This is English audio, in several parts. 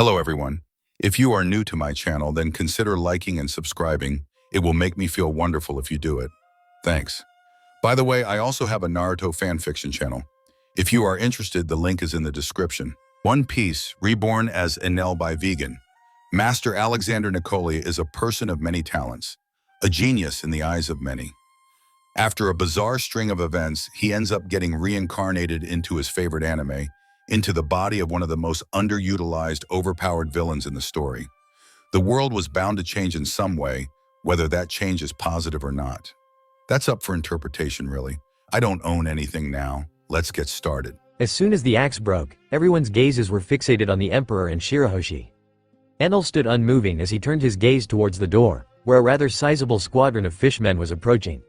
Hello everyone. If you are new to my channel, then consider liking and subscribing. It will make me feel wonderful if you do it. Thanks. By the way, I also have a Naruto fanfiction channel. If you are interested, the link is in the description. One Piece, reborn as Enel by Vegan. Master Alexander Nicoli is a person of many talents, a genius in the eyes of many. After a bizarre string of events, he ends up getting reincarnated into his favorite anime, into the body of one of the most underutilized, overpowered villains in the story. The world was bound to change in some way, whether that change is positive or not. That's up for interpretation, really. I don't own anything now. Let's get started. As soon as the axe broke, everyone's gazes were fixated on the Emperor and Shirahoshi. Enel stood unmoving as he turned his gaze towards the door, where a rather sizable squadron of fishmen was approaching.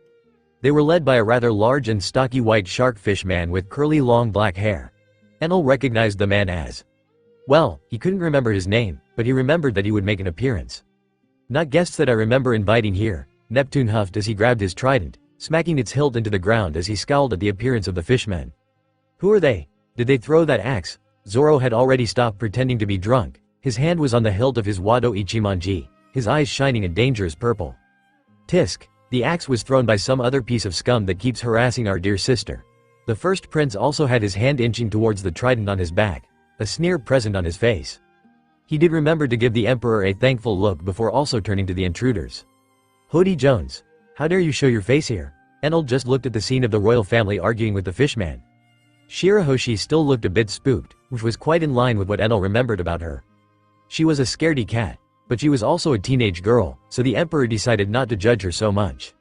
They were led by a rather large and stocky white shark fishman with curly long black hair. Enel recognized the man as... well, he couldn't remember his name, but he remembered that he would make an appearance. "Not guests that I remember inviting here," Neptune huffed as he grabbed his trident, smacking its hilt into the ground as he scowled at the appearance of the fishmen. "Who are they? Did they throw that axe?" Zoro had already stopped pretending to be drunk. His hand was on the hilt of his Wado Ichimonji, his eyes shining a dangerous purple. "Tisk, the axe was thrown by some other piece of scum that keeps harassing our dear sister." The first prince also had his hand inching towards the trident on his back, a sneer present on his face. He did remember to give the Emperor a thankful look before also turning to the intruders. "Hody Jones, how dare you show your face here?" Enel just looked at the scene of the royal family arguing with the fishman. Shirahoshi still looked a bit spooked, which was quite in line with what Enel remembered about her. She was a scaredy cat, but she was also a teenage girl, so the Emperor decided not to judge her so much.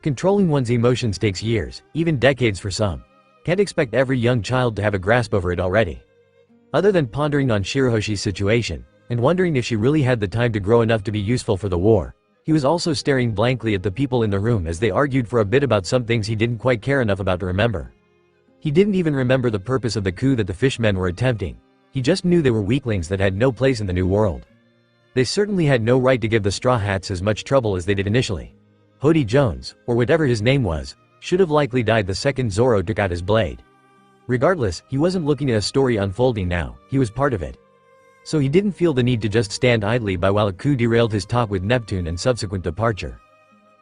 Controlling one's emotions takes years, even decades for some. Can't expect every young child to have a grasp over it already. Other than pondering on Shirahoshi's situation, and wondering if she really had the time to grow enough to be useful for the war, he was also staring blankly at the people in the room as they argued for a bit about some things he didn't quite care enough about to remember. He didn't even remember the purpose of the coup that the fishmen were attempting. He just knew they were weaklings that had no place in the new world. They certainly had no right to give the Straw Hats as much trouble as they did initially. Hody Jones, or whatever his name was, should have likely died the second Zoro took out his blade. Regardless, he wasn't looking at a story unfolding now, he was part of it. So he didn't feel the need to just stand idly by while a coup derailed his talk with Neptune and subsequent departure.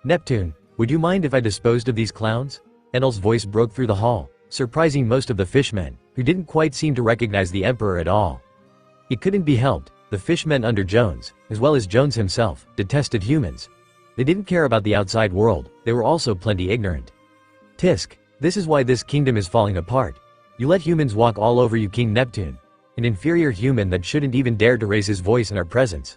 "Neptune, would you mind if I disposed of these clowns?" Enel's voice broke through the hall, surprising most of the fishmen, who didn't quite seem to recognize the Emperor at all. It couldn't be helped, the fishmen under Jones, as well as Jones himself, detested humans. They didn't care about the outside world, they were also plenty ignorant. "Tisk, this is why this kingdom is falling apart. You let humans walk all over you, King Neptune. An inferior human that shouldn't even dare to raise his voice in our presence."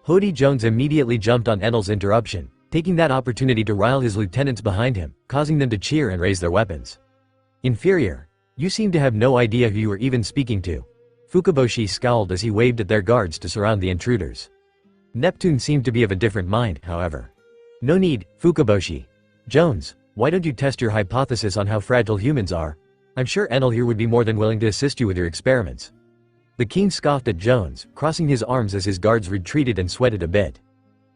Hody Jones immediately jumped on Enel's interruption, taking that opportunity to rile his lieutenants behind him, causing them to cheer and raise their weapons. "Inferior? You seem to have no idea who you were even speaking to." Fukaboshi scowled as he waved at their guards to surround the intruders. Neptune seemed to be of a different mind, however. "No need, Fukaboshi. Jones, why don't you test your hypothesis on how fragile humans are? I'm sure Enel here would be more than willing to assist you with your experiments." The king scoffed at Jones, crossing his arms as his guards retreated and sweated a bit.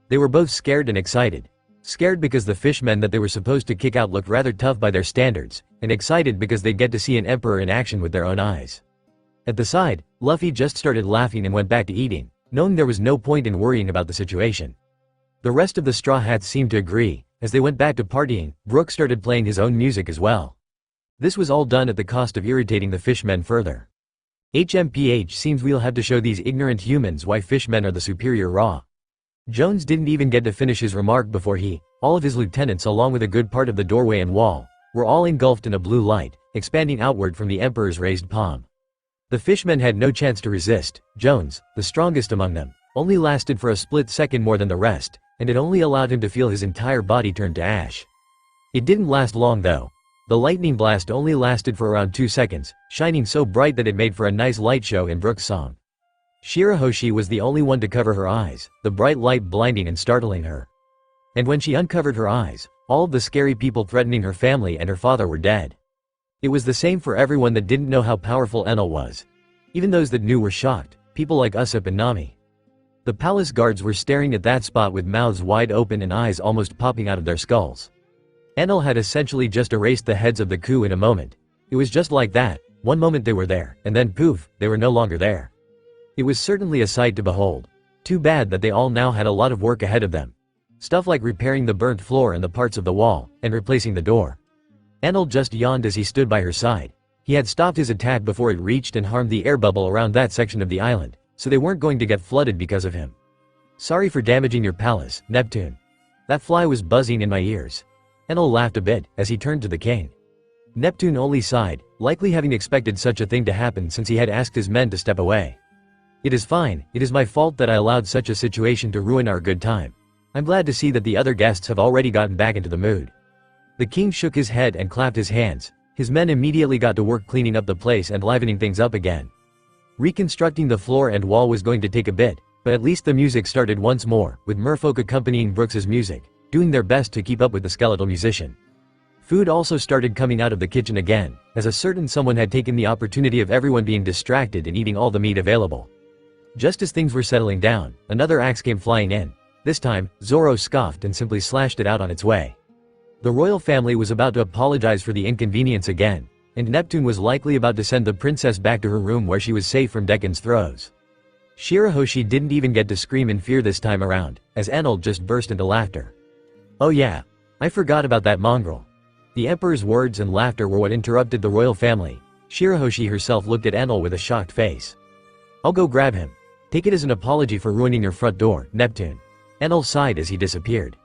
They were both scared and excited. Scared because the fishmen that they were supposed to kick out looked rather tough by their standards, and excited because they'd get to see an emperor in action with their own eyes. At the side, Luffy just started laughing and went back to eating, knowing there was no point in worrying about the situation. The rest of the Straw Hats seemed to agree. As they went back to partying, Brook started playing his own music as well. This was all done at the cost of irritating the fishmen further. HMPH seems we'll have to show these ignorant humans why fishmen are the superior raw. Jones didn't even get to finish his remark before all of his lieutenants along with a good part of the doorway and wall, were all engulfed in a blue light, expanding outward from the Emperor's raised palm. The fishmen had no chance to resist. Jones, the strongest among them, only lasted for a split second more than the rest, and it only allowed him to feel his entire body turn to ash. It didn't last long though. The lightning blast only lasted for around 2 seconds, shining so bright that it made for a nice light show in Brook's song. Shirahoshi was the only one to cover her eyes, the bright light blinding and startling her. And when she uncovered her eyes, all of the scary people threatening her family and her father were dead. It was the same for everyone that didn't know how powerful Enel was. Even those that knew were shocked, people like Usopp and Nami. The palace guards were staring at that spot with mouths wide open and eyes almost popping out of their skulls. Enel had essentially just erased the heads of the coup in a moment. It was just like that, one moment they were there, and then poof, they were no longer there. It was certainly a sight to behold. Too bad that they all now had a lot of work ahead of them. Stuff like repairing the burnt floor and the parts of the wall, and replacing the door. Enal just yawned as he stood by her side. He had stopped his attack before it reached and harmed the air bubble around that section of the island, so they weren't going to get flooded because of him. Sorry for damaging your palace, Neptune. That fly was buzzing in my ears. Enal laughed a bit as he turned to the king. Neptune only sighed, likely having expected such a thing to happen since he had asked his men to step away. It is fine, it is my fault that I allowed such a situation to ruin our good time. I'm glad to see that the other guests have already gotten back into the mood. The king shook his head and clapped his hands. His men immediately got to work cleaning up the place and livening things up again. Reconstructing the floor and wall was going to take a bit, but at least the music started once more, with merfolk accompanying Brooks's music, doing their best to keep up with the skeletal musician. Food also started coming out of the kitchen again, as a certain someone had taken the opportunity of everyone being distracted and eating all the meat available. Just as things were settling down, another axe came flying in. This time, Zoro scoffed and simply slashed it out on its way. The royal family was about to apologize for the inconvenience again, and Neptune was likely about to send the princess back to her room where she was safe from Dekkan's throes. Shirahoshi didn't even get to scream in fear this time around, as Enal just burst into laughter. Oh yeah, I forgot about that mongrel. The emperor's words and laughter were what interrupted the royal family. Shirahoshi herself looked at Enal with a shocked face. I'll go grab him. Take it as an apology for ruining your front door, Neptune. Enal sighed as he disappeared.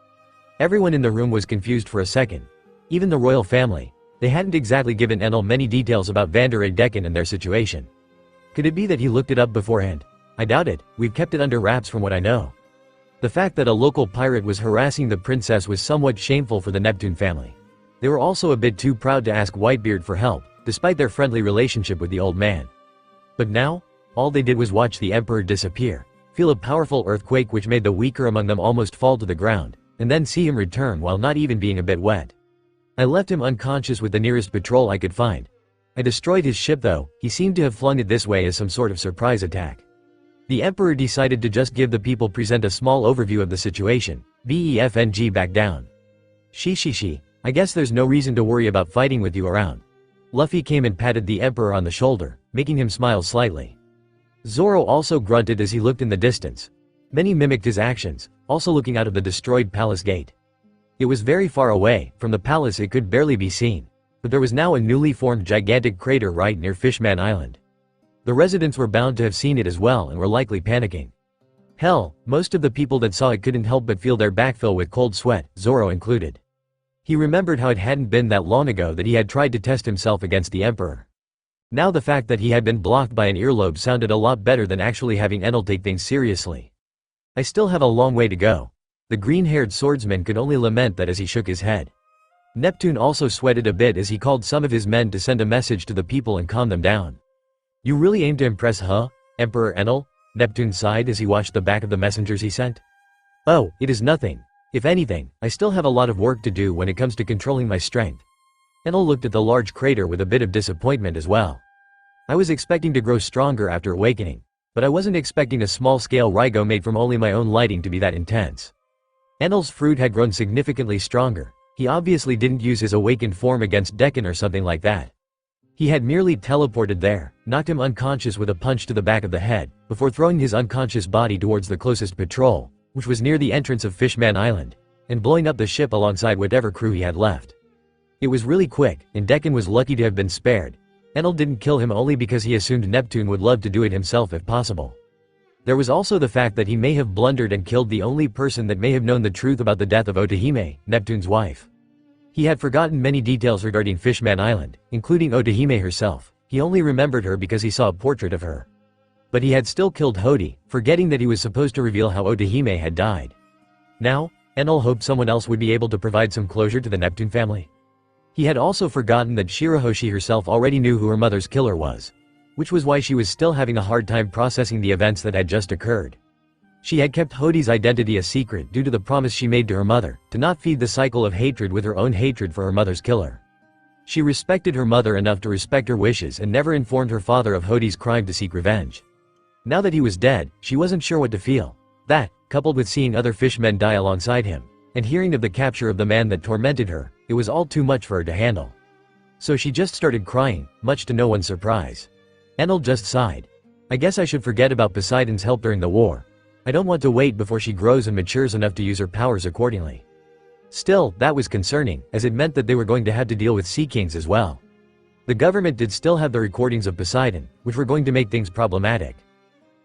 Everyone in the room was confused for a second. Even the royal family. They hadn't exactly given Enal many details about Vanderay Dekkan and their situation. Could it be that he looked it up beforehand? I doubt it, we've kept it under wraps from what I know. The fact that a local pirate was harassing the princess was somewhat shameful for the Neptune family. They were also a bit too proud to ask Whitebeard for help, despite their friendly relationship with the old man. But now, all they did was watch the emperor disappear, feel a powerful earthquake which made the weaker among them almost fall to the ground, and then see him return while not even being a bit wet. I left him unconscious with the nearest patrol I could find. I destroyed his ship though, he seemed to have flung it this way as some sort of surprise attack. The emperor decided to just give the people present a small overview of the situation. BEFNG back down. She. I guess there's no reason to worry about fighting with you around. Luffy came and patted the emperor on the shoulder, making him smile slightly. Zoro also grunted as he looked in the distance. Many mimicked his actions, also looking out of the destroyed palace gate. It was very far away, from the palace it could barely be seen. But there was now a newly formed gigantic crater right near Fishman Island. The residents were bound to have seen it as well and were likely panicking. Hell, most of the people that saw it couldn't help but feel their back fill with cold sweat, Zoro included. He remembered how it hadn't been that long ago that he had tried to test himself against the emperor. Now the fact that he had been blocked by an earlobe sounded a lot better than actually having Enal take things seriously. I still have a long way to go. The green-haired swordsman could only lament that as he shook his head. Neptune also sweated a bit as he called some of his men to send a message to the people and calm them down. You really aim to impress, huh, Emperor Enal? Neptune sighed as he watched the back of the messengers he sent. Oh, it is nothing. If anything, I still have a lot of work to do when it comes to controlling my strength. Enal looked at the large crater with a bit of disappointment as well. I was expecting to grow stronger after awakening, but I wasn't expecting a small-scale Rygo made from only my own lighting to be that intense. Enal's fruit had grown significantly stronger. He obviously didn't use his awakened form against Dekkan or something like that. He had merely teleported there, knocked him unconscious with a punch to the back of the head, before throwing his unconscious body towards the closest patrol, which was near the entrance of Fishman Island, and blowing up the ship alongside whatever crew he had left. It was really quick, and Dekkan was lucky to have been spared. Enal didn't kill him only because he assumed Neptune would love to do it himself if possible. There was also the fact that he may have blundered and killed the only person that may have known the truth about the death of Otahime, Neptune's wife. He had forgotten many details regarding Fishman Island, including Otahime herself. He only remembered her because he saw a portrait of her. But he had still killed Hody, forgetting that he was supposed to reveal how Otahime had died. Now, Enal hoped someone else would be able to provide some closure to the Neptune family. He had also forgotten that Shirahoshi herself already knew who her mother's killer was, which was why she was still having a hard time processing the events that had just occurred. She had kept Hody's identity a secret due to the promise she made to her mother, to not feed the cycle of hatred with her own hatred for her mother's killer. She respected her mother enough to respect her wishes and never informed her father of Hody's crime to seek revenge. Now that he was dead, she wasn't sure what to feel. That, coupled with seeing other fishmen die alongside him, and hearing of the capture of the man that tormented her, it was all too much for her to handle. So she just started crying, much to no one's surprise. Enal just sighed. I guess I should forget about Poseidon's help during the war. I don't want to wait before she grows and matures enough to use her powers accordingly. Still, that was concerning, as it meant that they were going to have to deal with sea kings as well. The government did still have the recordings of Poseidon, which were going to make things problematic.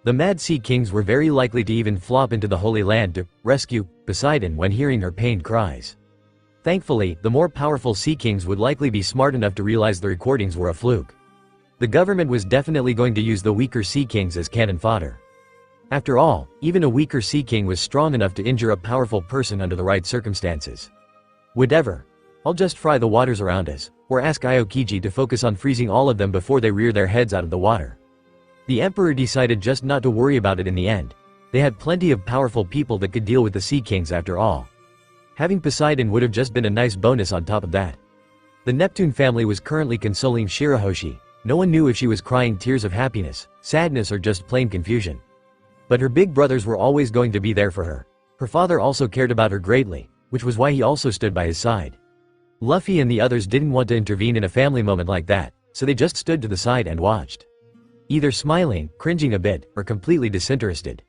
The mad sea kings were very likely to even flop into the Holy Land to rescue Poseidon when hearing her pained cries. Thankfully, the more powerful sea kings would likely be smart enough to realize the recordings were a fluke. The government was definitely going to use the weaker sea kings as cannon fodder. After all, even a weaker sea king was strong enough to injure a powerful person under the right circumstances. Whatever. I'll just fry the waters around us, or ask Aokiji to focus on freezing all of them before they rear their heads out of the water. The emperor decided just not to worry about it in the end. They had plenty of powerful people that could deal with the sea kings after all. Having Poseidon would have just been a nice bonus on top of that. The Neptune family was currently consoling Shirahoshi. No one knew if she was crying tears of happiness, sadness, or just plain confusion. But her big brothers were always going to be there for her. Her father also cared about her greatly, which was why he also stood by his side. Luffy and the others didn't want to intervene in a family moment like that, so they just stood to the side and watched. Either smiling, cringing a bit, or completely disinterested.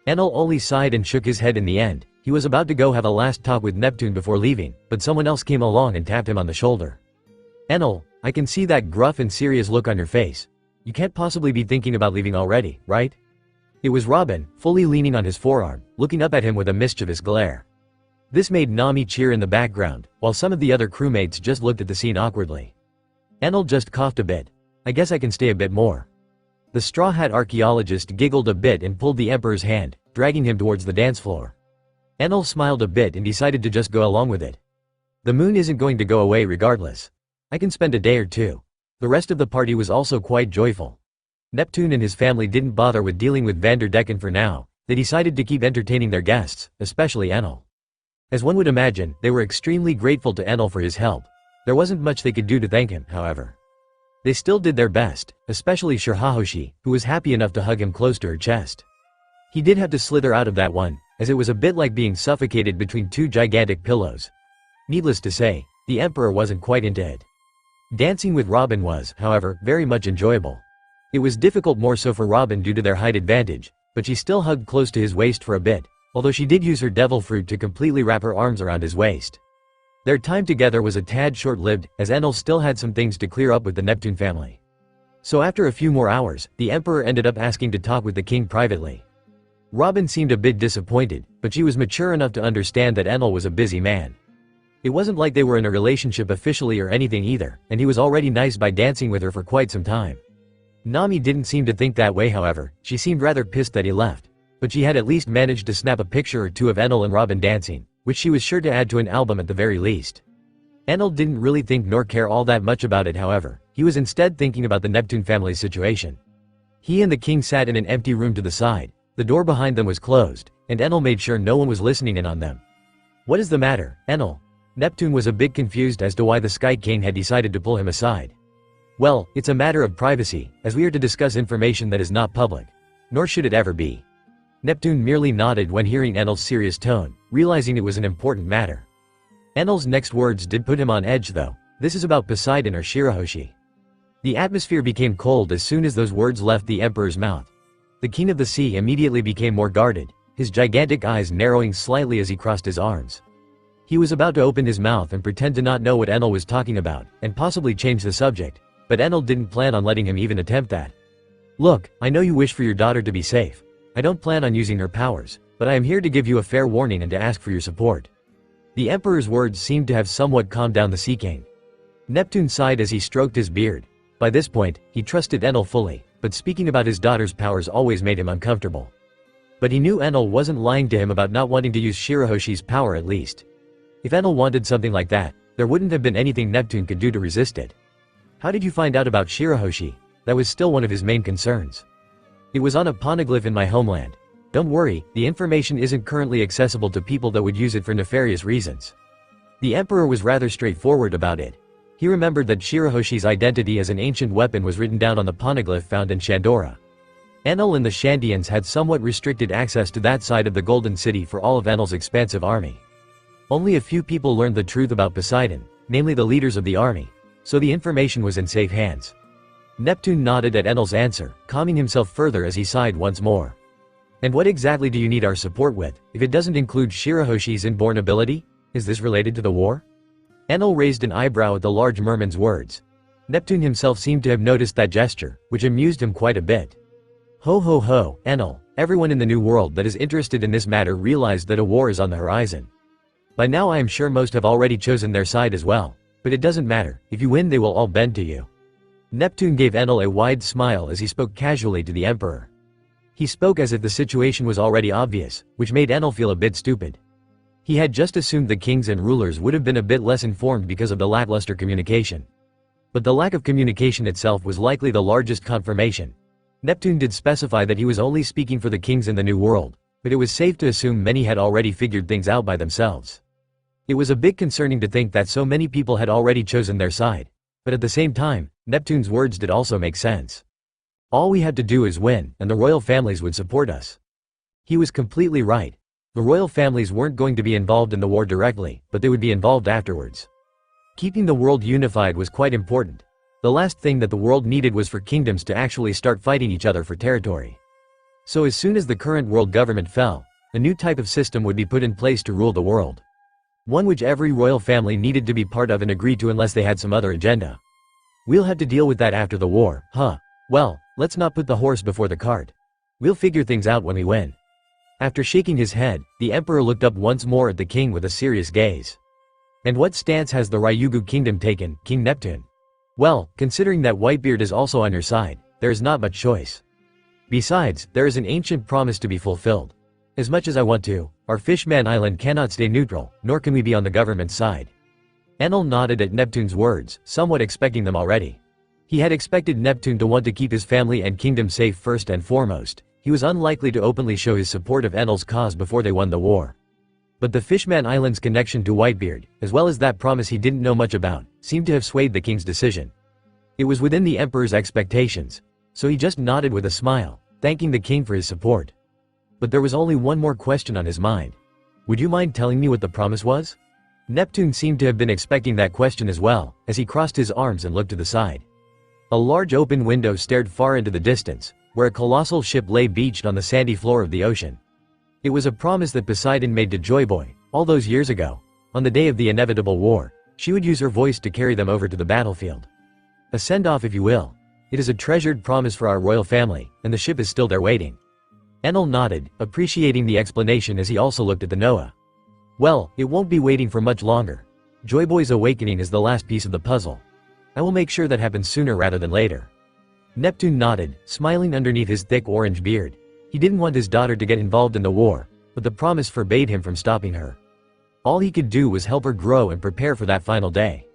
Enel only sighed and shook his head in the end. He was about to go have a last talk with Neptune before leaving, but someone else came along and tapped him on the shoulder. Enel, I can see that gruff and serious look on your face. You can't possibly be thinking about leaving already, right? It was Robin, fully leaning on his forearm, looking up at him with a mischievous glare. This made Nami cheer in the background, while some of the other crewmates just looked at the scene awkwardly. Enel just coughed a bit. I guess I can stay a bit more. The Straw Hat archaeologist giggled a bit and pulled the Emperor's hand, dragging him towards the dance floor. Enel smiled a bit and decided to just go along with it. The moon isn't going to go away regardless. I can spend a day or two. The rest of the party was also quite joyful. Neptune and his family didn't bother with dealing with Vanderdecken for now. They decided to keep entertaining their guests, especially Enel. As one would imagine, they were extremely grateful to Enel for his help. There wasn't much they could do to thank him, however. They still did their best, especially Shirahoshi, who was happy enough to hug him close to her chest. He did have to slither out of that one, as it was a bit like being suffocated between two gigantic pillows. Needless to say, the Emperor wasn't quite into it. Dancing with Robin was, however, very much enjoyable. It was difficult more so for Robin due to their height advantage, but she still hugged close to his waist for a bit, although she did use her devil fruit to completely wrap her arms around his waist. Their time together was a tad short-lived, as Enel still had some things to clear up with the Neptune family. So after a few more hours, the Emperor ended up asking to talk with the king privately. Robin seemed a bit disappointed, but she was mature enough to understand that Enel was a busy man. It wasn't like they were in a relationship officially or anything either, and he was already nice by dancing with her for quite some time. Nami didn't seem to think that way, however. She seemed rather pissed that he left. But she had at least managed to snap a picture or two of Enel and Robin dancing, which she was sure to add to an album at the very least. Enel didn't really think nor care all that much about it, however. He was instead thinking about the Neptune family's situation. He and the king sat in an empty room to the side. The door behind them was closed, and Enel made sure no one was listening in on them. What is the matter, Enel? Neptune was a bit confused as to why the Sky King had decided to pull him aside. Well, it's a matter of privacy, as we are to discuss information that is not public. Nor should it ever be. Neptune merely nodded when hearing Enel's serious tone, realizing it was an important matter. Enel's next words did put him on edge though. This is about Poseidon or Shirahoshi. The atmosphere became cold as soon as those words left the Emperor's mouth. The King of the Sea immediately became more guarded, his gigantic eyes narrowing slightly as he crossed his arms. He was about to open his mouth and pretend to not know what Enel was talking about, and possibly change the subject. But Enel didn't plan on letting him even attempt that. Look, I know you wish for your daughter to be safe. I don't plan on using her powers, but I am here to give you a fair warning and to ask for your support. The Emperor's words seemed to have somewhat calmed down the Sea King. Neptune sighed as he stroked his beard. By this point, he trusted Enel fully, but speaking about his daughter's powers always made him uncomfortable. But he knew Enel wasn't lying to him about not wanting to use Shirahoshi's power at least. If Enel wanted something like that, there wouldn't have been anything Neptune could do to resist it. How did you find out about Shirahoshi? That was still one of his main concerns. It was on a poneglyph in my homeland. Don't worry, the information isn't currently accessible to people that would use it for nefarious reasons. The Emperor was rather straightforward about it. He remembered that Shirahoshi's identity as an ancient weapon was written down on the poneglyph found in Shandora. Enel and the Shandians had somewhat restricted access to that side of the Golden City for all of Enel's expansive army. Only a few people learned the truth about Poseidon, namely the leaders of the army. So the information was in safe hands. Neptune nodded at Enel's answer, calming himself further as he sighed once more. And what exactly do you need our support with, if it doesn't include Shirahoshi's inborn ability? Is this related to the war? Enel raised an eyebrow at the large merman's words. Neptune himself seemed to have noticed that gesture, which amused him quite a bit. Ho ho ho, Enel, everyone in the New World that is interested in this matter realized that a war is on the horizon. By now I am sure most have already chosen their side as well, but it doesn't matter, if you win they will all bend to you. Neptune gave Enel a wide smile as he spoke casually to the Emperor. He spoke as if the situation was already obvious, which made Enel feel a bit stupid. He had just assumed the kings and rulers would have been a bit less informed because of the lackluster communication. But the lack of communication itself was likely the largest confirmation. Neptune did specify that he was only speaking for the kings in the New World, but it was safe to assume many had already figured things out by themselves. It was a bit concerning to think that so many people had already chosen their side, but at the same time, Neptune's words did also make sense. All we had to do is win, and the royal families would support us. He was completely right. The royal families weren't going to be involved in the war directly, but they would be involved afterwards. Keeping the world unified was quite important. The last thing that the world needed was for kingdoms to actually start fighting each other for territory. So as soon as the current world government fell, a new type of system would be put in place to rule the world. One which every royal family needed to be part of and agree to unless they had some other agenda. We'll have to deal with that after the war, huh? Well, let's not put the horse before the cart. We'll figure things out when we win. After shaking his head, the Emperor looked up once more at the king with a serious gaze. And what stance has the Ryugu kingdom taken, King Neptune? Well, considering that Whitebeard is also on your side, there is not much choice. Besides, there is an ancient promise to be fulfilled. As much as I want to, our Fishman Island cannot stay neutral, nor can we be on the government's side. Enel nodded at Neptune's words, somewhat expecting them already. He had expected Neptune to want to keep his family and kingdom safe first and foremost. He was unlikely to openly show his support of Enel's cause before they won the war. But the Fishman Island's connection to Whitebeard, as well as that promise he didn't know much about, seemed to have swayed the king's decision. It was within the emperor's expectations, so he just nodded with a smile, thanking the king for his support. But there was only one more question on his mind. Would you mind telling me what the promise was? Neptune seemed to have been expecting that question as well, as he crossed his arms and looked to the side. A large open window stared far into the distance, where a colossal ship lay beached on the sandy floor of the ocean. It was a promise that Poseidon made to Joyboy, all those years ago. On the day of the inevitable war, she would use her voice to carry them over to the battlefield. A send-off if you will. It is a treasured promise for our royal family, and the ship is still there waiting. Enel nodded, appreciating the explanation as he also looked at the Noah. Well, it won't be waiting for much longer. Joyboy's awakening is the last piece of the puzzle. I will make sure that happens sooner rather than later. Neptune nodded, smiling underneath his thick orange beard. He didn't want his daughter to get involved in the war, but the promise forbade him from stopping her. All he could do was help her grow and prepare for that final day.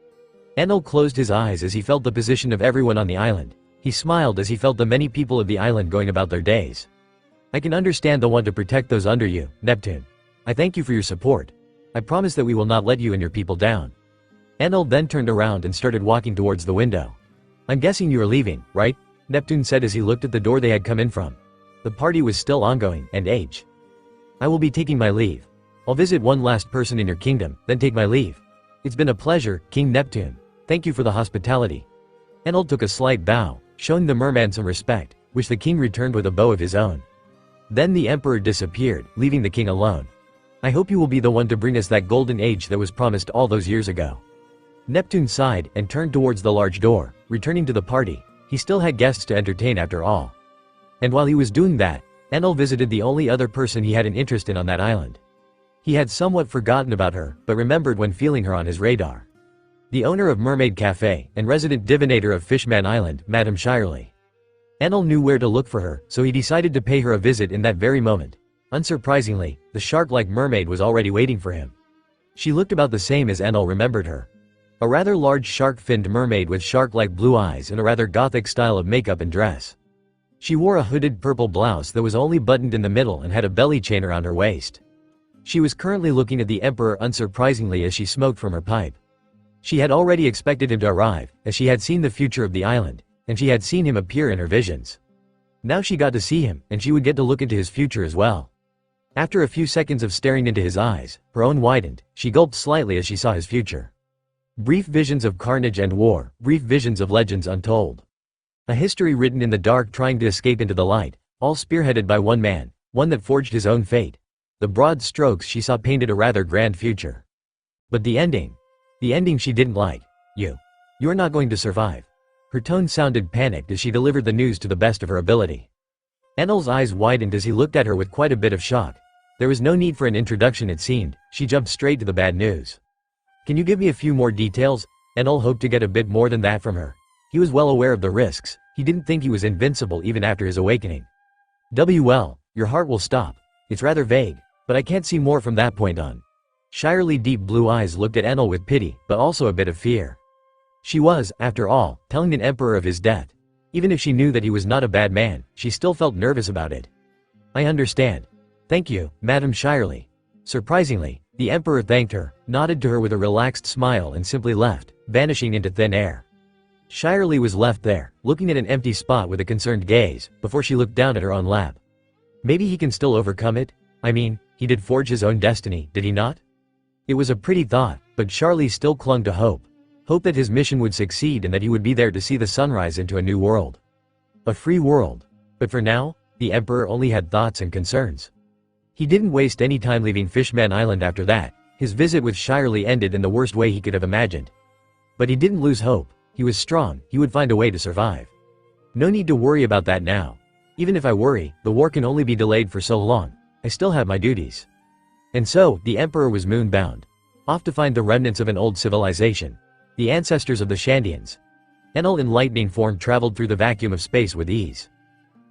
Enel closed his eyes as he felt the position of everyone on the island. He smiled as he felt the many people of the island going about their days. I can understand the want to protect those under you, Neptune. I thank you for your support. I promise that we will not let you and your people down. Enel then turned around and started walking towards the window. I'm guessing you are leaving, right? Neptune said as he looked at the door they had come in from. The party was still ongoing, and age. I will be taking my leave. I'll visit one last person in your kingdom, then take my leave. It's been a pleasure, King Neptune. Thank you for the hospitality. Enel took a slight bow, showing the merman some respect, which the king returned with a bow of his own. Then the emperor disappeared, leaving the king alone. I hope you will be the one to bring us that golden age that was promised all those years ago. Neptune sighed and turned towards the large door, returning to the party. He still had guests to entertain after all. And while he was doing that, Enel visited the only other person he had an interest in on that island. He had somewhat forgotten about her, but remembered when feeling her on his radar. The owner of Mermaid Cafe and resident divinator of Fishman Island, Madame Shirley. Enel knew where to look for her, so he decided to pay her a visit in that very moment. Unsurprisingly, the shark-like mermaid was already waiting for him. She looked about the same as Enel remembered her. A rather large shark-finned mermaid with shark-like blue eyes and a rather gothic style of makeup and dress. She wore a hooded purple blouse that was only buttoned in the middle and had a belly chain around her waist. She was currently looking at the emperor unsurprisingly as she smoked from her pipe. She had already expected him to arrive, as she had seen the future of the island, and she had seen him appear in her visions. Now she got to see him, and she would get to look into his future as well. After a few seconds of staring into his eyes, her own widened. She gulped slightly as she saw his future. Brief visions of carnage and war, brief visions of legends untold. A history written in the dark trying to escape into the light, all spearheaded by one man, one that forged his own fate. The broad strokes she saw painted a rather grand future. But the ending she didn't like. You're not going to survive. Her tone sounded panicked as she delivered the news to the best of her ability. Enel's eyes widened as he looked at her with quite a bit of shock. There was no need for an introduction, it seemed. She jumped straight to the bad news. Can you give me a few more details? Enel hoped to get a bit more than that from her. He was well aware of the risks. He didn't think he was invincible even after his awakening. Well, your heart will stop. It's rather vague, but I can't see more from that point on. Shirley's deep blue eyes looked at Enel with pity, but also a bit of fear. She was, after all, telling an emperor of his death. Even if she knew that he was not a bad man, she still felt nervous about it. I understand. Thank you, Madame Shirley. Surprisingly, the emperor thanked her, nodded to her with a relaxed smile and simply left, vanishing into thin air. Shirley was left there, looking at an empty spot with a concerned gaze, before she looked down at her own lap. Maybe he can still overcome it? I mean, he did forge his own destiny, did he not? It was a pretty thought, but Shirley still clung to hope. Hope that his mission would succeed and that he would be there to see the sunrise into a new world. A free world. But for now, the emperor only had thoughts and concerns. He didn't waste any time leaving Fishman Island after that. His visit with Shirley ended in the worst way he could have imagined. But he didn't lose hope. He was strong, he would find a way to survive. No need to worry about that now. Even if I worry, the war can only be delayed for so long. I still have my duties. And so, the emperor was moon-bound. Off to find the remnants of an old civilization. The ancestors of the Shandians. Enel in lightning form traveled through the vacuum of space with ease.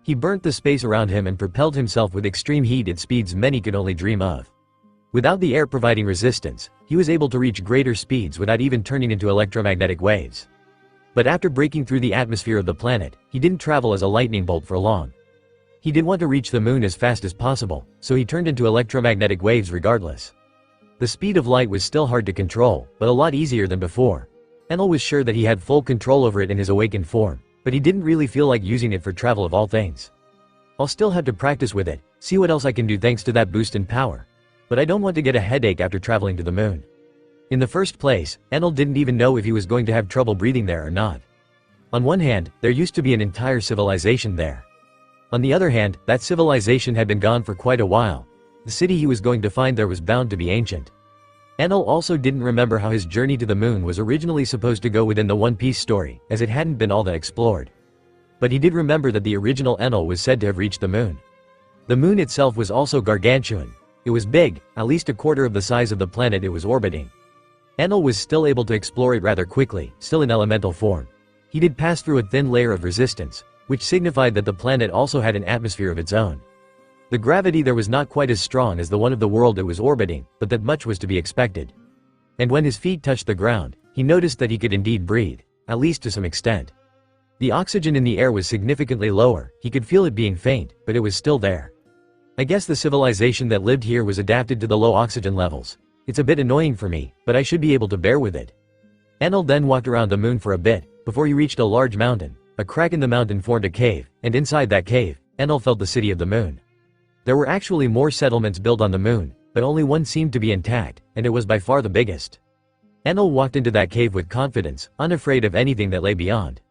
He burnt the space around him and propelled himself with extreme heat at speeds many could only dream of. Without the air providing resistance, he was able to reach greater speeds without even turning into electromagnetic waves. But after breaking through the atmosphere of the planet, he didn't travel as a lightning bolt for long. He did want to reach the moon as fast as possible, so he turned into electromagnetic waves regardless. The speed of light was still hard to control, but a lot easier than before. Enel was sure that he had full control over it in his awakened form, but he didn't really feel like using it for travel of all things. I'll still have to practice with it, see what else I can do thanks to that boost in power. But I don't want to get a headache after traveling to the moon. In the first place, Enel didn't even know if he was going to have trouble breathing there or not. On one hand, there used to be an entire civilization there. On the other hand, that civilization had been gone for quite a while. The city he was going to find there was bound to be ancient. Enel also didn't remember how his journey to the moon was originally supposed to go within the One Piece story, as it hadn't been all that explored. But he did remember that the original Enel was said to have reached the moon. The moon itself was also gargantuan. It was big, at least a quarter of the size of the planet it was orbiting. Enel was still able to explore it rather quickly, still in elemental form. He did pass through a thin layer of resistance, which signified that the planet also had an atmosphere of its own. The gravity there was not quite as strong as the one of the world it was orbiting, but that much was to be expected. And when his feet touched the ground, he noticed that he could indeed breathe, at least to some extent. The oxygen in the air was significantly lower, he could feel it being faint, but it was still there. I guess the civilization that lived here was adapted to the low oxygen levels. It's a bit annoying for me, but I should be able to bear with it. Enel then walked around the moon for a bit, before he reached a large mountain. A crack in the mountain formed a cave, and inside that cave, Enel felt the city of the moon. There were actually more settlements built on the moon, but only one seemed to be intact, and it was by far the biggest. Enel walked into that cave with confidence, unafraid of anything that lay beyond.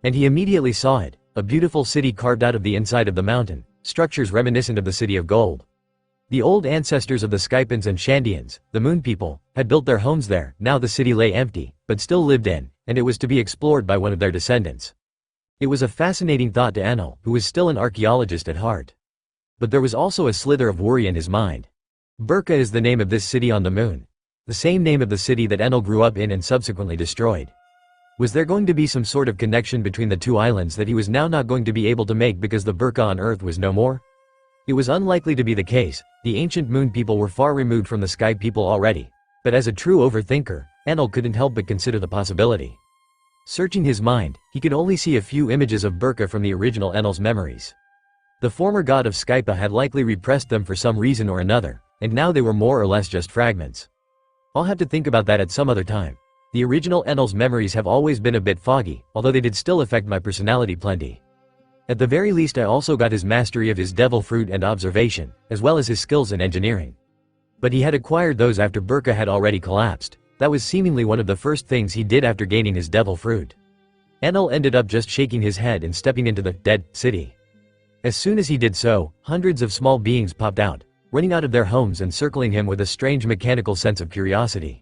And he immediately saw it, a beautiful city carved out of the inside of the mountain, structures reminiscent of the city of gold. The old ancestors of the Skypans and Shandians, the moon people, had built their homes there. Now the city lay empty, but still lived in, and it was to be explored by one of their descendants. It was a fascinating thought to Enel, who was still an archaeologist at heart. But there was also a slither of worry in his mind. Burka is the name of this city on the moon. The same name of the city that Enel grew up in and subsequently destroyed. Was there going to be some sort of connection between the two islands that he was now not going to be able to make because the Burka on Earth was no more? It was unlikely to be the case. The ancient moon people were far removed from the sky people already. But as a true overthinker, Enel couldn't help but consider the possibility. Searching his mind, he could only see a few images of Burka from the original Enel's memories. The former god of Skypa had likely repressed them for some reason or another, and now they were more or less just fragments. I'll have to think about that at some other time. The original Enel's memories have always been a bit foggy, although they did still affect my personality plenty. At the very least I also got his mastery of his devil fruit and observation, as well as his skills in engineering. But he had acquired those after Burka had already collapsed. That was seemingly one of the first things he did after gaining his devil fruit. Enal ended up just shaking his head and stepping into the dead city. As soon as he did so, hundreds of small beings popped out, running out of their homes and circling him with a strange mechanical sense of curiosity.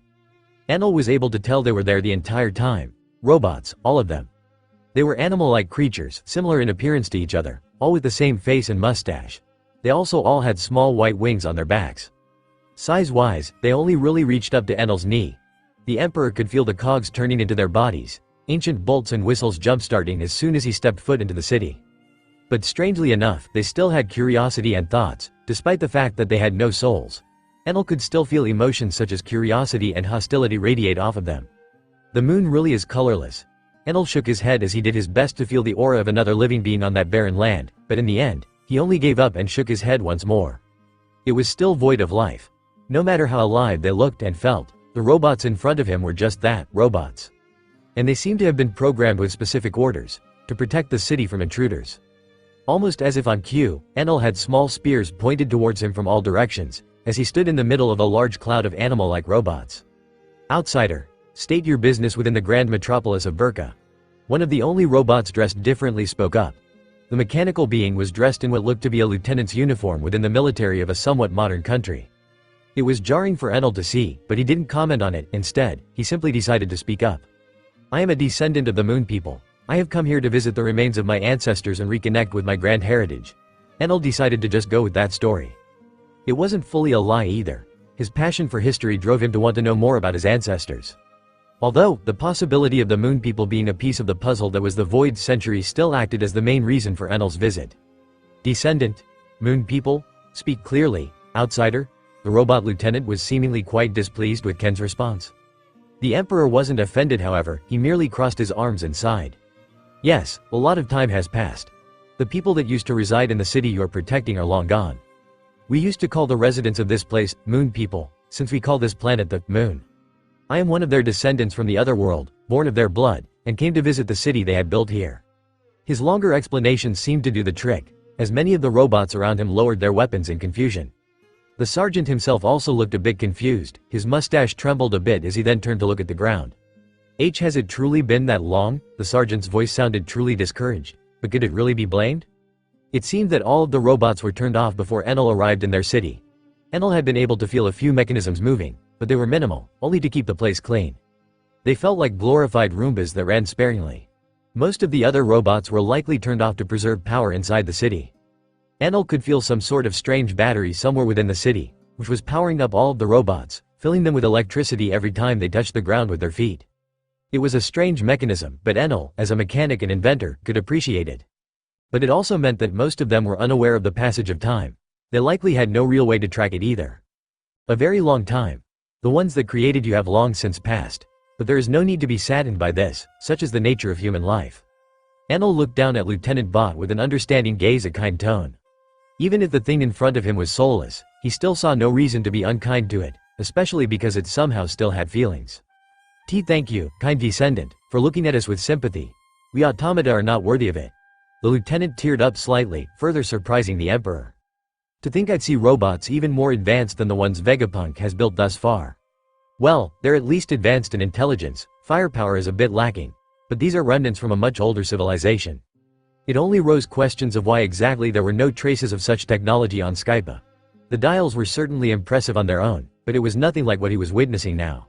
Enal was able to tell they were there the entire time. Robots, all of them. They were animal-like creatures, similar in appearance to each other, all with the same face and mustache. They also all had small white wings on their backs. Size-wise, they only really reached up to Enal's knee. The Emperor could feel the cogs turning into their bodies, ancient bolts and whistles jump-starting as soon as he stepped foot into the city. But strangely enough, they still had curiosity and thoughts, despite the fact that they had no souls. Enal could still feel emotions such as curiosity and hostility radiate off of them. The moon really is colorless. Enal shook his head as he did his best to feel the aura of another living being on that barren land, but in the end, he only gave up and shook his head once more. It was still void of life. No matter how alive they looked and felt, the robots in front of him were just that, robots. And they seemed to have been programmed with specific orders, to protect the city from intruders. Almost as if on cue, Enal had small spears pointed towards him from all directions, as he stood in the middle of a large cloud of animal-like robots. "Outsider, state your business within the grand metropolis of Burka." One of the only robots dressed differently spoke up. The mechanical being was dressed in what looked to be a lieutenant's uniform within the military of a somewhat modern country. It was jarring for Enal to see, but he didn't comment on it. Instead, he simply decided to speak up. "I am a descendant of the Moon People. I have come here to visit the remains of my ancestors and reconnect with my grand heritage." Enal decided to just go with that story. It wasn't fully a lie either. His passion for history drove him to want to know more about his ancestors. Although, the possibility of the Moon People being a piece of the puzzle that was the Void Century still acted as the main reason for Enal's visit. "Descendant? Moon People? Speak clearly, outsider?" The robot lieutenant was seemingly quite displeased with Ken's response. The Emperor wasn't offended, however, he merely crossed his arms and sighed. "Yes, a lot of time has passed. The people that used to reside in the city you are protecting are long gone. We used to call the residents of this place, Moon People, since we call this planet the Moon. I am one of their descendants from the other world, born of their blood, and came to visit the city they had built here." His longer explanation seemed to do the trick, as many of the robots around him lowered their weapons in confusion. The sergeant himself also looked a bit confused, his mustache trembled a bit as he then turned to look at the ground. Has it truly been that long?" The sergeant's voice sounded truly discouraged, but could it really be blamed? It seemed that all of the robots were turned off before Enal arrived in their city. Enal had been able to feel a few mechanisms moving, but they were minimal, only to keep the place clean. They felt like glorified Roombas that ran sparingly. Most of the other robots were likely turned off to preserve power inside the city. Enal could feel some sort of strange battery somewhere within the city, which was powering up all of the robots, filling them with electricity every time they touched the ground with their feet. It was a strange mechanism, but Enal, as a mechanic and inventor, could appreciate it. But it also meant that most of them were unaware of the passage of time. They likely had no real way to track it either. "A very long time. The ones that created you have long since passed. But there is no need to be saddened by this, such is the nature of human life." Enal looked down at Lieutenant Bot with an understanding gaze, a kind tone. Even if the thing in front of him was soulless, he still saw no reason to be unkind to it, especially because it somehow still had feelings. Thank you, kind descendant, for looking at us with sympathy. We automata are not worthy of it." The lieutenant teared up slightly, further surprising the Emperor. "To think I'd see robots even more advanced than the ones Vegapunk has built thus far. Well, they're at least advanced in intelligence, firepower is a bit lacking, but these are remnants from a much older civilization." It only rose questions of why exactly there were no traces of such technology on Skypa. The dials were certainly impressive on their own, but it was nothing like what he was witnessing now.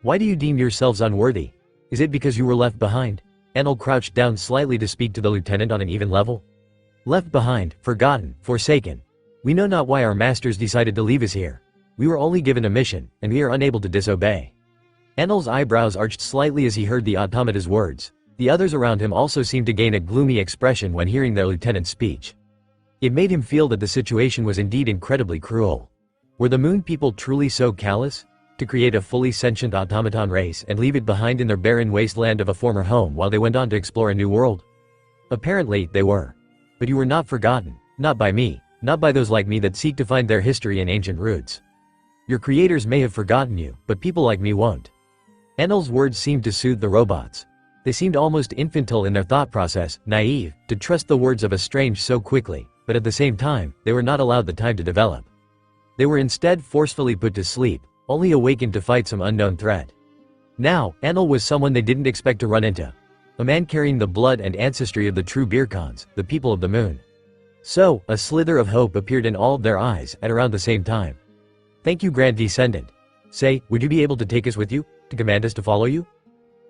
"Why do you deem yourselves unworthy? Is it because you were left behind?" Enal crouched down slightly to speak to the lieutenant on an even level. "Left behind, forgotten, forsaken. We know not why our masters decided to leave us here. We were only given a mission, and we are unable to disobey." Enal's eyebrows arched slightly as he heard the automata's words. The others around him also seemed to gain a gloomy expression when hearing their lieutenant's speech. It made him feel that the situation was indeed incredibly cruel. Were the Moon People truly so callous? To create a fully sentient automaton race and leave it behind in their barren wasteland of a former home while they went on to explore a new world? Apparently, they were. But you were not forgotten, not by me, not by those like me that seek to find their history in ancient roots. Your creators may have forgotten you, but people like me won't. Enal's words seemed to soothe the robots. They seemed almost infantile in their thought process, naive, to trust the words of a strange so quickly, but at the same time, they were not allowed the time to develop. They were instead forcefully put to sleep, only awakened to fight some unknown threat. Now, Enal was someone they didn't expect to run into. a man carrying the blood and ancestry of the true Beerkans, the people of the moon. So, a slither of hope appeared in all of their eyes at around the same time. "Thank you, Grand Descendant. Say, would you be able to take us with you, to command us to follow you?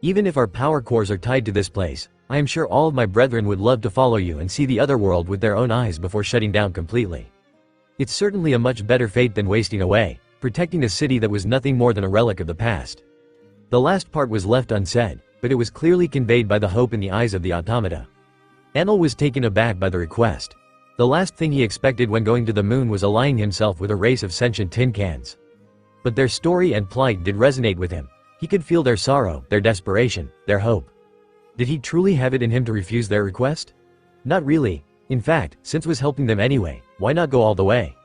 Even if our power cores are tied to this place, I am sure all of my brethren would love to follow you and see the other world with their own eyes before shutting down completely. It's certainly a much better fate than wasting away, protecting a city that was nothing more than a relic of the past." The last part was left unsaid, but it was clearly conveyed by the hope in the eyes of the automata. Enel was taken aback by the request. The last thing he expected when going to the moon was aligning himself with a race of sentient tin cans. But their story and plight did resonate with him. He could feel their sorrow, their desperation, their hope. Did he truly have it in him to refuse their request? Not really. In fact, since was helping them anyway, why not go all the way?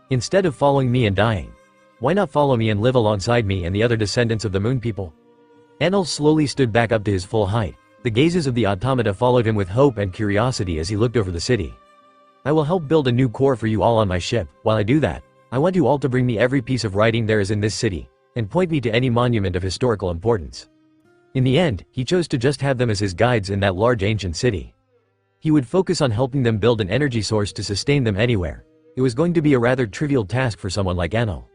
Instead of following me and dying, why not follow me and live alongside me and the other descendants of the moon people? Enel slowly stood back up to his full height. The gazes of the automata followed him with hope and curiosity as he looked over the city. "I will help build a new core for you all on my ship. While I do that, I want you all to bring me every piece of writing there is in this city, and point me to any monument of historical importance." In the end, he chose to just have them as his guides in that large ancient city. He would focus on helping them build an energy source to sustain them anywhere. It was going to be a rather trivial task for someone like Enel.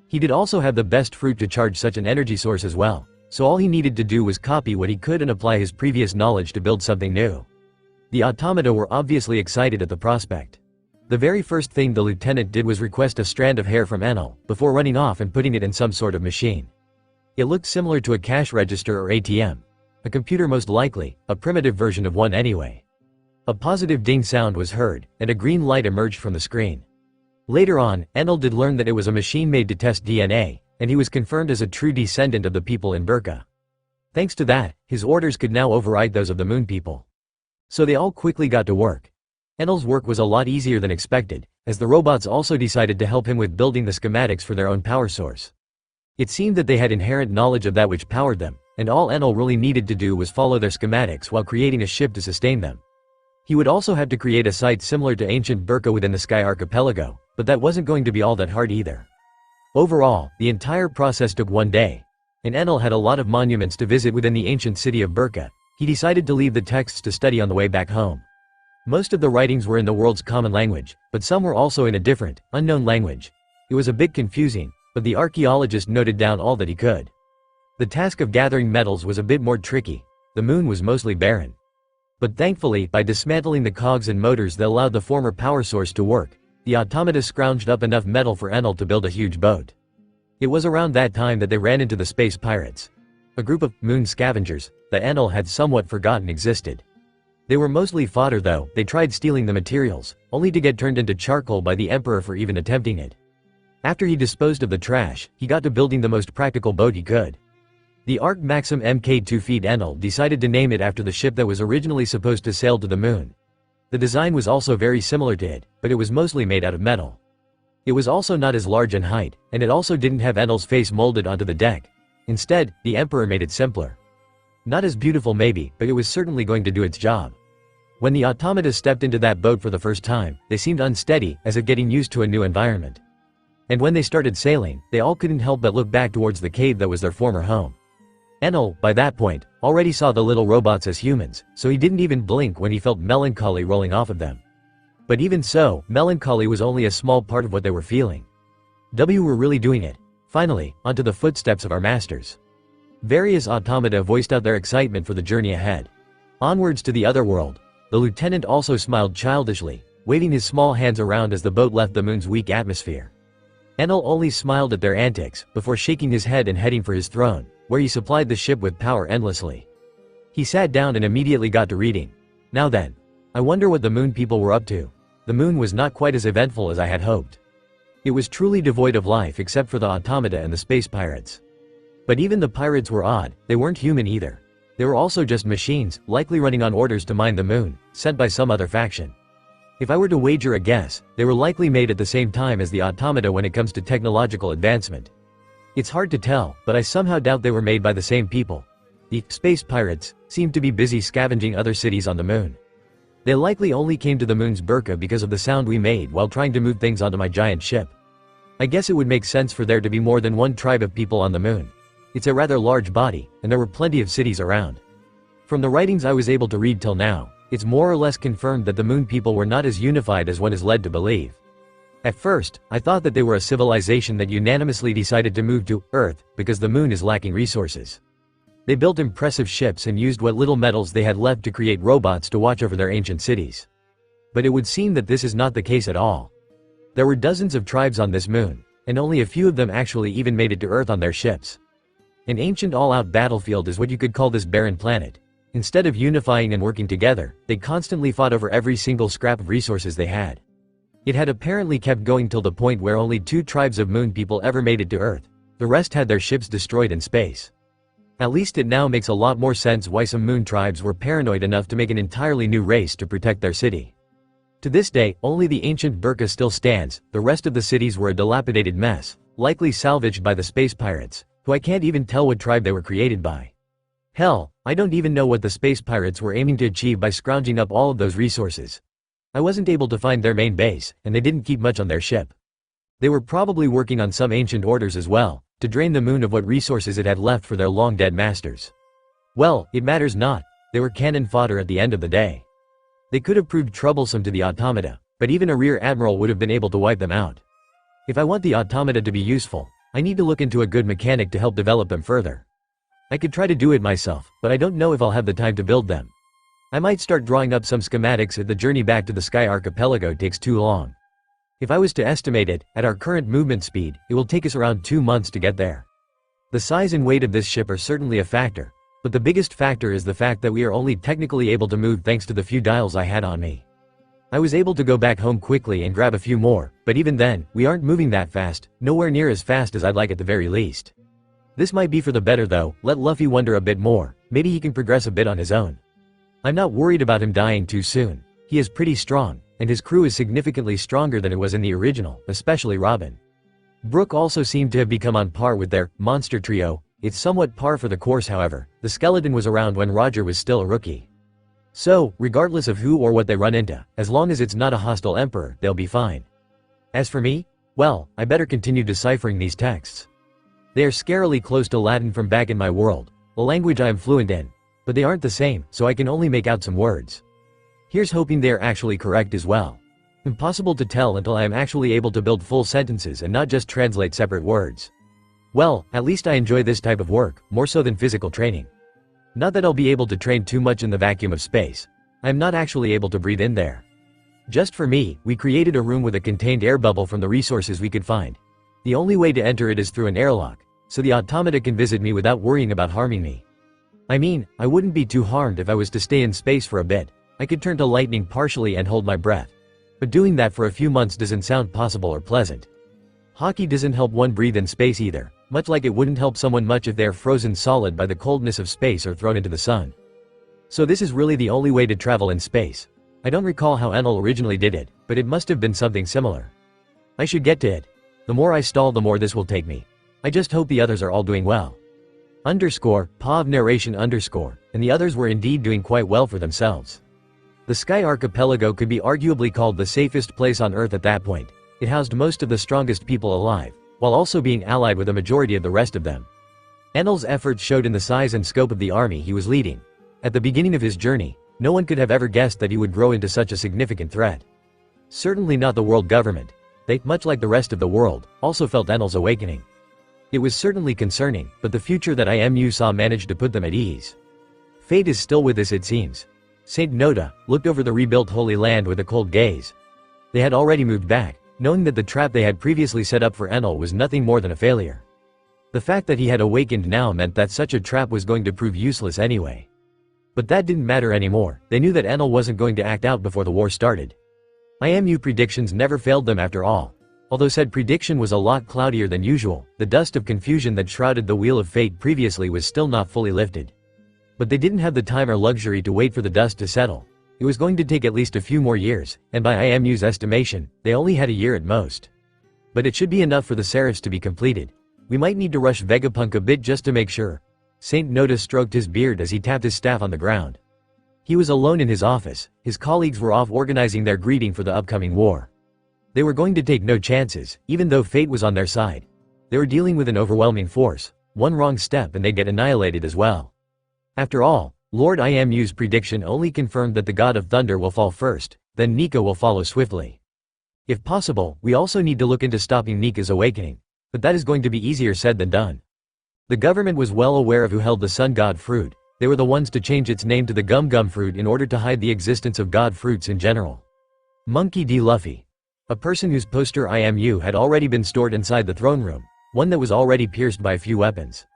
He did also have the best fruit to charge such an energy source as well, so all he needed to do was copy what he could and apply his previous knowledge to build something new. The automata were obviously excited at the prospect. The very first thing the lieutenant did was request a strand of hair from Enel, before running off and putting it in some sort of machine. It looked similar to a cash register or ATM. A computer most likely, a primitive version of one anyway. A positive ding sound was heard, and a green light emerged from the screen. Later on, Enel did learn that it was a machine made to test DNA, and he was confirmed as a true descendant of the people in Burka. Thanks to that, his orders could now override those of the moon people. So they all quickly got to work. Enel's work was a lot easier than expected, as the robots also decided to help him with building the schematics for their own power source. It seemed that they had inherent knowledge of that which powered them, and all Enel really needed to do was follow their schematics while creating a ship to sustain them. He would also have to create a site similar to ancient Burka within the Sky Archipelago, but that wasn't going to be all that hard either. Overall, the entire process took one day, and Enel had a lot of monuments to visit within the ancient city of Burka. He decided to leave the texts to study on the way back home. Most of the writings were in the world's common language, but some were also in a different, unknown language. It was a bit confusing, but the archaeologist noted down all that he could. The task of gathering metals was a bit more tricky. The moon was mostly barren. But thankfully, by dismantling the cogs and motors that allowed the former power source to work, the automata scrounged up enough metal for Enel to build a huge boat. It was around that time that they ran into the space pirates. A group of moon scavengers that Enel had somewhat forgotten existed. They were mostly fodder though. They tried stealing the materials, only to get turned into charcoal by the Emperor for even attempting it. After he disposed of the trash, he got to building the most practical boat he could. The Arc Maxim Mk2 feet. Enel decided to name it after the ship that was originally supposed to sail to the moon. The design was also very similar to it, but it was mostly made out of metal. It was also not as large in height, and it also didn't have Enel's face molded onto the deck. Instead, the Emperor made it simpler. Not as beautiful maybe, but it was certainly going to do its job. When the automata stepped into that boat for the first time, they seemed unsteady, as if getting used to a new environment. And when they started sailing, they all couldn't help but look back towards the cave that was their former home. Enel, by that point, already saw the little robots as humans, so he didn't even blink when he felt melancholy rolling off of them. But even so, melancholy was only a small part of what they were feeling. We were really doing it. Finally, onto the footsteps of our masters. Various automata voiced out their excitement for the journey ahead. Onwards to the other world. The lieutenant also smiled childishly, waving his small hands around as the boat left the moon's weak atmosphere. Enel only smiled at their antics, before shaking his head and heading for his throne, where he supplied the ship with power endlessly. He sat down and immediately got to reading. Now then. I wonder what the moon people were up to. The moon was not quite as eventful as I had hoped. It was truly devoid of life except for the automata and the space pirates. But even the pirates were odd. They weren't human either. They were also just machines, likely running on orders to mine the moon, sent by some other faction. If I were to wager a guess, they were likely made at the same time as the automata when it comes to technological advancement. It's hard to tell, but I somehow doubt they were made by the same people. The space pirates seemed to be busy scavenging other cities on the moon. They likely only came to the moon's Burka because of the sound we made while trying to move things onto my giant ship. I guess it would make sense for there to be more than one tribe of people on the moon. It's a rather large body, and there were plenty of cities around. From the writings I was able to read till now, it's more or less confirmed that the moon people were not as unified as one is led to believe. At first, I thought that they were a civilization that unanimously decided to move to Earth because the moon is lacking resources. They built impressive ships and used what little metals they had left to create robots to watch over their ancient cities. But it would seem that this is not the case at all. There were dozens of tribes on this moon, and only a few of them actually even made it to Earth on their ships. An ancient all-out battlefield is what you could call this barren planet. Instead of unifying and working together, they constantly fought over every single scrap of resources they had. It had apparently kept going till the point where only 2 tribes of moon people ever made it to Earth. The rest had their ships destroyed in space. At least it now makes a lot more sense why some moon tribes were paranoid enough to make an entirely new race to protect their city. To this day, only the ancient Burka still stands. The rest of the cities were a dilapidated mess, likely salvaged by the space pirates, who I can't even tell what tribe they were created by. Hell, I don't even know what the space pirates were aiming to achieve by scrounging up all of those resources. I wasn't able to find their main base, and they didn't keep much on their ship. They were probably working on some ancient orders as well, to drain the moon of what resources it had left for their long-dead masters. Well, it matters not, they were cannon fodder at the end of the day. They could have proved troublesome to the automata, but even a rear admiral would have been able to wipe them out. If I want the automata to be useful, I need to look into a good mechanic to help develop them further. I could try to do it myself, but I don't know if I'll have the time to build them. I might start drawing up some schematics if the journey back to the Sky Archipelago takes too long. If I was to estimate it, at our current movement speed, it will take us around 2 months to get there. The size and weight of this ship are certainly a factor, but the biggest factor is the fact that we are only technically able to move thanks to the few dials I had on me. I was able to go back home quickly and grab a few more, but even then, we aren't moving that fast, nowhere near as fast as I'd like at the very least. This might be for the better though, let Luffy wonder a bit more, maybe he can progress a bit on his own. I'm not worried about him dying too soon. He is pretty strong, and his crew is significantly stronger than it was in the original, especially Robin. Brook also seemed to have become on par with their monster trio. It's somewhat par for the course however, the skeleton was around when Roger was still a rookie. So, regardless of who or what they run into, as long as it's not a hostile emperor, they'll be fine. As for me, well, I better continue deciphering these texts. They are scarily close to Latin from back in my world, a language I am fluent in, but they aren't the same, so I can only make out some words. Here's hoping they are actually correct as well. Impossible to tell until I am actually able to build full sentences and not just translate separate words. Well, at least I enjoy this type of work, more so than physical training. Not that I'll be able to train too much in the vacuum of space. I am not actually able to breathe in there. Just for me, we created a room with a contained air bubble from the resources we could find. The only way to enter it is through an airlock, so the automata can visit me without worrying about harming me. I mean, I wouldn't be too harmed if I was to stay in space for a bit. I could turn to lightning partially and hold my breath. But doing that for a few months doesn't sound possible or pleasant. Hockey doesn't help one breathe in space either, much like it wouldn't help someone much if they're frozen solid by the coldness of space or thrown into the sun. So this is really the only way to travel in space. I don't recall how Enal originally did it, but it must have been something similar. I should get to it. The more I stall the more this will take me. I just hope the others are all doing well. _POV narration_, and the others were indeed doing quite well for themselves. The Sky Archipelago could be arguably called the safest place on Earth at that point. It housed most of the strongest people alive, while also being allied with a majority of the rest of them. Enal's efforts showed in the size and scope of the army he was leading. At the beginning of his journey, no one could have ever guessed that he would grow into such a significant threat. Certainly not the world government. They, much like the rest of the world, also felt Enal's awakening. It was certainly concerning, but the future that IMU saw managed to put them at ease. Fate is still with us it seems. Saint Noda looked over the rebuilt Holy Land with a cold gaze. They had already moved back, knowing that the trap they had previously set up for Enal was nothing more than a failure. The fact that he had awakened now meant that such a trap was going to prove useless anyway. But that didn't matter anymore. They knew that Enal wasn't going to act out before the war started. IMU predictions never failed them after all. Although said prediction was a lot cloudier than usual, the dust of confusion that shrouded the Wheel of Fate previously was still not fully lifted. But they didn't have the time or luxury to wait for the dust to settle. It was going to take at least a few more years, and by IMU's estimation, they only had a year at most. But it should be enough for the serifs to be completed. We might need to rush Vegapunk a bit just to make sure. Saint Noda stroked his beard as he tapped his staff on the ground. He was alone in his office. His colleagues were off organizing their greeting for the upcoming war. They were going to take no chances, even though fate was on their side. They were dealing with an overwhelming force. One wrong step and they'd get annihilated as well. After all, Lord Imu's prediction only confirmed that the god of thunder will fall first, then Nika will follow swiftly. If possible, we also need to look into stopping Nika's awakening, but that is going to be easier said than done. The government was well aware of who held the sun god fruit. They were the ones to change its name to the gum gum fruit in order to hide the existence of god fruits in general. Monkey D. Luffy. A person whose poster Imu had already been stored inside the throne room, one that was already pierced by a few weapons.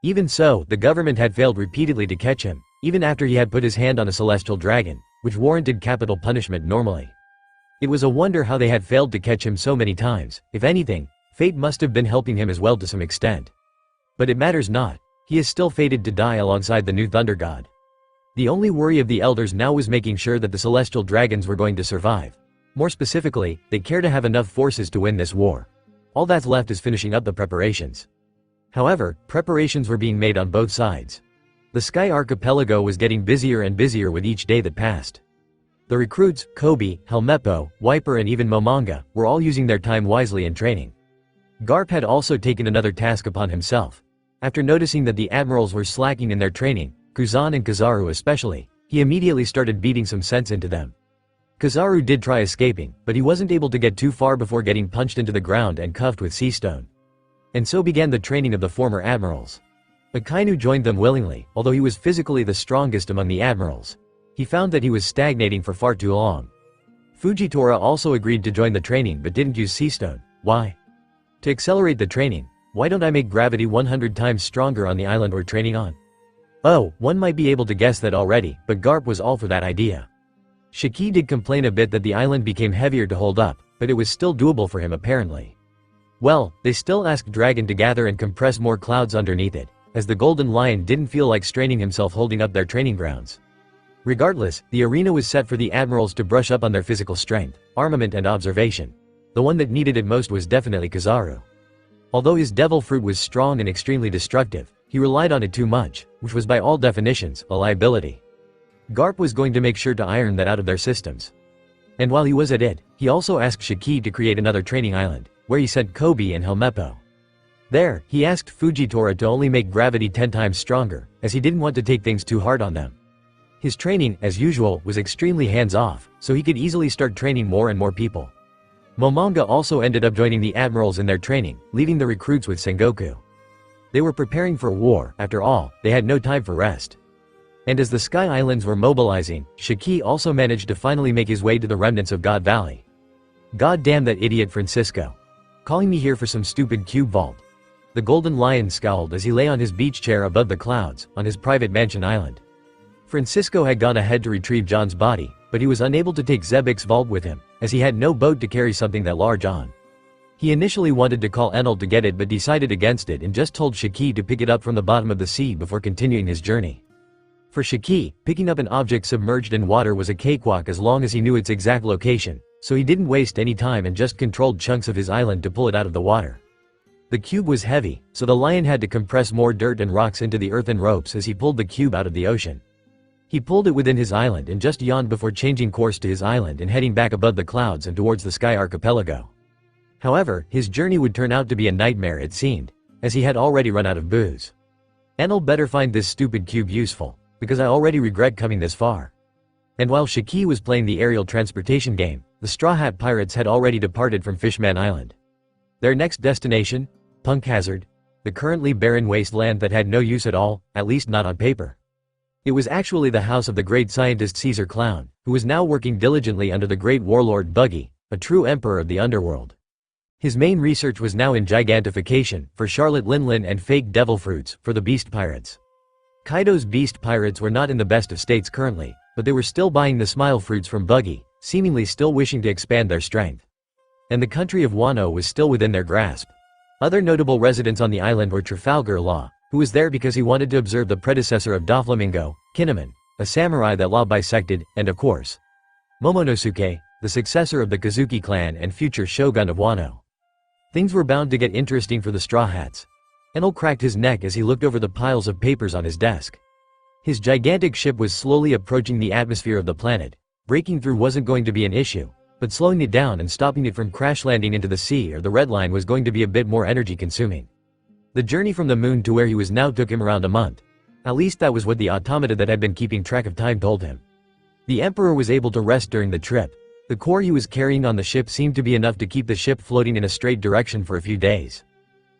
Even so, the government had failed repeatedly to catch him, even after he had put his hand on a celestial dragon, which warranted capital punishment normally. It was a wonder how they had failed to catch him so many times. If anything, fate must have been helping him as well to some extent. But it matters not, he is still fated to die alongside the new thunder god. The only worry of the elders now was making sure that the celestial dragons were going to survive. More specifically, they care to have enough forces to win this war. All that's left is finishing up the preparations. However, preparations were being made on both sides. The Sky Archipelago was getting busier and busier with each day that passed. The recruits, Kobe, Helmeppo, Wiper and even Momonga, were all using their time wisely in training. Garp had also taken another task upon himself. After noticing that the admirals were slacking in their training, Kuzan and Kizaru especially, he immediately started beating some sense into them. Kizaru did try escaping, but he wasn't able to get too far before getting punched into the ground and cuffed with sea stone. And so began the training of the former admirals. Akainu joined them willingly, although he was physically the strongest among the admirals. He found that he was stagnating for far too long. Fujitora also agreed to join the training but didn't use sea stone. Why? To accelerate the training, why don't I make gravity 100 times stronger on the island we're training on? Oh, one might be able to guess that already, but Garp was all for that idea. Shiki did complain a bit that the island became heavier to hold up, but it was still doable for him apparently. Well, they still asked Dragon to gather and compress more clouds underneath it, as the Golden Lion didn't feel like straining himself holding up their training grounds. Regardless, the arena was set for the admirals to brush up on their physical strength, armament and observation. The one that needed it most was definitely Kizaru. Although his devil fruit was strong and extremely destructive, he relied on it too much, which was by all definitions, a liability. Garp was going to make sure to iron that out of their systems. And while he was at it, he also asked Shiki to create another training island, where he sent Kobe and Helmeppo. There, he asked Fujitora to only make gravity 10 times stronger, as he didn't want to take things too hard on them. His training, as usual, was extremely hands-off, so he could easily start training more and more people. Momonga also ended up joining the admirals in their training, leaving the recruits with Sengoku. They were preparing for war, after all, they had no time for rest. And as the Sky Islands were mobilizing, Shiki also managed to finally make his way to the remnants of God Valley. God damn that idiot Francisco. Calling me here for some stupid cube vault. The Golden Lion scowled as he lay on his beach chair above the clouds, on his private mansion island. Francisco had gone ahead to retrieve John's body, but he was unable to take Zebek's vault with him, as he had no boat to carry something that large on. He initially wanted to call Enal to get it but decided against it and just told Shiki to pick it up from the bottom of the sea before continuing his journey. For Shiki, picking up an object submerged in water was a cakewalk as long as he knew its exact location, so he didn't waste any time and just controlled chunks of his island to pull it out of the water. The cube was heavy, so the lion had to compress more dirt and rocks into the earthen ropes as he pulled the cube out of the ocean. He pulled it within his island and just yawned before changing course to his island and heading back above the clouds and towards the Sky Archipelago. However, his journey would turn out to be a nightmare it seemed, as he had already run out of booze. Enal better find this stupid cube useful, because I already regret coming this far. And while Shiki was playing the aerial transportation game, the Straw Hat Pirates had already departed from Fishman Island. Their next destination? Punk Hazard, the currently barren wasteland that had no use at all, at least not on paper. It was actually the house of the great scientist Caesar Clown, who was now working diligently under the great warlord Buggy, a true emperor of the underworld. His main research was now in gigantification, for Charlotte Linlin and fake devil fruits, for the beast pirates. Kaido's beast pirates were not in the best of states currently, but they were still buying the smile fruits from Buggy, seemingly still wishing to expand their strength. And the country of Wano was still within their grasp. Other notable residents on the island were Trafalgar Law, who was there because he wanted to observe the predecessor of Doflamingo, Kinemon, a samurai that Law bisected, and of course, Momonosuke, the successor of the Kazuki clan and future shogun of Wano. Things were bound to get interesting for the Straw Hats. Enel cracked his neck as he looked over the piles of papers on his desk. His gigantic ship was slowly approaching the atmosphere of the planet. Breaking through wasn't going to be an issue, but slowing it down and stopping it from crash landing into the sea or the red line was going to be a bit more energy consuming. The journey from the moon to where he was now took him around a month. At least that was what the automata that had been keeping track of time told him. The Emperor was able to rest during the trip. The core he was carrying on the ship seemed to be enough to keep the ship floating in a straight direction for a few days.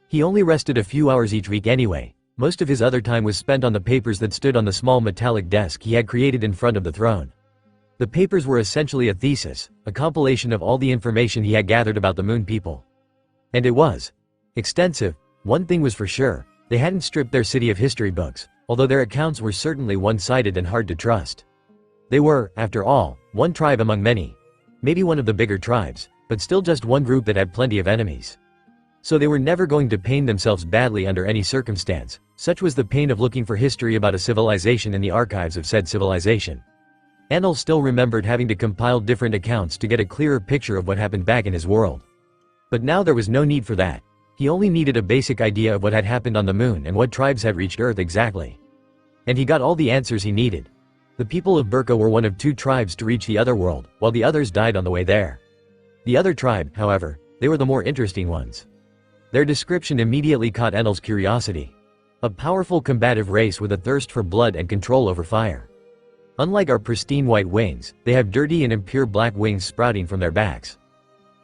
He only rested a few hours each week anyway. Most of his other time was spent on the papers that stood on the small metallic desk he had created in front of the throne. The papers were essentially a thesis, a compilation of all the information he had gathered about the Moon People. And it was extensive. One thing was for sure, they hadn't stripped their city of history books, although their accounts were certainly one-sided and hard to trust. They were, after all, one tribe among many. Maybe one of the bigger tribes, but still just one group that had plenty of enemies. So they were never going to pain themselves badly under any circumstance. Such was the pain of looking for history about a civilization in the archives of said civilization. Enal still remembered having to compile different accounts to get a clearer picture of what happened back in his world. But now there was no need for that. He only needed a basic idea of what had happened on the moon and what tribes had reached Earth exactly. And he got all the answers he needed. The people of Burka were one of 2 tribes to reach the other world, while the others died on the way there. The other tribe, however, they were the more interesting ones. Their description immediately caught Enal's curiosity. A powerful combative race with a thirst for blood and control over fire. Unlike our pristine white wings, they have dirty and impure black wings sprouting from their backs.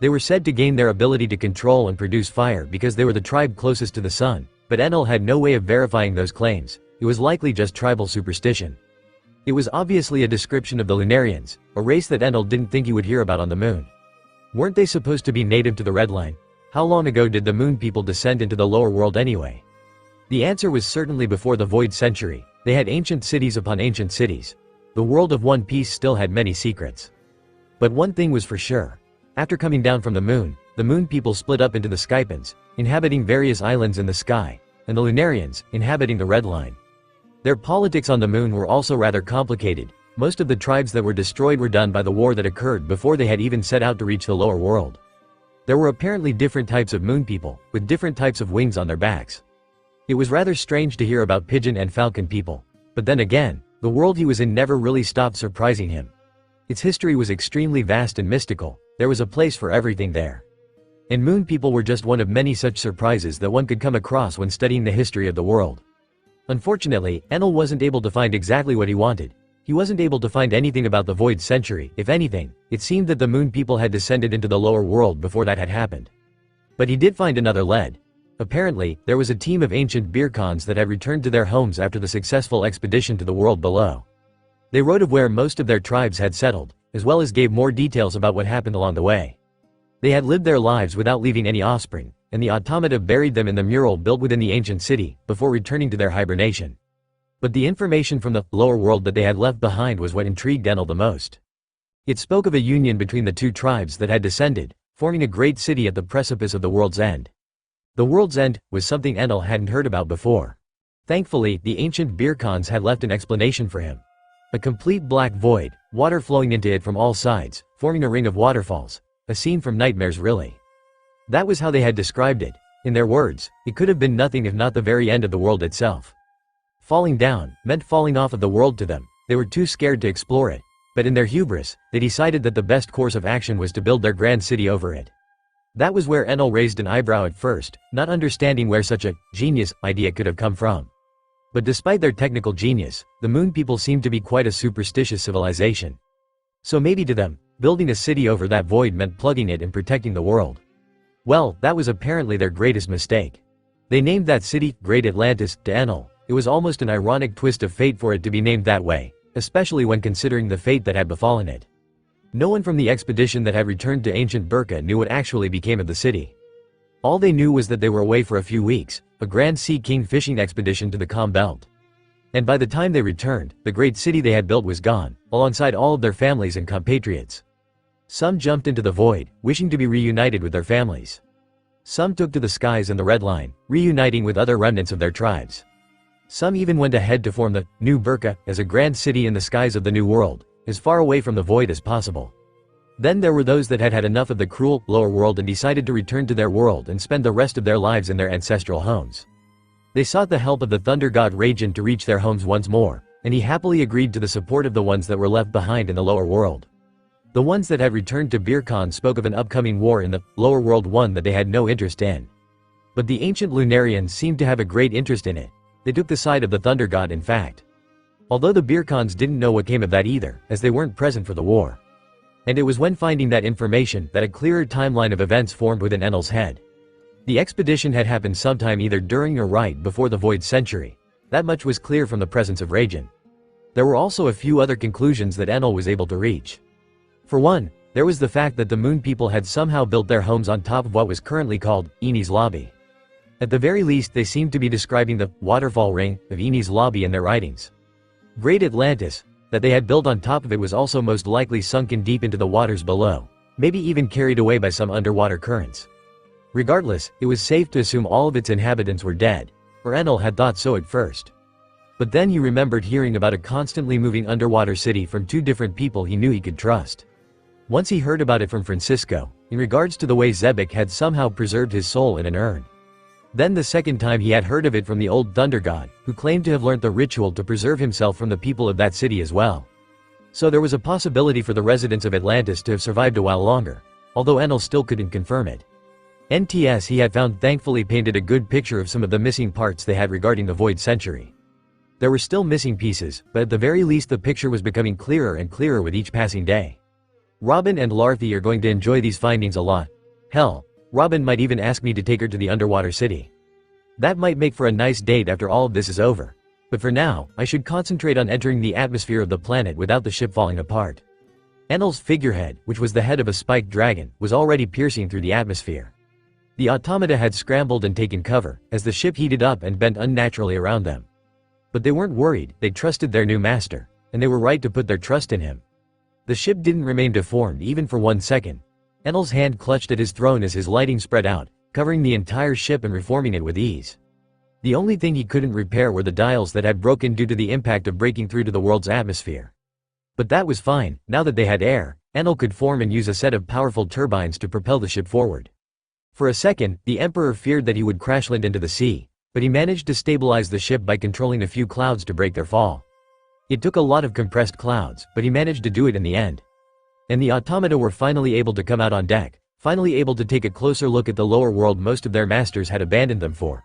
They were said to gain their ability to control and produce fire because they were the tribe closest to the sun, but Enal had no way of verifying those claims. It was likely just tribal superstition. It was obviously a description of the Lunarians, a race that Enal didn't think he would hear about on the moon. Weren't they supposed to be native to the Red Line? How long ago did the Moon People descend into the lower world anyway? The answer was certainly before the Void Century. They had ancient cities upon ancient cities. The world of One Piece still had many secrets. But one thing was for sure. After coming down from the Moon People split up into the Skypans, inhabiting various islands in the sky, and the Lunarians, inhabiting the Red Line. Their politics on the moon were also rather complicated. Most of the tribes that were destroyed were done by the war that occurred before they had even set out to reach the lower world. There were apparently different types of Moon People, with different types of wings on their backs. It was rather strange to hear about Pigeon and Falcon People. But then again, the world he was in never really stopped surprising him. Its history was extremely vast and mystical. There was a place for everything there. And Moon People were just one of many such surprises that one could come across when studying the history of the world. Unfortunately, Enal wasn't able to find exactly what he wanted. He wasn't able to find anything about the Void Century. If anything, it seemed that the Moon People had descended into the lower world before that had happened. But he did find another lead. Apparently, there was a team of ancient Beerkans that had returned to their homes after the successful expedition to the world below. They wrote of where most of their tribes had settled, as well as gave more details about what happened along the way. They had lived their lives without leaving any offspring, and the automata buried them in the mural built within the ancient city, before returning to their hibernation. But the information from the lower world that they had left behind was what intrigued Enal the most. It spoke of a union between the 2 tribes that had descended, forming a great city at the precipice of the world's end. The world's end was something Enal hadn't heard about before. Thankfully, the ancient Beerkans had left an explanation for him. A complete black void, water flowing into it from all sides, forming a ring of waterfalls. A scene from nightmares really. That was how they had described it. In their words, it could have been nothing if not the very end of the world itself. Falling down meant falling off of the world to them. They were too scared to explore it. But in their hubris, they decided that the best course of action was to build their grand city over it. That was where Enal raised an eyebrow at first, not understanding where such a genius idea could have come from. But despite their technical genius, the Moon People seemed to be quite a superstitious civilization. So maybe to them, building a city over that void meant plugging it and protecting the world. Well, that was apparently their greatest mistake. They named that city Great Atlantis to Enal. It was almost an ironic twist of fate for it to be named that way, especially when considering the fate that had befallen it. No one from the expedition that had returned to ancient Burka knew what actually became of the city. All they knew was that they were away for a few weeks, a Grand Sea King fishing expedition to the Calm Belt. And by the time they returned, the great city they had built was gone, alongside all of their families and compatriots. Some jumped into the void, wishing to be reunited with their families. Some took to the skies and the Red Line, reuniting with other remnants of their tribes. Some even went ahead to form the New Burka as a grand city in the skies of the New World, as far away from the void as possible. Then there were those that had had enough of the cruel, lower world and decided to return to their world and spend the rest of their lives in their ancestral homes. They sought the help of the thunder god Raijin to reach their homes once more, and he happily agreed to the support of the ones that were left behind in the lower world. The ones that had returned to Beerkhan spoke of an upcoming war in the lower world, one that they had no interest in. But the ancient Lunarians seemed to have a great interest in it. They took the side of the Thunder God in fact. Although the Beercons didn't know what came of that either, as they weren't present for the war. And it was when finding that information that a clearer timeline of events formed within Enel's head. The expedition had happened sometime either during or right before the Void Century. That much was clear from the presence of Raijin. There were also a few other conclusions that Enel was able to reach. For one, there was the fact that the Moon People had somehow built their homes on top of what was currently called Eni's Lobby. At the very least they seemed to be describing the waterfall ring of Eni's Lobby in their writings. Great Atlantis, that they had built on top of it was also most likely sunken deep into the waters below, maybe even carried away by some underwater currents. Regardless, it was safe to assume all of its inhabitants were dead, or Enel had thought so at first. But then he remembered hearing about a constantly moving underwater city from two different people he knew he could trust. Once he heard about it from Francisco, in regards to the way Zebek had somehow preserved his soul in an urn. Then the second time he had heard of it from the old Thunder God, who claimed to have learnt the ritual to preserve himself from the people of that city as well. So there was a possibility for the residents of Atlantis to have survived a while longer, although Enel still couldn't confirm it. NTS he had found thankfully painted a good picture of some of the missing parts they had regarding the Void Century. There were still missing pieces, but at the very least the picture was becoming clearer and clearer with each passing day. Robin and Luffy are going to enjoy these findings a lot. Hell, Robin might even ask me to take her to the underwater city. That might make for a nice date after all of this is over. But for now, I should concentrate on entering the atmosphere of the planet without the ship falling apart. Enel's figurehead, which was the head of a spiked dragon, was already piercing through the atmosphere. The automata had scrambled and taken cover, as the ship heated up and bent unnaturally around them. But they weren't worried, they trusted their new master, and they were right to put their trust in him. The ship didn't remain deformed even for 1 second. Enel's hand clutched at his throne as his lighting spread out, covering the entire ship and reforming it with ease. The only thing he couldn't repair were the dials that had broken due to the impact of breaking through to the world's atmosphere. But that was fine, now that they had air, Enel could form and use a set of powerful turbines to propel the ship forward. For a second, the Emperor feared that he would crash land into the sea, but he managed to stabilize the ship by controlling a few clouds to break their fall. It took a lot of compressed clouds, but he managed to do it in the end. And the automata were finally able to come out on deck, finally able to take a closer look at the lower world most of their masters had abandoned them for.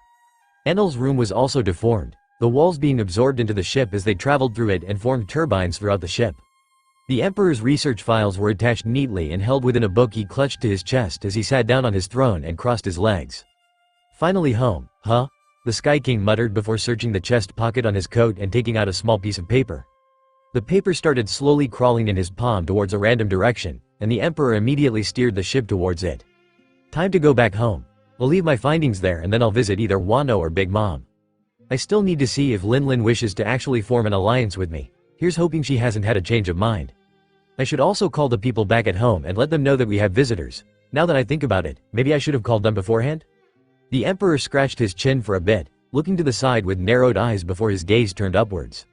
Enel's room was also deformed, the walls being absorbed into the ship as they traveled through it and formed turbines throughout the ship. The Emperor's research files were attached neatly and held within a book he clutched to his chest as he sat down on his throne and crossed his legs. Finally home, huh? The Sky King muttered before searching the chest pocket on his coat and taking out a small piece of paper. The paper started slowly crawling in his palm towards a random direction, and the Emperor immediately steered the ship towards it. Time to go back home. I'll leave my findings there and then I'll visit either Wano or Big Mom. I still need to see if Lin wishes to actually form an alliance with me. Here's hoping she hasn't had a change of mind. I should also call the people back at home and let them know that we have visitors. Now that I think about it, maybe I should have called them beforehand? The Emperor scratched his chin for a bit, looking to the side with narrowed eyes before his gaze turned upwards.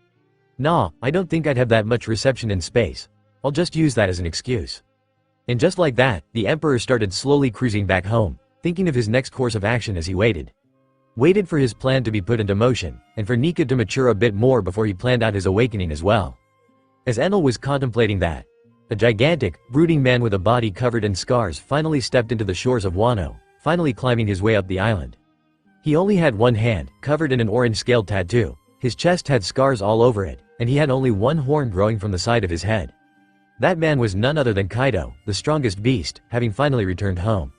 Nah, I don't think I'd have that much reception in space. I'll just use that as an excuse. And just like that, the Emperor started slowly cruising back home, thinking of his next course of action as he waited. Waited for his plan to be put into motion, and for Nika to mature a bit more before he planned out his awakening as well. As Enel was contemplating that, a gigantic, brooding man with a body covered in scars finally stepped into the shores of Wano, finally climbing his way up the island. He only had one hand, covered in an orange scale tattoo, his chest had scars all over it, and he had only one horn growing from the side of his head. That man was none other than Kaido, the strongest beast, having finally returned home.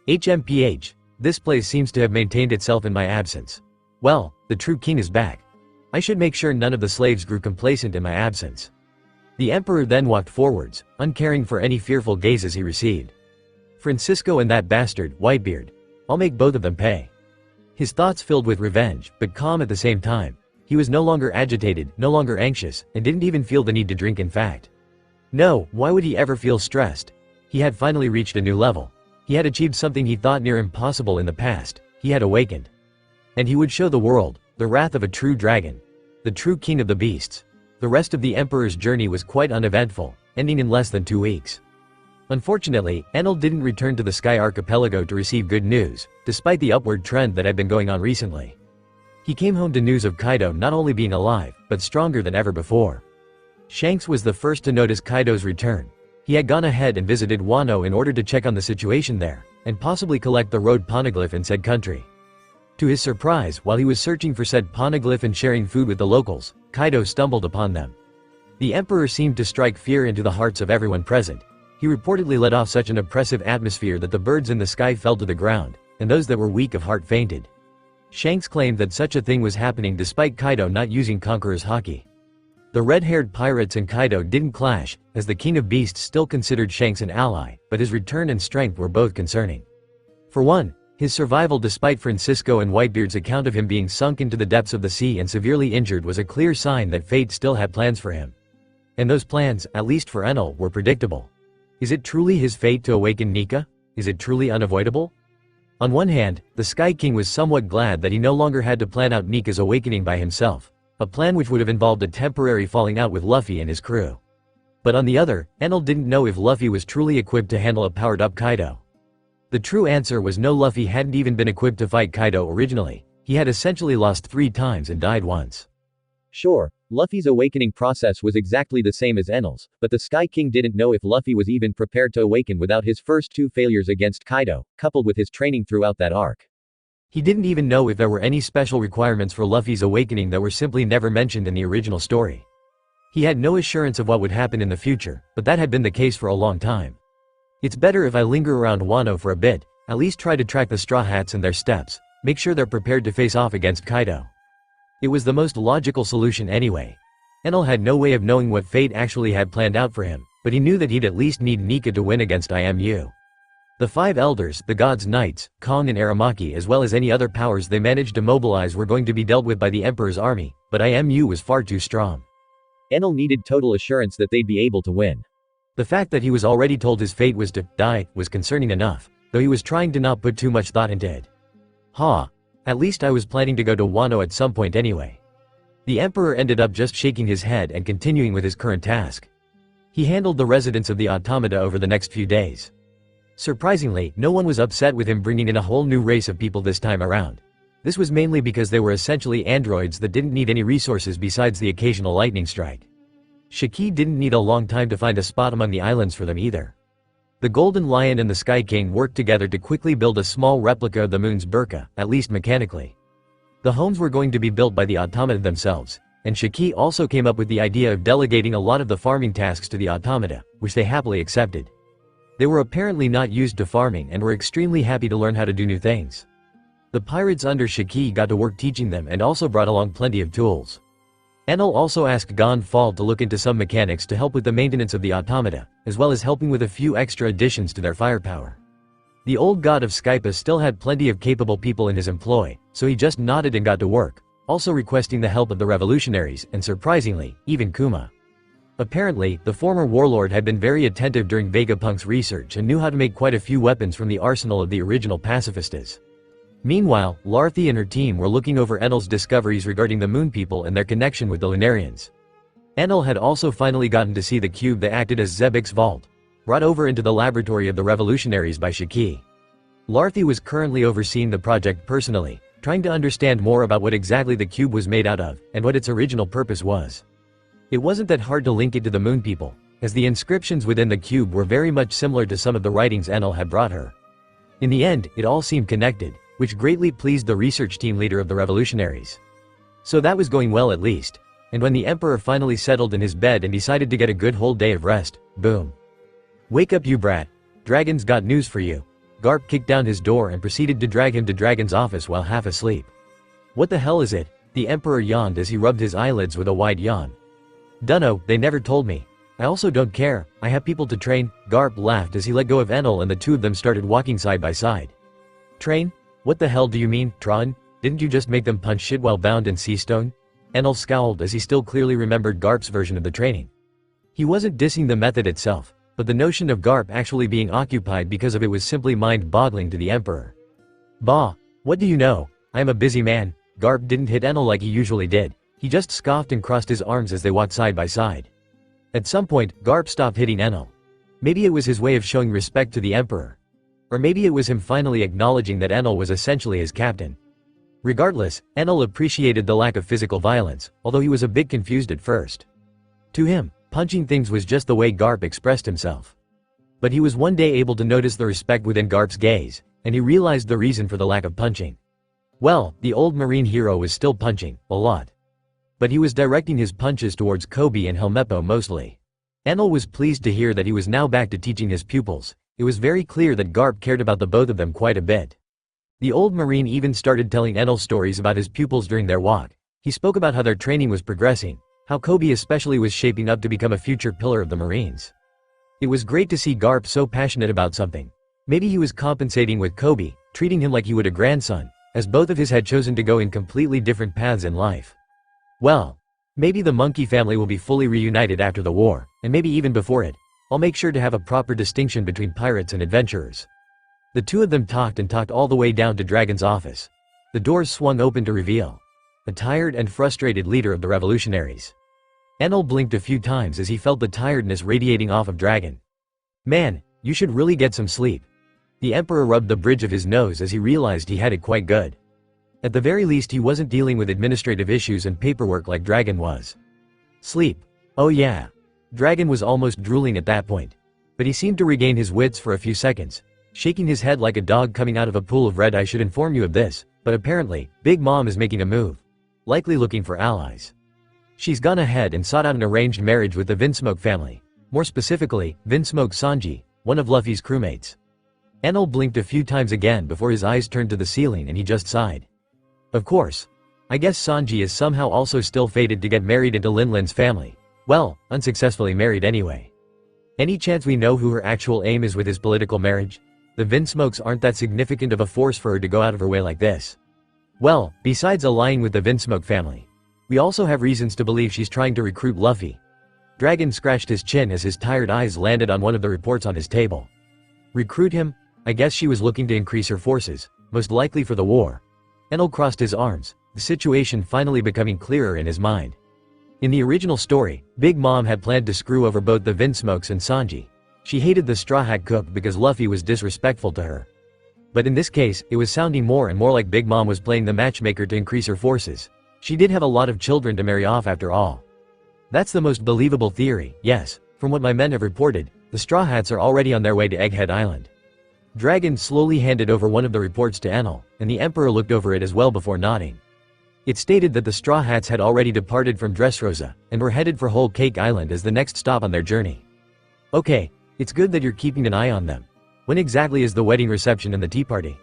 HMPH, this place seems to have maintained itself in my absence. Well, the true king is back. I should make sure none of the slaves grew complacent in my absence. The Emperor then walked forwards, uncaring for any fearful gazes he received. Francisco and that bastard, Whitebeard. I'll make both of them pay. His thoughts filled with revenge, but calm at the same time. He was no longer agitated, no longer anxious, and didn't even feel the need to drink in fact. No, why would he ever feel stressed? He had finally reached a new level. He had achieved something he thought near impossible in the past. He had awakened. And he would show the world, the wrath of a true dragon. The true king of the beasts. The rest of the Emperor's journey was quite uneventful, ending in less than 2 weeks. Unfortunately, Enel didn't return to the Sky Archipelago to receive good news, despite the upward trend that had been going on recently. He came home to news of Kaido not only being alive, but stronger than ever before. Shanks was the first to notice Kaido's return. He had gone ahead and visited Wano in order to check on the situation there, and possibly collect the road poneglyph in said country. To his surprise, while he was searching for said poneglyph and sharing food with the locals, Kaido stumbled upon them. The emperor seemed to strike fear into the hearts of everyone present. He reportedly let off such an oppressive atmosphere that the birds in the sky fell to the ground, and those that were weak of heart fainted. Shanks claimed that such a thing was happening despite Kaido not using Conqueror's Haki. The red-haired pirates and Kaido didn't clash, as the King of Beasts still considered Shanks an ally, but his return and strength were both concerning. For one, his survival despite Francisco and Whitebeard's account of him being sunk into the depths of the sea and severely injured was a clear sign that fate still had plans for him. And those plans, at least for Enel, were predictable. Is it truly his fate to awaken Nika? Is it truly unavoidable? On one hand, the Sky King was somewhat glad that he no longer had to plan out Nika's awakening by himself, a plan which would have involved a temporary falling out with Luffy and his crew. But on the other, Enel didn't know if Luffy was truly equipped to handle a powered-up Kaido. The true answer was no, Luffy hadn't even been equipped to fight Kaido originally. He had essentially lost 3 times and died once. Sure, Luffy's awakening process was exactly the same as Enel's, but the Sky King didn't know if Luffy was even prepared to awaken without his first 2 failures against Kaido, coupled with his training throughout that arc. He didn't even know if there were any special requirements for Luffy's awakening that were simply never mentioned in the original story. He had no assurance of what would happen in the future, but that had been the case for a long time. It's better if I linger around Wano for a bit, at least try to track the Straw Hats and their steps, make sure they're prepared to face off against Kaido. It was the most logical solution anyway. Enel had no way of knowing what fate actually had planned out for him, but he knew that he'd at least need Nika to win against IMU. The 5 elders, the gods' knights, Kong and Aramaki as well as any other powers they managed to mobilize were going to be dealt with by the Emperor's army, but IMU was far too strong. Enel needed total assurance that they'd be able to win. The fact that he was already told his fate was to die was concerning enough, though he was trying to not put too much thought into it. At least I was planning to go to Wano at some point anyway. The Emperor ended up just shaking his head and continuing with his current task. He handled the residents of the automata over the next few days. Surprisingly, no one was upset with him bringing in a whole new race of people this time around. This was mainly because they were essentially androids that didn't need any resources besides the occasional lightning strike. Shiki didn't need a long time to find a spot among the islands for them either. The Golden Lion and the Sky King worked together to quickly build a small replica of the moon's burqa, at least mechanically. The homes were going to be built by the automata themselves, and Shiki also came up with the idea of delegating a lot of the farming tasks to the automata, which they happily accepted. They were apparently not used to farming and were extremely happy to learn how to do new things. The pirates under Shiki got to work teaching them and also brought along plenty of tools. Enel also asked Gon Fall to look into some mechanics to help with the maintenance of the automata, as well as helping with a few extra additions to their firepower. The old god of Skypa still had plenty of capable people in his employ, so he just nodded and got to work, also requesting the help of the revolutionaries, and surprisingly, even Kuma. Apparently, the former warlord had been very attentive during Vegapunk's research and knew how to make quite a few weapons from the arsenal of the original pacifistas. Meanwhile, Larthy and her team were looking over Enel's discoveries regarding the Moon People and their connection with the Lunarians. Enel had also finally gotten to see the cube that acted as Zebek's vault, brought over into the laboratory of the revolutionaries by Shiki. Larthy was currently overseeing the project personally, trying to understand more about what exactly the cube was made out of, and what its original purpose was. It wasn't that hard to link it to the Moon People, as the inscriptions within the cube were very much similar to some of the writings Enel had brought her. In the end, it all seemed connected, which greatly pleased the research team leader of the revolutionaries. So that was going well at least, and when the Emperor finally settled in his bed and decided to get a good whole day of rest, boom. "Wake up, you brat. Dragon's got news for you." Garp kicked down his door and proceeded to drag him to Dragon's office while half asleep. "What the hell is it?" The Emperor yawned as he rubbed his eyelids with a wide yawn. "Dunno, they never told me. I also don't care, I have people to train." Garp laughed as he let go of Enel and the two of them started walking side by side. "Train? What the hell do you mean, Tron? Didn't you just make them punch shit while bound in sea stone?" Enel scowled as he still clearly remembered Garp's version of the training. He wasn't dissing the method itself, but the notion of Garp actually being occupied because of it was simply mind-boggling to the Emperor. "Bah, what do you know? I am a busy man." Garp didn't hit Enel like he usually did, he just scoffed and crossed his arms as they walked side by side. At some point, Garp stopped hitting Enel. Maybe it was his way of showing respect to the Emperor. Or maybe it was him finally acknowledging that Enel was essentially his captain. Regardless, Enel appreciated the lack of physical violence, although he was a bit confused at first. To him, punching things was just the way Garp expressed himself. But he was one day able to notice the respect within Garp's gaze, and he realized the reason for the lack of punching. Well, the old marine hero was still punching, a lot. But he was directing his punches towards Kobe and Helmeppo mostly. Enel was pleased to hear that he was now back to teaching his pupils. It was very clear that Garp cared about the both of them quite a bit. The old marine even started telling Enel stories about his pupils during their walk. He spoke about how their training was progressing, how Kobe especially was shaping up to become a future pillar of the Marines. It was great to see Garp so passionate about something. Maybe he was compensating with Kobe, treating him like he would a grandson, as both of his had chosen to go in completely different paths in life. Well, maybe the monkey family will be fully reunited after the war, and maybe even before it. I'll make sure to have a proper distinction between pirates and adventurers. The two of them talked and talked all the way down to Dragon's office. The doors swung open to reveal a tired and frustrated leader of the revolutionaries. Enel blinked a few times as he felt the tiredness radiating off of Dragon. Man, you should really get some sleep. The Emperor rubbed the bridge of his nose as he realized he had it quite good. At the very least he wasn't dealing with administrative issues and paperwork like Dragon was. Sleep. Oh yeah. Dragon was almost drooling at that point. But he seemed to regain his wits for a few seconds, shaking his head like a dog coming out of a pool of red. I should inform you of this, but apparently, Big Mom is making a move. Likely looking for allies. She's gone ahead and sought out an arranged marriage with the Vinsmoke family. More specifically, Vinsmoke Sanji, one of Luffy's crewmates. Enel blinked a few times again before his eyes turned to the ceiling and he just sighed. Of course. I guess Sanji is somehow also still fated to get married into Linlin's family. Well, unsuccessfully married anyway. Any chance we know who her actual aim is with his political marriage? The Vinsmokes aren't that significant of a force for her to go out of her way like this. Well, besides allying with the Vinsmoke family, we also have reasons to believe she's trying to recruit Luffy. Dragon scratched his chin as his tired eyes landed on one of the reports on his table. Recruit him? I guess she was looking to increase her forces, most likely for the war. Enel crossed his arms, the situation finally becoming clearer in his mind. In the original story, Big Mom had planned to screw over both the Vinsmokes and Sanji. She hated the Straw Hat Cook because Luffy was disrespectful to her. But in this case, it was sounding more and more like Big Mom was playing the matchmaker to increase her forces. She did have a lot of children to marry off after all. That's the most believable theory, yes. From what my men have reported, the Straw Hats are already on their way to Egghead Island. Dragon slowly handed over one of the reports to Enel, and the Emperor looked over it as well before nodding. It stated that the Straw Hats had already departed from Dressrosa, and were headed for Whole Cake Island as the next stop on their journey. Okay, it's good that you're keeping an eye on them. When exactly is the wedding reception and the tea party?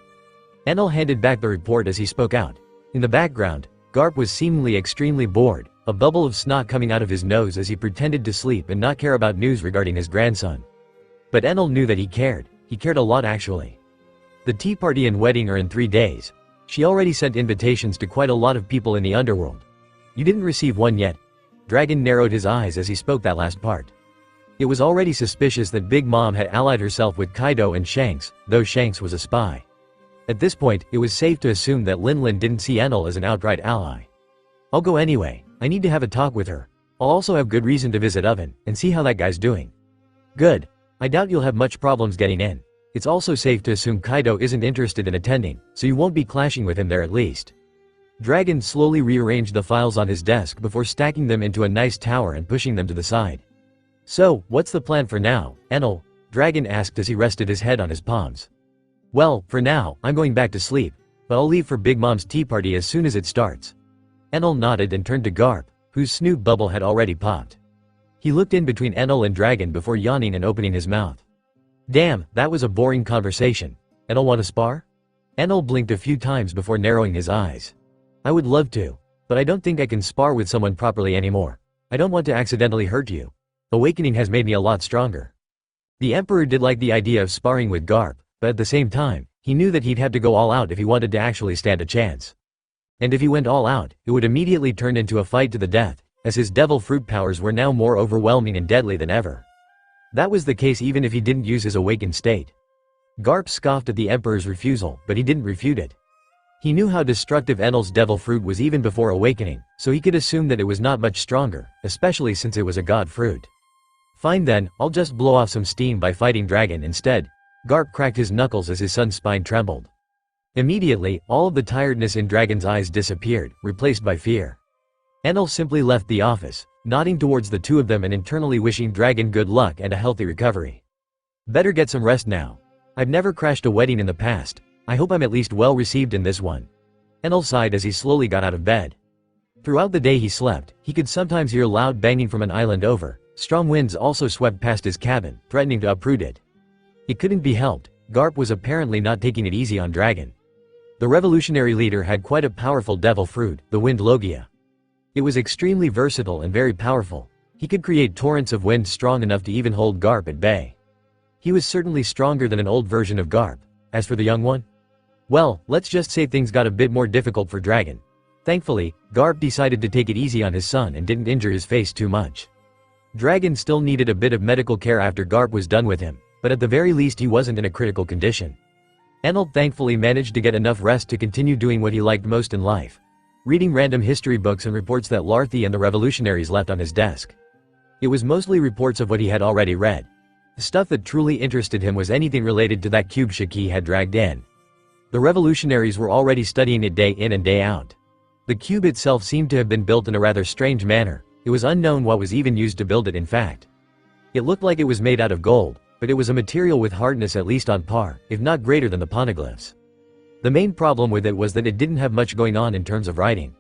Enel handed back the report as he spoke out. In the background, Garp was seemingly extremely bored, a bubble of snot coming out of his nose as he pretended to sleep and not care about news regarding his grandson. But Enel knew that he cared a lot actually. The tea party and wedding are in 3 days. She already sent invitations to quite a lot of people in the underworld. You didn't receive one yet? Dragon narrowed his eyes as he spoke that last part. It was already suspicious that Big Mom had allied herself with Kaido and Shanks, though Shanks was a spy. At this point, it was safe to assume that Linlin didn't see Enel as an outright ally. I'll go anyway. I need to have a talk with her. I'll also have good reason to visit Oven, and see how that guy's doing. Good. I doubt you'll have much problems getting in. It's also safe to assume Kaido isn't interested in attending, so you won't be clashing with him there at least. Dragon slowly rearranged the files on his desk before stacking them into a nice tower and pushing them to the side. So, what's the plan for now, Enel? Dragon asked as he rested his head on his palms. Well, for now, I'm going back to sleep, but I'll leave for Big Mom's tea party as soon as it starts. Enel nodded and turned to Garp, whose snoot bubble had already popped. He looked in between Enel and Dragon before yawning and opening his mouth. Damn, that was a boring conversation. Enel want to spar? Enel blinked a few times before narrowing his eyes. I would love to, but I don't think I can spar with someone properly anymore. I don't want to accidentally hurt you. Awakening has made me a lot stronger. The Emperor did like the idea of sparring with Garp, but at the same time, he knew that he'd have to go all out if he wanted to actually stand a chance. And if he went all out, it would immediately turn into a fight to the death, as his devil fruit powers were now more overwhelming and deadly than ever. That was the case even if he didn't use his awakened state. Garp scoffed at the Emperor's refusal, but he didn't refute it. He knew how destructive Enel's devil fruit was even before awakening, so he could assume that it was not much stronger, especially since it was a god fruit. Fine then, I'll just blow off some steam by fighting Dragon instead. Garp cracked his knuckles as his son's spine trembled. Immediately, all of the tiredness in Dragon's eyes disappeared, replaced by fear. Enel simply left the office, nodding towards the two of them and internally wishing Dragon good luck and a healthy recovery. Better get some rest now. I've never crashed a wedding in the past. I hope I'm at least well received in this one. Enel sighed as he slowly got out of bed. Throughout the day he slept, he could sometimes hear loud banging from an island over. Strong winds also swept past his cabin, threatening to uproot it. It couldn't be helped, Garp was apparently not taking it easy on Dragon. The revolutionary leader had quite a powerful devil fruit, the wind logia. It was extremely versatile and very powerful. He could create torrents of wind strong enough to even hold Garp at bay. He was certainly stronger than an old version of Garp. As for the young one? Well, let's just say things got a bit more difficult for Dragon. Thankfully, Garp decided to take it easy on his son and didn't injure his face too much. Dragon still needed a bit of medical care after Garp was done with him, but at the very least he wasn't in a critical condition. Enel thankfully managed to get enough rest to continue doing what he liked most in life. Reading random history books and reports that Luffy and the revolutionaries left on his desk. It was mostly reports of what he had already read. The stuff that truly interested him was anything related to that cube Shiki had dragged in. The revolutionaries were already studying it day in and day out. The cube itself seemed to have been built in a rather strange manner. It was unknown what was even used to build it in fact. It looked like it was made out of gold, but it was a material with hardness at least on par, if not greater than the poneglyphs. The main problem with it was that it didn't have much going on in terms of writing.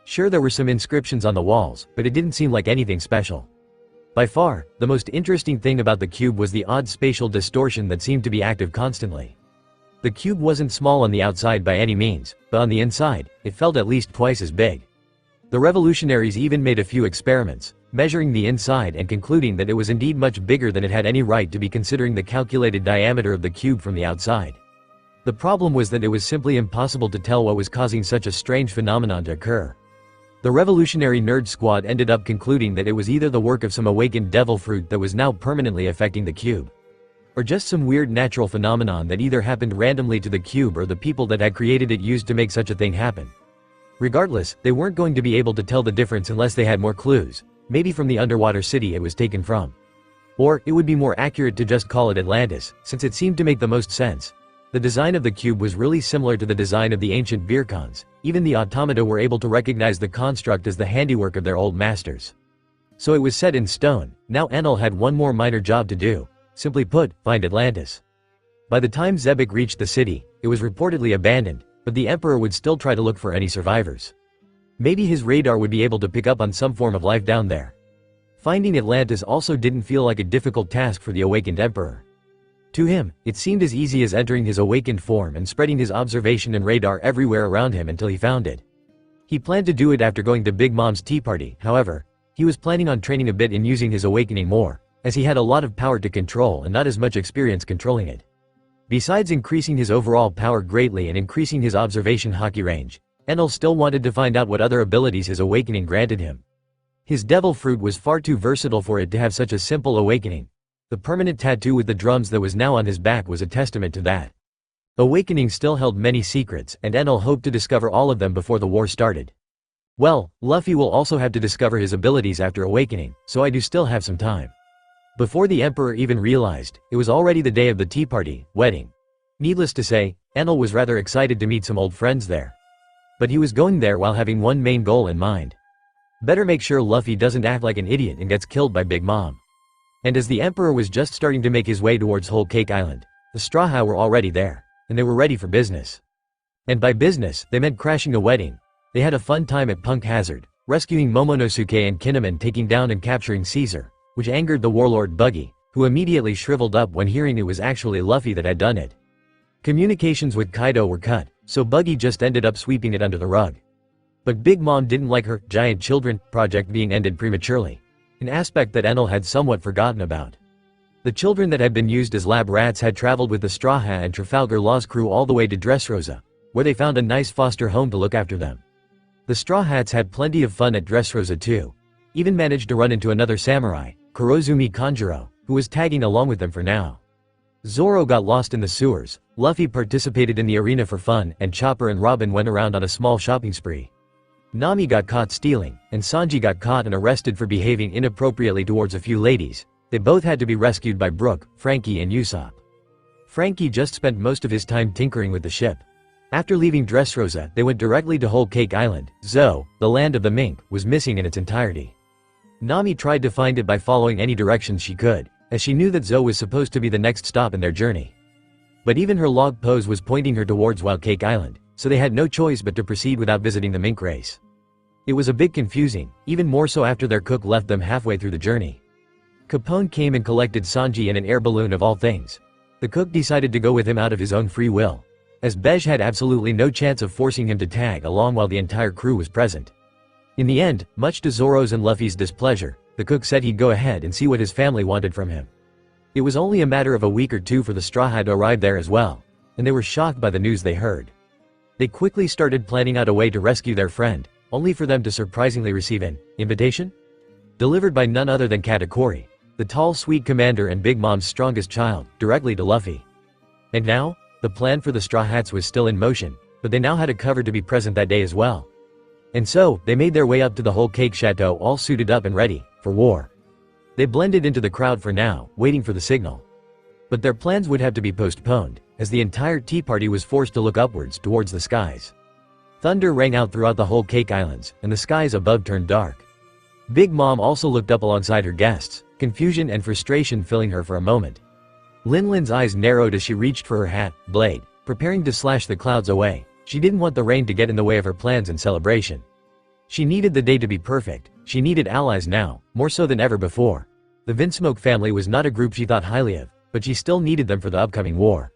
Sure, there were some inscriptions on the walls, but it didn't seem like anything special. By far, the most interesting thing about the cube was the odd spatial distortion that seemed to be active constantly. The cube wasn't small on the outside by any means, but on the inside, it felt at least twice as big. The revolutionaries even made a few experiments, measuring the inside and concluding that it was indeed much bigger than it had any right to be considering the calculated diameter of the cube from the outside. The problem was that it was simply impossible to tell what was causing such a strange phenomenon to occur. The revolutionary nerd squad ended up concluding that it was either the work of some awakened devil fruit that was now permanently affecting the cube, or just some weird natural phenomenon that either happened randomly to the cube or the people that had created it used to make such a thing happen. Regardless, they weren't going to be able to tell the difference unless they had more clues, maybe from the underwater city it was taken from. Or, it would be more accurate to just call it Atlantis, since it seemed to make the most sense. The design of the cube was really similar to the design of the ancient Virkons. Even the automata were able to recognize the construct as the handiwork of their old masters. So it was set in stone. Now Enel had one more minor job to do. Simply put, find Atlantis. By the time Zebek reached the city, it was reportedly abandoned, but the Emperor would still try to look for any survivors. Maybe his radar would be able to pick up on some form of life down there. Finding Atlantis also didn't feel like a difficult task for the awakened Emperor. To him, it seemed as easy as entering his awakened form and spreading his observation and radar everywhere around him until he found it. He planned to do it after going to Big Mom's tea party, however, he was planning on training a bit in using his awakening more, as he had a lot of power to control and not as much experience controlling it. Besides increasing his overall power greatly and increasing his observation hockey range, Enel still wanted to find out what other abilities his awakening granted him. His devil fruit was far too versatile for it to have such a simple awakening. The permanent tattoo with the drums that was now on his back was a testament to that. Awakening still held many secrets, and Enel hoped to discover all of them before the war started. Well, Luffy will also have to discover his abilities after awakening, so I do still have some time. Before the Emperor even realized, it was already the day of the tea party, wedding. Needless to say, Enel was rather excited to meet some old friends there. But he was going there while having one main goal in mind. Better make sure Luffy doesn't act like an idiot and gets killed by Big Mom. And as the Emperor was just starting to make his way towards Whole Cake Island, the Straw Hat were already there, and they were ready for business. And by business, they meant crashing a wedding. They had a fun time at Punk Hazard, rescuing Momonosuke and Kinemon, taking down and capturing Caesar, which angered the warlord Buggy, who immediately shriveled up when hearing it was actually Luffy that had done it. Communications with Kaido were cut, so Buggy just ended up sweeping it under the rug. But Big Mom didn't like her giant children project being ended prematurely, an aspect that Enel had somewhat forgotten about. The children that had been used as lab rats had traveled with the Straw Hat and Trafalgar Law's crew all the way to Dressrosa, where they found a nice foster home to look after them. The Straw Hats had plenty of fun at Dressrosa too, even managed to run into another samurai, Kurozumi Kanjuro, who was tagging along with them for now. Zoro got lost in the sewers, Luffy participated in the arena for fun, and Chopper and Robin went around on a small shopping spree. Nami got caught stealing, and Sanji got caught and arrested for behaving inappropriately towards a few ladies. They both had to be rescued by Brook, Frankie and Usopp. Frankie just spent most of his time tinkering with the ship. After leaving Dressrosa, they went directly to Whole Cake Island. Zo, the land of the mink, was missing in its entirety. Nami tried to find it by following any directions she could, as she knew that Zo was supposed to be the next stop in their journey. But even her log pose was pointing her towards Wild Cake Island, so they had no choice but to proceed without visiting the mink race. It was a bit confusing, even more so after their cook left them halfway through the journey. Capone came and collected Sanji in an air balloon of all things. The cook decided to go with him out of his own free will, as Bej had absolutely no chance of forcing him to tag along while the entire crew was present. In the end, much to Zoro's and Luffy's displeasure, the cook said he'd go ahead and see what his family wanted from him. It was only a matter of a week or two for the Straw Hat to arrive there as well, and they were shocked by the news they heard. They quickly started planning out a way to rescue their friend, only for them to surprisingly receive an invitation? Delivered by none other than Katakuri, the tall sweet commander and Big Mom's strongest child, directly to Luffy. And now, the plan for the Straw Hats was still in motion, but they now had a cover to be present that day as well. And so, they made their way up to the whole cake chateau all suited up and ready for war. They blended into the crowd for now, waiting for the signal. But their plans would have to be postponed, as the entire tea party was forced to look upwards towards the skies. Thunder rang out throughout the whole Cake Islands, and the skies above turned dark. Big Mom also looked up alongside her guests, confusion and frustration filling her for a moment. Lin's eyes narrowed as she reached for her hat, blade, preparing to slash the clouds away. She didn't want the rain to get in the way of her plans and celebration. She needed the day to be perfect. She needed allies now, more so than ever before. The Vinsmoke family was not a group she thought highly of, but she still needed them for the upcoming war.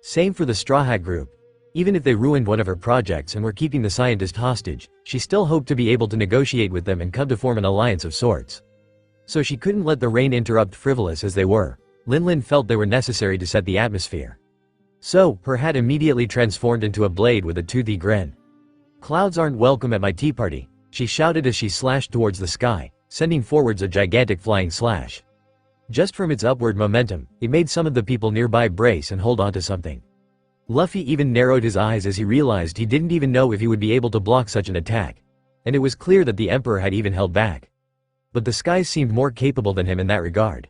Same for the Straw Hat group. Even if they ruined one of her projects and were keeping the scientist hostage, she still hoped to be able to negotiate with them and come to form an alliance of sorts. So she couldn't let the rain interrupt. Frivolous as they were, Lin felt they were necessary to set the atmosphere. So, her hat immediately transformed into a blade with a toothy grin. "Clouds aren't welcome at my tea party," she shouted as she slashed towards the sky, sending forwards a gigantic flying slash. Just from its upward momentum, it made some of the people nearby brace and hold onto something. Luffy even narrowed his eyes as he realized he didn't even know if he would be able to block such an attack. And it was clear that the Emperor had even held back. But the skies seemed more capable than him in that regard.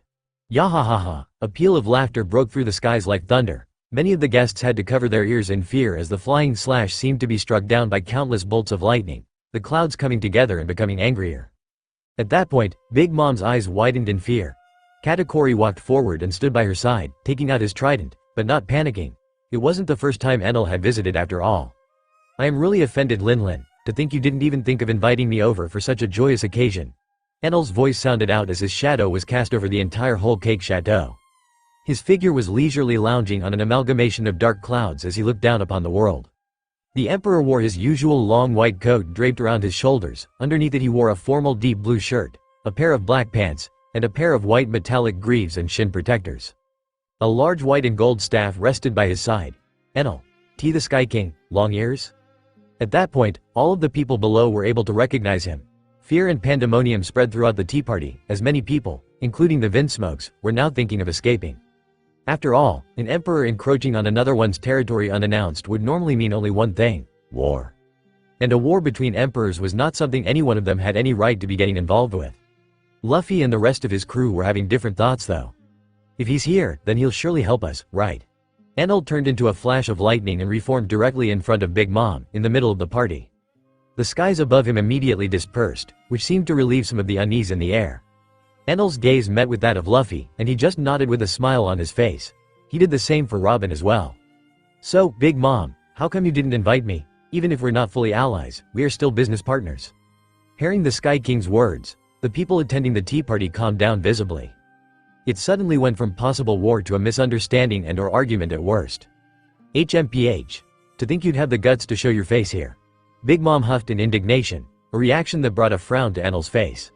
Yahahaha! A peal of laughter broke through the skies like thunder. Many of the guests had to cover their ears in fear as the flying slash seemed to be struck down by countless bolts of lightning, the clouds coming together and becoming angrier. At that point, Big Mom's eyes widened in fear. Katakuri walked forward and stood by her side, taking out his trident, but not panicking. It wasn't the first time Enel had visited after all. "I am really offended, Lin, to think you didn't even think of inviting me over for such a joyous occasion." Enel's voice sounded out as his shadow was cast over the entire whole cake chateau. His figure was leisurely lounging on an amalgamation of dark clouds as he looked down upon the world. The Emperor wore his usual long white coat draped around his shoulders. Underneath it he wore a formal deep blue shirt, a pair of black pants, and a pair of white metallic greaves and shin protectors. A large white and gold staff rested by his side. "Enel, T the Sky King, long ears?" At that point, all of the people below were able to recognize him. Fear and pandemonium spread throughout the tea party, as many people, including the Vinsmokes, were now thinking of escaping. After all, an emperor encroaching on another one's territory unannounced would normally mean only one thing: war. And a war between emperors was not something any one of them had any right to be getting involved with. Luffy and the rest of his crew were having different thoughts though. "If he's here, then he'll surely help us, right?" Enel turned into a flash of lightning and reformed directly in front of Big Mom, in the middle of the party. The skies above him immediately dispersed, which seemed to relieve some of the unease in the air. Enel's gaze met with that of Luffy, and he just nodded with a smile on his face. He did the same for Robin as well. "So, Big Mom, how come you didn't invite me? Even if we're not fully allies, we are still business partners." Hearing the Sky King's words, the people attending the tea party calmed down visibly. It suddenly went from possible war to a misunderstanding and/or argument at worst. "HMPH. To think you'd have the guts to show your face here." Big Mom huffed in indignation, a reaction that brought a frown to Enel's face.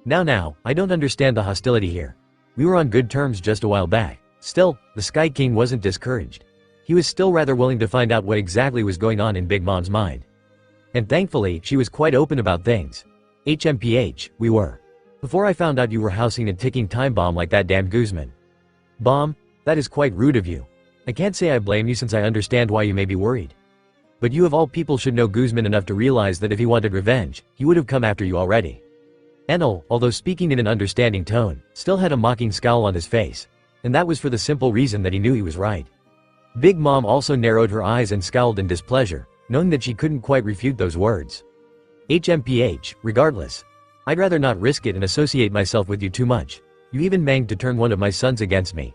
Now, I don't understand the hostility here. We were on good terms just a while back." Still, the Sky King wasn't discouraged. He was still rather willing to find out what exactly was going on in Big Mom's mind. And thankfully, she was quite open about things. "HMPH, we were. Before I found out you were housing a ticking time bomb like that damn Guzman." "Bomb? That is quite rude of you. I can't say I blame you since I understand why you may be worried. But you of all people should know Guzman enough to realize that if he wanted revenge, he would have come after you already." Enel, although speaking in an understanding tone, still had a mocking scowl on his face. And that was for the simple reason that he knew he was right. Big Mom also narrowed her eyes and scowled in displeasure, knowing that she couldn't quite refute those words. "HMPH, regardless. I'd rather not risk it and associate myself with you too much. You even managed to turn one of my sons against me."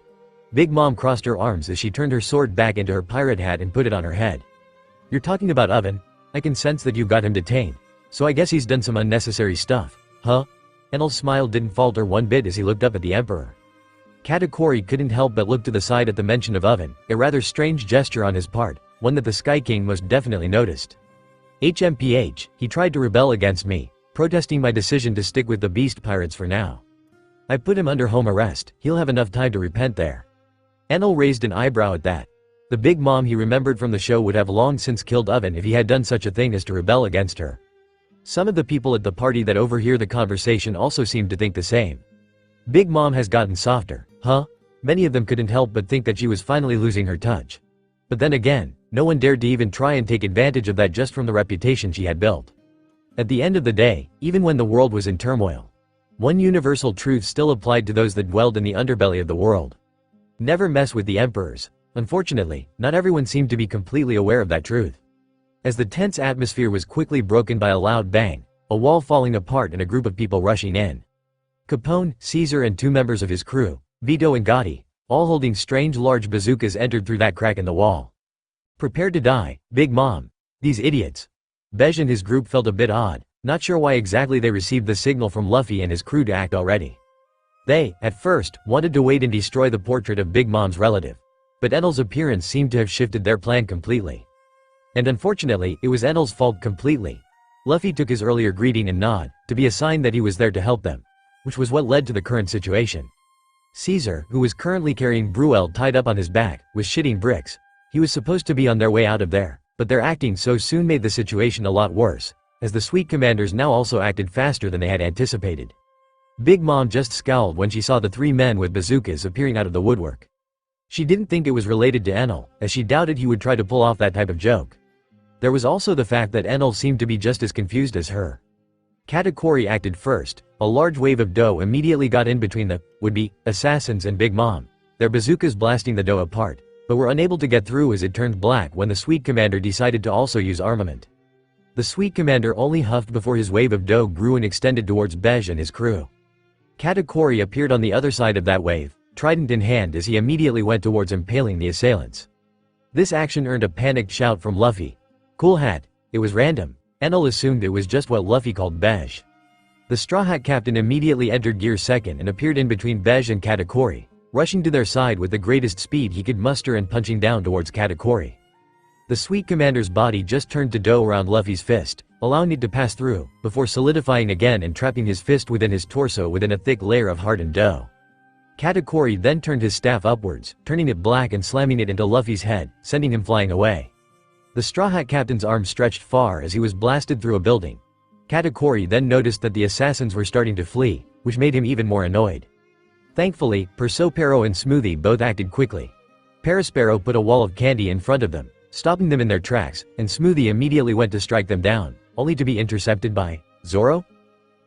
Big Mom crossed her arms as she turned her sword back into her pirate hat and put it on her head. You're talking about Oven? I can sense that you've got him detained. So I guess he's done some unnecessary stuff, huh? Enel's smile didn't falter one bit as he looked up at the Emperor. Katakuri couldn't help but look to the side at the mention of Oven, a rather strange gesture on his part, one that the Sky King most definitely noticed. HMPH, he tried to rebel against me, protesting my decision to stick with the Beast Pirates for now. I put him under home arrest, he'll have enough time to repent there. Enel raised an eyebrow at that. The Big Mom he remembered from the show would have long since killed Oven if he had done such a thing as to rebel against her. Some of the people at the party that overhear the conversation also seemed to think the same. Big Mom has gotten softer, huh? Many of them couldn't help but think that she was finally losing her touch. But then again, no one dared to even try and take advantage of that just from the reputation she had built. At the end of the day, even when the world was in turmoil, one universal truth still applied to those that dwelled in the underbelly of the world. Never mess with the emperors. Unfortunately, not everyone seemed to be completely aware of that truth. As the tense atmosphere was quickly broken by a loud bang, a wall falling apart and a group of people rushing in. Capone, Caesar and two members of his crew, Vito and Gotti, all holding strange large bazookas entered through that crack in the wall. Prepared to die, Big Mom. These idiots. Bej and his group felt a bit odd, not sure why exactly they received the signal from Luffy and his crew to act already. They, at first, wanted to wait and destroy the portrait of Big Mom's relative. But Enel's appearance seemed to have shifted their plan completely. And unfortunately, it was Enel's fault completely. Luffy took his earlier greeting and nod, to be a sign that he was there to help them. Which was what led to the current situation. Caesar, who was currently carrying Bruel tied up on his back, was shitting bricks. He was supposed to be on their way out of there, but their acting so soon made the situation a lot worse, as the Sweet Commanders now also acted faster than they had anticipated. Big Mom just scowled when she saw the three men with bazookas appearing out of the woodwork. She didn't think it was related to Enel, as she doubted he would try to pull off that type of joke. There was also the fact that Enel seemed to be just as confused as her. Katakuri acted first. A large wave of dough immediately got in between the would-be assassins and Big Mom, their bazookas blasting the dough apart, but were unable to get through as it turned black when the Sweet Commander decided to also use armament. The Sweet Commander only huffed before his wave of dough grew and extended towards Bej and his crew. Katakuri appeared on the other side of that wave, trident in hand as he immediately went towards impaling the assailants. This action earned a panicked shout from Luffy. Cool hat, it was random. Enel assumed it was just what Luffy called Bej. The Straw Hat Captain immediately entered gear second and appeared in between Bej and Katakuri, rushing to their side with the greatest speed he could muster and punching down towards Katakuri. The Sweet Commander's body just turned to dough around Luffy's fist, allowing it to pass through, before solidifying again and trapping his fist within his torso within a thick layer of hardened dough. Katakuri then turned his staff upwards, turning it black and slamming it into Luffy's head, sending him flying away. The Straw Hat Captain's arm stretched far as he was blasted through a building. Katakuri then noticed that the assassins were starting to flee, which made him even more annoyed. Thankfully, Persopero and Smoothie both acted quickly. Perispero put a wall of candy in front of them, stopping them in their tracks, and Smoothie immediately went to strike them down, only to be intercepted by Zoro?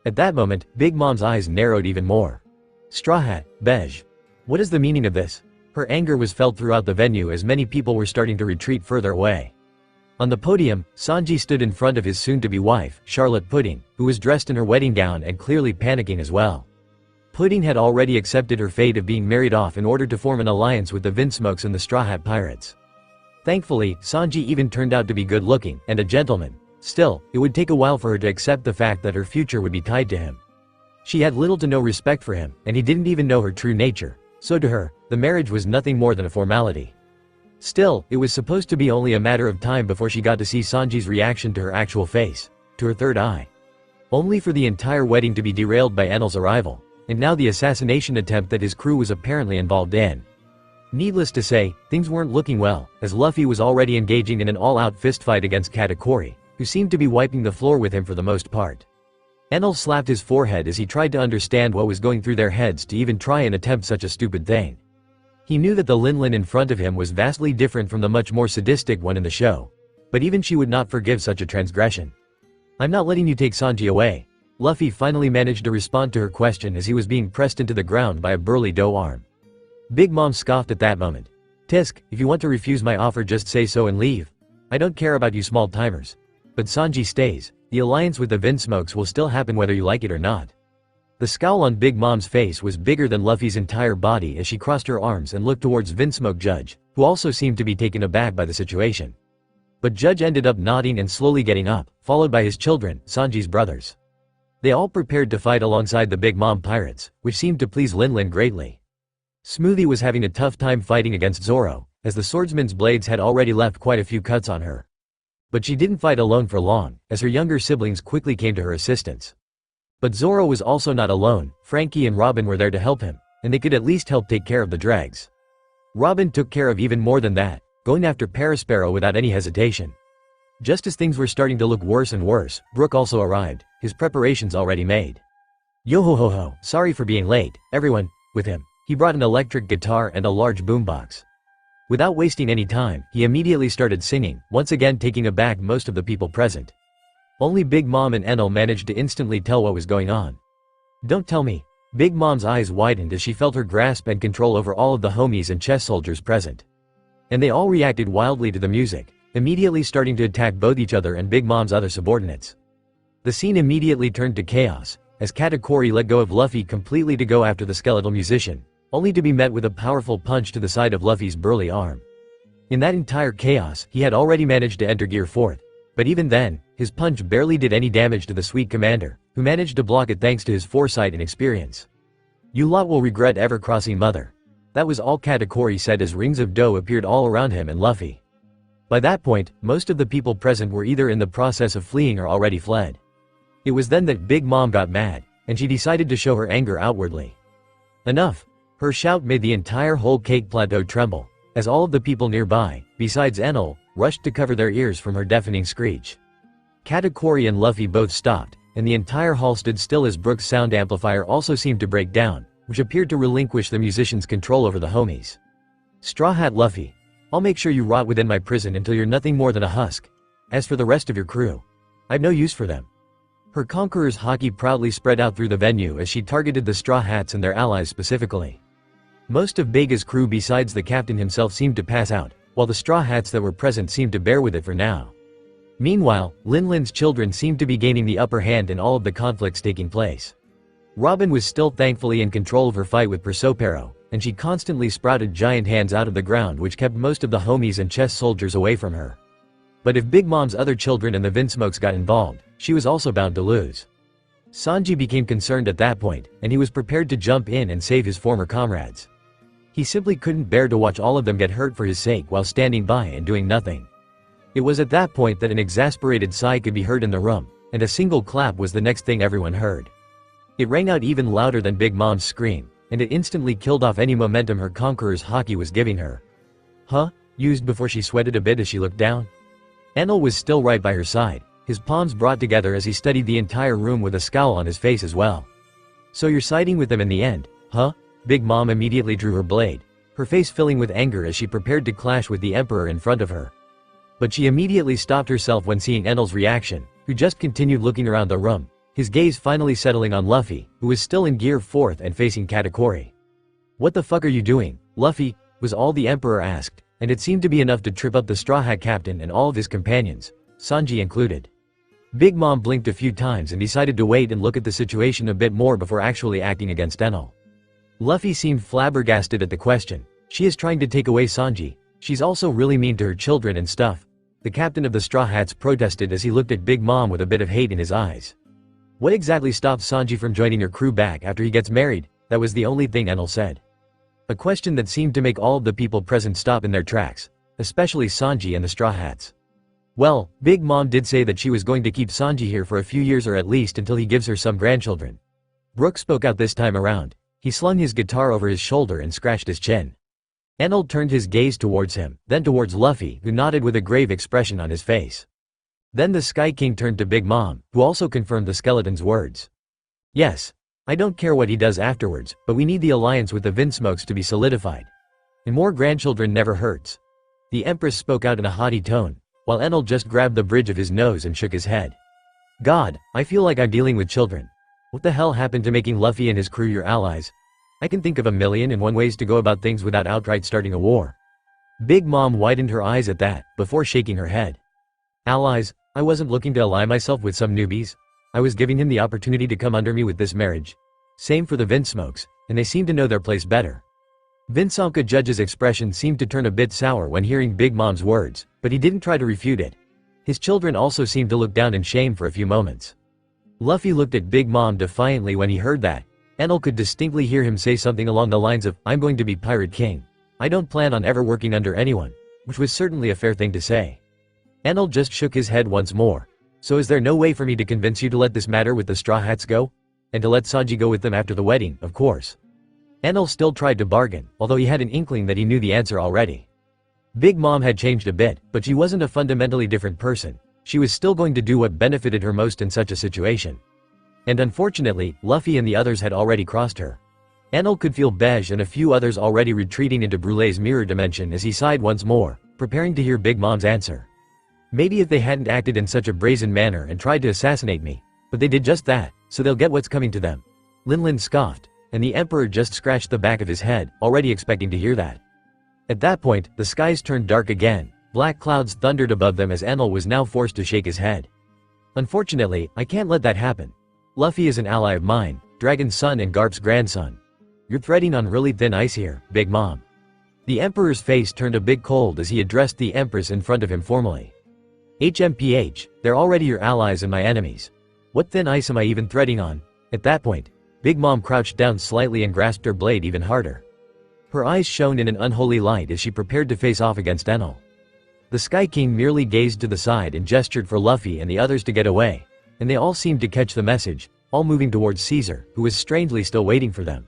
At that moment, Big Mom's eyes narrowed even more. Straw Hat, Bej. What is the meaning of this? Her anger was felt throughout the venue as many people were starting to retreat further away. On the podium, Sanji stood in front of his soon-to-be wife, Charlotte Pudding, who was dressed in her wedding gown and clearly panicking as well. Pudding had already accepted her fate of being married off in order to form an alliance with the Vinsmokes and the Straw Hat Pirates. Thankfully, Sanji even turned out to be good-looking and a gentleman. Still, it would take a while for her to accept the fact that her future would be tied to him. She had little to no respect for him, and he didn't even know her true nature, so to her, the marriage was nothing more than a formality. Still, it was supposed to be only a matter of time before she got to see Sanji's reaction to her actual face, to her third eye. Only for the entire wedding to be derailed by Enel's arrival, and now the assassination attempt that his crew was apparently involved in. Needless to say, things weren't looking well, as Luffy was already engaging in an all-out fistfight against Katakuri, who seemed to be wiping the floor with him for the most part. Enel slapped his forehead as he tried to understand what was going through their heads to even try and attempt such a stupid thing. He knew that the Lin in front of him was vastly different from the much more sadistic one in the show. But even she would not forgive such a transgression. I'm not letting you take Sanji away. Luffy finally managed to respond to her question as he was being pressed into the ground by a burly dough arm. Big Mom scoffed at that moment. Tisk, if you want to refuse my offer just say so and leave. I don't care about you small timers. But Sanji stays. The alliance with the Vinsmokes will still happen whether you like it or not. The scowl on Big Mom's face was bigger than Luffy's entire body as she crossed her arms and looked towards Vinsmoke Judge, who also seemed to be taken aback by the situation. But Judge ended up nodding and slowly getting up, followed by his children, Sanji's brothers. They all prepared to fight alongside the Big Mom pirates, which seemed to please Linlin greatly. Smoothie was having a tough time fighting against Zoro, as the swordsman's blades had already left quite a few cuts on her. But she didn't fight alone for long, as her younger siblings quickly came to her assistance. But Zoro was also not alone. Frankie and Robin were there to help him, and they could at least help take care of the dregs. Robin took care of even more than that, going after Parasparrow without any hesitation. Just as things were starting to look worse and worse, Brook also arrived, his preparations already made. Yo-ho-ho-ho, sorry for being late, everyone. With him, he brought an electric guitar and a large boombox. Without wasting any time, he immediately started singing, once again taking aback most of the people present. Only Big Mom and Enel managed to instantly tell what was going on. Don't tell me. Big Mom's eyes widened as she felt her grasp and control over all of the homies and chess soldiers present. And they all reacted wildly to the music, immediately starting to attack both each other and Big Mom's other subordinates. The scene immediately turned to chaos, as Katakuri let go of Luffy completely to go after the skeletal musician, only to be met with a powerful punch to the side of Luffy's burly arm. In that entire chaos, he had already managed to enter Gear 4th, but even then, his punch barely did any damage to the sweet commander, who managed to block it thanks to his foresight and experience. You lot will regret ever crossing Mother. That was all Katakuri said as rings of dough appeared all around him and Luffy. By that point, most of the people present were either in the process of fleeing or already fled. It was then that Big Mom got mad, and she decided to show her anger outwardly. Enough! Her shout made the entire whole cake plateau tremble, as all of the people nearby, besides Enel, rushed to cover their ears from her deafening screech. Katakuri and Luffy both stopped, and the entire hall stood still as Brook's sound amplifier also seemed to break down, which appeared to relinquish the musician's control over the homies. Straw Hat Luffy, I'll make sure you rot within my prison until you're nothing more than a husk. As for the rest of your crew, I've no use for them. Her conqueror's haki proudly spread out through the venue as she targeted the Straw Hats and their allies specifically. Most of Bega's crew besides the captain himself seemed to pass out, while the Straw Hats that were present seemed to bear with it for now. Meanwhile, Linlin's children seemed to be gaining the upper hand in all of the conflicts taking place. Robin was still thankfully in control of her fight with Prospero, and she constantly sprouted giant hands out of the ground which kept most of the homies and chess soldiers away from her. But if Big Mom's other children and the Vinsmokes got involved, she was also bound to lose. Sanji became concerned at that point, and he was prepared to jump in and save his former comrades. He simply couldn't bear to watch all of them get hurt for his sake while standing by and doing nothing. It was at that point that an exasperated sigh could be heard in the room, and a single clap was the next thing everyone heard. It rang out even louder than Big Mom's scream, and it instantly killed off any momentum her conqueror's haki was giving her. Huh? Used before she sweated a bit as she looked down? Enel was still right by her side, his palms brought together as he studied the entire room with a scowl on his face as well. So you're siding with them in the end, huh? Big Mom immediately drew her blade, her face filling with anger as she prepared to clash with the Emperor in front of her. But she immediately stopped herself when seeing Enel's reaction, who just continued looking around the room, his gaze finally settling on Luffy, who was still in Gear 4th and facing Katakuri. What the fuck are you doing, Luffy? Was all the Emperor asked, and it seemed to be enough to trip up the Straw Hat Captain and all of his companions, Sanji included. Big Mom blinked a few times and decided to wait and look at the situation a bit more before actually acting against Enel. Luffy seemed flabbergasted at the question. She is trying to take away Sanji. She's also really mean to her children and stuff. The captain of the Straw Hats protested as he looked at Big Mom with a bit of hate in his eyes. What exactly stops Sanji from joining your crew back after he gets married? That was the only thing Enel said. A question that seemed to make all of the people present stop in their tracks, especially Sanji and the Straw Hats. Well, Big Mom did say that she was going to keep Sanji here for a few years or at least until he gives her some grandchildren. Brook spoke out this time around. He slung his guitar over his shoulder and scratched his chin. Enel turned his gaze towards him, then towards Luffy, who nodded with a grave expression on his face. Then the Sky King turned to Big Mom, who also confirmed the skeleton's words. Yes. I don't care what he does afterwards, but we need the alliance with the Vinsmokes to be solidified. And more grandchildren never hurts. The Empress spoke out in a haughty tone, while Enel just grabbed the bridge of his nose and shook his head. God, I feel like I'm dealing with children. What the hell happened to making Luffy and his crew your allies? I can think of 1,000,001 ways to go about things without outright starting a war. Big Mom widened her eyes at that, before shaking her head. Allies? I wasn't looking to ally myself with some newbies. I was giving him the opportunity to come under me with this marriage. Same for the Vinsmokes, and they seem to know their place better. Vinsonka Judge's expression seemed to turn a bit sour when hearing Big Mom's words, but he didn't try to refute it. His children also seemed to look down in shame for a few moments. Luffy looked at Big Mom defiantly when he heard that. Enel could distinctly hear him say something along the lines of, "I'm going to be Pirate King. I don't plan on ever working under anyone," which was certainly a fair thing to say. Enel just shook his head once more. "So is there no way for me to convince you to let this matter with the Straw Hats go? And to let Sanji go with them after the wedding, of course." Enel still tried to bargain, although he had an inkling that he knew the answer already. Big Mom had changed a bit, but she wasn't a fundamentally different person. She was still going to do what benefited her most in such a situation. And unfortunately, Luffy and the others had already crossed her. Enel could feel Beige and a few others already retreating into Brulee's mirror dimension as he sighed once more, preparing to hear Big Mom's answer. "Maybe if they hadn't acted in such a brazen manner and tried to assassinate me, but they did just that, so they'll get what's coming to them." Linlin scoffed, and the Emperor just scratched the back of his head, already expecting to hear that. At that point, the skies turned dark again. Black clouds thundered above them as Enel was now forced to shake his head. "Unfortunately, I can't let that happen. Luffy is an ally of mine, Dragon's son and Garp's grandson. You're treading on really thin ice here, Big Mom." The Emperor's face turned a bit cold as he addressed the Empress in front of him formally. "HMPH, they're already your allies and my enemies. What thin ice am I even treading on?" At that point, Big Mom crouched down slightly and grasped her blade even harder. Her eyes shone in an unholy light as she prepared to face off against Enel. The Sky King merely gazed to the side and gestured for Luffy and the others to get away, and they all seemed to catch the message, all moving towards Caesar, who was strangely still waiting for them.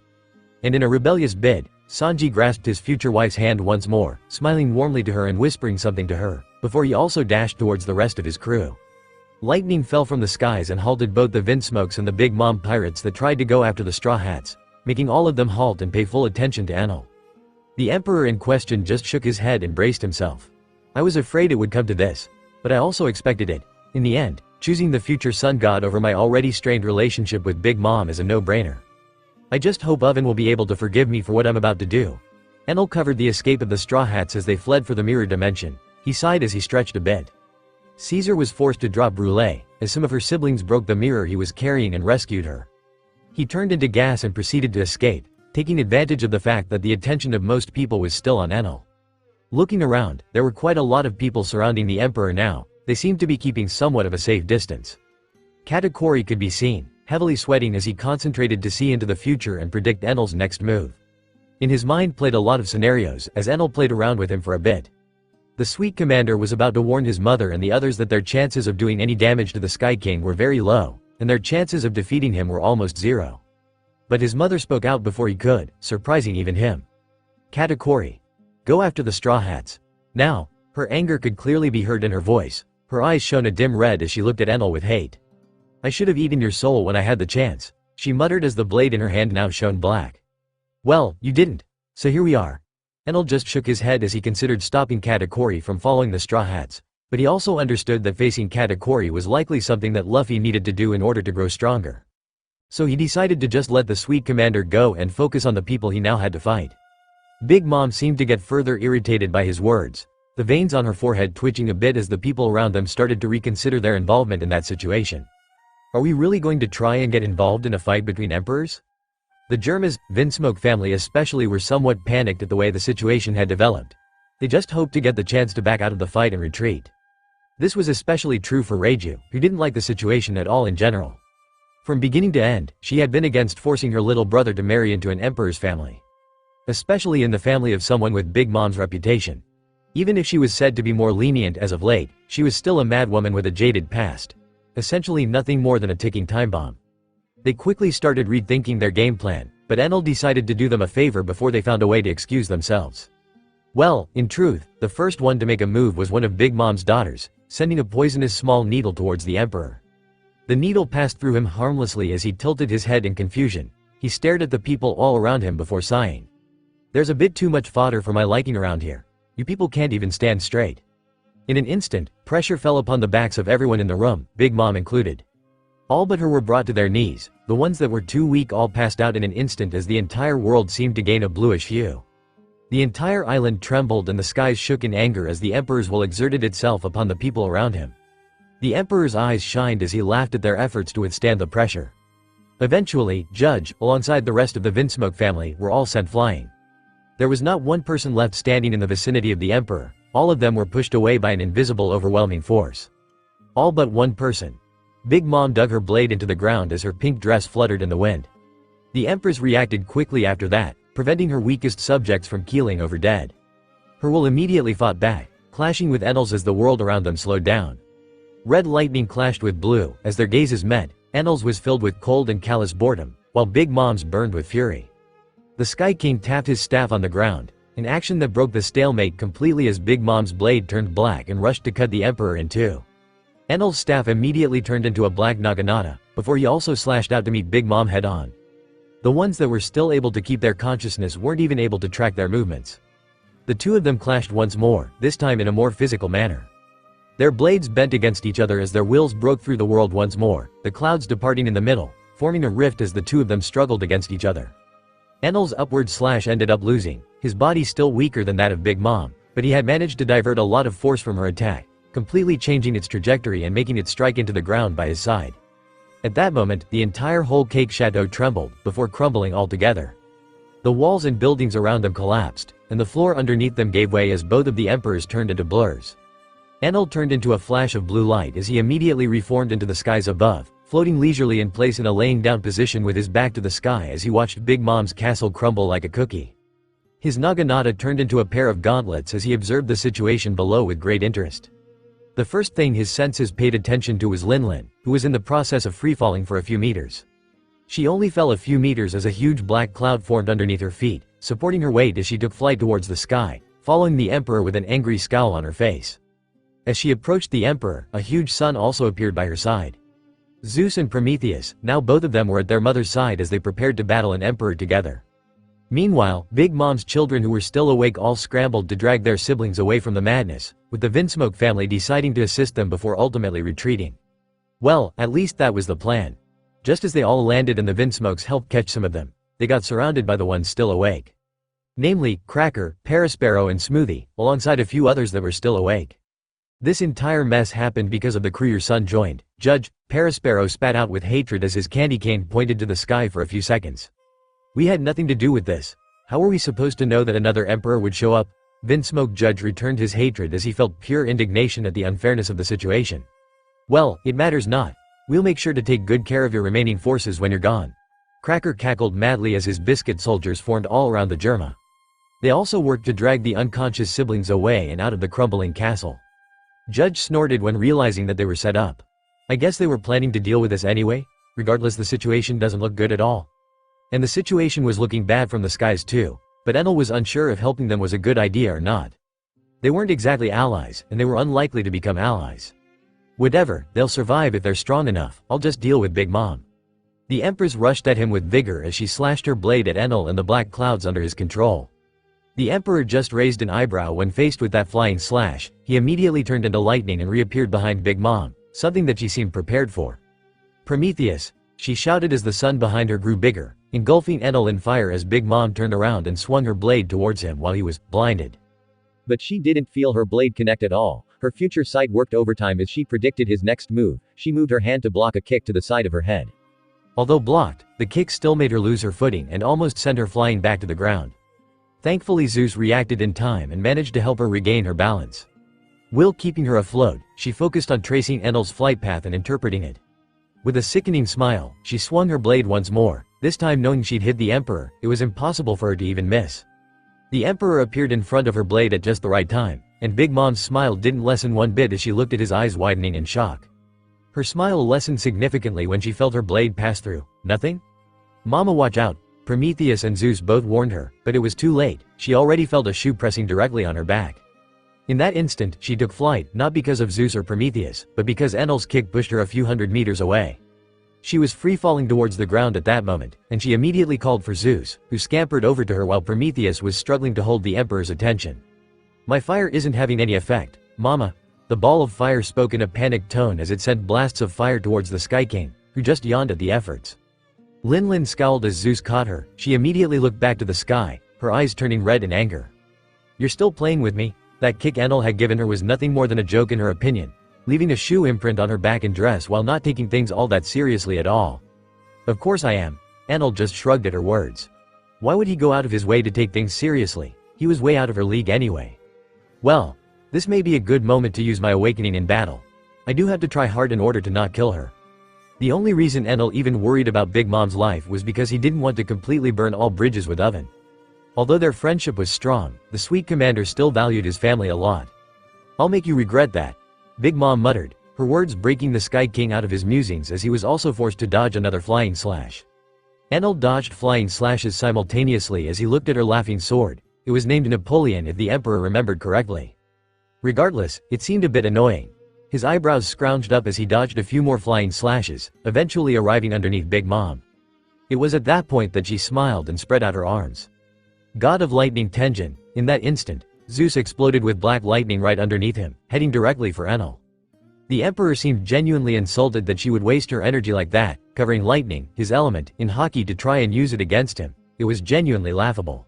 And in a rebellious bid, Sanji grasped his future wife's hand once more, smiling warmly to her and whispering something to her, before he also dashed towards the rest of his crew. Lightning fell from the skies and halted both the Vinsmokes and the Big Mom pirates that tried to go after the Straw Hats, making all of them halt and pay full attention to Enel. The Emperor in question just shook his head and braced himself. "I was afraid it would come to this, but I also expected it. In the end, choosing the future sun god over my already strained relationship with Big Mom is a no-brainer. I just hope Oven will be able to forgive me for what I'm about to do." Enel covered the escape of the Straw Hats as they fled for the mirror dimension. He sighed as he stretched a bit. Caesar was forced to drop Brulee, as some of her siblings broke the mirror he was carrying and rescued her. He turned into gas and proceeded to escape, taking advantage of the fact that the attention of most people was still on Enel. Looking around, there were quite a lot of people surrounding the Emperor now. They seemed to be keeping somewhat of a safe distance. Katakuri could be seen, heavily sweating as he concentrated to see into the future and predict Enel's next move. In his mind played a lot of scenarios as Enel played around with him for a bit. The Sweet Commander was about to warn his mother and the others that their chances of doing any damage to the Sky King were very low, and their chances of defeating him were almost zero. But his mother spoke out before he could, surprising even him. "Katakuri, go after the Straw Hats." Now, her anger could clearly be heard in her voice. Her eyes shone a dim red as she looked at Enel with hate. "I should have eaten your soul when I had the chance," she muttered as the blade in her hand now shone black. "Well, you didn't. So here we are." Enel just shook his head as he considered stopping Katakuri from following the Straw Hats, but he also understood that facing Katakuri was likely something that Luffy needed to do in order to grow stronger. So he decided to just let the Sweet Commander go and focus on the people he now had to fight. Big Mom seemed to get further irritated by his words, the veins on her forehead twitching a bit as the people around them started to reconsider their involvement in that situation. Are we really going to try and get involved in a fight between emperors? The Germa's, Vinsmoke family especially were somewhat panicked at the way the situation had developed. They just hoped to get the chance to back out of the fight and retreat. This was especially true for Reiju, who didn't like the situation at all in general. From beginning to end, she had been against forcing her little brother to marry into an emperor's family. Especially in the family of someone with Big Mom's reputation. Even if she was said to be more lenient as of late, she was still a madwoman with a jaded past. Essentially nothing more than a ticking time bomb. They quickly started rethinking their game plan, but Enel decided to do them a favor before they found a way to excuse themselves. Well, in truth, the first one to make a move was one of Big Mom's daughters, sending a poisonous small needle towards the Emperor. The needle passed through him harmlessly as he tilted his head in confusion. He stared at the people all around him before sighing. "There's a bit too much fodder for my liking around here. You people can't even stand straight." In an instant, pressure fell upon the backs of everyone in the room, Big Mom included. All but her were brought to their knees. The ones that were too weak all passed out in an instant as the entire world seemed to gain a bluish hue. The entire island trembled and the skies shook in anger as the Emperor's will exerted itself upon the people around him. The Emperor's eyes shined as he laughed at their efforts to withstand the pressure. Eventually, Judge, alongside the rest of the Vinsmoke family, were all sent flying. There was not one person left standing in the vicinity of the Emperor. All of them were pushed away by an invisible overwhelming force. All but one person. Big Mom dug her blade into the ground as her pink dress fluttered in the wind. The Empress reacted quickly after that, preventing her weakest subjects from keeling over dead. Her will immediately fought back, clashing with Enel's as the world around them slowed down. Red lightning clashed with blue. As their gazes met, Enel's was filled with cold and callous boredom, while Big Mom's burned with fury. The Sky King tapped his staff on the ground, an action that broke the stalemate completely as Big Mom's blade turned black and rushed to cut the Emperor in two. Enel's staff immediately turned into a black naginata, before he also slashed out to meet Big Mom head-on. The ones that were still able to keep their consciousness weren't even able to track their movements. The two of them clashed once more, this time in a more physical manner. Their blades bent against each other as their wills broke through the world once more, the clouds departing in the middle, forming a rift as the two of them struggled against each other. Enel's upward slash ended up losing, his body still weaker than that of Big Mom, but he had managed to divert a lot of force from her attack, completely changing its trajectory and making it strike into the ground by his side. At that moment, the entire whole cake chateau trembled, before crumbling altogether. The walls and buildings around them collapsed, and the floor underneath them gave way as both of the emperors turned into blurs. Enel turned into a flash of blue light as he immediately reformed into the skies above, floating leisurely in place in a laying down position with his back to the sky as he watched Big Mom's castle crumble like a cookie. His naginata turned into a pair of gauntlets as he observed the situation below with great interest. The first thing his senses paid attention to was Linlin, who was in the process of free-falling for a few meters. She only fell a few meters as a huge black cloud formed underneath her feet, supporting her weight as she took flight towards the sky, following the Emperor with an angry scowl on her face. As she approached the Emperor, a huge sun also appeared by her side. Zeus and Prometheus, now both of them were at their mother's side as they prepared to battle an Emperor together. Meanwhile, Big Mom's children who were still awake all scrambled to drag their siblings away from the madness, with the Vinsmoke family deciding to assist them before ultimately retreating. Well, at least that was the plan. Just as they all landed and the Vinsmokes helped catch some of them, they got surrounded by the ones still awake. Namely, Cracker, Parasparrow and Smoothie, alongside a few others that were still awake. This entire mess happened because of the crew your son joined. Judge, Parasparrow spat out with hatred as his candy cane pointed to the sky for a few seconds. We had nothing to do with this. How were we supposed to know that another emperor would show up? Vinsmoke Judge returned his hatred as he felt pure indignation at the unfairness of the situation. Well, it matters not. We'll make sure to take good care of your remaining forces when you're gone. Cracker cackled madly as his biscuit soldiers formed all around the Germa. They also worked to drag the unconscious siblings away and out of the crumbling castle. Judge snorted when realizing that they were set up. I guess they were planning to deal with this anyway. Regardless, the situation doesn't look good at all. And the situation was looking bad from the skies too, but Enel was unsure if helping them was a good idea or not. They weren't exactly allies, and they were unlikely to become allies. Whatever, they'll survive if they're strong enough. I'll just deal with Big Mom. The Empress rushed at him with vigor as she slashed her blade at Enel and the black clouds under his control. The Emperor just raised an eyebrow when faced with that flying slash. He immediately turned into lightning and reappeared behind Big Mom, something that she seemed prepared for. Prometheus, she shouted as the sun behind her grew bigger, engulfing Enel in fire as Big Mom turned around and swung her blade towards him while he was blinded. But she didn't feel her blade connect at all. Her future sight worked overtime as she predicted his next move. She moved her hand to block a kick to the side of her head. Although blocked, the kick still made her lose her footing and almost sent her flying back to the ground. Thankfully, Zeus reacted in time and managed to help her regain her balance. While keeping her afloat, she focused on tracing Enel's flight path and interpreting it. With a sickening smile, she swung her blade once more, this time knowing she'd hit the Emperor. It was impossible for her to even miss. The Emperor appeared in front of her blade at just the right time, and Big Mom's smile didn't lessen one bit as she looked at his eyes widening in shock. Her smile lessened significantly when she felt her blade pass through. Nothing? Mama, watch out. Prometheus and Zeus both warned her, but it was too late. She already felt a shoe pressing directly on her back. In that instant, she took flight, not because of Zeus or Prometheus, but because Enel's kick pushed her a few hundred meters away. She was free-falling towards the ground at that moment, and she immediately called for Zeus, who scampered over to her while Prometheus was struggling to hold the Emperor's attention. My fire isn't having any effect, Mama. The ball of fire spoke in a panicked tone as it sent blasts of fire towards the Sky King, who just yawned at the efforts. Linlin scowled as Zeus caught her. She immediately looked back to the sky, her eyes turning red in anger. You're still playing with me? That kick Enel had given her was nothing more than a joke in her opinion, leaving a shoe imprint on her back and dress while not taking things all that seriously at all. Of course I am. Enel just shrugged at her words. Why would he go out of his way to take things seriously? He was way out of her league anyway. Well, this may be a good moment to use my awakening in battle. I do have to try hard in order to not kill her. The only reason Enel even worried about Big Mom's life was because he didn't want to completely burn all bridges with Oven. Although their friendship was strong, the sweet commander still valued his family a lot. "I'll make you regret that," Big Mom muttered, her words breaking the Sky King out of his musings as he was also forced to dodge another flying slash. Enel dodged flying slashes simultaneously as he looked at her laughing sword. It was named Napoleon if the Emperor remembered correctly. Regardless, it seemed a bit annoying. His eyebrows scrounged up as he dodged a few more flying slashes, eventually arriving underneath Big Mom. It was at that point that she smiled and spread out her arms. God of Lightning Tenjin, in that instant, Zeus exploded with black lightning right underneath him, heading directly for Enel. The Emperor seemed genuinely insulted that she would waste her energy like that, covering lightning, his element, in hockey to try and use it against him. It was genuinely laughable.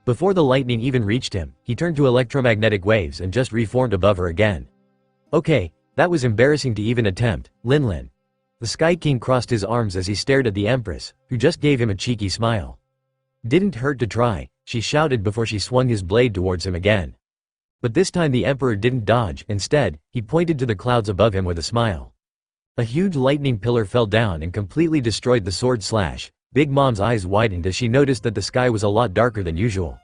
Before the lightning even reached him, he turned to electromagnetic waves and just reformed above her again. Okay, that was embarrassing to even attempt, Lin. The Sky King crossed his arms as he stared at the Empress, who just gave him a cheeky smile. "Didn't hurt to try," she shouted before she swung his blade towards him again. But this time the Emperor didn't dodge, instead, he pointed to the clouds above him with a smile. A huge lightning pillar fell down and completely destroyed the sword slash. Big Mom's eyes widened as she noticed that the sky was a lot darker than usual.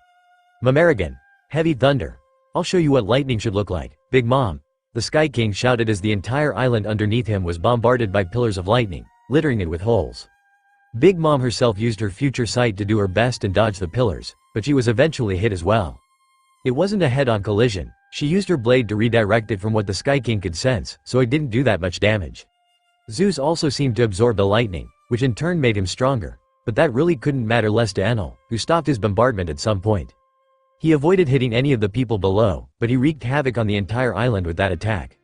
"Mamarigan, heavy thunder. I'll show you what lightning should look like, Big Mom," the Sky King shouted as the entire island underneath him was bombarded by pillars of lightning, littering it with holes. Big Mom herself used her future sight to do her best and dodge the pillars, but she was eventually hit as well. It wasn't a head-on collision, she used her blade to redirect it from what the Sky King could sense, so it didn't do that much damage. Zeus also seemed to absorb the lightning, which in turn made him stronger, but that really couldn't matter less to Enel, who stopped his bombardment at some point. He avoided hitting any of the people below, but he wreaked havoc on the entire island with that attack.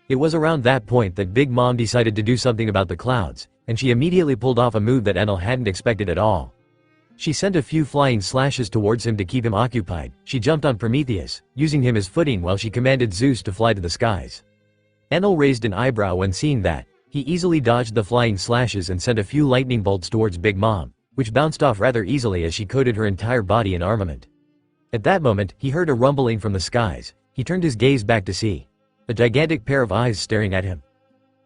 It was around that point that Big Mom decided to do something about the clouds, and she immediately pulled off a move that Enel hadn't expected at all. She sent a few flying slashes towards him to keep him occupied. She jumped on Prometheus, using him as footing while she commanded Zeus to fly to the skies. Enel raised an eyebrow when seeing that. He easily dodged the flying slashes and sent a few lightning bolts towards Big Mom, which bounced off rather easily as she coated her entire body in armament. At that moment, he heard a rumbling from the skies. He turned his gaze back to see a gigantic pair of eyes staring at him.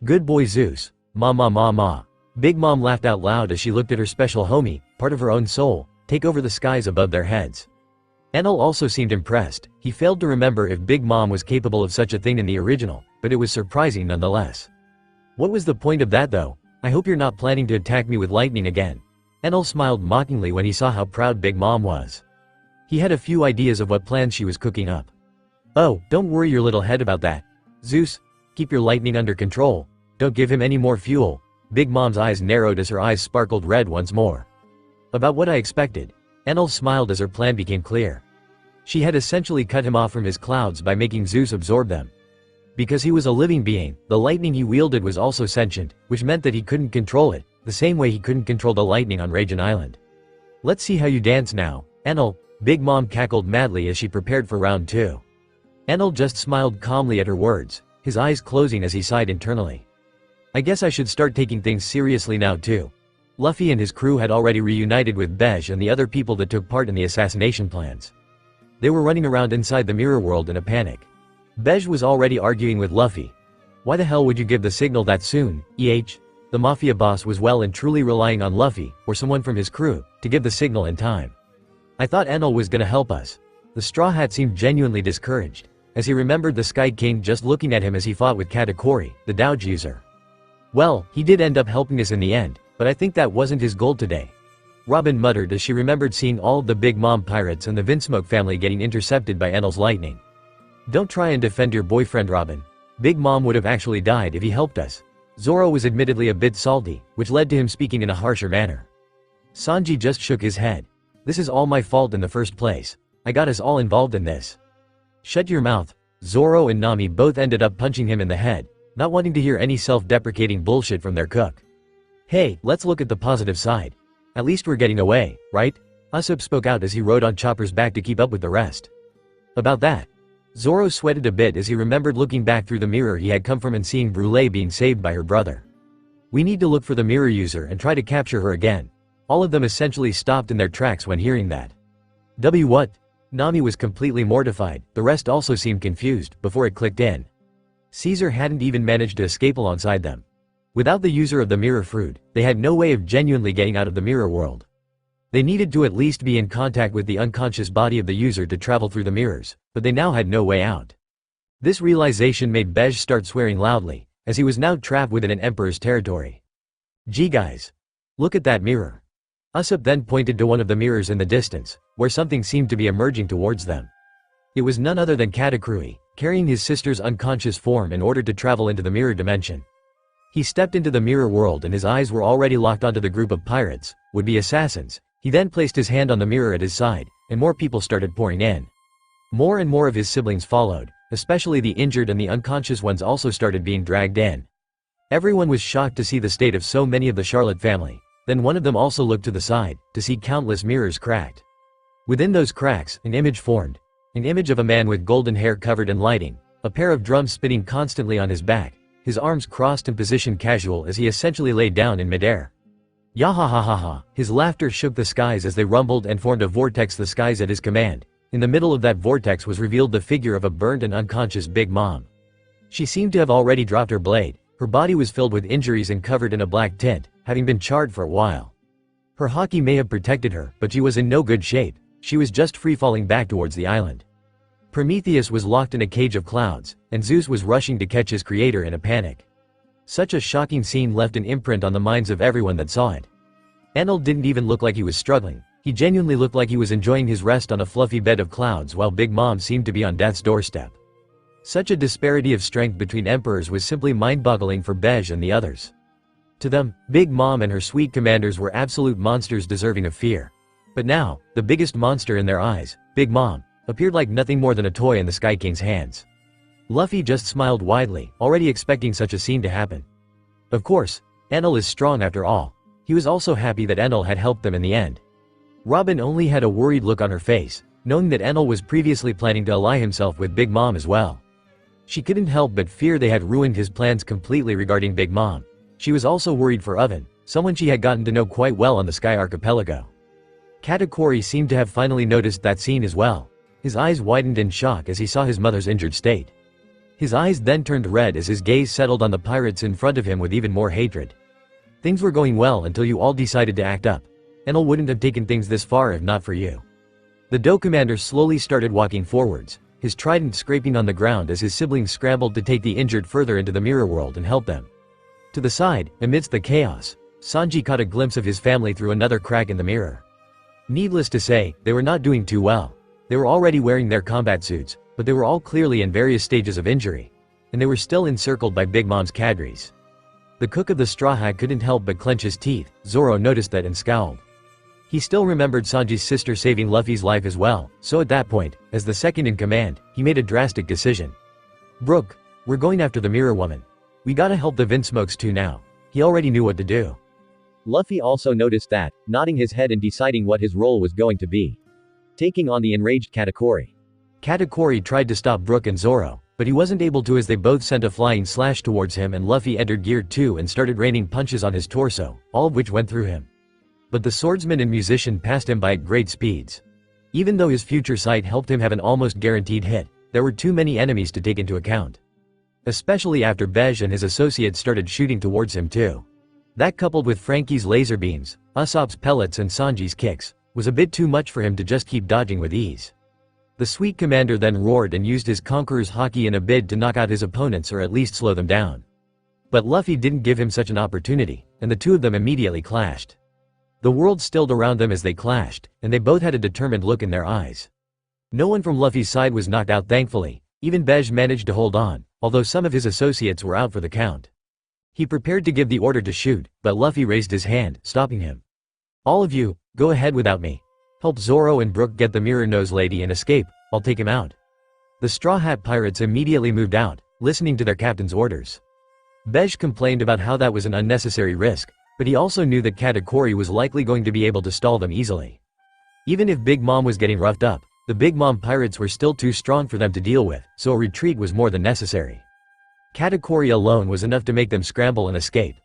"Good boy Zeus, ma. Big Mom laughed out loud as she looked at her special homie, part of her own soul, take over the skies above their heads. Enel also seemed impressed. He failed to remember if Big Mom was capable of such a thing in the original, but it was surprising nonetheless. What was the point of that though? I hope you're not planning to attack me with lightning again. Enel smiled mockingly when he saw how proud Big Mom was. He had a few ideas of what plans she was cooking up. Oh, don't worry your little head about that. Zeus, keep your lightning under control. Don't give him any more fuel. Big Mom's eyes narrowed as her eyes sparkled red once more. About what I expected. Enel smiled as her plan became clear. She had essentially cut him off from his clouds by making Zeus absorb them. Because he was a living being, the lightning he wielded was also sentient, which meant that he couldn't control it, the same way he couldn't control the lightning on Radiant Island. Let's see how you dance now, Enel, Big Mom cackled madly as she prepared for round 2. Enel just smiled calmly at her words, his eyes closing as he sighed internally. I guess I should start taking things seriously now too. Luffy and his crew had already reunited with Bej and the other people that took part in the assassination plans. They were running around inside the mirror world in a panic. Bej was already arguing with Luffy. Why the hell would you give the signal that soon, EH? The mafia boss was well and truly relying on Luffy, or someone from his crew, to give the signal in time. I thought Enel was gonna help us. The Straw Hat seemed genuinely discouraged, as he remembered the Sky King just looking at him as he fought with Katakuri, the Doge user. Well, he did end up helping us in the end, but I think that wasn't his goal today. Robin muttered as she remembered seeing all of the Big Mom pirates and the Vinsmoke family getting intercepted by Enel's lightning. Don't try and defend your boyfriend, Robin. Big Mom would have actually died if he helped us. Zoro was admittedly a bit salty, which led to him speaking in a harsher manner. Sanji just shook his head. This is all my fault in the first place. I got us all involved in this. Shut your mouth. Zoro and Nami both ended up punching him in the head, not wanting to hear any self-deprecating bullshit from their cook. Hey, let's look at the positive side. At least we're getting away, right? Usopp spoke out as he rode on Chopper's back to keep up with the rest. About that. Zoro sweated a bit as he remembered looking back through the mirror he had come from and seeing Brûlée being saved by her brother. We need to look for the mirror user and try to capture her again. All of them essentially stopped in their tracks when hearing that. What? Nami was completely mortified, the rest also seemed confused, before it clicked in. Caesar hadn't even managed to escape alongside them. Without the user of the mirror fruit, they had no way of genuinely getting out of the mirror world. They needed to at least be in contact with the unconscious body of the user to travel through the mirrors, but they now had no way out. This realization made Bej start swearing loudly, as he was now trapped within an emperor's territory. Gee guys. Look at that mirror. Usopp then pointed to one of the mirrors in the distance, where something seemed to be emerging towards them. It was none other than Katakuri, carrying his sister's unconscious form in order to travel into the mirror dimension. He stepped into the mirror world and his eyes were already locked onto the group of pirates, would-be assassins. He then placed his hand on the mirror at his side, and more people started pouring in. More and more of his siblings followed, especially the injured and the unconscious ones also started being dragged in. Everyone was shocked to see the state of so many of the Charlotte family. Then one of them also looked to the side, to see countless mirrors cracked. Within those cracks, an image formed. An image of a man with golden hair covered in lighting, a pair of drums spinning constantly on his back, his arms crossed and positioned casual as he essentially lay down in midair. Yahahahaha, his laughter shook the skies as they rumbled and formed a vortex the skies at his command. In the middle of that vortex was revealed the figure of a burned and unconscious Big Mom. She seemed to have already dropped her blade, her body was filled with injuries and covered in a black tint, having been charred for a while. Her haki may have protected her, but she was in no good shape, she was just free-falling back towards the island. Prometheus was locked in a cage of clouds, and Zeus was rushing to catch his creator in a panic. Such a shocking scene left an imprint on the minds of everyone that saw it. Enel didn't even look like he was struggling, he genuinely looked like he was enjoying his rest on a fluffy bed of clouds while Big Mom seemed to be on death's doorstep. Such a disparity of strength between emperors was simply mind-boggling for Bej and the others. To them, Big Mom and her sweet commanders were absolute monsters deserving of fear. But now, the biggest monster in their eyes, Big Mom, appeared like nothing more than a toy in the Sky King's hands. Luffy just smiled widely, already expecting such a scene to happen. Of course, Enel is strong after all. He was also happy that Enel had helped them in the end. Robin only had a worried look on her face, knowing that Enel was previously planning to ally himself with Big Mom as well. She couldn't help but fear they had ruined his plans completely regarding Big Mom. She was also worried for Oven, someone she had gotten to know quite well on the Sky Archipelago. Katakuri seemed to have finally noticed that scene as well. His eyes widened in shock as he saw his mother's injured state. His eyes then turned red as his gaze settled on the pirates in front of him with even more hatred. Things were going well until you all decided to act up. Enel wouldn't have taken things this far if not for you. The Do commander slowly started walking forwards, his trident scraping on the ground as his siblings scrambled to take the injured further into the mirror world and help them. To the side, amidst the chaos, Sanji caught a glimpse of his family through another crack in the mirror. Needless to say, they were not doing too well. They were already wearing their combat suits, but they were all clearly in various stages of injury. And they were still encircled by Big Mom's cadres. The cook of the Straw Hat couldn't help but clench his teeth. Zoro noticed that and scowled. He still remembered Sanji's sister saving Luffy's life as well, so at that point, as the second in command, he made a drastic decision. Brook, we're going after the Mirror Woman. We gotta help the Vinsmokes too now. He already knew what to do. Luffy also noticed that, nodding his head and deciding what his role was going to be. Taking on the enraged Katakuri. Katakuri tried to stop Brook and Zoro, but he wasn't able to as they both sent a flying slash towards him and Luffy entered Gear 2 and started raining punches on his torso, all of which went through him. But the swordsman and musician passed him by at great speeds. Even though his future sight helped him have an almost guaranteed hit, there were too many enemies to take into account. Especially after Bej and his associates started shooting towards him too. That coupled with Frankie's laser beams, Usopp's pellets and Sanji's kicks, was a bit too much for him to just keep dodging with ease. The sweet commander then roared and used his conqueror's haki in a bid to knock out his opponents or at least slow them down. But Luffy didn't give him such an opportunity, and the two of them immediately clashed. The world stilled around them as they clashed, and they both had a determined look in their eyes. No one from Luffy's side was knocked out thankfully, even Bej managed to hold on, although some of his associates were out for the count. He prepared to give the order to shoot, but Luffy raised his hand, stopping him. All of you, go ahead without me. Help Zoro and Brook get the Mirror Nose Lady and escape, I'll take him out. The Straw Hat Pirates immediately moved out, listening to their captain's orders. Bej complained about how that was an unnecessary risk, but he also knew that Katakuri was likely going to be able to stall them easily. Even if Big Mom was getting roughed up, the Big Mom pirates were still too strong for them to deal with, so a retreat was more than necessary. Katakuri alone was enough to make them scramble and escape.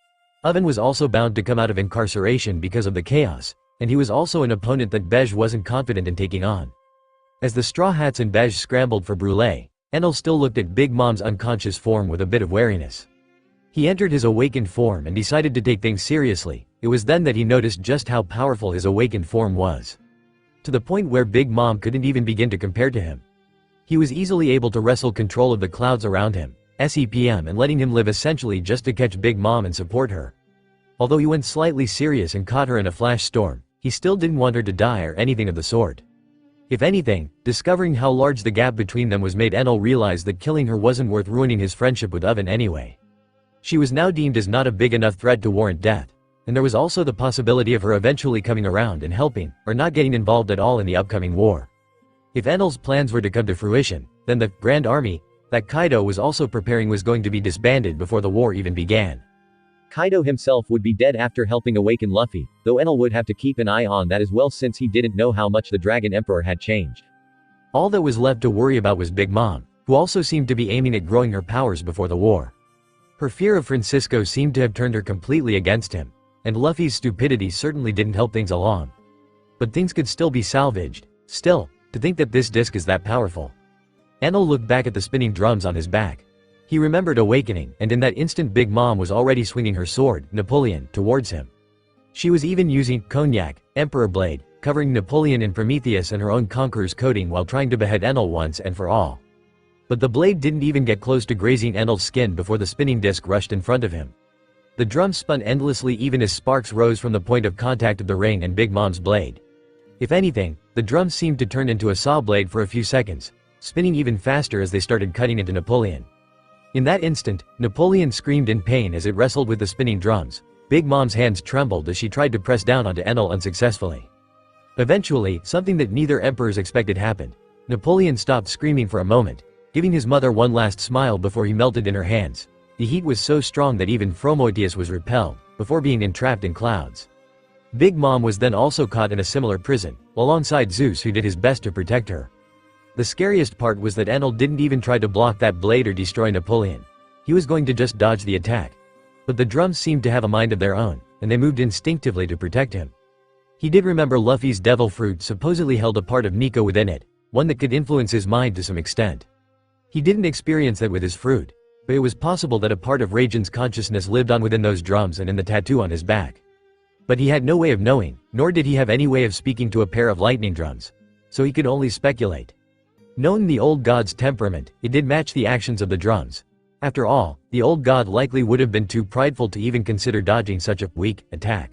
Oven was also bound to come out of incarceration because of the chaos, and he was also an opponent that Bej wasn't confident in taking on. As the Straw Hats and Bej scrambled for Brûlé, Enel still looked at Big Mom's unconscious form with a bit of wariness. He entered his awakened form and decided to take things seriously. It was then that he noticed just how powerful his awakened form was. To the point where Big Mom couldn't even begin to compare to him. He was easily able to wrestle control of the clouds around him, SEPM, and letting him live essentially just to catch Big Mom and support her. Although he went slightly serious and caught her in a flash storm, he still didn't want her to die or anything of the sort. If anything, discovering how large the gap between them was made Enel realize that killing her wasn't worth ruining his friendship with Oven anyway. She was now deemed as not a big enough threat to warrant death, and there was also the possibility of her eventually coming around and helping, or not getting involved at all in the upcoming war. If Enel's plans were to come to fruition, then the Grand Army that Kaido was also preparing was going to be disbanded before the war even began. Kaido himself would be dead after helping awaken Luffy, though Enel would have to keep an eye on that as well since he didn't know how much the Dragon Emperor had changed. All that was left to worry about was Big Mom, who also seemed to be aiming at growing her powers before the war. Her fear of Francisco seemed to have turned her completely against him, and Luffy's stupidity certainly didn't help things along. But things could still be salvaged. Still, to think that this disc is that powerful. Enel looked back at the spinning drums on his back. He remembered awakening, and in that instant Big Mom was already swinging her sword, Napoleon, towards him. She was even using Cognac, Emperor Blade, covering Napoleon in Prometheus and her own Conqueror's coating while trying to behead Enel once and for all. But the blade didn't even get close to grazing Enel's skin before the spinning disc rushed in front of him. The drum spun endlessly even as sparks rose from the point of contact of the ring and Big Mom's blade. If anything, the drums seemed to turn into a saw blade for a few seconds, spinning even faster as they started cutting into Napoleon. In that instant, Napoleon screamed in pain as it wrestled with the spinning drums. Big Mom's hands trembled as she tried to press down onto Enel unsuccessfully. Eventually, something that neither emperors expected happened. Napoleon stopped screaming for a moment, giving his mother one last smile before he melted in her hands. The heat was so strong that even Prometheus was repelled, before being entrapped in clouds. Big Mom was then also caught in a similar prison, alongside Zeus, who did his best to protect her. The scariest part was that Enel didn't even try to block that blade or destroy Napoleon. He was going to just dodge the attack. But the drums seemed to have a mind of their own, and they moved instinctively to protect him. He did remember Luffy's devil fruit supposedly held a part of Nico within it, one that could influence his mind to some extent. He didn't experience that with his fruit, but it was possible that a part of Raijin's consciousness lived on within those drums and in the tattoo on his back. But he had no way of knowing, nor did he have any way of speaking to a pair of lightning drums. So he could only speculate. Knowing the old god's temperament, it did match the actions of the drums. After all, the old god likely would have been too prideful to even consider dodging such a weak attack.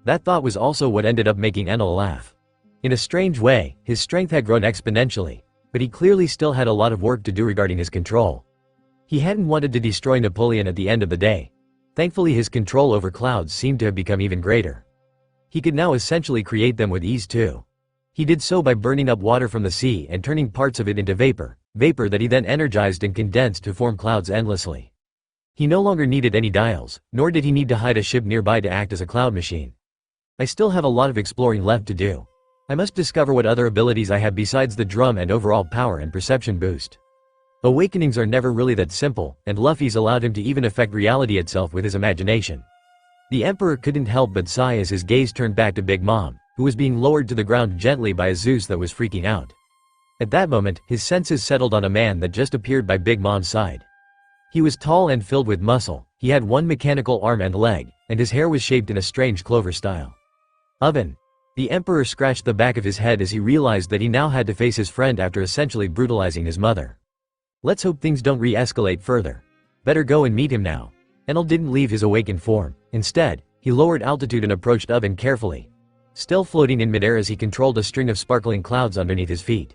That thought was also what ended up making Enel laugh. In a strange way, his strength had grown exponentially, but he clearly still had a lot of work to do regarding his control. He hadn't wanted to destroy Napoleon at the end of the day. Thankfully his control over clouds seemed to have become even greater. He could now essentially create them with ease too. He did so by burning up water from the sea and turning parts of it into vapor that he then energized and condensed to form clouds endlessly. He no longer needed any dials, nor did he need to hide a ship nearby to act as a cloud machine. I still have a lot of exploring left to do. I must discover what other abilities I have besides the drum and overall power and perception boost. Awakenings are never really that simple, and Luffy's allowed him to even affect reality itself with his imagination. The Emperor couldn't help but sigh as his gaze turned back to Big Mom, who was being lowered to the ground gently by a Zeus that was freaking out. At that moment, his senses settled on a man that just appeared by Big Mom's side. He was tall and filled with muscle, he had one mechanical arm and leg, and his hair was shaped in a strange clover style. Oven. The Emperor scratched the back of his head as he realized that he now had to face his friend after essentially brutalizing his mother. Let's hope things don't re-escalate further. Better go and meet him now. Enel didn't leave his awakened form. Instead, he lowered altitude and approached Oven carefully, still floating in midair as he controlled a string of sparkling clouds underneath his feet.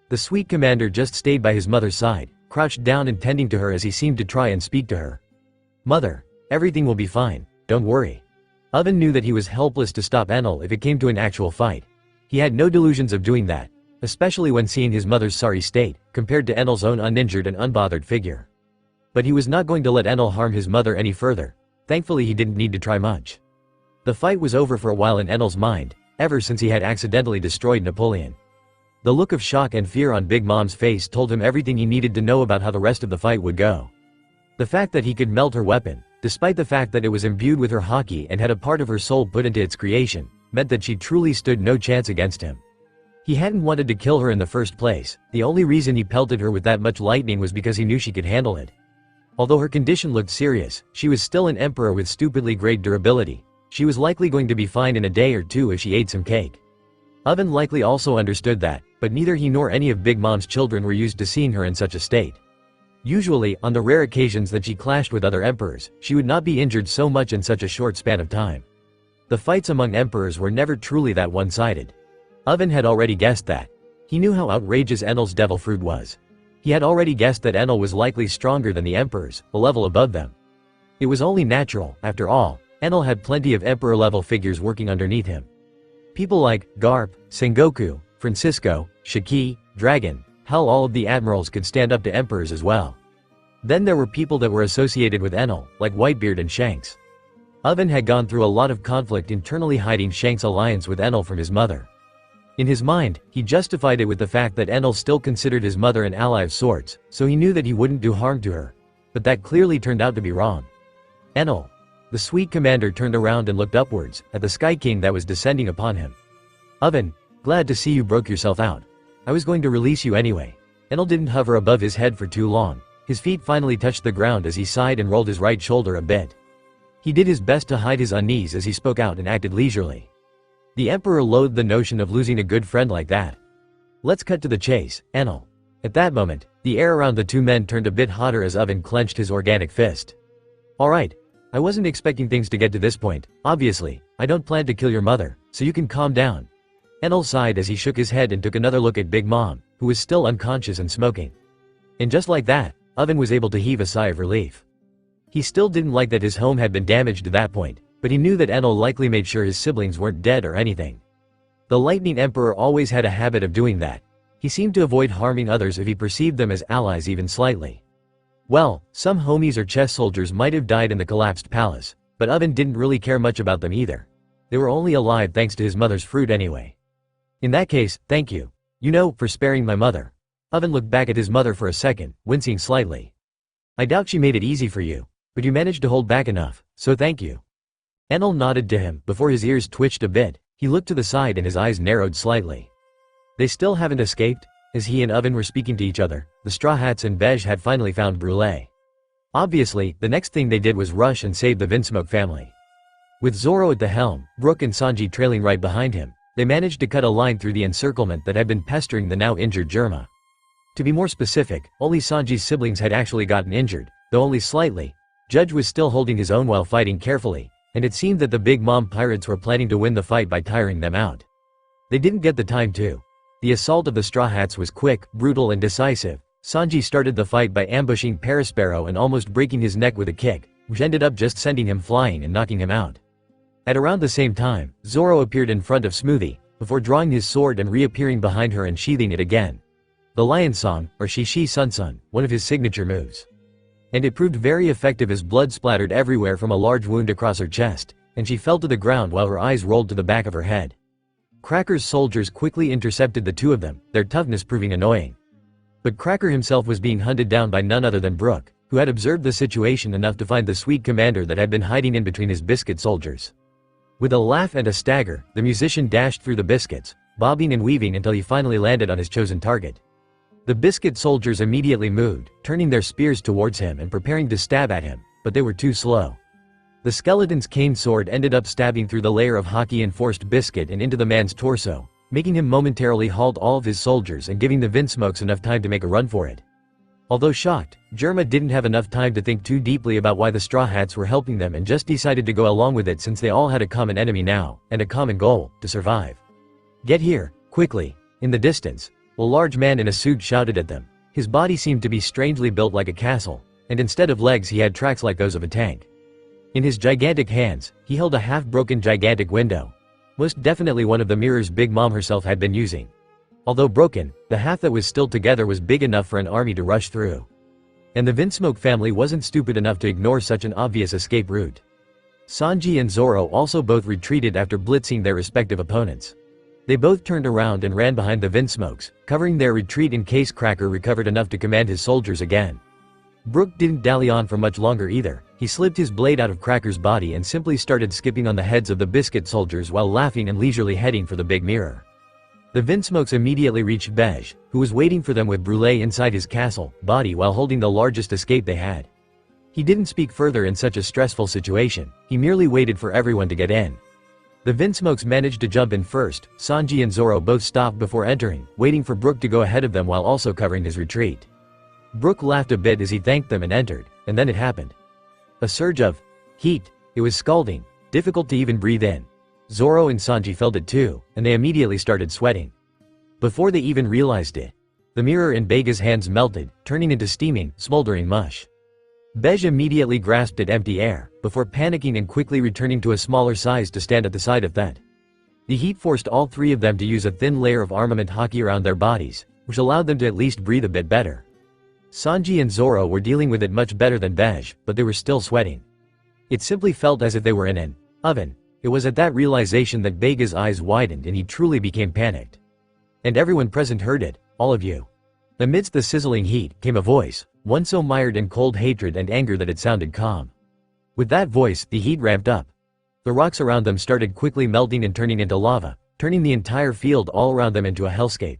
The sweet commander just stayed by his mother's side, crouched down and tending to her as he seemed to try and speak to her. "Mother, everything will be fine, don't worry." Oven knew that he was helpless to stop Enel if it came to an actual fight. He had no delusions of doing that, especially when seeing his mother's sorry state, compared to Enel's own uninjured and unbothered figure. But he was not going to let Enel harm his mother any further. Thankfully he didn't need to try much. The fight was over for a while in Enel's mind, ever since he had accidentally destroyed Napoleon. The look of shock and fear on Big Mom's face told him everything he needed to know about how the rest of the fight would go. The fact that he could melt her weapon, despite the fact that it was imbued with her haki and had a part of her soul put into its creation, meant that she truly stood no chance against him. He hadn't wanted to kill her in the first place. The only reason he pelted her with that much lightning was because he knew she could handle it. Although her condition looked serious, she was still an emperor with stupidly great durability. She was likely going to be fine in a day or two if she ate some cake. Oven likely also understood that, but neither he nor any of Big Mom's children were used to seeing her in such a state. Usually, on the rare occasions that she clashed with other emperors, she would not be injured so much in such a short span of time. The fights among emperors were never truly that one-sided. Oven had already guessed that. He knew how outrageous Enel's devil fruit was. He had already guessed that Enel was likely stronger than the emperors, a level above them. It was only natural, after all. Enel had plenty of emperor-level figures working underneath him. People like Garp, Sengoku, Francisco, Shiki, Dragon, hell, all of the admirals could stand up to emperors as well. Then there were people that were associated with Enel, like Whitebeard and Shanks. Oven had gone through a lot of conflict internally hiding Shanks' alliance with Enel from his mother. In his mind, he justified it with the fact that Enel still considered his mother an ally of sorts, so he knew that he wouldn't do harm to her. But that clearly turned out to be wrong. Enel. The sweet commander turned around and looked upwards, at the Sky King that was descending upon him. Oven, glad to see you broke yourself out. I was going to release you anyway. Enel didn't hover above his head for too long. His feet finally touched the ground as he sighed and rolled his right shoulder a bit. He did his best to hide his unease as he spoke out and acted leisurely. The Emperor loathed the notion of losing a good friend like that. Let's cut to the chase, Enel. At that moment, the air around the two men turned a bit hotter as Oven clenched his organic fist. Alright. I wasn't expecting things to get to this point. Obviously, I don't plan to kill your mother, so you can calm down. Enel sighed as he shook his head and took another look at Big Mom, who was still unconscious and smoking. And just like that, Oven was able to heave a sigh of relief. He still didn't like that his home had been damaged to that point, but he knew that Enel likely made sure his siblings weren't dead or anything. The Lightning Emperor always had a habit of doing that. He seemed to avoid harming others if he perceived them as allies even slightly. Well, some homies or chess soldiers might have died in the collapsed palace, but Oven didn't really care much about them either. They were only alive thanks to his mother's fruit anyway. In that case, thank you. You know, for sparing my mother. Oven looked back at his mother for a second, wincing slightly. I doubt she made it easy for you, but you managed to hold back enough, so thank you. Enel nodded to him before his ears twitched a bit. He looked to the side and his eyes narrowed slightly. They still haven't escaped? As he and Oven were speaking to each other, the Straw Hats and Bej had finally found Brûlé. Obviously, the next thing they did was rush and save the Vinsmoke family. With Zoro at the helm, Brook and Sanji trailing right behind him, they managed to cut a line through the encirclement that had been pestering the now injured Germa. To be more specific, only Sanji's siblings had actually gotten injured, though only slightly. Judge was still holding his own while fighting carefully, and it seemed that the Big Mom pirates were planning to win the fight by tiring them out. They didn't get the time to. The assault of the Straw Hats was quick, brutal and decisive. Sanji started the fight by ambushing Perisparrow and almost breaking his neck with a kick, which ended up just sending him flying and knocking him out. At around the same time, Zoro appeared in front of Smoothie, before drawing his sword and reappearing behind her and sheathing it again. The Lion Song, or Shishi Sun Sun, one of his signature moves. And it proved very effective as blood splattered everywhere from a large wound across her chest, and she fell to the ground while her eyes rolled to the back of her head. Cracker's soldiers quickly intercepted the two of them, their toughness proving annoying. But Cracker himself was being hunted down by none other than Brook, who had observed the situation enough to find the sweet commander that had been hiding in between his biscuit soldiers. With a laugh and a stagger, the musician dashed through the biscuits, bobbing and weaving until he finally landed on his chosen target. The biscuit soldiers immediately moved, turning their spears towards him and preparing to stab at him, but they were too slow. The skeleton's cane sword ended up stabbing through the layer of hockey-enforced biscuit and into the man's torso, making him momentarily halt all of his soldiers and giving the Vinsmokes enough time to make a run for it. Although shocked, Germa didn't have enough time to think too deeply about why the Straw Hats were helping them and just decided to go along with it since they all had a common enemy now, and a common goal, to survive. Get here, quickly. In the distance, a large man in a suit shouted at them. His body seemed to be strangely built like a castle, and instead of legs he had tracks like those of a tank. In his gigantic hands, he held a half-broken gigantic window. Most definitely one of the mirrors Big Mom herself had been using. Although broken, the half that was still together was big enough for an army to rush through. And the Vinsmoke family wasn't stupid enough to ignore such an obvious escape route. Sanji and Zoro also both retreated after blitzing their respective opponents. They both turned around and ran behind the Vinsmokes, covering their retreat in case Cracker recovered enough to command his soldiers again. Brook didn't dally on for much longer either. He slipped his blade out of Cracker's body and simply started skipping on the heads of the biscuit soldiers while laughing and leisurely heading for the big mirror. The Vinsmokes immediately reached Bej, who was waiting for them with Brûlé inside his castle body while holding the largest escape they had. He didn't speak further in such a stressful situation, he merely waited for everyone to get in. The Vinsmokes managed to jump in first. Sanji and Zoro both stopped before entering, waiting for Brook to go ahead of them while also covering his retreat. Brook laughed a bit as he thanked them and entered, and then it happened. A surge of heat. It was scalding, difficult to even breathe in. Zoro and Sanji felt it too, and they immediately started sweating. Before they even realized it, the mirror in Bega's hands melted, turning into steaming, smoldering mush. Bej immediately grasped at empty air, before panicking and quickly returning to a smaller size to stand at the side of Thet. The heat forced all three of them to use a thin layer of armament haki around their bodies, which allowed them to at least breathe a bit better. Sanji and Zoro were dealing with it much better than Bej, but they were still sweating. It simply felt as if they were in an oven. It was at that realization that Bega's eyes widened and he truly became panicked. And everyone present heard it, all of you. Amidst the sizzling heat came a voice, one so mired in cold hatred and anger that it sounded calm. With that voice, the heat ramped up. The rocks around them started quickly melting and turning into lava, turning the entire field all around them into a hellscape.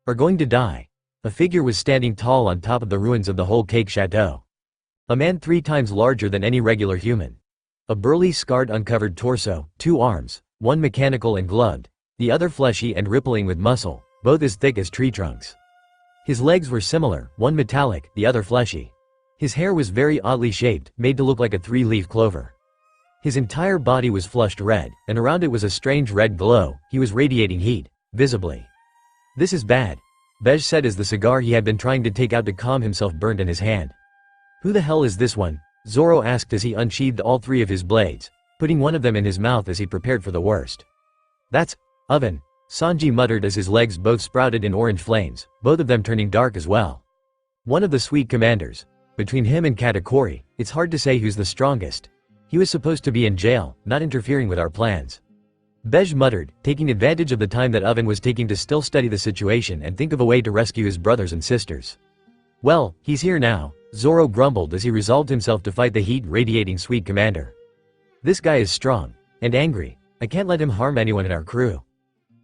Are going to die. A figure was standing tall on top of the ruins of the whole cake chateau. A man 3 times larger than any regular human. A burly scarred uncovered torso, 2 arms, one mechanical and gloved, the other fleshy and rippling with muscle, both as thick as tree trunks. His legs were similar, one metallic, the other fleshy. His hair was very oddly shaped, made to look like a 3-leaf clover. His entire body was flushed red, and around it was a strange red glow. He was radiating heat, visibly. This is bad, Bej said as the cigar he had been trying to take out to calm himself burned in his hand. Who the hell is this one? Zoro asked as he unsheathed all 3 of his blades, putting one of them in his mouth as he prepared for the worst. That's oven, Sanji muttered as his legs both sprouted in orange flames, both of them turning dark as well. One of the sweet commanders. Between him and Katakuri, it's hard to say who's the strongest. He was supposed to be in jail, not interfering with our plans. Bej muttered, taking advantage of the time that Oven was taking to still study the situation and think of a way to rescue his brothers and sisters. Well, he's here now, Zoro grumbled as he resolved himself to fight the heat-radiating sweet commander. This guy is strong and angry. I can't let him harm anyone in our crew.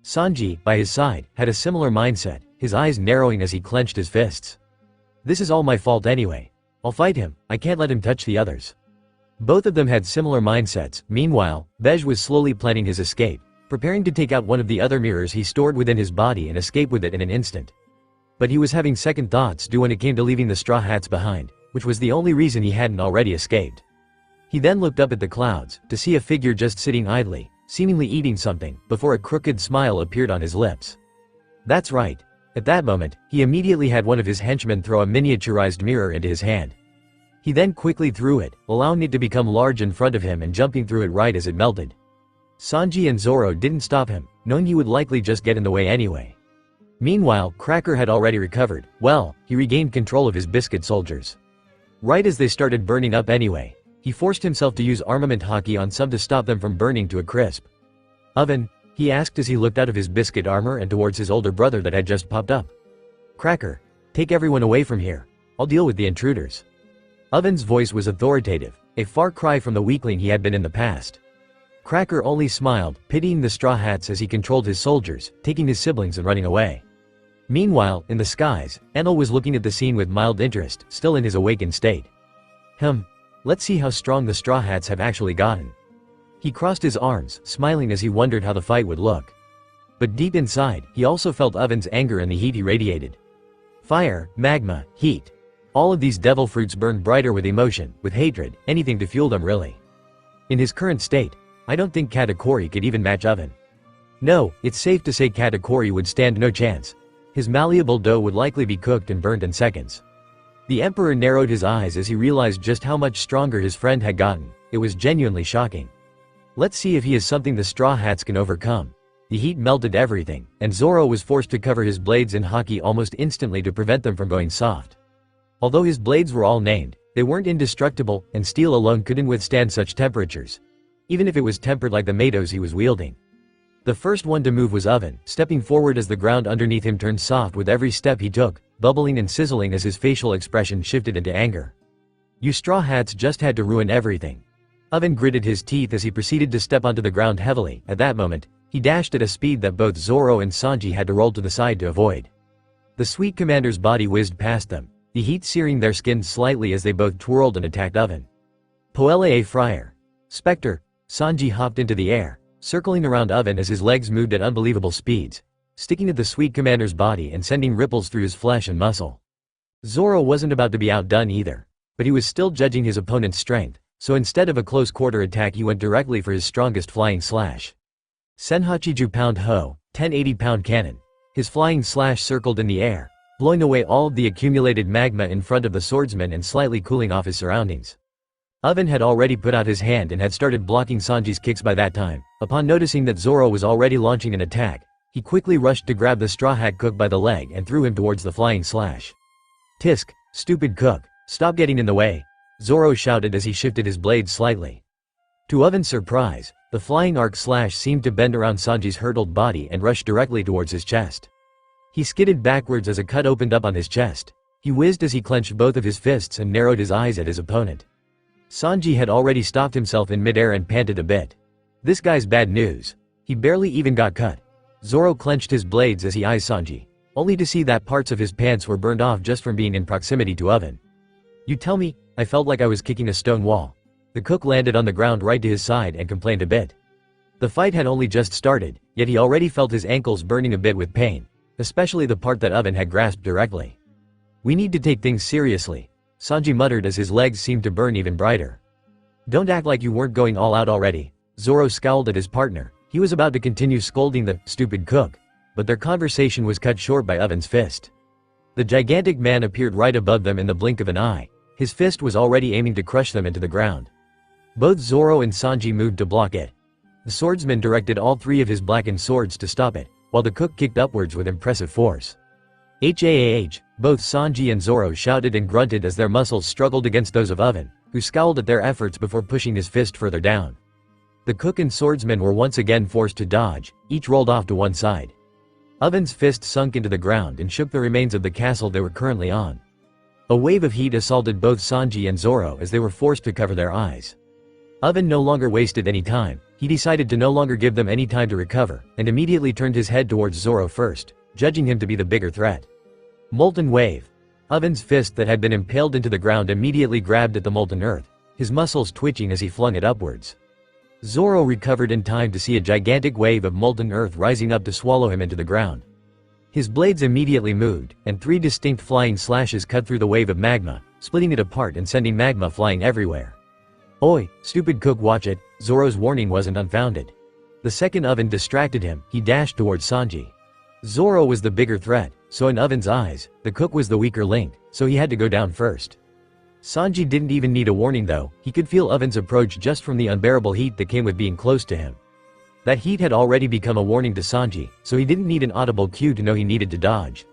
Sanji, by his side, had a similar mindset, his eyes narrowing as he clenched his fists. This is all my fault anyway. I'll fight him, I can't let him touch the others. Both of them had similar mindsets. Meanwhile, Bej was slowly planning his escape, preparing to take out one of the other mirrors he stored within his body and escape with it in an instant. But he was having second thoughts due when it came to leaving the Straw Hats behind, which was the only reason he hadn't already escaped. He then looked up at the clouds, to see a figure just sitting idly, seemingly eating something, before a crooked smile appeared on his lips. That's right. At that moment, he immediately had one of his henchmen throw a miniaturized mirror into his hand. He then quickly threw it, allowing it to become large in front of him and jumping through it right as it melted. Sanji and Zoro didn't stop him, knowing he would likely just get in the way anyway. Meanwhile, Cracker had already recovered. Well, he regained control of his biscuit soldiers. Right as they started burning up anyway, he forced himself to use armament haki on some to stop them from burning to a crisp. Oven? He asked as he looked out of his biscuit armor and towards his older brother that had just popped up. Cracker, take everyone away from here. I'll deal with the intruders. Oven's voice was authoritative, a far cry from the weakling he had been in the past. Cracker only smiled, pitying the Straw Hats as he controlled his soldiers, taking his siblings and running away. Meanwhile, in the skies, Enal was looking at the scene with mild interest, still in his awakened state. Let's see how strong the Straw Hats have actually gotten. He crossed his arms, smiling as he wondered how the fight would look. But deep inside, he also felt Oven's anger and the heat he radiated. Fire, magma, heat. All of these devil fruits burned brighter with emotion, with hatred, anything to fuel them really. In his current state, I don't think Katakuri could even match Oven. No, it's safe to say Katakuri would stand no chance. His malleable dough would likely be cooked and burned in seconds. The Emperor narrowed his eyes as he realized just how much stronger his friend had gotten. It was genuinely shocking. Let's see if he is something the Straw Hats can overcome. The heat melted everything, and Zoro was forced to cover his blades in haki almost instantly to prevent them from going soft. Although his blades were all named, they weren't indestructible, and steel alone couldn't withstand such temperatures, even if it was tempered like the Matos he was wielding. The first one to move was Oven, stepping forward as the ground underneath him turned soft with every step he took, bubbling and sizzling as his facial expression shifted into anger. "You straw hats just had to ruin everything." Oven gritted his teeth as he proceeded to step onto the ground heavily. At that moment, he dashed at a speed that both Zoro and Sanji had to roll to the side to avoid. The sweet commander's body whizzed past them, the heat searing their skin slightly as they both twirled and attacked Oven. Poele Friar. Spectre. Sanji hopped into the air, circling around Oven as his legs moved at unbelievable speeds, sticking to the sweet commander's body and sending ripples through his flesh and muscle. Zoro wasn't about to be outdone either, but he was still judging his opponent's strength, so instead of a close-quarter attack he went directly for his strongest flying slash. Senhachiju Pound Ho, 1080-pound cannon. His flying slash circled in the air, blowing away all of the accumulated magma in front of the swordsman and slightly cooling off his surroundings. Oven had already put out his hand and had started blocking Sanji's kicks by that time. Upon noticing that Zoro was already launching an attack, he quickly rushed to grab the Straw Hat Cook by the leg and threw him towards the flying slash. "Tisk, stupid cook, stop getting in the way," Zoro shouted as he shifted his blade slightly. To Oven's surprise, the flying arc slash seemed to bend around Sanji's hurtled body and rush directly towards his chest. He skidded backwards as a cut opened up on his chest. He whizzed as he clenched both of his fists and narrowed his eyes at his opponent. Sanji had already stopped himself in midair and panted a bit. This guy's bad news. He barely even got cut. Zoro clenched his blades as he eyed Sanji, only to see that parts of his pants were burned off just from being in proximity to Oven. "You tell me, I felt like I was kicking a stone wall." The cook landed on the ground right to his side and complained a bit. The fight had only just started, yet he already felt his ankles burning a bit with pain, especially the part that Oven had grasped directly. "We need to take things seriously," Sanji muttered as his legs seemed to burn even brighter. "Don't act like you weren't going all out already." Zoro scowled at his partner. He was about to continue scolding the stupid cook, but their conversation was cut short by Oven's fist. The gigantic man appeared right above them in the blink of an eye. His fist was already aiming to crush them into the ground. Both Zoro and Sanji moved to block it. The swordsman directed all three of his blackened swords to stop it, while the cook kicked upwards with impressive force. "Haah!" Both Sanji and Zoro shouted and grunted as their muscles struggled against those of Oven, who scowled at their efforts before pushing his fist further down. The cook and swordsman were once again forced to dodge, each rolled off to one side. Oven's fist sunk into the ground and shook the remains of the castle they were currently on. A wave of heat assaulted both Sanji and Zoro as they were forced to cover their eyes. Oven no longer wasted any time. He decided to no longer give them any time to recover, and immediately turned his head towards Zoro first, judging him to be the bigger threat. Molten Wave. Oven's fist that had been impaled into the ground immediately grabbed at the molten earth, his muscles twitching as he flung it upwards. Zoro recovered in time to see a gigantic wave of molten earth rising up to swallow him into the ground. His blades immediately moved, and three distinct flying slashes cut through the wave of magma, splitting it apart and sending magma flying everywhere. "Oi, stupid cook, watch it." Zoro's warning wasn't unfounded. The second Oven distracted him. He dashed towards Sanji. Zoro was the bigger threat, so in Oven's eyes, the cook was the weaker link, so he had to go down first. Sanji didn't even need a warning though. He could feel Oven's approach just from the unbearable heat that came with being close to him. That heat had already become a warning to Sanji, so he didn't need an audible cue to know he needed to dodge.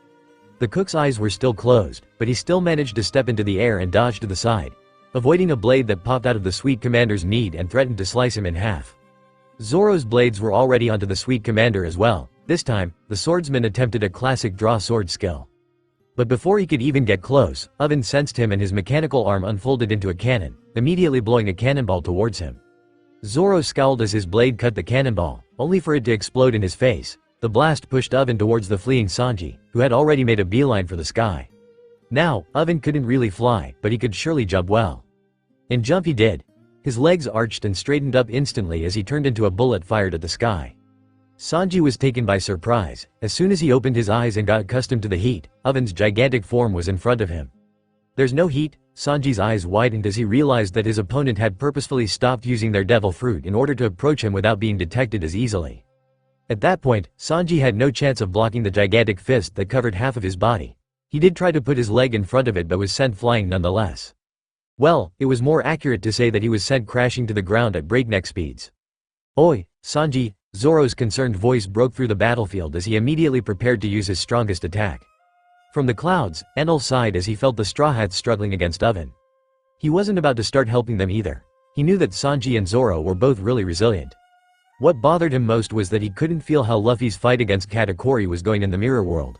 The cook's eyes were still closed, but he still managed to step into the air and dodge to the side, avoiding a blade that popped out of the sweet commander's knee and threatened to slice him in half. Zoro's blades were already onto the sweet commander as well. This time, the swordsman attempted a classic draw sword skill. But before he could even get close, Oven sensed him and his mechanical arm unfolded into a cannon, immediately blowing a cannonball towards him. Zoro scowled as his blade cut the cannonball, only for it to explode in his face. The blast pushed Oven towards the fleeing Sanji, who had already made a beeline for the sky. Now, Oven couldn't really fly, but he could surely jump well. And jump he did. His legs arched and straightened up instantly as he turned into a bullet fired at the sky. Sanji was taken by surprise. As soon as he opened his eyes and got accustomed to the heat, Oven's gigantic form was in front of him. "There's no heat?" Sanji's eyes widened as he realized that his opponent had purposefully stopped using their devil fruit in order to approach him without being detected as easily. At that point, Sanji had no chance of blocking the gigantic fist that covered half of his body. He did try to put his leg in front of it but was sent flying nonetheless. Well, it was more accurate to say that he was sent crashing to the ground at breakneck speeds. "Oi, Sanji!" Zoro's concerned voice broke through the battlefield as he immediately prepared to use his strongest attack. From the clouds, Enal sighed as he felt the Straw Hats struggling against Oven. He wasn't about to start helping them either. He knew that Sanji and Zoro were both really resilient. What bothered him most was that he couldn't feel how Luffy's fight against Katakuri was going in the mirror world.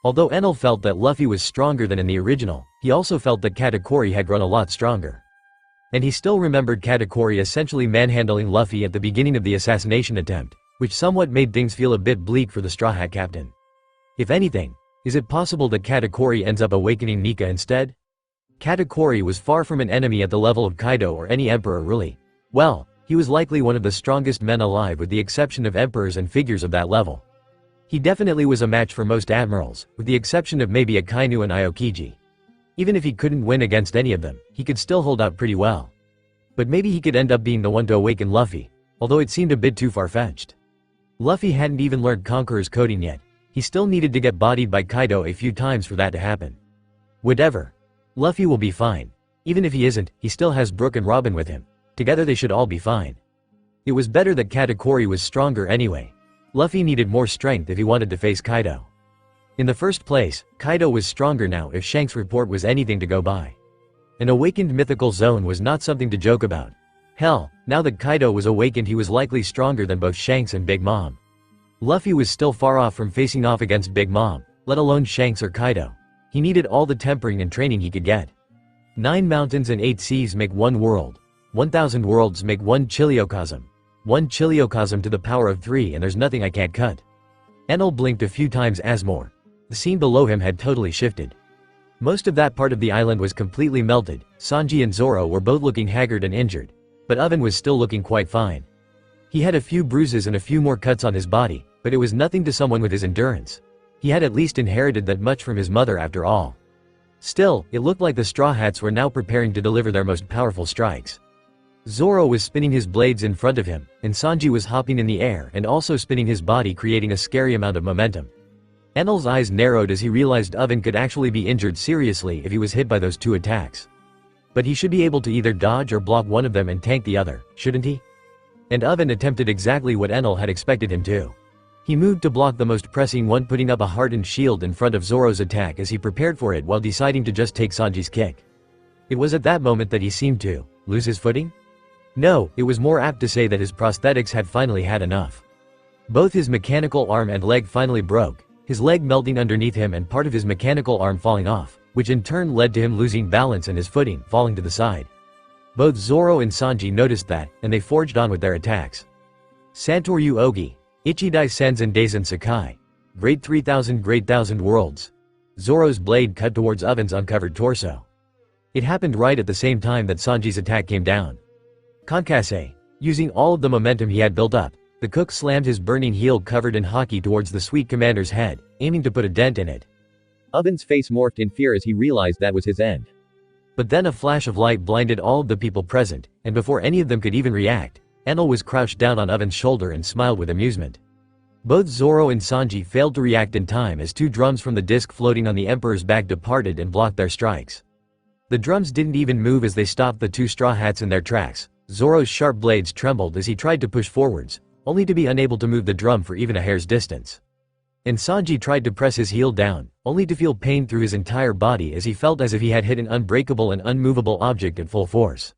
Although Enel felt that Luffy was stronger than in the original, he also felt that Katakuri had grown a lot stronger. And he still remembered Katakuri essentially manhandling Luffy at the beginning of the assassination attempt, which somewhat made things feel a bit bleak for the Straw Hat Captain. If anything, is it possible that Katakuri ends up awakening Nika instead? Katakuri was far from an enemy at the level of Kaido or any emperor really. Well, he was likely one of the strongest men alive with the exception of emperors and figures of that level. He definitely was a match for most admirals, with the exception of maybe Akainu and Aokiji. Even if he couldn't win against any of them, he could still hold out pretty well. But maybe he could end up being the one to awaken Luffy, although it seemed a bit too far-fetched. Luffy hadn't even learned Conqueror's coding yet. He still needed to get bodied by Kaido a few times for that to happen. Whatever. Luffy will be fine. Even if he isn't, he still has Brook and Robin with him. Together they should all be fine. It was better that Katakuri was stronger anyway. Luffy needed more strength if he wanted to face Kaido. In the first place, Kaido was stronger now if Shanks' report was anything to go by. An awakened mythical zone was not something to joke about. Hell, now that Kaido was awakened he was likely stronger than both Shanks and Big Mom. Luffy was still far off from facing off against Big Mom, let alone Shanks or Kaido. He needed all the tempering and training he could get. 9 mountains and 8 seas make one world. 1,000 worlds make one chiliocosm. 1 chiliocosm to the power of 3 and there's nothing I can't cut. Enel blinked a few times as more. The scene below him had totally shifted. Most of that part of the island was completely melted. Sanji and Zoro were both looking haggard and injured. But Oven was still looking quite fine. He had a few bruises and a few more cuts on his body, but it was nothing to someone with his endurance. He had at least inherited that much from his mother after all. Still, it looked like the Straw Hats were now preparing to deliver their most powerful strikes. Zoro was spinning his blades in front of him, and Sanji was hopping in the air and also spinning his body, creating a scary amount of momentum. Enel's eyes narrowed as he realized Oven could actually be injured seriously if he was hit by those 2 attacks. But he should be able to either dodge or block one of them and tank the other, shouldn't he? And Oven attempted exactly what Enel had expected him to. He moved to block the most pressing one, putting up a hardened shield in front of Zoro's attack as he prepared for it while deciding to just take Sanji's kick. It was at that moment that he seemed to lose his footing? No, it was more apt to say that his prosthetics had finally had enough. Both his mechanical arm and leg finally broke, his leg melting underneath him and part of his mechanical arm falling off, which in turn led to him losing balance and his footing falling to the side. Both Zoro and Sanji noticed that, and they forged on with their attacks. Santoryu Ogi, Ichidai Senzen Daisen Sakai. Great 3000 Great Thousand Worlds. Zoro's blade cut towards Oven's uncovered torso. It happened right at the same time that Sanji's attack came down. Konkase. Using all of the momentum he had built up, the cook slammed his burning heel covered in haki towards the sweet commander's head, aiming to put a dent in it. Oven's face morphed in fear as he realized that was his end. But then a flash of light blinded all of the people present, and before any of them could even react, Enel was crouched down on Oven's shoulder and smiled with amusement. Both Zoro and Sanji failed to react in time as 2 drums from the disc floating on the Emperor's back departed and blocked their strikes. The drums didn't even move as they stopped the 2 Straw Hats in their tracks. Zoro's sharp blades trembled as he tried to push forwards, only to be unable to move the drum for even a hair's distance. And Sanji tried to press his heel down, only to feel pain through his entire body as he felt as if he had hit an unbreakable and unmovable object at full force.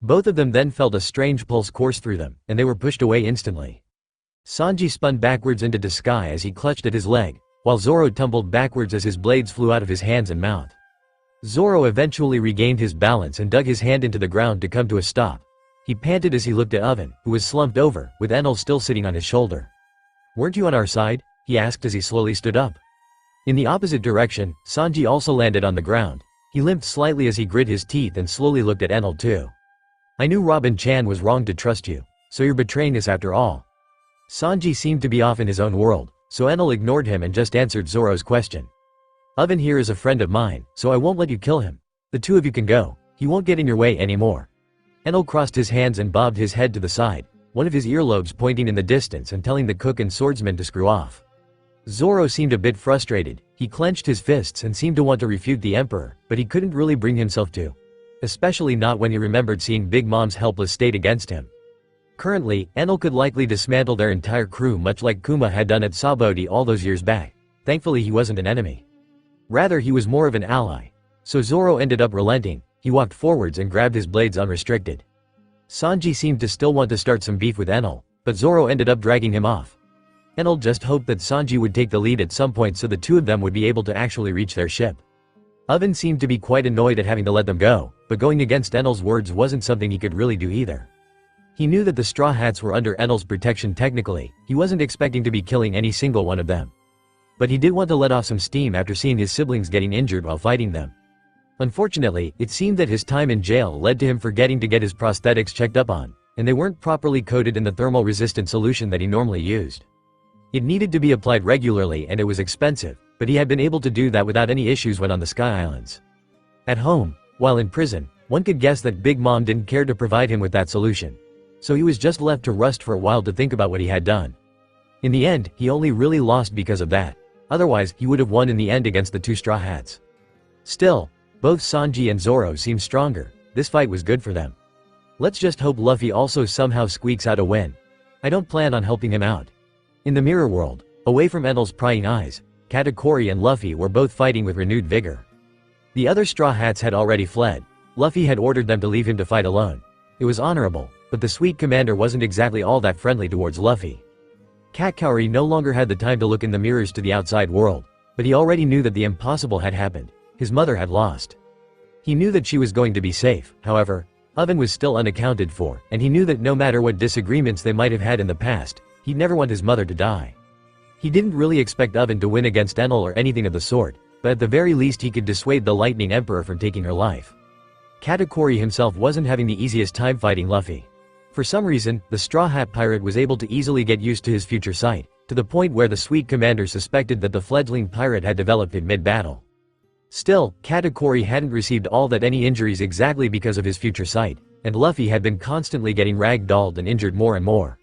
Both of them then felt a strange pulse course through them, and they were pushed away instantly. Sanji spun backwards into the sky as he clutched at his leg, while Zoro tumbled backwards as his blades flew out of his hands and mouth. Zoro eventually regained his balance and dug his hand into the ground to come to a stop. He panted as he looked at Oven, who was slumped over, with Enel still sitting on his shoulder. "Weren't you on our side?" he asked as he slowly stood up. In the opposite direction, Sanji also landed on the ground. He limped slightly as he grit his teeth and slowly looked at Enel too. "I knew Robin-chan was wrong to trust you, so you're betraying us after all." Sanji seemed to be off in his own world, so Enel ignored him and just answered Zoro's question. "Oven here is a friend of mine, so I won't let you kill him. The 2 of you can go. He won't get in your way anymore." Enel crossed his hands and bobbed his head to the side, one of his earlobes pointing in the distance and telling the cook and swordsman to screw off. Zoro seemed a bit frustrated. He clenched his fists and seemed to want to refute the Emperor, but he couldn't really bring himself to. Especially not when he remembered seeing Big Mom's helpless state against him. Currently, Enel could likely dismantle their entire crew much like Kuma had done at Sabaody all those years back. Thankfully he wasn't an enemy. Rather he was more of an ally. So Zoro ended up relenting. He walked forwards and grabbed his blades unrestricted. Sanji seemed to still want to start some beef with Enel, but Zoro ended up dragging him off. Enel just hoped that Sanji would take the lead at some point so the two of them would be able to actually reach their ship. Oven seemed to be quite annoyed at having to let them go, but going against Enel's words wasn't something he could really do either. He knew that the Straw Hats were under Enel's protection technically, he wasn't expecting to be killing any single one of them. But he did want to let off some steam after seeing his siblings getting injured while fighting them. Unfortunately, it seemed that his time in jail led to him forgetting to get his prosthetics checked up on, and they weren't properly coated in the thermal-resistant solution that he normally used. It needed to be applied regularly and it was expensive, but he had been able to do that without any issues when on the Sky Islands. At home, while in prison, one could guess that Big Mom didn't care to provide him with that solution. So he was just left to rust for a while to think about what he had done. In the end, he only really lost because of that. Otherwise, he would have won in the end against the two Straw Hats. Still, both Sanji and Zoro seemed stronger. This fight was good for them. Let's just hope Luffy also somehow squeaks out a win. I don't plan on helping him out. In the mirror world, away from Enel's prying eyes, Katakuri and Luffy were both fighting with renewed vigor. The other Straw Hats had already fled. Luffy had ordered them to leave him to fight alone. It was honorable, but the sweet commander wasn't exactly all that friendly towards Luffy. Katakuri no longer had the time to look in the mirrors to the outside world, but he already knew that the impossible had happened. His mother had lost. He knew that she was going to be safe, however, Oven was still unaccounted for, and he knew that no matter what disagreements they might have had in the past, he'd never want his mother to die. He didn't really expect Oven to win against Enel or anything of the sort, but at the very least he could dissuade the Lightning Emperor from taking her life. Katakuri himself wasn't having the easiest time fighting Luffy. For some reason, the Straw Hat Pirate was able to easily get used to his future sight, to the point where the sweet commander suspected that the fledgling pirate had developed in mid-battle. Still, Katakuri hadn't received all that any injuries exactly because of his future sight, and Luffy had been constantly getting ragdolled and injured more and more.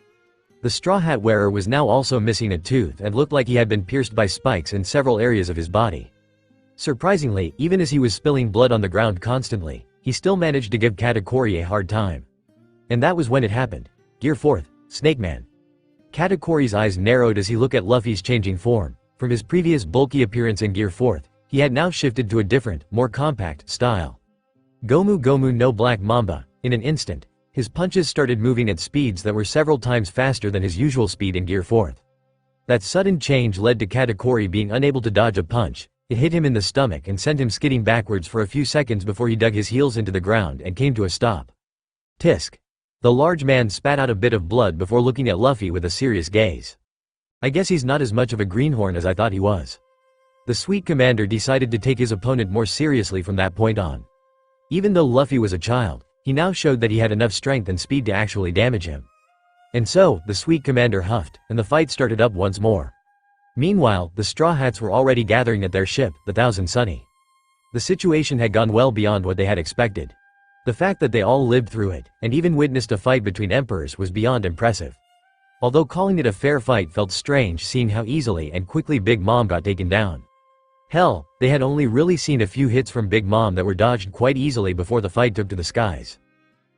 The Straw Hat wearer was now also missing a tooth and looked like he had been pierced by spikes in several areas of his body. Surprisingly, even as he was spilling blood on the ground constantly, he still managed to give Katakuri a hard time. And that was when it happened. Gear 4th, Snake Man. Katakuri's eyes narrowed as he looked at Luffy's changing form. From his previous bulky appearance in Gear 4th, he had now shifted to a different, more compact, style. Gomu Gomu no Black Mamba. In an instant, his punches started moving at speeds that were several times faster than his usual speed in Gear 4th. That sudden change led to Katakuri being unable to dodge a punch. It hit him in the stomach and sent him skidding backwards for a few seconds before he dug his heels into the ground and came to a stop. Tisk. The large man spat out a bit of blood before looking at Luffy with a serious gaze. I guess he's not as much of a greenhorn as I thought he was. The sweet commander decided to take his opponent more seriously from that point on. Even though Luffy was a child, he now showed that he had enough strength and speed to actually damage him. And so, the sweet commander huffed, and the fight started up once more. Meanwhile, the Straw Hats were already gathering at their ship, the Thousand Sunny. The situation had gone well beyond what they had expected. The fact that they all lived through it, and even witnessed a fight between emperors was beyond impressive. Although calling it a fair fight felt strange seeing how easily and quickly Big Mom got taken down. Hell, they had only really seen a few hits from Big Mom that were dodged quite easily before the fight took to the skies.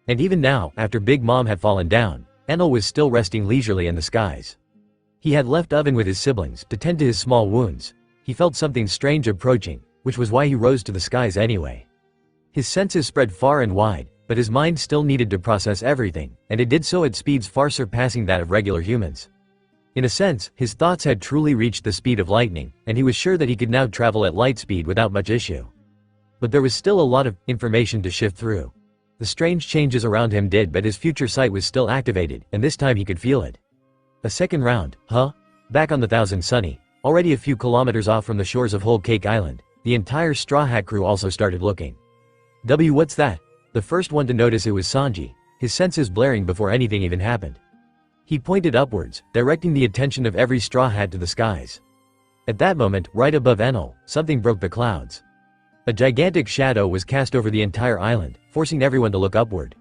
And even now, after Big Mom had fallen down, Enel was still resting leisurely in the skies. He had left Oven with his siblings to tend to his small wounds. He felt something strange approaching, which was why he rose to the skies anyway. His senses spread far and wide, but his mind still needed to process everything, and it did so at speeds far surpassing that of regular humans. In a sense, his thoughts had truly reached the speed of lightning, and he was sure that he could now travel at light speed without much issue. But there was still a lot of information to shift through. The strange changes around him did, but his future sight was still activated, and this time he could feel it. A second round, huh? Back on the Thousand Sunny, already a few kilometers off from the shores of Whole Cake Island, the entire Straw Hat crew also started looking. What's that? The first one to notice it was Sanji, his senses blaring before anything even happened. He pointed upwards, directing the attention of every Straw Hat to the skies. At that moment, right above Enel, something broke the clouds. A gigantic shadow was cast over the entire island, forcing everyone to look upward.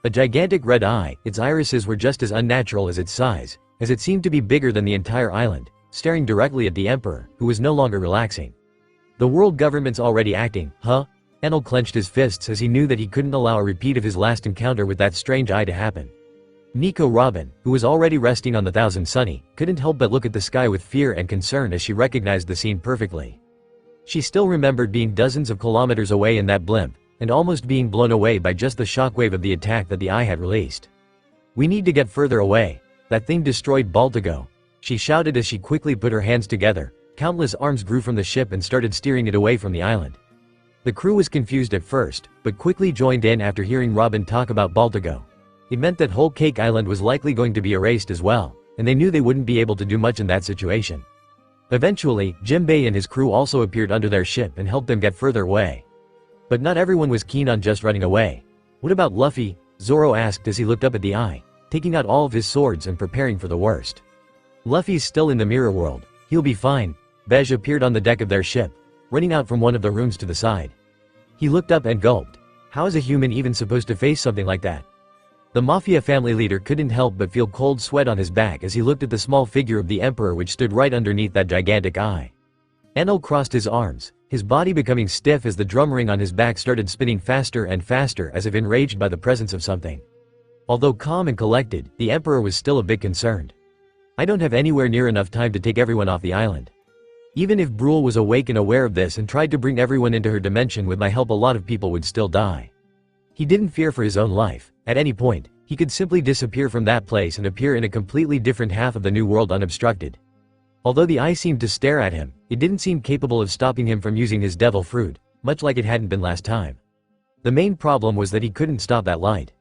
A gigantic red eye, its irises were just as unnatural as its size, as it seemed to be bigger than the entire island, staring directly at the Emperor, who was no longer relaxing. The world government's already acting, huh? Enel clenched his fists as he knew that he couldn't allow a repeat of his last encounter with that strange eye to happen. Nico Robin, who was already resting on the Thousand Sunny, couldn't help but look at the sky with fear and concern as she recognized the scene perfectly. She still remembered being dozens of kilometers away in that blimp, and almost being blown away by just the shockwave of the attack that the eye had released. We need to get further away. That thing destroyed Baltigo. she shouted as she quickly put her hands together. Countless arms grew from the ship and started steering it away from the island. The crew was confused at first, but quickly joined in after hearing Robin talk about Baltigo. It meant that whole Cake Island was likely going to be erased as well, and they knew they wouldn't be able to do much in that situation. Eventually, Jimbei and his crew also appeared under their ship and helped them get further away. But not everyone was keen on just running away. What about Luffy? Zoro asked as he looked up at the eye, taking out all of his swords and preparing for the worst. Luffy's still in the mirror world. He'll be fine. Bej appeared on the deck of their ship, running out from one of the rooms to the side. He looked up and gulped. How is a human even supposed to face something like that? The Mafia family leader couldn't help but feel cold sweat on his back as he looked at the small figure of the Emperor which stood right underneath that gigantic eye. Enel crossed his arms, his body becoming stiff as the drum ring on his back started spinning faster and faster as if enraged by the presence of something. Although calm and collected, the Emperor was still a bit concerned. I don't have anywhere near enough time to take everyone off the island. Even if Brule was awake and aware of this and tried to bring everyone into her dimension with my help, a lot of people would still die. He didn't fear for his own life. At any point, he could simply disappear from that place and appear in a completely different half of the new world unobstructed. Although the eye seemed to stare at him, it didn't seem capable of stopping him from using his devil fruit, much like it hadn't been last time. The main problem was that he couldn't stop that light.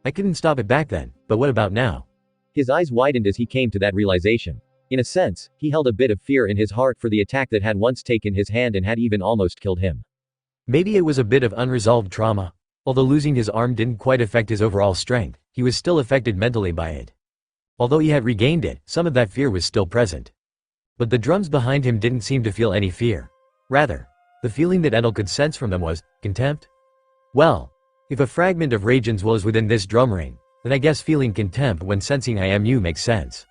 I couldn't stop it back then, but what about now? His eyes widened as he came to that realization. In a sense, he held a bit of fear in his heart for the attack that had once taken his hand and had even almost killed him. Maybe it was a bit of unresolved trauma. Although losing his arm didn't quite affect his overall strength, he was still affected mentally by it. Although he had regained it, some of that fear was still present. But the drums behind him didn't seem to feel any fear. Rather, the feeling that Enel could sense from them was contempt. Well, if a fragment of Ragens was within this drum ring, then I guess feeling contempt when sensing IMU makes sense.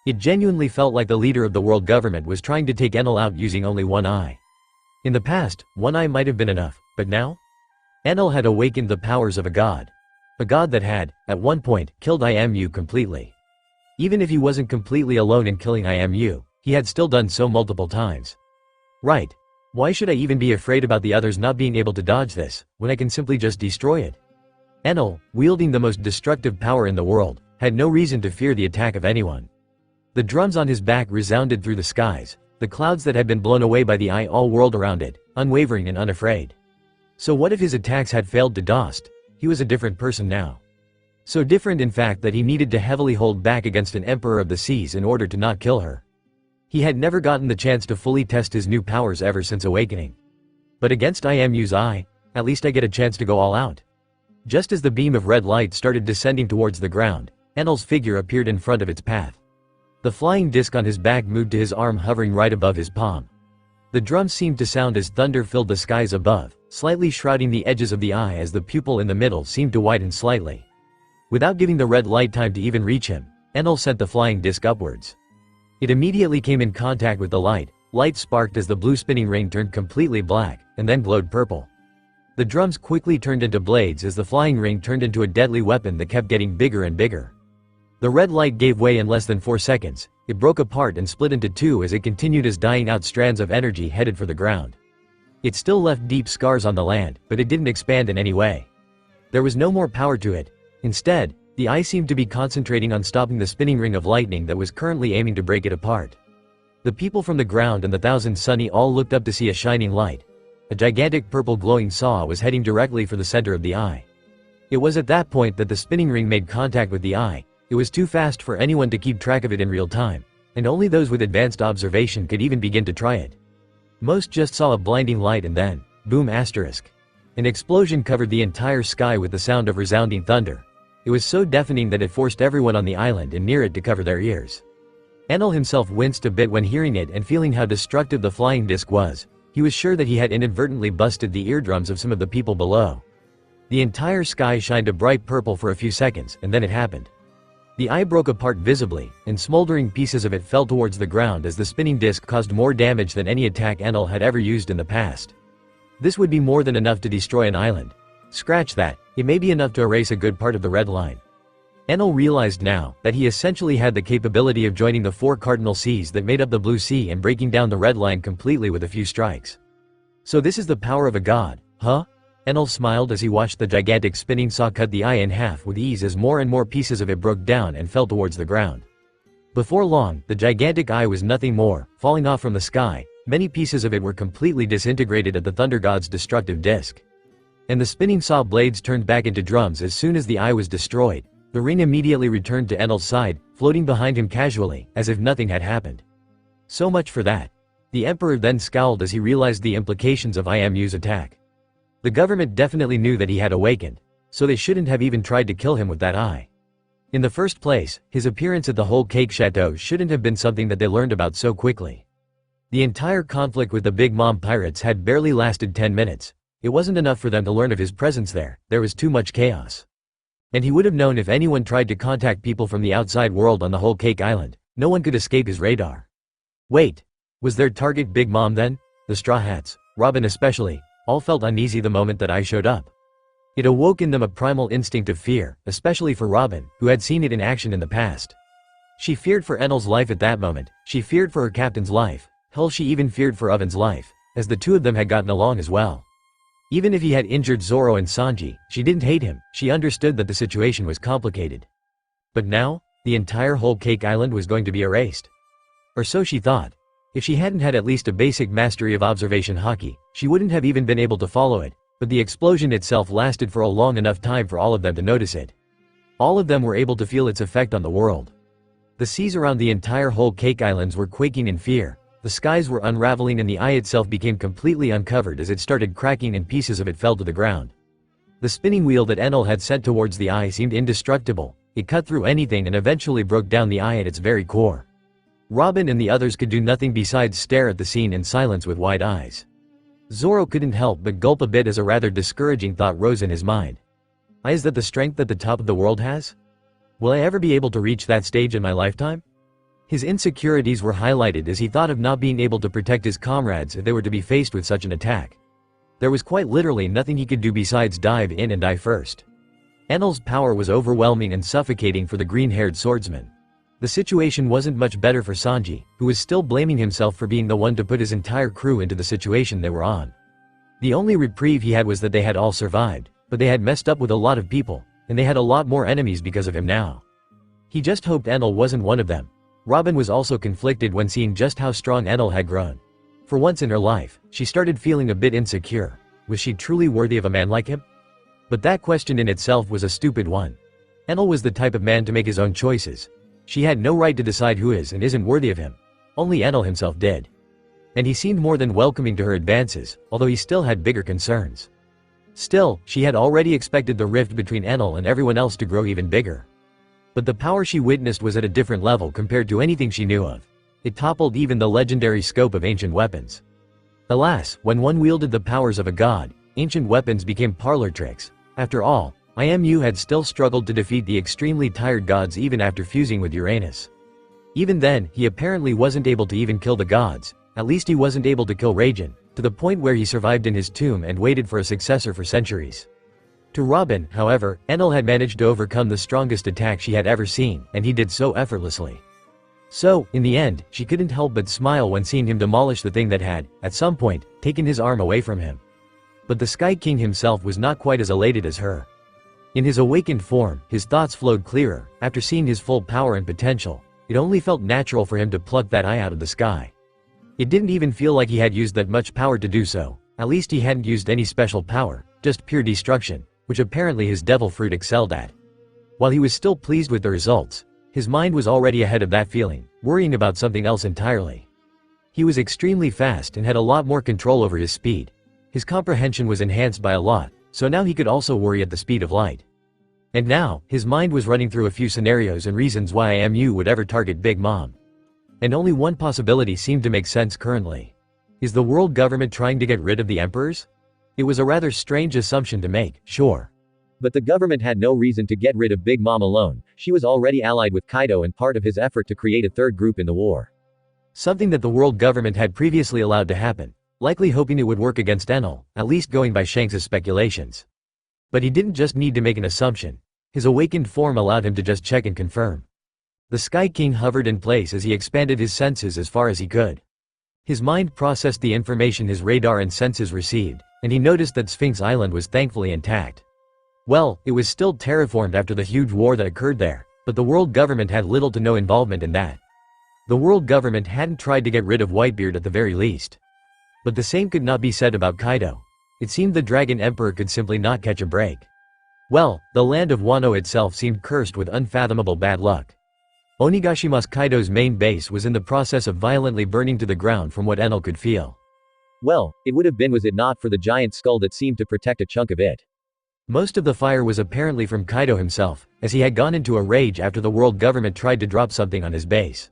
It genuinely felt like the leader of the world government was trying to take Enel out using only one eye. In the past, one eye might have been enough, but now? Enel had awakened the powers of a god. A god that had, at one point, killed IMU completely. Even if he wasn't completely alone in killing IMU, he had still done so multiple times. Right. Why should I even be afraid about the others not being able to dodge this, when I can simply just destroy it? Enel, wielding the most destructive power in the world, had no reason to fear the attack of anyone. The drums on his back resounded through the skies, the clouds that had been blown away by the eye all whirled around it, unwavering and unafraid. So what if his attacks had failed to Dost? He was a different person now. So different in fact that he needed to heavily hold back against an Emperor of the Seas in order to not kill her. He had never gotten the chance to fully test his new powers ever since awakening. But against IMU's eye, at least I get a chance to go all out. Just as the beam of red light started descending towards the ground, Enel's figure appeared in front of its path. The flying disc on his back moved to his arm hovering right above his palm. The drums seemed to sound as thunder filled the skies above, slightly shrouding the edges of the eye as the pupil in the middle seemed to widen slightly. Without giving the red light time to even reach him, Enel sent the flying disc upwards. It immediately came in contact with the light. Light sparked as the blue spinning ring turned completely black, and then glowed purple. The drums quickly turned into blades as the flying ring turned into a deadly weapon that kept getting bigger and bigger. The red light gave way in less than 4 seconds. It broke apart and split into two as it continued as dying out strands of energy headed for the ground. It still left deep scars on the land, but it didn't expand in any way. There was no more power to it. Instead, the eye seemed to be concentrating on stopping the spinning ring of lightning that was currently aiming to break it apart. The people from the ground and the Thousand Sunny all looked up to see a shining light. A gigantic purple glowing saw was heading directly for the center of the eye. It was at that point that the spinning ring made contact with the eye. It was too fast for anyone to keep track of it in real time, and only those with advanced observation could even begin to try it. Most just saw a blinding light and then, boom asterisk. An explosion covered the entire sky with the sound of resounding thunder. It was so deafening that it forced everyone on the island and near it to cover their ears. Enel himself winced a bit when hearing it and feeling how destructive the flying disc was. He was sure that he had inadvertently busted the eardrums of some of the people below. The entire sky shined a bright purple for a few seconds, and then it happened. The eye broke apart visibly, and smoldering pieces of it fell towards the ground as the spinning disc caused more damage than any attack Enel had ever used in the past. This would be more than enough to destroy an island. Scratch that, it may be enough to erase a good part of the red line. Enel realized now that he essentially had the capability of joining the 4 cardinal seas that made up the Blue Sea and breaking down the red line completely with a few strikes. So this is the power of a god, huh? Enel smiled as he watched the gigantic spinning saw cut the eye in half with ease as more and more pieces of it broke down and fell towards the ground. Before long, the gigantic eye was nothing more, falling off from the sky. Many pieces of it were completely disintegrated at the thunder god's destructive disc. And the spinning saw blades turned back into drums as soon as the eye was destroyed. The ring immediately returned to Enel's side, floating behind him casually, as if nothing had happened. So much for that. The emperor then scowled as he realized the implications of IMU's attack. The government definitely knew that he had awakened, so they shouldn't have even tried to kill him with that eye. In the first place, his appearance at the Whole Cake Chateau shouldn't have been something that they learned about so quickly. The entire conflict with the Big Mom pirates had barely lasted 10 minutes. It wasn't enough for them to learn of his presence there was too much chaos. And he would have known if anyone tried to contact people from the outside world on the Whole Cake Island. No one could escape his radar. Wait. Was their target Big Mom then? The Straw Hats, Robin especially, all felt uneasy the moment that eye showed up. It awoke in them a primal instinct of fear, especially for Robin, who had seen it in action in the past. She feared for Enel's life at that moment, she feared for her captain's life, hell she even feared for Oven's life, as the two of them had gotten along as well. Even if he had injured Zoro and Sanji, she didn't hate him, she understood that the situation was complicated. But now, the entire Whole Cake Island was going to be erased. Or so she thought. If she hadn't had at least a basic mastery of observation haki, she wouldn't have even been able to follow it. But the explosion itself lasted for a long enough time for all of them to notice it. All of them were able to feel its effect on the world. The seas around the entire Whole Cake Islands were quaking in fear, the skies were unraveling and the eye itself became completely uncovered as it started cracking and pieces of it fell to the ground. The spinning wheel that Enel had sent towards the eye seemed indestructible, it cut through anything and eventually broke down the eye at its very core. Robin and the others could do nothing besides stare at the scene in silence with wide eyes. Zoro couldn't help but gulp a bit as a rather discouraging thought rose in his mind. Is that the strength that the top of the world has? Will I ever be able to reach that stage in my lifetime? His insecurities were highlighted as he thought of not being able to protect his comrades if they were to be faced with such an attack. There was quite literally nothing he could do besides dive in and die first. Enel's power was overwhelming and suffocating for the green-haired swordsman. The situation wasn't much better for Sanji, who was still blaming himself for being the one to put his entire crew into the situation they were on. The only reprieve he had was that they had all survived, but they had messed up with a lot of people, and they had a lot more enemies because of him now. He just hoped Enel wasn't one of them. Robin was also conflicted when seeing just how strong Enel had grown. For once in her life, she started feeling a bit insecure. Was she truly worthy of a man like him? But that question in itself was a stupid one. Enel was the type of man to make his own choices. She had no right to decide who is and isn't worthy of him. Only Enel himself did. And he seemed more than welcoming to her advances, although he still had bigger concerns. Still, she had already expected the rift between Enel and everyone else to grow even bigger. But the power she witnessed was at a different level compared to anything she knew of. It toppled even the legendary scope of ancient weapons. Alas, when one wielded the powers of a god, ancient weapons became parlor tricks. After all, IMU had still struggled to defeat the extremely tired gods even after fusing with Uranus. Even then, he apparently wasn't able to even kill the gods, at least he wasn't able to kill Raijin, to the point where he survived in his tomb and waited for a successor for centuries. To Robin, however, Enel had managed to overcome the strongest attack she had ever seen, and he did so effortlessly. So, in the end, she couldn't help but smile when seeing him demolish the thing that had, at some point, taken his arm away from him. But the Sky King himself was not quite as elated as her. In his awakened form, his thoughts flowed clearer. After seeing his full power and potential, it only felt natural for him to pluck that eye out of the sky. It didn't even feel like he had used that much power to do so. At least he hadn't used any special power, just pure destruction, which apparently his devil fruit excelled at. While he was still pleased with the results, his mind was already ahead of that feeling, worrying about something else entirely. He was extremely fast and had a lot more control over his speed. His comprehension was enhanced by a lot, so now he could also worry at the speed of light. And now, his mind was running through a few scenarios and reasons why IMU would ever target Big Mom. And only one possibility seemed to make sense currently. Is the world government trying to get rid of the emperors? It was a rather strange assumption to make, sure. But the government had no reason to get rid of Big Mom alone. She was already allied with Kaido and part of his effort to create a third group in the war. Something that the world government had previously allowed to happen, likely hoping it would work against Enel, at least going by Shanks' speculations. But he didn't just need to make an assumption. His awakened form allowed him to just check and confirm. The Sky King hovered in place as he expanded his senses as far as he could. His mind processed the information his radar and senses received, and he noticed that Sphinx Island was thankfully intact. Well, it was still terraformed after the huge war that occurred there, but the world government had little to no involvement in that. The world government hadn't tried to get rid of Whitebeard at the very least. But the same could not be said about Kaido. It seemed the Dragon Emperor could simply not catch a break. Well, the land of Wano itself seemed cursed with unfathomable bad luck. Onigashima's Kaido's main base was in the process of violently burning to the ground from what Enel could feel. Well, it would have been was it not for the giant skull that seemed to protect a chunk of it. Most of the fire was apparently from Kaido himself, as he had gone into a rage after the world government tried to drop something on his base.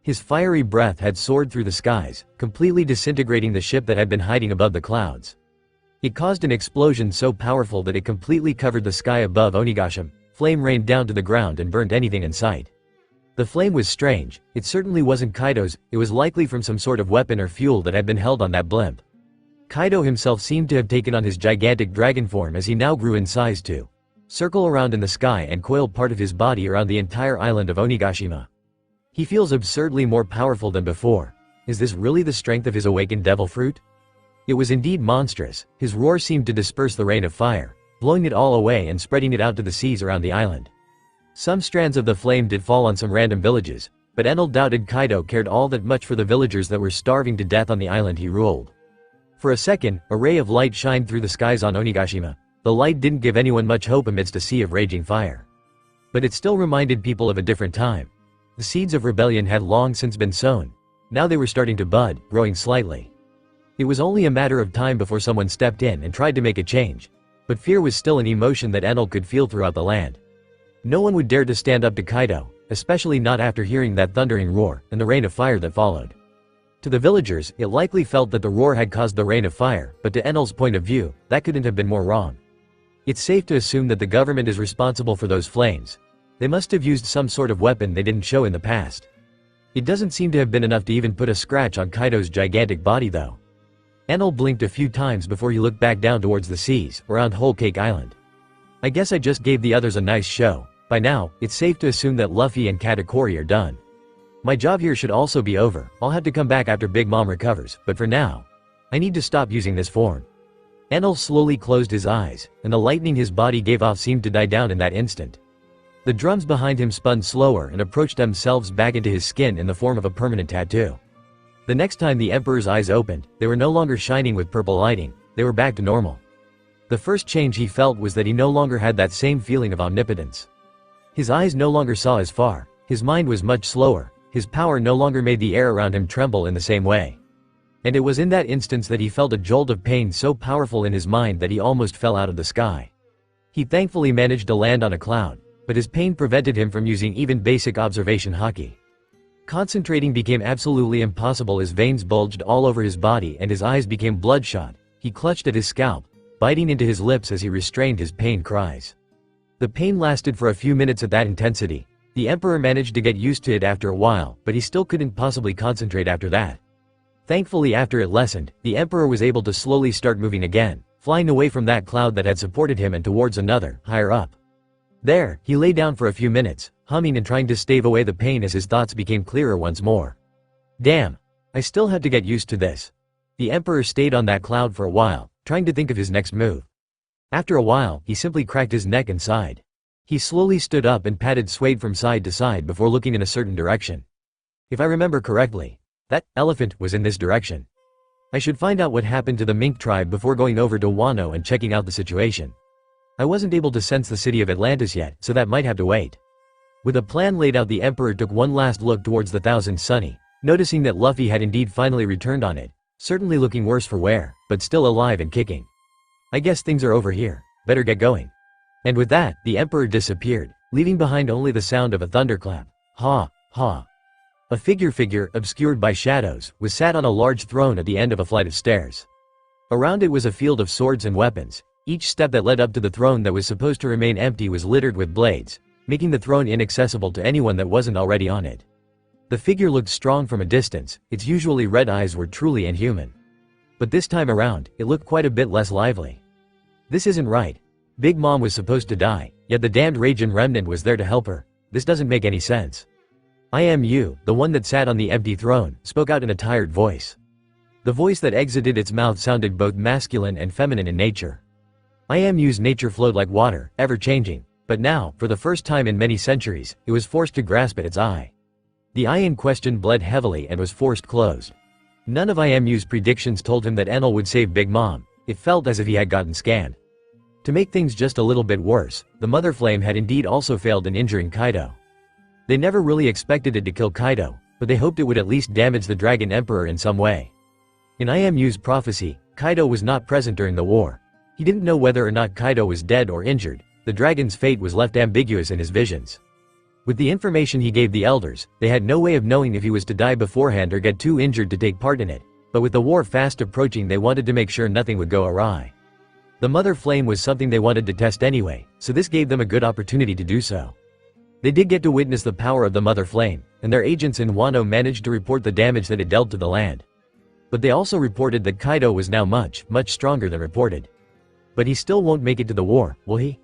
His fiery breath had soared through the skies, completely disintegrating the ship that had been hiding above the clouds. It caused an explosion so powerful that it completely covered the sky above Onigashima. Flame rained down to the ground and burnt anything in sight. The flame was strange. It certainly wasn't Kaido's, it was likely from some sort of weapon or fuel that had been held on that blimp. Kaido himself seemed to have taken on his gigantic dragon form as he now grew in size to circle around in the sky and coil part of his body around the entire island of Onigashima. He feels absurdly more powerful than before. Is this really the strength of his awakened devil fruit? It was indeed monstrous. His roar seemed to disperse the rain of fire, blowing it all away and spreading it out to the seas around the island. Some strands of the flame did fall on some random villages, but Enel doubted Kaido cared all that much for the villagers that were starving to death on the island he ruled. For a second, a ray of light shined through the skies on Onigashima. The light didn't give anyone much hope amidst a sea of raging fire. But it still reminded people of a different time. The seeds of rebellion had long since been sown. Now they were starting to bud, growing slightly. It was only a matter of time before someone stepped in and tried to make a change. But fear was still an emotion that Enel could feel throughout the land. No one would dare to stand up to Kaido, especially not after hearing that thundering roar and the rain of fire that followed. To the villagers, it likely felt that the roar had caused the rain of fire, but to Enel's point of view, that couldn't have been more wrong. It's safe to assume that the government is responsible for those flames. They must have used some sort of weapon they didn't show in the past. It doesn't seem to have been enough to even put a scratch on Kaido's gigantic body though. Enel blinked a few times before he looked back down towards the seas, around Whole Cake Island. I guess I just gave the others a nice show. By now, it's safe to assume that Luffy and Katakuri are done. My job here should also be over. I'll have to come back after Big Mom recovers, but for now, I need to stop using this form. Enel slowly closed his eyes, and the lightning his body gave off seemed to die down in that instant. The drums behind him spun slower and approached themselves back into his skin in the form of a permanent tattoo. The next time the Emperor's eyes opened, they were no longer shining with purple lighting, they were back to normal. The first change he felt was that he no longer had that same feeling of omnipotence. His eyes no longer saw as far, his mind was much slower, his power no longer made the air around him tremble in the same way. And it was in that instance that he felt a jolt of pain so powerful in his mind that he almost fell out of the sky. He thankfully managed to land on a cloud, but his pain prevented him from using even basic observation haki. Concentrating became absolutely impossible as veins bulged all over his body and his eyes became bloodshot. He clutched at his scalp, biting into his lips as he restrained his pain cries. The pain lasted for a few minutes at that intensity. The Emperor managed to get used to it after a while, but he still couldn't possibly concentrate after that. Thankfully, after it lessened, the Emperor was able to slowly start moving again, flying away from that cloud that had supported him and towards another, higher up. There, he lay down for a few minutes, humming and trying to stave away the pain as his thoughts became clearer once more. Damn, I still had to get used to this. The Emperor stayed on that cloud for a while, trying to think of his next move. After a while, he simply cracked his neck and sighed. He slowly stood up and swayed from side to side before looking in a certain direction. If I remember correctly, that elephant was in this direction. I should find out what happened to the mink tribe before going over to Wano and checking out the situation. I wasn't able to sense the city of Atlantis yet, so that might have to wait. With a plan laid out, the Emperor took one last look towards the Thousand Sunny, noticing that Luffy had indeed finally returned on it, certainly looking worse for wear, but still alive and kicking. I guess things are over here, better get going. And with that, the Emperor disappeared, leaving behind only the sound of a thunderclap. Ha, ha. A figure, obscured by shadows, was sat on a large throne at the end of a flight of stairs. Around it was a field of swords and weapons. Each step that led up to the throne that was supposed to remain empty was littered with blades, making the throne inaccessible to anyone that wasn't already on it. The figure looked strong from a distance, its usually red eyes were truly inhuman. But this time around, it looked quite a bit less lively. This isn't right. Big Mom was supposed to die, yet the damned Ragin' Remnant was there to help her. This doesn't make any sense. I am you, the one that sat on the empty throne, spoke out in a tired voice. The voice that exited its mouth sounded both masculine and feminine in nature. I am you's nature flowed like water, ever changing, but now, for the first time in many centuries, it was forced to grasp at its eye. The eye in question bled heavily and was forced closed. None of IMU's predictions told him that Enel would save Big Mom. It felt as if he had gotten scanned. To make things just a little bit worse, the Mother Flame had indeed also failed in injuring Kaido. They never really expected it to kill Kaido, but they hoped it would at least damage the Dragon Emperor in some way. In IMU's prophecy, Kaido was not present during the war. He didn't know whether or not Kaido was dead or injured. The dragon's fate was left ambiguous in his visions. With the information he gave the elders, they had no way of knowing if he was to die beforehand or get too injured to take part in it, but with the war fast approaching they wanted to make sure nothing would go awry. The Mother Flame was something they wanted to test anyway, so this gave them a good opportunity to do so. They did get to witness the power of the Mother Flame, and their agents in Wano managed to report the damage that it dealt to the land. But they also reported that Kaido was now much stronger than reported. But he still won't make it to the war, will he?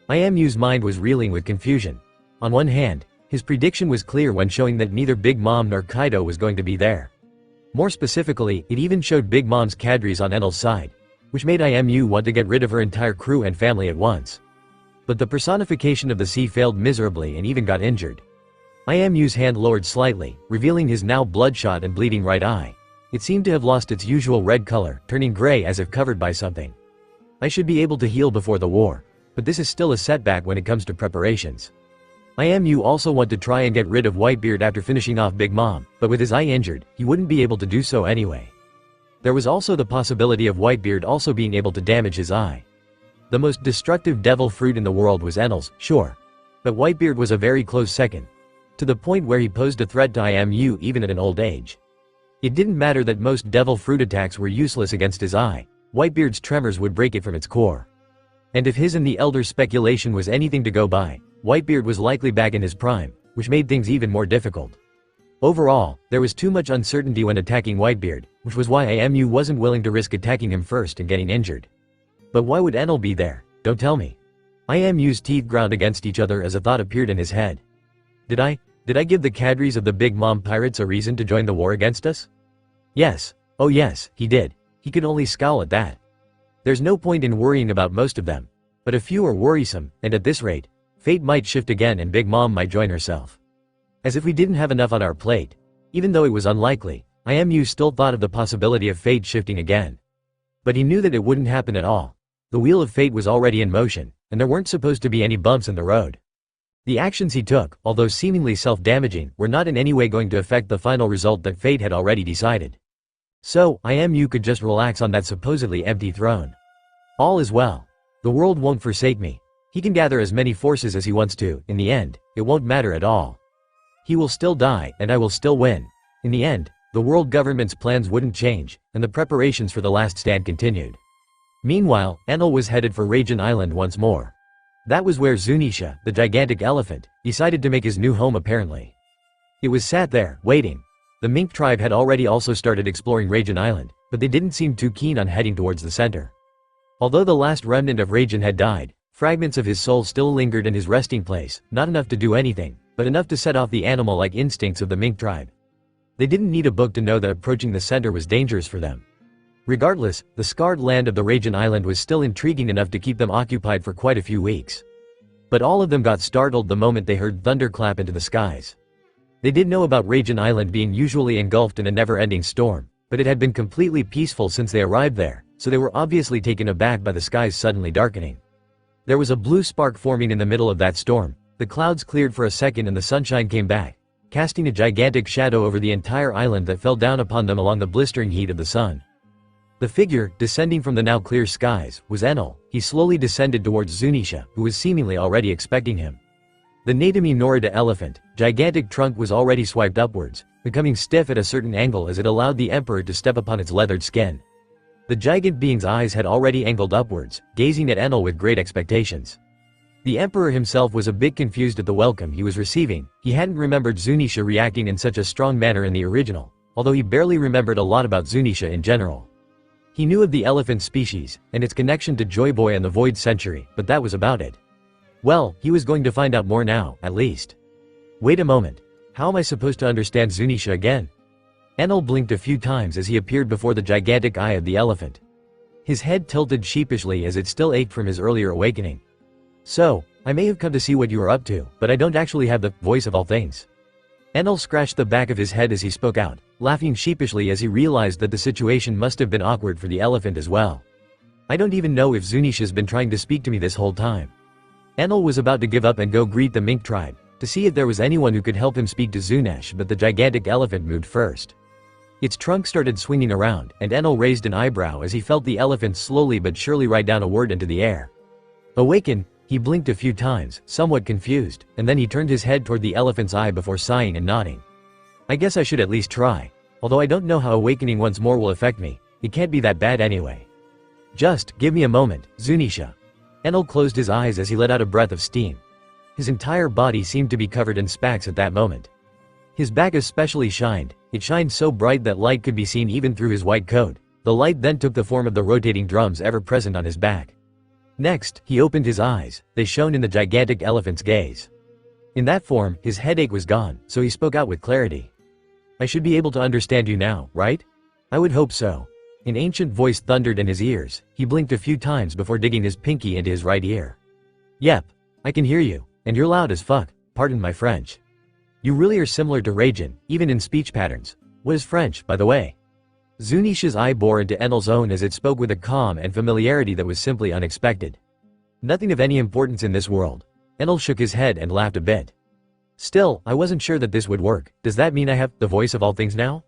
IMU's mind was reeling with confusion. On one hand, his prediction was clear when showing that neither Big Mom nor Kaido was going to be there. More specifically, it even showed Big Mom's cadres on Enel's side, which made IMU want to get rid of her entire crew and family at once. But the personification of the sea failed miserably and even got injured. IMU's hand lowered slightly, revealing his now bloodshot and bleeding right eye. It seemed to have lost its usual red color, turning gray as if covered by something. I should be able to heal before the war, but this is still a setback when it comes to preparations. IMU also want to try and get rid of Whitebeard after finishing off Big Mom, but with his eye injured, he wouldn't be able to do so anyway. There was also the possibility of Whitebeard also being able to damage his eye. The most destructive devil fruit in the world was Enel's, sure. But Whitebeard was a very close second. To the point where he posed a threat to IMU even at an old age. It didn't matter that most devil fruit attacks were useless against his eye. Whitebeard's tremors would break it from its core. And if his and the Elder's speculation was anything to go by, Whitebeard was likely back in his prime, which made things even more difficult. Overall, there was too much uncertainty when attacking Whitebeard, which was why IMU wasn't willing to risk attacking him first and getting injured. But why would Enel be there? Don't tell me. IMU's teeth ground against each other as a thought appeared in his head. Did I give the cadres of the Big Mom pirates a reason to join the war against us? Yes. Oh yes, he did. He could only scowl at that. There's no point in worrying about most of them. But a few are worrisome, and at this rate, fate might shift again and Big Mom might join herself. As if we didn't have enough on our plate. Even though it was unlikely, IMU still thought of the possibility of fate shifting again. But he knew that it wouldn't happen at all. The wheel of fate was already in motion, and there weren't supposed to be any bumps in the road. The actions he took, although seemingly self-damaging, were not in any way going to affect the final result that fate had already decided. So, IMU could just relax on that supposedly empty throne. All is well. The world won't forsake me. He can gather as many forces as he wants to, in the end, it won't matter at all. He will still die, and I will still win. In the end, the world government's plans wouldn't change, and the preparations for the last stand continued. Meanwhile, Enel was headed for Raijin Island once more. That was where Zunisha, the gigantic elephant, decided to make his new home apparently. It was sat there, waiting. The Mink tribe had already also started exploring Raijin Island, but they didn't seem too keen on heading towards the center. Although the last remnant of Raijin had died, fragments of his soul still lingered in his resting place, not enough to do anything, but enough to set off the animal-like instincts of the Mink tribe. They didn't need a book to know that approaching the center was dangerous for them. Regardless, the scarred land of the Raijin Island was still intriguing enough to keep them occupied for quite a few weeks. But all of them got startled the moment they heard thunder clap into the skies. They did know about Raijin Island being usually engulfed in a never-ending storm, but it had been completely peaceful since they arrived there, so they were obviously taken aback by the skies suddenly darkening. There was a blue spark forming in the middle of that storm. The clouds cleared for a second and the sunshine came back, casting a gigantic shadow over the entire island that fell down upon them along the blistering heat of the sun. The figure, descending from the now clear skies, was Enel. He slowly descended towards Zunisha, who was seemingly already expecting him. The Natami Norida elephant, gigantic trunk was already swiped upwards, becoming stiff at a certain angle as it allowed the emperor to step upon its leathered skin. The gigant being's eyes had already angled upwards, gazing at Enel with great expectations. The emperor himself was a bit confused at the welcome he was receiving. He hadn't remembered Zunisha reacting in such a strong manner in the original, although he barely remembered a lot about Zunisha in general. He knew of the elephant species, and its connection to Joy Boy and the Void Century, but that was about it. Well, he was going to find out more now, at least. Wait a moment. How am I supposed to understand Zunisha again? Enel blinked a few times as he appeared before the gigantic eye of the elephant. His head tilted sheepishly as it still ached from his earlier awakening. So, I may have come to see what you are up to, but I don't actually have the voice of all things. Enel scratched the back of his head as he spoke out, laughing sheepishly as he realized that the situation must have been awkward for the elephant as well. I don't even know if Zunisha's been trying to speak to me this whole time. Enel was about to give up and go greet the mink tribe, to see if there was anyone who could help him speak to Zunesh, but the gigantic elephant moved first. Its trunk started swinging around, and Enel raised an eyebrow as he felt the elephant slowly but surely write down a word into the air. Awaken, he blinked a few times, somewhat confused, and then he turned his head toward the elephant's eye before sighing and nodding. I guess I should at least try. Although I don't know how awakening once more will affect me, it can't be that bad anyway. Just give me a moment, Zunisha. Enel closed his eyes as he let out a breath of steam. His entire body seemed to be covered in spacks at that moment. His back especially shined. It shined so bright that light could be seen even through his white coat. The light then took the form of the rotating drums ever present on his back. Next, he opened his eyes. They shone in the gigantic elephant's gaze. In that form, his headache was gone, so he spoke out with clarity. I should be able to understand you now, right? I would hope so. An ancient voice thundered in his ears. He blinked a few times before digging his pinky into his right ear. Yep, I can hear you, and you're loud as fuck, pardon my French. You really are similar to Raijin, even in speech patterns. What is French, by the way? Zunisha's eye bore into Enel's own as it spoke with a calm and familiarity that was simply unexpected. Nothing of any importance in this world. Enel shook his head and laughed a bit. Still, I wasn't sure that this would work. Does that mean I have the voice of all things now?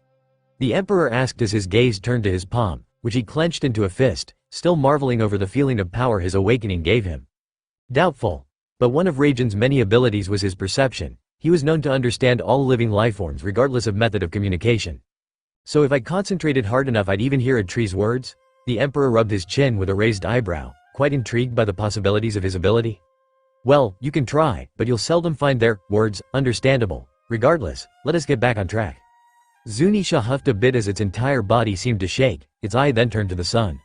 The Emperor asked as his gaze turned to his palm, which he clenched into a fist, still marveling over the feeling of power his awakening gave him. Doubtful. But one of Raijin's many abilities was his perception. He was known to understand all living lifeforms regardless of method of communication. So if I concentrated hard enough I'd even hear a tree's words? The Emperor rubbed his chin with a raised eyebrow, quite intrigued by the possibilities of his ability. Well, you can try, but you'll seldom find their words understandable. Regardless, let us get back on track. Zunisha huffed a bit as its entire body seemed to shake. Its eye then turned to the sun.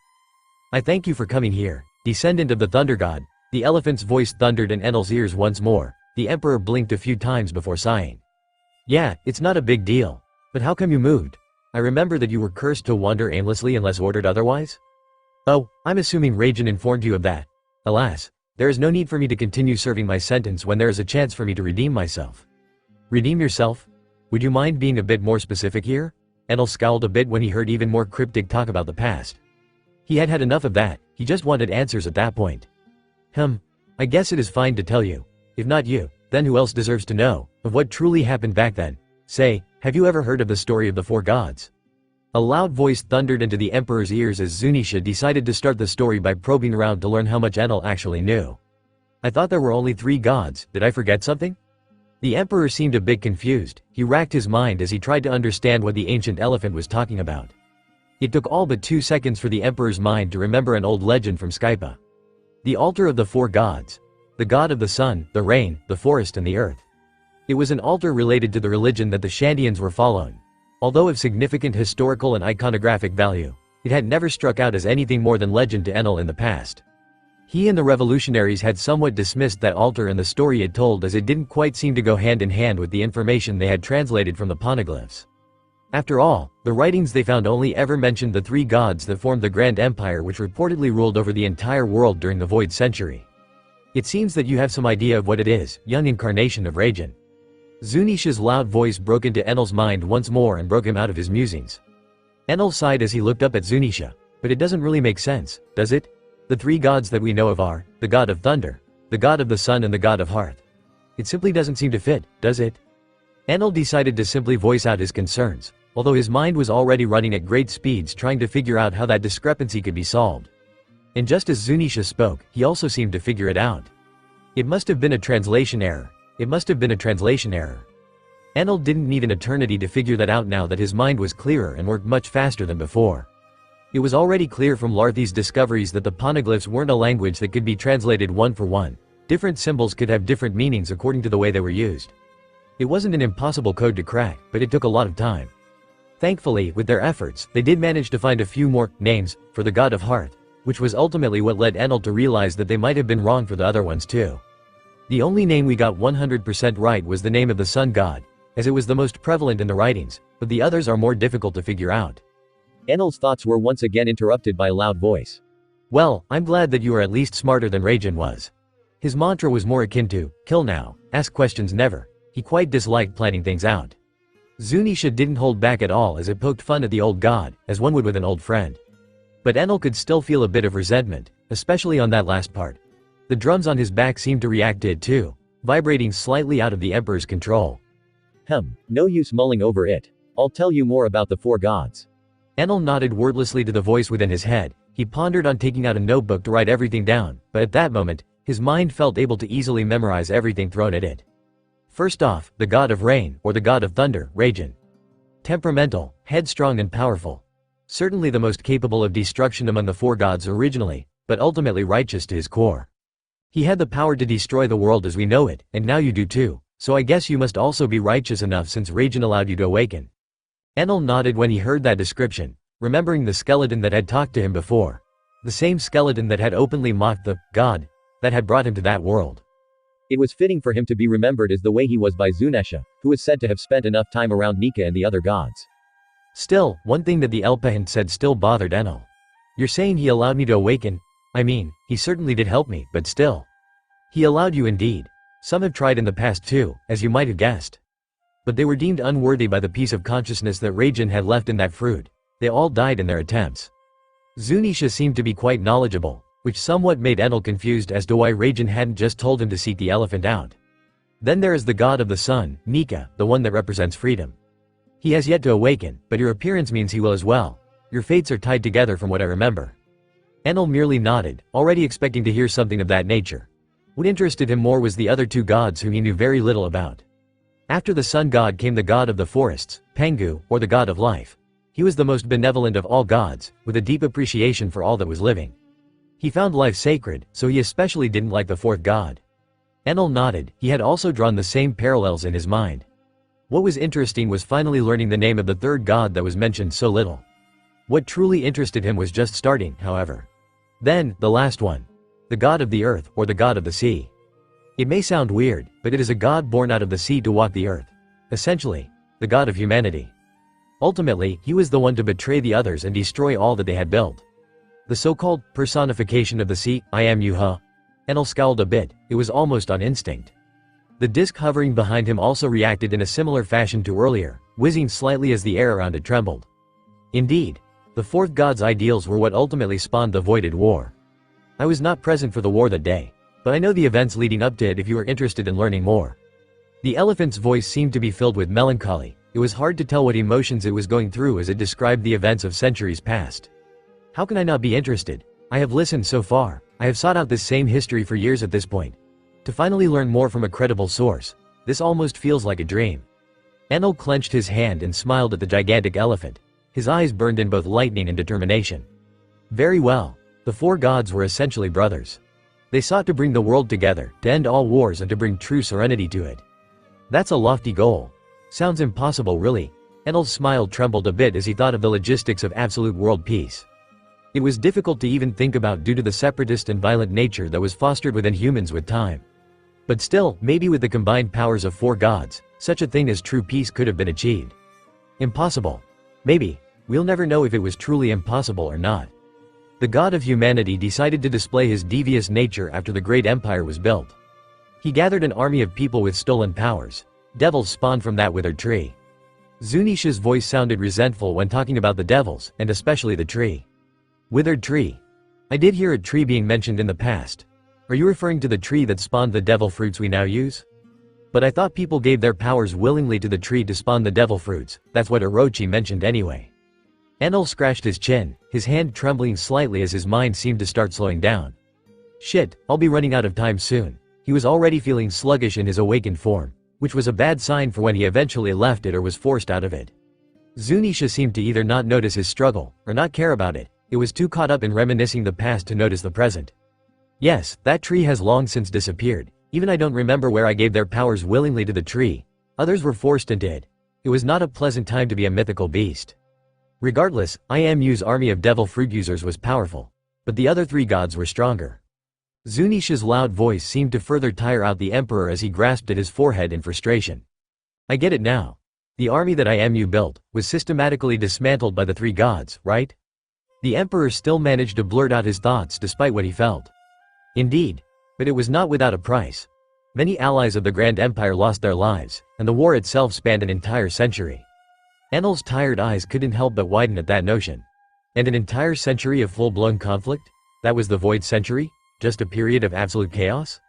I thank you for coming here, descendant of the thunder god. The elephant's voice thundered in Enel's ears once more. The Emperor blinked a few times before sighing. Yeah, it's not a big deal. But how come you moved? I remember that you were cursed to wander aimlessly unless ordered otherwise? Oh, I'm assuming Raijin informed you of that. Alas, there is no need for me to continue serving my sentence when there is a chance for me to redeem myself. Redeem yourself? Would you mind being a bit more specific here? Enel scowled a bit when he heard even more cryptic talk about the past. He had had enough of that. He just wanted answers at that point. I guess it is fine to tell you. If not you, then who else deserves to know of what truly happened back then? Say, have you ever heard of the story of the four gods? A loud voice thundered into the Emperor's ears as Zunisha decided to start the story by probing around to learn how much Enel actually knew. I thought there were only 3 gods. Did I forget something? The Emperor seemed a bit confused. He racked his mind as he tried to understand what the ancient elephant was talking about. It took all but 2 seconds for the Emperor's mind to remember an old legend from Skypa. The altar of the 4 gods. The god of the sun, the rain, the forest and the earth. It was an altar related to the religion that the Shandians were following. Although of significant historical and iconographic value, it had never struck out as anything more than legend to Enel in the past. He and the revolutionaries had somewhat dismissed that altar and the story it told as it didn't quite seem to go hand in hand with the information they had translated from the poneglyphs. After all, the writings they found only ever mentioned the 3 gods that formed the Grand Empire which reportedly ruled over the entire world during the Void Century. It seems that you have some idea of what it is, young incarnation of Raijin. Zunisha's loud voice broke into Enel's mind once more and broke him out of his musings. Enel sighed as he looked up at Zunisha. But it doesn't really make sense, does it? The 3 gods that we know of are, the god of thunder, the god of the sun and the god of hearth. It simply doesn't seem to fit, does it? Enel decided to simply voice out his concerns, although his mind was already running at great speeds trying to figure out how that discrepancy could be solved. And just as Zunisha spoke, he also seemed to figure it out. It must have been a translation error. It must have been a translation error. Enel didn't need an eternity to figure that out now that his mind was clearer and worked much faster than before. It was already clear from Larthi's discoveries that the poneglyphs weren't a language that could be translated one for one. Different symbols could have different meanings according to the way they were used. It wasn't an impossible code to crack, but it took a lot of time. Thankfully, with their efforts, they did manage to find a few more names for the god of hearth, which was ultimately what led Enel to realize that they might have been wrong for the other ones too. The only name we got 100% right was the name of the sun god, as it was the most prevalent in the writings, but the others are more difficult to figure out. Enel's thoughts were once again interrupted by a loud voice. Well, I'm glad that you are at least smarter than Raijin was. His mantra was more akin to, kill now, ask questions never. He quite disliked planning things out. Zunisha didn't hold back at all as it poked fun at the old god, as one would with an old friend. But Enel could still feel a bit of resentment, especially on that last part. The drums on his back seemed to react too, vibrating slightly out of the Emperor's control. No use mulling over it. I'll tell you more about the four gods. Enel nodded wordlessly to the voice within his head. He pondered on taking out a notebook to write everything down, but at that moment, his mind felt able to easily memorize everything thrown at it. First off, the god of rain, or the god of thunder, Raijin. Temperamental, headstrong and powerful. Certainly the most capable of destruction among the four gods originally, but ultimately righteous to his core. He had the power to destroy the world as we know it, and now you do too, so I guess you must also be righteous enough since Raijin allowed you to awaken. Enel nodded when he heard that description, remembering the skeleton that had talked to him before. The same skeleton that had openly mocked the god that had brought him to that world. It was fitting for him to be remembered as the way he was by Zunisha, who is said to have spent enough time around Nika and the other gods. Still, one thing that the Elpahant said still bothered Enel. You're saying he allowed me to awaken? I mean, he certainly did help me, but still. He allowed you indeed. Some have tried in the past too, as you might have guessed. But they were deemed unworthy by the piece of consciousness that Raijin had left in that fruit. They all died in their attempts. Zunisha seemed to be quite knowledgeable, which somewhat made Enel confused as to why Raijin hadn't just told him to seek the elephant out. Then there is the god of the sun, Nika, the one that represents freedom. He has yet to awaken, but your appearance means he will as well. Your fates are tied together from what I remember. Enel merely nodded, already expecting to hear something of that nature. What interested him more was the other two gods whom he knew very little about. After the sun god came the god of the forests, Pengu, or the god of life. He was the most benevolent of all gods, with a deep appreciation for all that was living. He found life sacred, so he especially didn't like the fourth god. Enel nodded. He had also drawn the same parallels in his mind. What was interesting was finally learning the name of the third god that was mentioned so little. What truly interested him was just starting, however. Then, the last one. The god of the earth, or the god of the sea. It may sound weird, but it is a god born out of the sea to walk the earth. Essentially, the god of humanity. Ultimately, he was the one to betray the others and destroy all that they had built. The so-called personification of the sea, I am Yuha. Enel scowled a bit. It was almost on instinct. The disc hovering behind him also reacted in a similar fashion to earlier, whizzing slightly as the air around it trembled. Indeed, the fourth god's ideals were what ultimately spawned the voided war. I was not present for the war that day, but I know the events leading up to it if you are interested in learning more. The elephant's voice seemed to be filled with melancholy. It was hard to tell what emotions it was going through as it described the events of centuries past. How can I not be interested? I have listened so far. I have sought out this same history for years at this point. To finally learn more from a credible source, this almost feels like a dream. Enel clenched his hand and smiled at the gigantic elephant. His eyes burned in both lightning and determination. Very well. The four gods were essentially brothers. They sought to bring the world together, to end all wars and to bring true serenity to it. That's a lofty goal. Sounds impossible really. Enel's smile trembled a bit as he thought of the logistics of absolute world peace. It was difficult to even think about due to the separatist and violent nature that was fostered within humans with time. But still, maybe with the combined powers of four gods, such a thing as true peace could have been achieved. Impossible. Maybe. We'll never know if it was truly impossible or not. The god of humanity decided to display his devious nature after the great empire was built. He gathered an army of people with stolen powers. Devils spawned from that withered tree. Zunisha's voice sounded resentful when talking about the devils, and especially the tree. Withered tree. I did hear a tree being mentioned in the past. Are you referring to the tree that spawned the devil fruits we now use? But I thought people gave their powers willingly to the tree to spawn the devil fruits. That's what Orochi mentioned anyway. Enel scratched his chin, his hand trembling slightly as his mind seemed to start slowing down. Shit, I'll be running out of time soon. He was already feeling sluggish in his awakened form, which was a bad sign for when he eventually left it or was forced out of it. Zunisha seemed to either not notice his struggle, or not care about it. It was too caught up in reminiscing the past to notice the present. Yes, that tree has long since disappeared. Even I don't remember where I gave their powers willingly to the tree. Others were forced into it. It was not a pleasant time to be a mythical beast. Regardless, IMU's army of devil fruit users was powerful. But the other three gods were stronger. Zunisha's loud voice seemed to further tire out the emperor as he grasped at his forehead in frustration. I get it now. The army that IMU built was systematically dismantled by the three gods, right? The emperor still managed to blurt out his thoughts despite what he felt. Indeed. But it was not without a price. Many allies of the Grand Empire lost their lives, and the war itself spanned an entire century. Enel's tired eyes couldn't help but widen at that notion. And an entire century of full-blown conflict? That was the Void Century? Just a period of absolute chaos?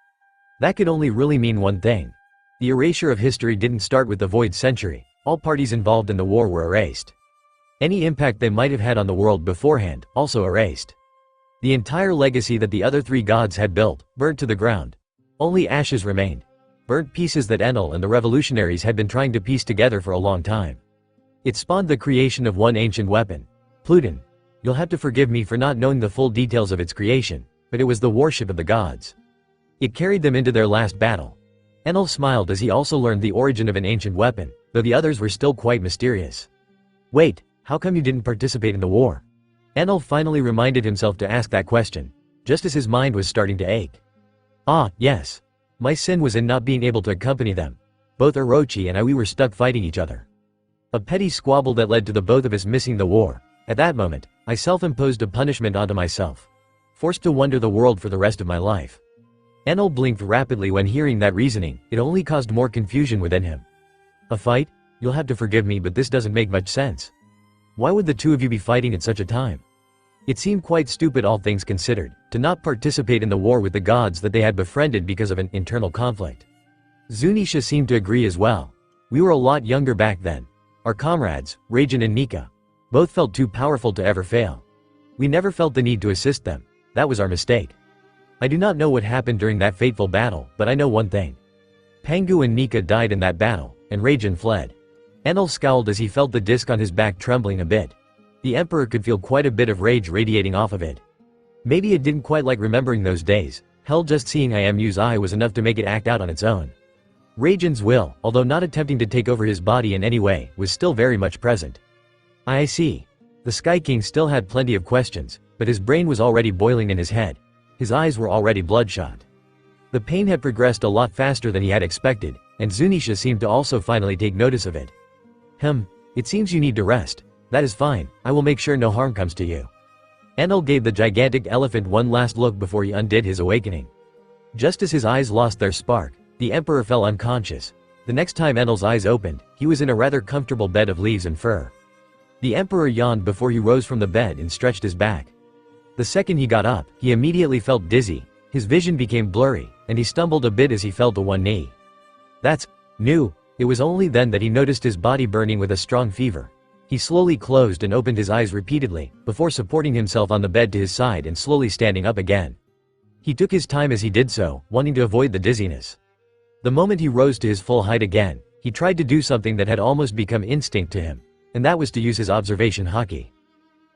That could only really mean one thing. The erasure of history didn't start with the Void Century. All parties involved in the war were erased. Any impact they might have had on the world beforehand, also erased. The entire legacy that the other three gods had built, burnt to the ground. Only ashes remained. Burnt pieces that Enel and the revolutionaries had been trying to piece together for a long time. It spawned the creation of one ancient weapon. Pluton. You'll have to forgive me for not knowing the full details of its creation, but it was the worship of the gods. It carried them into their last battle. Enel smiled as he also learned the origin of an ancient weapon, though the others were still quite mysterious. Wait, how come you didn't participate in the war? Enel finally reminded himself to ask that question, just as his mind was starting to ache. Ah, yes. My sin was in not being able to accompany them. Both Orochi and we were stuck fighting each other. A petty squabble that led to the both of us missing the war. At that moment, I self-imposed a punishment onto myself. Forced to wander the world for the rest of my life. Enel blinked rapidly when hearing that reasoning. It only caused more confusion within him. A fight? You'll have to forgive me, but this doesn't make much sense. Why would the two of you be fighting at such a time? It seemed quite stupid, all things considered, to not participate in the war with the gods that they had befriended because of an internal conflict. Zunisha seemed to agree as well. We were a lot younger back then. Our comrades, Raijin and Nika, both felt too powerful to ever fail. We never felt the need to assist them. That was our mistake. I do not know what happened during that fateful battle, but I know one thing. Pangu and Nika died in that battle, and Raijin fled. Enel scowled as he felt the disc on his back trembling a bit. The Emperor could feel quite a bit of rage radiating off of it. Maybe it didn't quite like remembering those days. Hell, just seeing Imu's eye was enough to make it act out on its own. Raijin's will, although not attempting to take over his body in any way, was still very much present. I see. The Sky King still had plenty of questions, but his brain was already boiling in his head. His eyes were already bloodshot. The pain had progressed a lot faster than he had expected, and Zunisha seemed to also finally take notice of it. It seems you need to rest. That is fine, I will make sure no harm comes to you. Enel gave the gigantic elephant one last look before he undid his awakening. Just as his eyes lost their spark, the Emperor fell unconscious. The next time Enel's eyes opened, he was in a rather comfortable bed of leaves and fur. The Emperor yawned before he rose from the bed and stretched his back. The second he got up, he immediately felt dizzy, his vision became blurry, and he stumbled a bit as he fell to one knee. That's new. It was only then that he noticed his body burning with a strong fever. He slowly closed and opened his eyes repeatedly, before supporting himself on the bed to his side and slowly standing up again. He took his time as he did so, wanting to avoid the dizziness. The moment he rose to his full height again, he tried to do something that had almost become instinct to him, and that was to use his observation haki.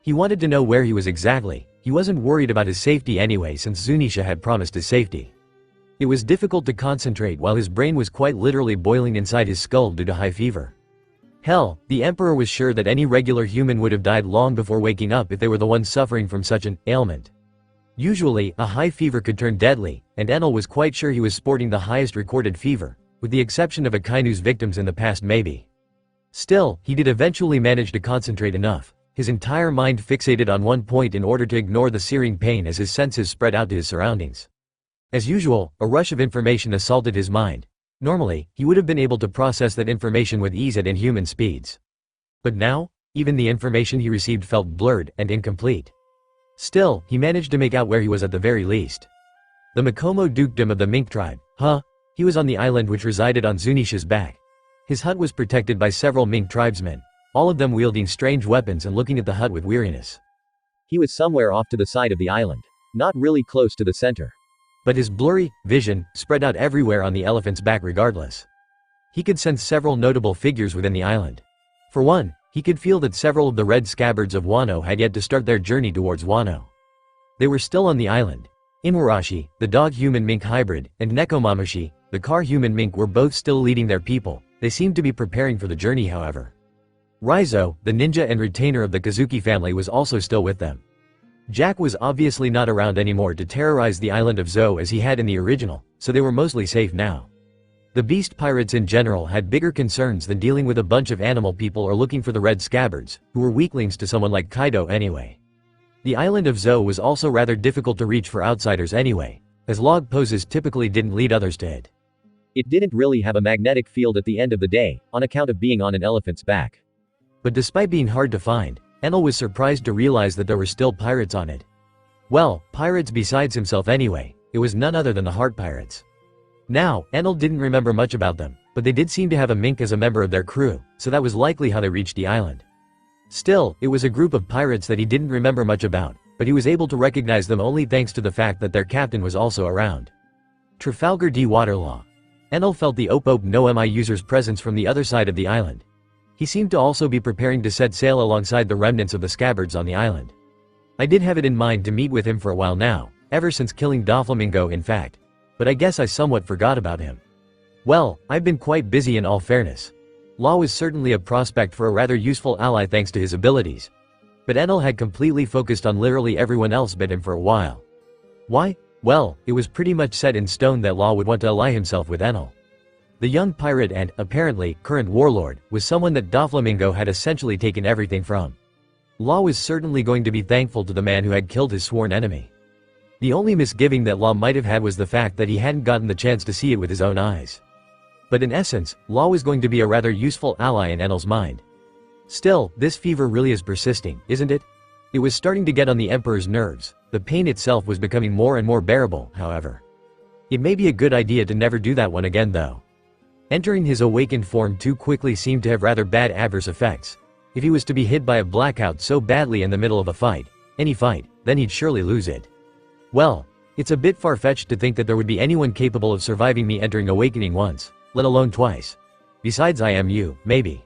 He wanted to know where he was exactly. He wasn't worried about his safety anyway, since Zunisha had promised his safety. It was difficult to concentrate while his brain was quite literally boiling inside his skull due to high fever. Hell, the Emperor was sure that any regular human would have died long before waking up if they were the ones suffering from such an ailment. Usually, a high fever could turn deadly, and Enel was quite sure he was sporting the highest recorded fever, with the exception of Akainu's victims in the past maybe. Still, he did eventually manage to concentrate enough, his entire mind fixated on one point in order to ignore the searing pain as his senses spread out to his surroundings. As usual, a rush of information assaulted his mind. Normally, he would have been able to process that information with ease at inhuman speeds. But now, even the information he received felt blurred and incomplete. Still, he managed to make out where he was at the very least. The Makomo dukedom of the Mink tribe. He was on the island which resided on Zunisha's back. His hut was protected by several Mink tribesmen, all of them wielding strange weapons and looking at the hut with weariness. He was somewhere off to the side of the island, not really close to the center. But his blurry vision spread out everywhere on the elephant's back regardless. He could sense several notable figures within the island. For one, he could feel that several of the red scabbards of Wano had yet to start their journey towards Wano. They were still on the island. Inuarashi, the dog-human mink hybrid, and Nekomamushi, the car-human mink, were both still leading their people. They seemed to be preparing for the journey, however. Raizo, the ninja and retainer of the Kazuki family, was also still with them. Jack was obviously not around anymore to terrorize the island of Zou as he had in the original, so they were mostly safe now. The beast pirates in general had bigger concerns than dealing with a bunch of animal people or looking for the red scabbards, who were weaklings to someone like Kaido anyway. The island of Zou was also rather difficult to reach for outsiders anyway, as log poses typically didn't lead others to it. It didn't really have a magnetic field at the end of the day, on account of being on an elephant's back. But despite being hard to find, Enel was surprised to realize that there were still pirates on it. Well, pirates besides himself anyway. It was none other than the Heart Pirates. Now, Enel didn't remember much about them, but they did seem to have a mink as a member of their crew, so that was likely how they reached the island. Still, it was a group of pirates that he didn't remember much about, but he was able to recognize them only thanks to the fact that their captain was also around. Trafalgar D. Waterlaw. Enel felt the Ope no Mi user's presence from the other side of the island. He seemed to also be preparing to set sail alongside the remnants of the scabbards on the island. I did have it in mind to meet with him for a while now, ever since killing Doflamingo in fact. But I guess I somewhat forgot about him. Well, I've been quite busy in all fairness. Law was certainly a prospect for a rather useful ally thanks to his abilities. But Enel had completely focused on literally everyone else but him for a while. Why? Well, it was pretty much set in stone that Law would want to ally himself with Enel. The young pirate and, apparently, current warlord, was someone that Doflamingo had essentially taken everything from. Law was certainly going to be thankful to the man who had killed his sworn enemy. The only misgiving that Law might have had was the fact that he hadn't gotten the chance to see it with his own eyes. But in essence, Law was going to be a rather useful ally in Enel's mind. Still, this fever really is persisting, isn't it? It was starting to get on the Emperor's nerves. The pain itself was becoming more and more bearable, however. It may be a good idea to never do that one again though. Entering his awakened form too quickly seemed to have rather bad adverse effects. If he was to be hit by a blackout so badly in the middle of a fight, any fight, then he'd surely lose it. Well, it's a bit far-fetched to think that there would be anyone capable of surviving me entering awakening once, let alone twice. Besides IMU, maybe.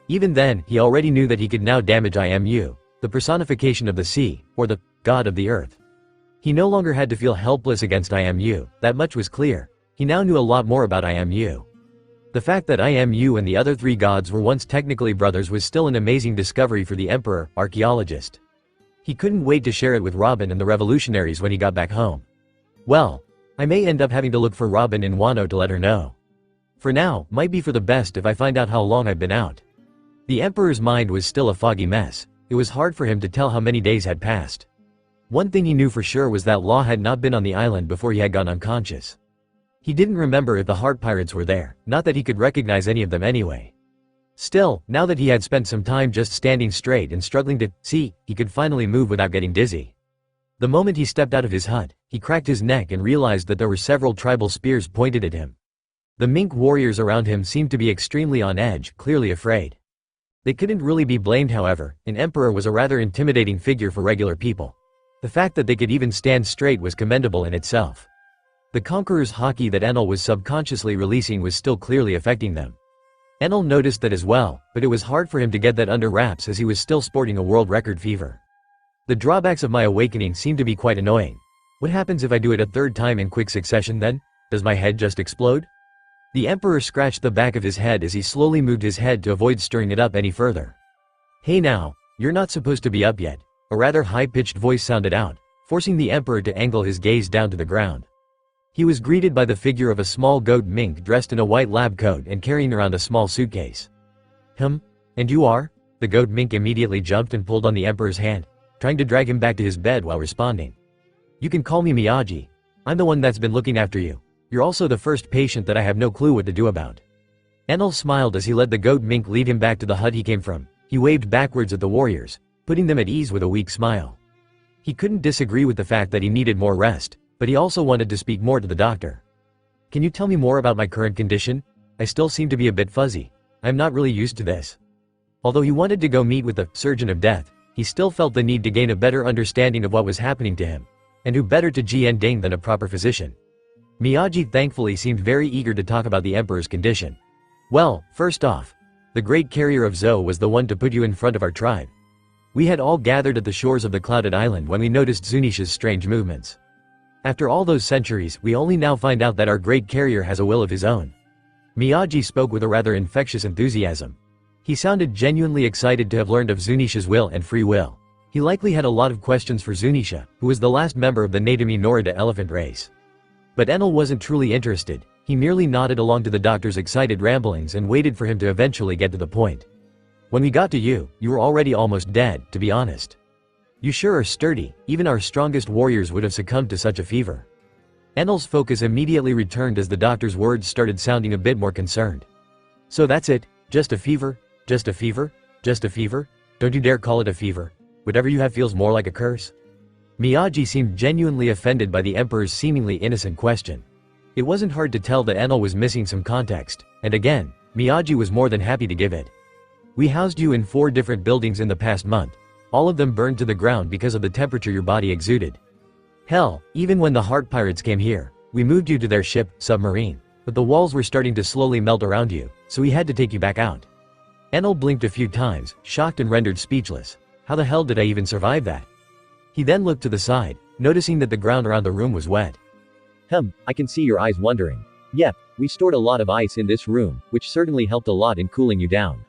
Even then, he already knew that he could now damage IMU, the personification of the sea, or the god of the earth. He no longer had to feel helpless against IMU, that much was clear. He now knew a lot more about IMU. The fact that IMU and the other three gods were once technically brothers was still an amazing discovery for the Emperor, archaeologist. He couldn't wait to share it with Robin and the revolutionaries when he got back home. Well, I may end up having to look for Robin in Wano to let her know. For now, might be for the best if I find out how long I've been out. The Emperor's mind was still a foggy mess. It was hard for him to tell how many days had passed. One thing he knew for sure was that Law had not been on the island before he had gone unconscious. He didn't remember if the Heart Pirates were there, not that he could recognize any of them anyway. Still, now that he had spent some time just standing straight and struggling to see, he could finally move without getting dizzy. The moment he stepped out of his hut, he cracked his neck and realized that there were several tribal spears pointed at him. The mink warriors around him seemed to be extremely on edge, clearly afraid. They couldn't really be blamed however, an emperor was a rather intimidating figure for regular people. The fact that they could even stand straight was commendable in itself. The conqueror's haki that Enel was subconsciously releasing was still clearly affecting them. Enel noticed that as well, but it was hard for him to get that under wraps as he was still sporting a world record fever. The drawbacks of my awakening seemed to be quite annoying. What happens if I do it a third time in quick succession then? Does my head just explode? The Emperor scratched the back of his head as he slowly moved his head to avoid stirring it up any further. Hey now, you're not supposed to be up yet. A rather high-pitched voice sounded out, forcing the Emperor to angle his gaze down to the ground. He was greeted by the figure of a small goat mink dressed in a white lab coat and carrying around a small suitcase. And you are? The goat mink immediately jumped and pulled on the Emperor's hand, trying to drag him back to his bed while responding. You can call me Miyagi. I'm the one that's been looking after you. You're also the first patient that I have no clue what to do about. Enel smiled as he let the goat mink lead him back to the hut he came from. He waved backwards at the warriors, putting them at ease with a weak smile. He couldn't disagree with the fact that he needed more rest, but he also wanted to speak more to the doctor. Can you tell me more about my current condition? I still seem to be a bit fuzzy. I'm not really used to this. Although he wanted to go meet with the surgeon of death, he still felt the need to gain a better understanding of what was happening to him. And who better to Ji Ending than a proper physician? Miyagi thankfully seemed very eager to talk about the Emperor's condition. Well, first off, the great carrier of Zou was the one to put you in front of our tribe. We had all gathered at the shores of the Clouded Island when we noticed Zunisha's strange movements. After all those centuries, we only now find out that our great carrier has a will of his own. Miyagi spoke with a rather infectious enthusiasm. He sounded genuinely excited to have learned of Zunisha's will and free will. He likely had a lot of questions for Zunisha, who was the last member of the Natami Norida elephant race. But Enel wasn't truly interested. He merely nodded along to the doctor's excited ramblings and waited for him to eventually get to the point. When we got to you, you were already almost dead, to be honest. You sure are sturdy, even our strongest warriors would have succumbed to such a fever. Enel's focus immediately returned as the doctor's words started sounding a bit more concerned. So that's it, just a fever, just a fever, just a fever? Don't you dare call it a fever. Whatever you have feels more like a curse. Miyagi seemed genuinely offended by the Emperor's seemingly innocent question. It wasn't hard to tell that Enel was missing some context, and again, Miyagi was more than happy to give it. We housed you in 4 different buildings in the past month. All of them burned to the ground because of the temperature your body exuded. Hell, even when the Heart Pirates came here, we moved you to their ship, submarine. But the walls were starting to slowly melt around you, so we had to take you back out. Enel blinked a few times, shocked and rendered speechless. How the hell did I even survive that? He then looked to the side, noticing that the ground around the room was wet. I can see your eyes wondering. Yep, we stored a lot of ice in this room, which certainly helped a lot in cooling you down.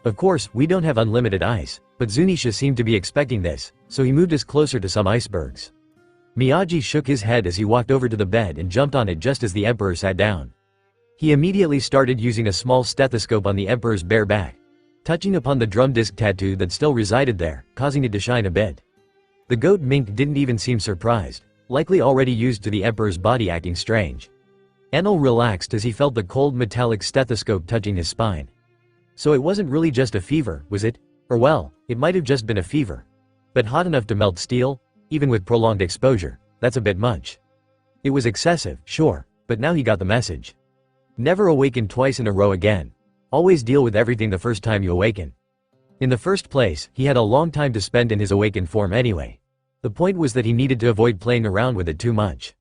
Of course, we don't have unlimited ice, but Zunisha seemed to be expecting this, so he moved us closer to some icebergs. Miyagi shook his head as he walked over to the bed and jumped on it just as the Emperor sat down. He immediately started using a small stethoscope on the Emperor's bare back, touching upon the drum disc tattoo that still resided there, causing it to shine a bit. The goat mink didn't even seem surprised, likely already used to the Emperor's body acting strange. Enel relaxed as he felt the cold metallic stethoscope touching his spine. So it wasn't really just a fever, was it? Or well, it might have just been a fever. But hot enough to melt steel? Even with prolonged exposure, that's a bit much. It was excessive, sure, but now he got the message. Never awaken twice in a row again. Always deal with everything the first time you awaken. In the first place, he had a long time to spend in his awakened form anyway. The point was that he needed to avoid playing around with it too much.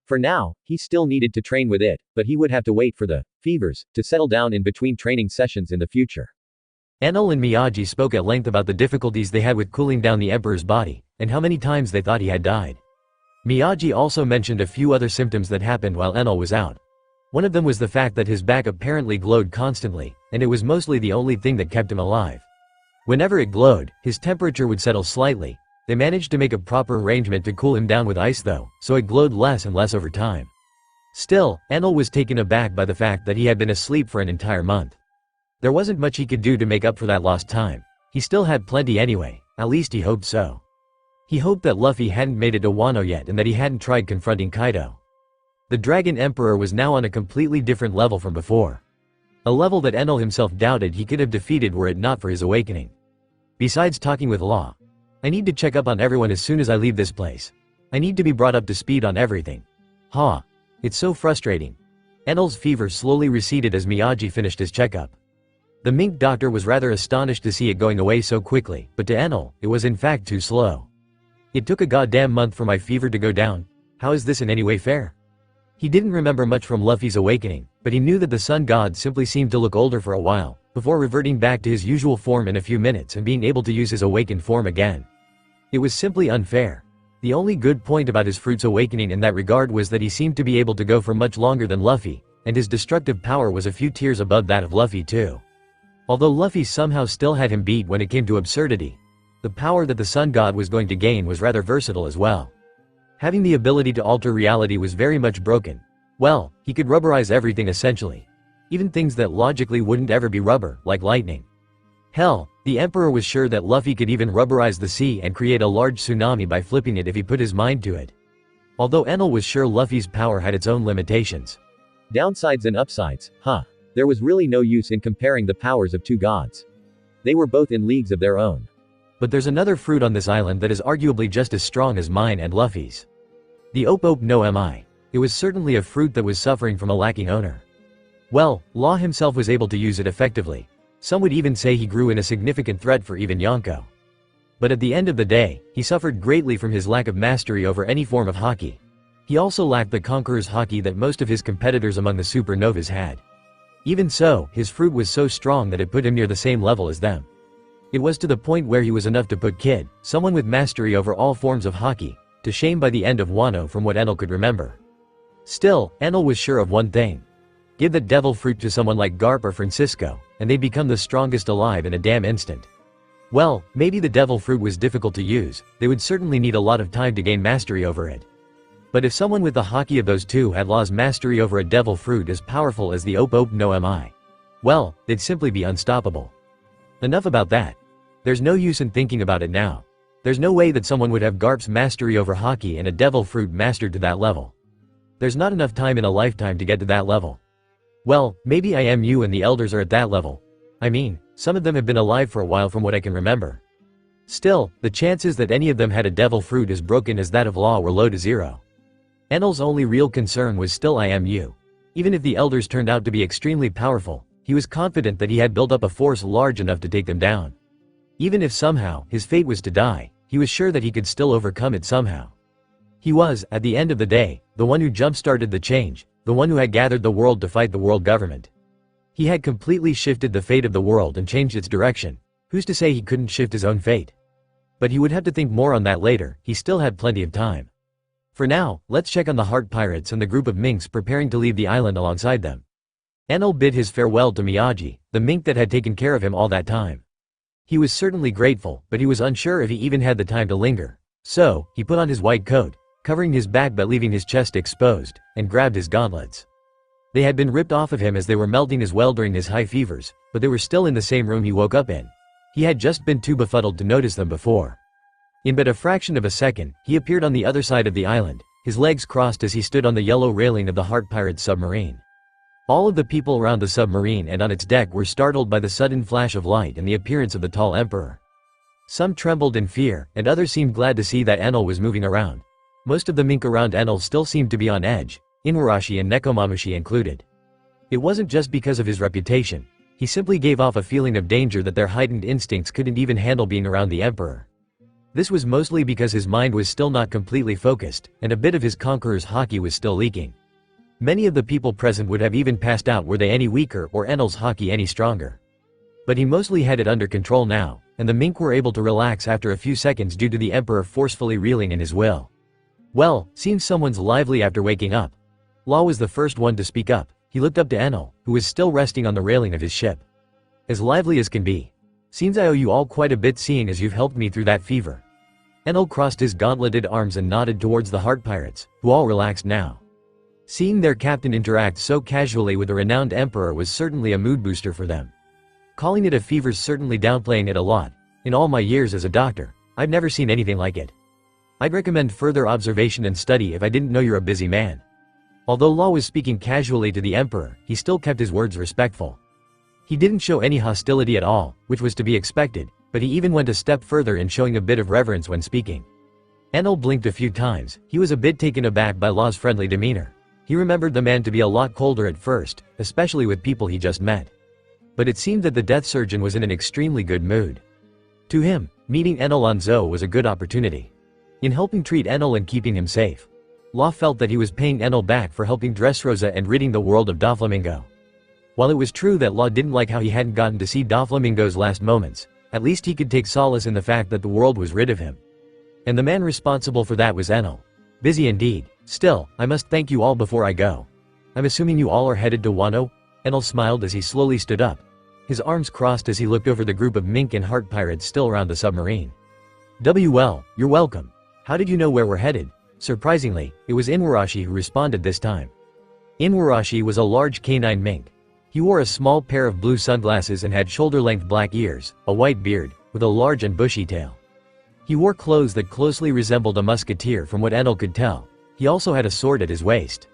For now, he still needed to train with it, but he would have to wait for the fevers to settle down in between training sessions in the future. Enel and Miyagi spoke at length about the difficulties they had with cooling down the Emperor's body, and how many times they thought he had died. Miyagi also mentioned a few other symptoms that happened while Enel was out. One of them was the fact that his back apparently glowed constantly, and it was mostly the only thing that kept him alive. Whenever it glowed, his temperature would settle slightly. They managed to make a proper arrangement to cool him down with ice though, so it glowed less and less over time. Still, Enel was taken aback by the fact that he had been asleep for an entire month. There wasn't much he could do to make up for that lost time. He still had plenty anyway, at least he hoped so. He hoped that Luffy hadn't made it to Wano yet and that he hadn't tried confronting Kaido. The Dragon Emperor was now on a completely different level from before. A level that Enel himself doubted he could have defeated were it not for his awakening. Besides talking with Law, I need to check up on everyone as soon as I leave this place. I need to be brought up to speed on everything. It's so frustrating. Enel's fever slowly receded as Miyagi finished his checkup. The mink doctor was rather astonished to see it going away so quickly, but to Enel, it was in fact too slow. It took a goddamn month for my fever to go down. How is this in any way fair? He didn't remember much from Luffy's awakening, but he knew that the sun god simply seemed to look older for a while, before reverting back to his usual form in a few minutes and being able to use his awakened form again. It was simply unfair. The only good point about his fruit's awakening in that regard was that he seemed to be able to go for much longer than Luffy, and his destructive power was a few tiers above that of Luffy too. Although Luffy somehow still had him beat when it came to absurdity, the power that the sun god was going to gain was rather versatile as well. Having the ability to alter reality was very much broken. Well, he could rubberize everything essentially. Even things that logically wouldn't ever be rubber, like lightning. Hell, the Emperor was sure that Luffy could even rubberize the sea and create a large tsunami by flipping it if he put his mind to it. Although Enel was sure Luffy's power had its own limitations. Downsides and upsides, There was really no use in comparing the powers of two gods. They were both in leagues of their own. But there's another fruit on this island that is arguably just as strong as mine and Luffy's. The Ope no Mi. It was certainly a fruit that was suffering from a lacking owner. Well, Law himself was able to use it effectively. Some would even say he grew in a significant threat for even Yonko. But at the end of the day, he suffered greatly from his lack of mastery over any form of haki. He also lacked the conqueror's haki that most of his competitors among the supernovas had. Even so, his fruit was so strong that it put him near the same level as them. It was to the point where he was enough to put Kid, someone with mastery over all forms of haki, to shame by the end of Wano from what Enel could remember. Still, Enel was sure of one thing. Give that devil fruit to someone like Garp or Francisco, and they'd become the strongest alive in a damn instant. Well, maybe the devil fruit was difficult to use, they would certainly need a lot of time to gain mastery over it. But if someone with the haki of those two had Law's mastery over a devil fruit as powerful as the Ope no Mi, well, they'd simply be unstoppable. Enough about that. There's no use in thinking about it now. There's no way that someone would have Garp's mastery over haki and a devil fruit mastered to that level. There's not enough time in a lifetime to get to that level. Well, maybe I am you and the elders are at that level. I mean, some of them have been alive for a while from what I can remember. Still, the chances that any of them had a devil fruit as broken as that of Law were low to zero. Enel's only real concern was still I am you. Even if the elders turned out to be extremely powerful, he was confident that he had built up a force large enough to take them down. Even if somehow his fate was to die, he was sure that he could still overcome it somehow. He was, at the end of the day, the one who jump-started the change, the one who had gathered the world to fight the world government. He had completely shifted the fate of the world and changed its direction. Who's to say he couldn't shift his own fate? But he would have to think more on that later. He still had plenty of time. For now, let's check on the Heart Pirates and the group of minks preparing to leave the island alongside them. Enel bid his farewell to Miyagi, the mink that had taken care of him all that time. He was certainly grateful, but he was unsure if he even had the time to linger. So, he put on his white coat, covering his back but leaving his chest exposed, and grabbed his gauntlets. They had been ripped off of him as they were melting as well during his high fevers, but they were still in the same room he woke up in. He had just been too befuddled to notice them before. In but a fraction of a second, he appeared on the other side of the island, his legs crossed as he stood on the yellow railing of the Heart Pirates submarine. All of the people around the submarine and on its deck were startled by the sudden flash of light and the appearance of the tall emperor. Some trembled in fear, and others seemed glad to see that Enel was moving around. Most of the mink around Enel still seemed to be on edge, Inuarashi and Nekomamushi included. It wasn't just because of his reputation. He simply gave off a feeling of danger that their heightened instincts couldn't even handle being around the emperor. This was mostly because his mind was still not completely focused, and a bit of his conqueror's haki was still leaking. Many of the people present would have even passed out were they any weaker or Enel's haki any stronger. But he mostly had it under control now, and the mink were able to relax after a few seconds due to the emperor forcefully reeling in his will. Well, seems someone's lively after waking up. Law was the first one to speak up. He looked up to Enel, who was still resting on the railing of his ship. As lively as can be. Seems I owe you all quite a bit seeing as you've helped me through that fever. Enel crossed his gauntleted arms and nodded towards the Heart Pirates, who all relaxed now. Seeing their captain interact so casually with the renowned emperor was certainly a mood booster for them. Calling it a fever's certainly downplaying it a lot. In all my years as a doctor, I've never seen anything like it. I'd recommend further observation and study if I didn't know you're a busy man. Although Law was speaking casually to the emperor, he still kept his words respectful. He didn't show any hostility at all, which was to be expected, but he even went a step further in showing a bit of reverence when speaking. Enel blinked a few times. He was a bit taken aback by Law's friendly demeanor. He remembered the man to be a lot colder at first, especially with people he just met. But it seemed that the death surgeon was in an extremely good mood. To him, meeting Enel on Zou was a good opportunity. In helping treat Enel and keeping him safe, Law felt that he was paying Enel back for helping Dressrosa and ridding the world of Doflamingo. While it was true that Law didn't like how he hadn't gotten to see Doflamingo's last moments, at least he could take solace in the fact that the world was rid of him. And the man responsible for that was Enel. Busy indeed. Still, I must thank you all before I go. I'm assuming you all are headed to Wano? Enel smiled as he slowly stood up. His arms crossed as he looked over the group of mink and heart pirates still around the submarine. Well, you're welcome. How did you know where we're headed? Surprisingly, it was Inuarashi who responded this time. Inuarashi was a large canine mink. He wore a small pair of blue sunglasses and had shoulder-length black ears, a white beard, with a large and bushy tail. He wore clothes that closely resembled a musketeer from what Enel could tell. He also had a sword at his waist.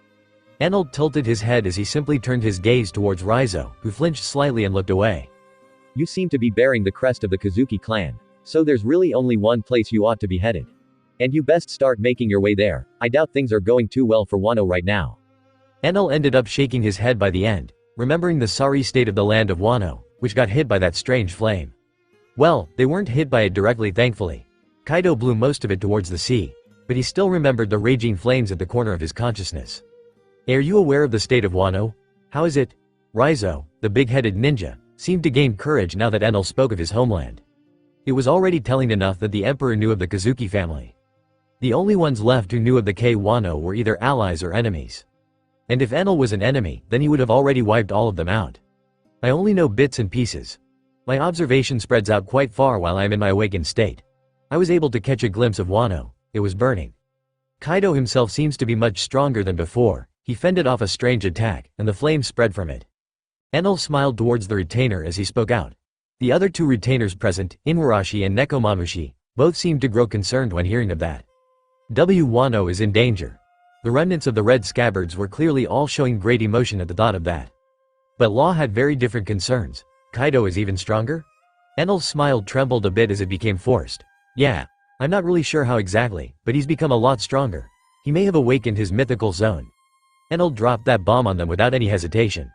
Enel tilted his head as he simply turned his gaze towards Rizzo, who flinched slightly and looked away. You seem to be bearing the crest of the Kazuki clan. So there's really only one place you ought to be headed. And you best start making your way there. I doubt things are going too well for Wano right now. Enel ended up shaking his head by the end, remembering the sorry state of the land of Wano, which got hit by that strange flame. Well, they weren't hit by it directly thankfully. Kaido blew most of it towards the sea, but he still remembered the raging flames at the corner of his consciousness. Are you aware of the state of Wano? How is it? Rizzo, the big-headed ninja, seemed to gain courage now that Enel spoke of his homeland. It was already telling enough that the emperor knew of the Kazuki family. The only ones left who knew of the Wano were either allies or enemies. And if Enel was an enemy, then he would have already wiped all of them out. I only know bits and pieces. My observation spreads out quite far while I am in my awakened state. I was able to catch a glimpse of Wano. It was burning. Kaido himself seems to be much stronger than before. He fended off a strange attack, and the flames spread from it. Enel smiled towards the retainer as he spoke out. The other two retainers present, Inuarashi and Nekomamushi, both seemed to grow concerned when hearing of that. Wano is in danger. The remnants of the red scabbards were clearly all showing great emotion at the thought of that. But Law had very different concerns. Kaido is even stronger? Enel's smile trembled a bit as it became forced. Yeah. I'm not really sure how exactly, but he's become a lot stronger. He may have awakened his mythical zone. Enel dropped that bomb on them without any hesitation.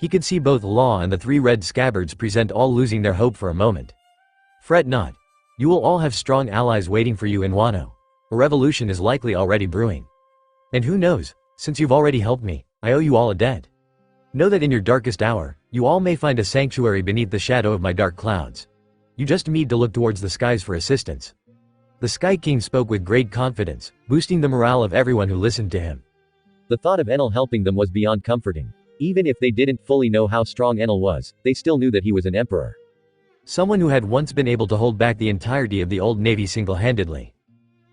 He could see both Law and the 3 red scabbards present all losing their hope for a moment. Fret not. You will all have strong allies waiting for you in Wano. A revolution is likely already brewing. And who knows, since you've already helped me, I owe you all a debt. Know that in your darkest hour, you all may find a sanctuary beneath the shadow of my dark clouds. You just need to look towards the skies for assistance. The Sky King spoke with great confidence, boosting the morale of everyone who listened to him. The thought of Enel helping them was beyond comforting. Even if they didn't fully know how strong Enel was, they still knew that he was an emperor. Someone who had once been able to hold back the entirety of the old navy single-handedly.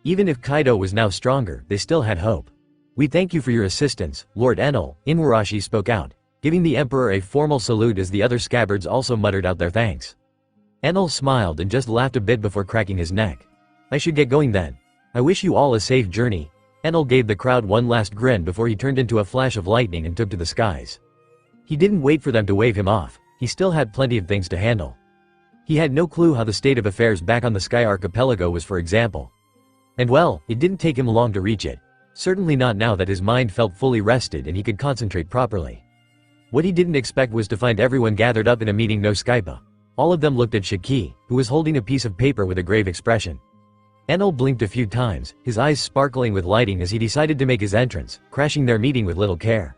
Even if Kaido was now stronger, they still had hope. We thank you for your assistance, Lord Enel, Inuarashi spoke out, giving the emperor a formal salute as the other scabbards also muttered out their thanks. Enel smiled and just laughed a bit before cracking his neck. I should get going then. I wish you all a safe journey. Enel gave the crowd one last grin before he turned into a flash of lightning and took to the skies. He didn't wait for them to wave him off. He still had plenty of things to handle. He had no clue how the state of affairs back on the Sky Archipelago was, for example. And well, it didn't take him long to reach it. Certainly not now that his mind felt fully rested and he could concentrate properly. What he didn't expect was to find everyone gathered up in a meeting no Skypa. All of them looked at Shiki, who was holding a piece of paper with a grave expression. Enel blinked a few times, his eyes sparkling with lighting as he decided to make his entrance, crashing their meeting with little care.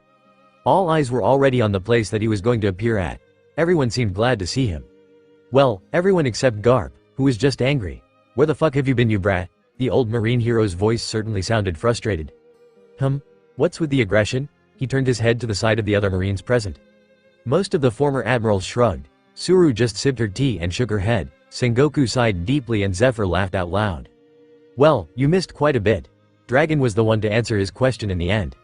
All eyes were already on the place that he was going to appear at. Everyone seemed glad to see him. Well, everyone except Garp, who was just angry. Where the fuck have you been, you brat? The old marine hero's voice certainly sounded frustrated. What's with the aggression? He turned his head to the side of the other marines present. Most of the former admirals shrugged. Suru just sipped her tea and shook her head. Sengoku sighed deeply and Zephyr laughed out loud. Well, you missed quite a bit. Dragon was the one to answer his question in the end.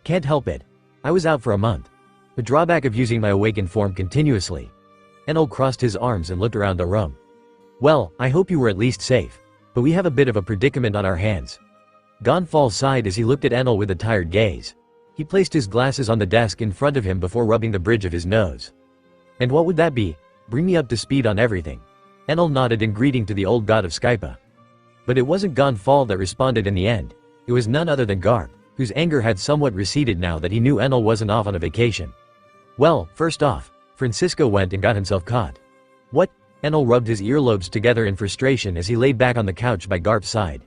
Can't help it. I was out for a month. The drawback of using my awakened form continuously. Enel crossed his arms and looked around the room. Well, I hope you were at least safe. But we have a bit of a predicament on our hands. Gonfall sighed as he looked at Enel with a tired gaze. He placed his glasses on the desk in front of him before rubbing the bridge of his nose. And what would that be? Bring me up to speed on everything. Enel nodded in greeting to the old god of Skypa. But it wasn't Gonfall that responded in the end. It was none other than Garp, whose anger had somewhat receded now that he knew Enel wasn't off on a vacation. Well, first off, Francisco went and got himself caught. What? Enel rubbed his earlobes together in frustration as he laid back on the couch by Garp's side.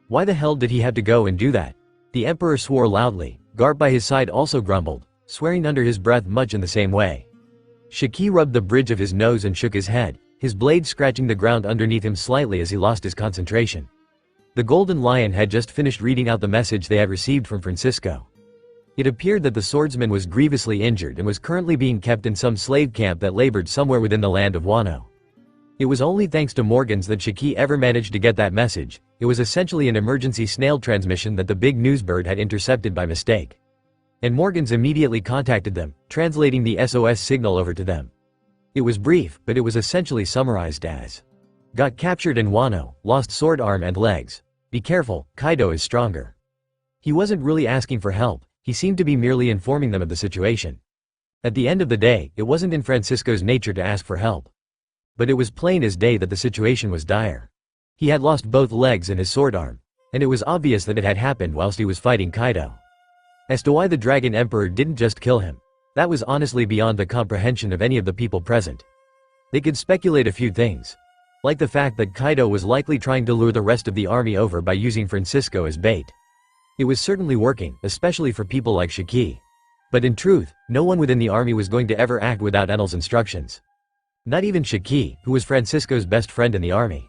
Why the hell did he have to go and do that? The emperor swore loudly. Garp by his side also grumbled, swearing under his breath much in the same way. Shiki rubbed the bridge of his nose and shook his head, his blade scratching the ground underneath him slightly as he lost his concentration. The Golden Lion had just finished reading out the message they had received from Francisco. It appeared that the swordsman was grievously injured and was currently being kept in some slave camp that labored somewhere within the land of Wano. It was only thanks to Morgans that Shiki ever managed to get that message. It was essentially an emergency snail transmission that the big newsbird had intercepted by mistake. And Morgans immediately contacted them, translating the SOS signal over to them. It was brief, but it was essentially summarized as: got captured in Wano, lost sword arm and legs. Be careful, Kaido is stronger. He wasn't really asking for help, he seemed to be merely informing them of the situation. At the end of the day, it wasn't in Francisco's nature to ask for help. But it was plain as day that the situation was dire. He had lost both legs and his sword arm, and it was obvious that it had happened whilst he was fighting Kaido. As to why the Dragon Emperor didn't just kill him, that was honestly beyond the comprehension of any of the people present. They could speculate a few things, like the fact that Kaido was likely trying to lure the rest of the army over by using Francisco as bait. It was certainly working, especially for people like Shiki. But in truth, no one within the army was going to ever act without Enel's instructions. Not even Shiki, who was Francisco's best friend in the army.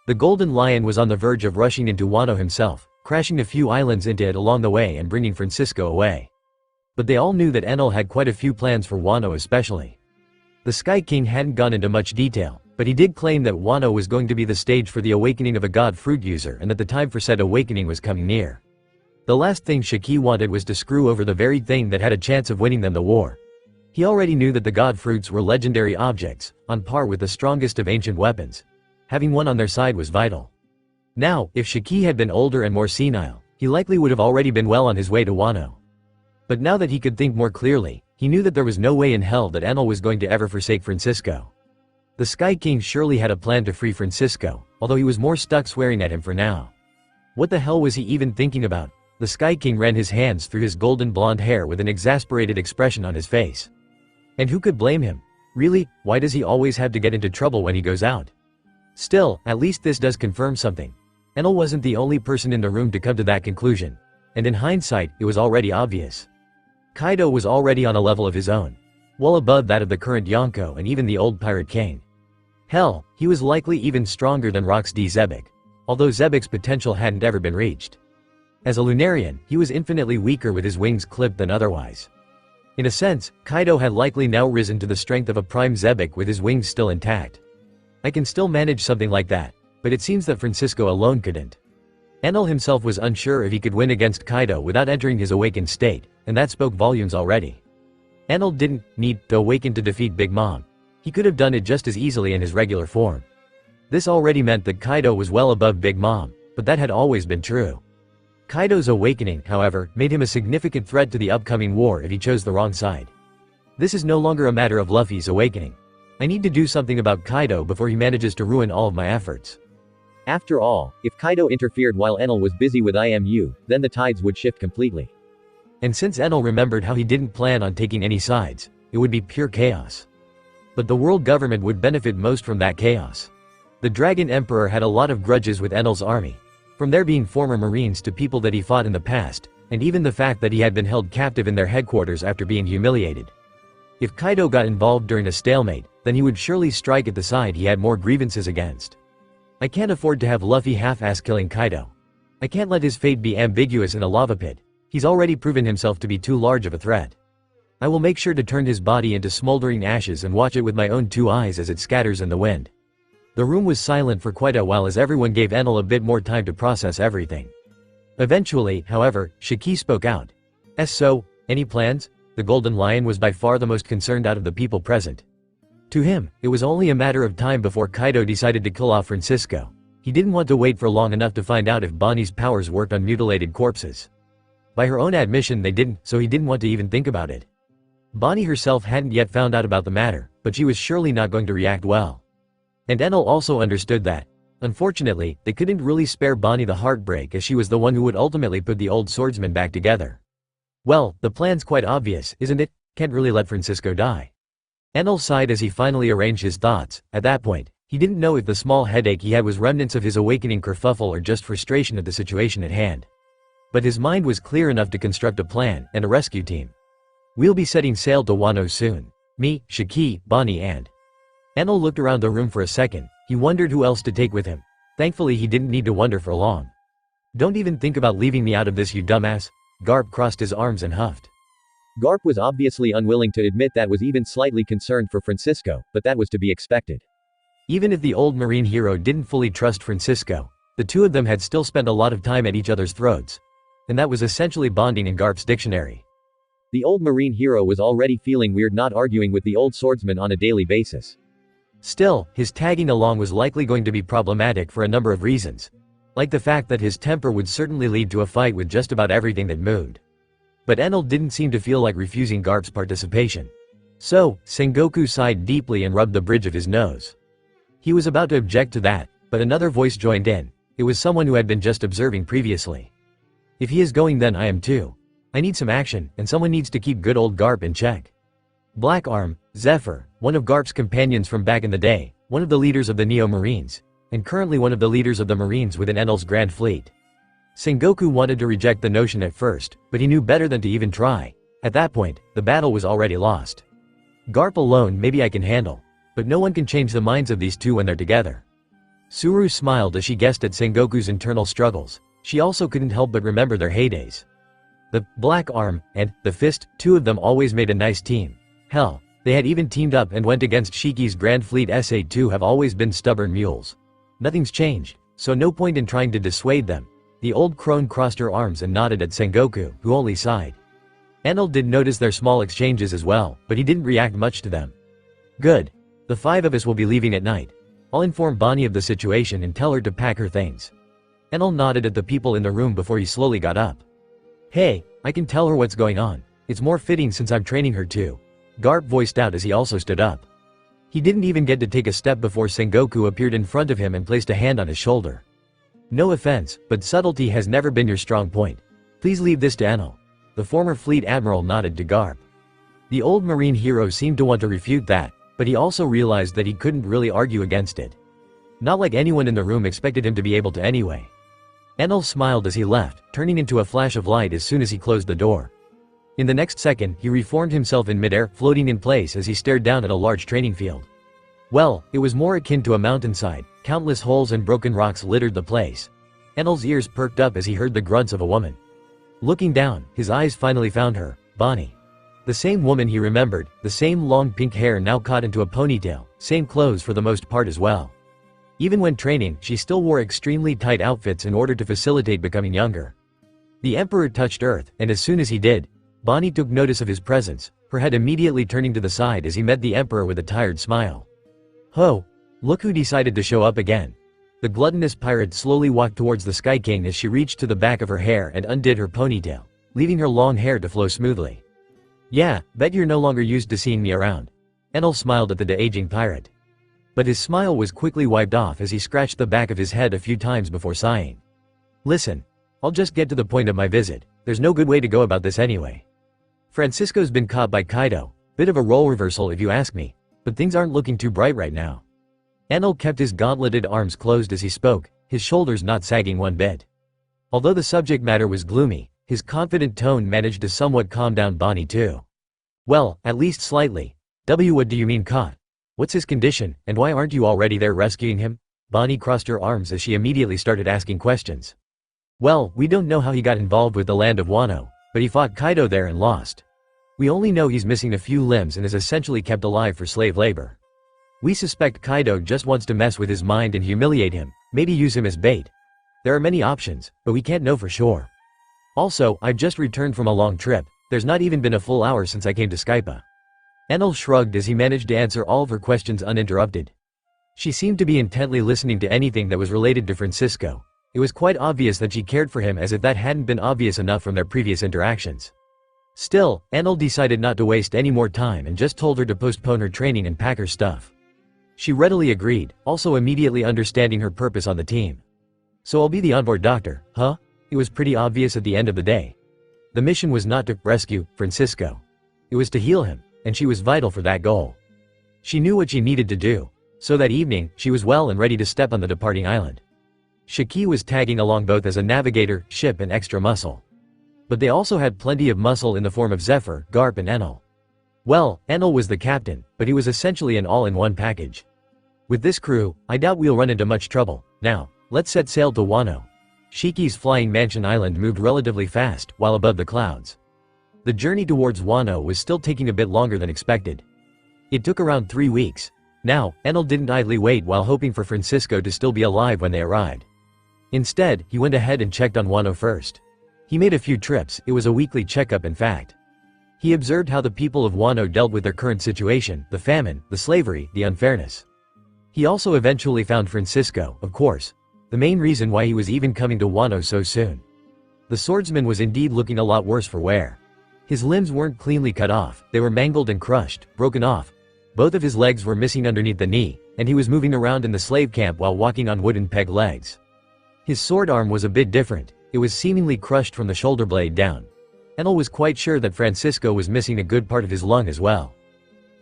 The Golden Lion was on the verge of rushing into Wano himself, crashing a few islands into it along the way and bringing Francisco away. But they all knew that Enel had quite a few plans for Wano especially. The Sky King hadn't gone into much detail, but he did claim that Wano was going to be the stage for the awakening of a god fruit user and that the time for said awakening was coming near. The last thing Shiki wanted was to screw over the very thing that had a chance of winning them the war. He already knew that the god fruits were legendary objects, on par with the strongest of ancient weapons. Having one on their side was vital. Now, if Shiki had been older and more senile, he likely would have already been well on his way to Wano. But now that he could think more clearly, he knew that there was no way in hell that Enel was going to ever forsake Francisco. The Sky King surely had a plan to free Francisco, although he was more stuck swearing at him for now. What the hell was he even thinking about? The Sky King ran his hands through his golden blonde hair with an exasperated expression on his face. And who could blame him? Really, why does he always have to get into trouble when he goes out? Still, at least this does confirm something. Enel wasn't the only person in the room to come to that conclusion. And in hindsight, it was already obvious. Kaido was already on a level of his own, well above that of the current Yonko and even the old Pirate King. Hell, he was likely even stronger than Rox D. Zebek, although Zebek's potential hadn't ever been reached. As a Lunarian, he was infinitely weaker with his wings clipped than otherwise. In a sense, Kaido had likely now risen to the strength of a prime Zebek with his wings still intact. I can still manage something like that, but it seems that Francisco alone couldn't. Enel himself was unsure if he could win against Kaido without entering his awakened state, and that spoke volumes already. Enel didn't need to awaken to defeat Big Mom. He could have done it just as easily in his regular form. This already meant that Kaido was well above Big Mom, but that had always been true. Kaido's awakening, however, made him a significant threat to the upcoming war if he chose the wrong side. This is no longer a matter of Luffy's awakening. I need to do something about Kaido before he manages to ruin all of my efforts. After all, if Kaido interfered while Enel was busy with IMU, then the tides would shift completely. And since Enel remembered how he didn't plan on taking any sides, it would be pure chaos. But the world government would benefit most from that chaos. The Dragon Emperor had a lot of grudges with Enel's army, from there being former Marines to people that he fought in the past, and even the fact that he had been held captive in their headquarters after being humiliated. If Kaido got involved during a stalemate, then he would surely strike at the side he had more grievances against. I can't afford to have Luffy half-ass killing Kaido. I can't let his fate be ambiguous in a lava pit. He's already proven himself to be too large of a threat. I will make sure to turn his body into smoldering ashes and watch it with my own 2 eyes as it scatters in the wind. The room was silent for quite a while as everyone gave Enel a bit more time to process everything. Eventually, however, Shiki spoke out. So, any plans? The Golden Lion was by far the most concerned out of the people present. To him, it was only a matter of time before Kaido decided to kill off Francisco. He didn't want to wait for long enough to find out if Bonnie's powers worked on mutilated corpses. By her own admission they didn't, so he didn't want to even think about it. Bonnie herself hadn't yet found out about the matter, but she was surely not going to react well. And Enel also understood that. Unfortunately, they couldn't really spare Bonnie the heartbreak as she was the one who would ultimately put the old swordsman back together. Well, the plan's quite obvious, isn't it? Can't really let Francisco die. Enel sighed as he finally arranged his thoughts. At that point, he didn't know if the small headache he had was remnants of his awakening kerfuffle or just frustration at the situation at hand. But his mind was clear enough to construct a plan and a rescue team. We'll be setting sail to Wano soon. Me, Shiki, Bonnie and… Enel looked around the room for a second. He wondered who else to take with him. Thankfully he didn't need to wonder for long. Don't even think about leaving me out of this, you dumbass. Garp crossed his arms and huffed. Garp was obviously unwilling to admit that was even slightly concerned for Francisco, but that was to be expected. Even if the old Marine hero didn't fully trust Francisco, the two of them had still spent a lot of time at each other's throats. And that was essentially bonding in Garp's dictionary. The old Marine hero was already feeling weird not arguing with the old swordsman on a daily basis. Still, his tagging along was likely going to be problematic for a number of reasons. Like the fact that his temper would certainly lead to a fight with just about everything that moved. But Enel didn't seem to feel like refusing Garp's participation. So, Sengoku sighed deeply and rubbed the bridge of his nose. He was about to object to that, but another voice joined in. It was someone who had been just observing previously. If he is going, then I am too. I need some action, and someone needs to keep good old Garp in check. Black Arm, Zephyr, one of Garp's companions from back in the day, one of the leaders of the Neo Marines, and currently one of the leaders of the Marines within Enel's Grand Fleet. Sengoku wanted to reject the notion at first, but he knew better than to even try. At that point, the battle was already lost. Garp alone maybe I can handle, but no one can change the minds of these two when they're together. Suru smiled as she guessed at Sengoku's internal struggles. She also couldn't help but remember their heydays. The Black Arm and the Fist, two of them always made a nice team. Hell, they had even teamed up and went against Shiki's Grand Fleet. SA2 have always been stubborn mules. Nothing's changed, so no point in trying to dissuade them. The old crone crossed her arms and nodded at Sengoku, who only sighed. Enel did notice their small exchanges as well, but he didn't react much to them. Good. The 5 of us will be leaving at night. I'll inform Bonnie of the situation and tell her to pack her things. Enel nodded at the people in the room before he slowly got up. "Hey, I can tell her what's going on. It's more fitting since I'm training her too," Garp voiced out as he also stood up. He didn't even get to take a step before Sengoku appeared in front of him and placed a hand on his shoulder. "No offense, but subtlety has never been your strong point. Please leave this to Enel." The former fleet admiral nodded to Garp. The old marine hero seemed to want to refute that, but he also realized that he couldn't really argue against it. Not like anyone in the room expected him to be able to anyway. Enel smiled as he left, turning into a flash of light as soon as he closed the door. In the next second, he reformed himself in midair, floating in place as he stared down at a large training field. Well, it was more akin to a mountainside. Countless holes and broken rocks littered the place. Enel's ears perked up as he heard the grunts of a woman. Looking down, his eyes finally found her, Bonnie. The same woman he remembered, the same long pink hair now caught into a ponytail, same clothes for the most part as well. Even when training, she still wore extremely tight outfits in order to facilitate becoming younger. The Emperor touched Earth, and as soon as he did, Bonnie took notice of his presence, her head immediately turning to the side as he met the Emperor with a tired smile. "Ho! Look who decided to show up again." The gluttonous pirate slowly walked towards the Sky King as she reached to the back of her hair and undid her ponytail, leaving her long hair to flow smoothly. "Yeah, bet you're no longer used to seeing me around." Enel smiled at the de-aging pirate. But his smile was quickly wiped off as he scratched the back of his head a few times before sighing. "Listen, I'll just get to the point of my visit. There's no good way to go about this anyway. Francisco's been caught by Kaido, bit of a role reversal if you ask me, but things aren't looking too bright right now." Enel kept his gauntleted arms closed as he spoke, his shoulders not sagging one bit. Although the subject matter was gloomy, his confident tone managed to somewhat calm down Bonnie too. "Well, at least slightly. What do you mean caught? What's his condition, and why aren't you already there rescuing him?" Bonnie crossed her arms as she immediately started asking questions. "Well, we don't know how he got involved with the land of Wano, but he fought Kaido there and lost. We only know he's missing a few limbs and is essentially kept alive for slave labor. We suspect Kaido just wants to mess with his mind and humiliate him, maybe use him as bait. There are many options, but we can't know for sure. Also, I've just returned from a long trip. There's not even been a full hour since I came to Skypa." Enel shrugged as he managed to answer all of her questions uninterrupted. She seemed to be intently listening to anything that was related to Francisco. It was quite obvious that she cared for him, as if that hadn't been obvious enough from their previous interactions. Still, Enel decided not to waste any more time and just told her to postpone her training and pack her stuff. She readily agreed, also immediately understanding her purpose on the team. "So I'll be the onboard doctor, huh?" It was pretty obvious at the end of the day. The mission was not to rescue Francisco. It was to heal him, and she was vital for that goal. She knew what she needed to do, so that evening, she was well and ready to step on the departing island. Shiki was tagging along both as a navigator, ship and extra muscle. But they also had plenty of muscle in the form of Zephyr, Garp and Enel. Well, Enel was the captain, but he was essentially an all-in-one package. "With this crew, I doubt we'll run into much trouble. Now, let's set sail to Wano." Shiki's flying mansion island moved relatively fast, while above the clouds. The journey towards Wano was still taking a bit longer than expected. It took around 3 weeks. Now, Enel didn't idly wait while hoping for Francisco to still be alive when they arrived. Instead, he went ahead and checked on Wano first. He made a few trips, it was a weekly checkup in fact. He observed how the people of Wano dealt with their current situation, the famine, the slavery, the unfairness. He also eventually found Francisco, of course, the main reason why he was even coming to Wano so soon. The swordsman was indeed looking a lot worse for wear. His limbs weren't cleanly cut off, they were mangled and crushed, broken off. Both of his legs were missing underneath the knee, and he was moving around in the slave camp while walking on wooden peg legs. His sword arm was a bit different, it was seemingly crushed from the shoulder blade down. Enel was quite sure that Francisco was missing a good part of his lung as well.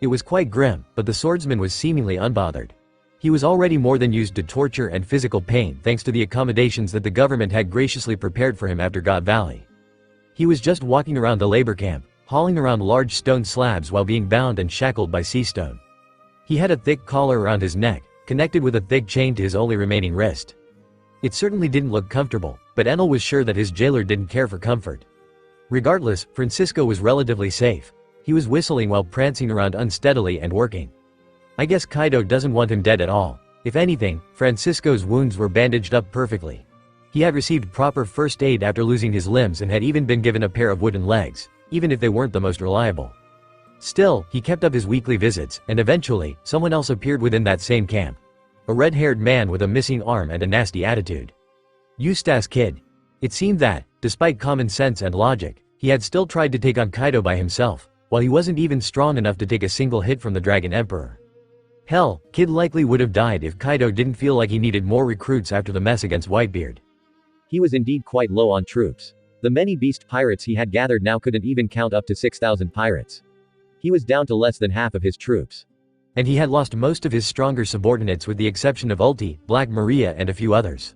It was quite grim, but the swordsman was seemingly unbothered. He was already more than used to torture and physical pain thanks to the accommodations that the government had graciously prepared for him after God Valley. He was just walking around the labor camp, hauling around large stone slabs while being bound and shackled by sea stone. He had a thick collar around his neck, connected with a thick chain to his only remaining wrist. It certainly didn't look comfortable, but Enel was sure that his jailer didn't care for comfort. Regardless, Francisco was relatively safe. He was whistling while prancing around unsteadily and working. I guess Kaido doesn't want him dead at all. If anything, Francisco's wounds were bandaged up perfectly. He had received proper first aid after losing his limbs and had even been given a pair of wooden legs, even if they weren't the most reliable. Still, he kept up his weekly visits, and eventually, someone else appeared within that same camp. A red-haired man with a missing arm and a nasty attitude. Eustace kid. It seemed that, despite common sense and logic, he had still tried to take on Kaido by himself, while he wasn't even strong enough to take a single hit from the Dragon Emperor. Hell, Kid likely would have died if Kaido didn't feel like he needed more recruits after the mess against Whitebeard. He was indeed quite low on troops. The many beast pirates he had gathered now couldn't even count up to 6,000 pirates. He was down to less than half of his troops. And he had lost most of his stronger subordinates with the exception of Ulti, Black Maria and a few others.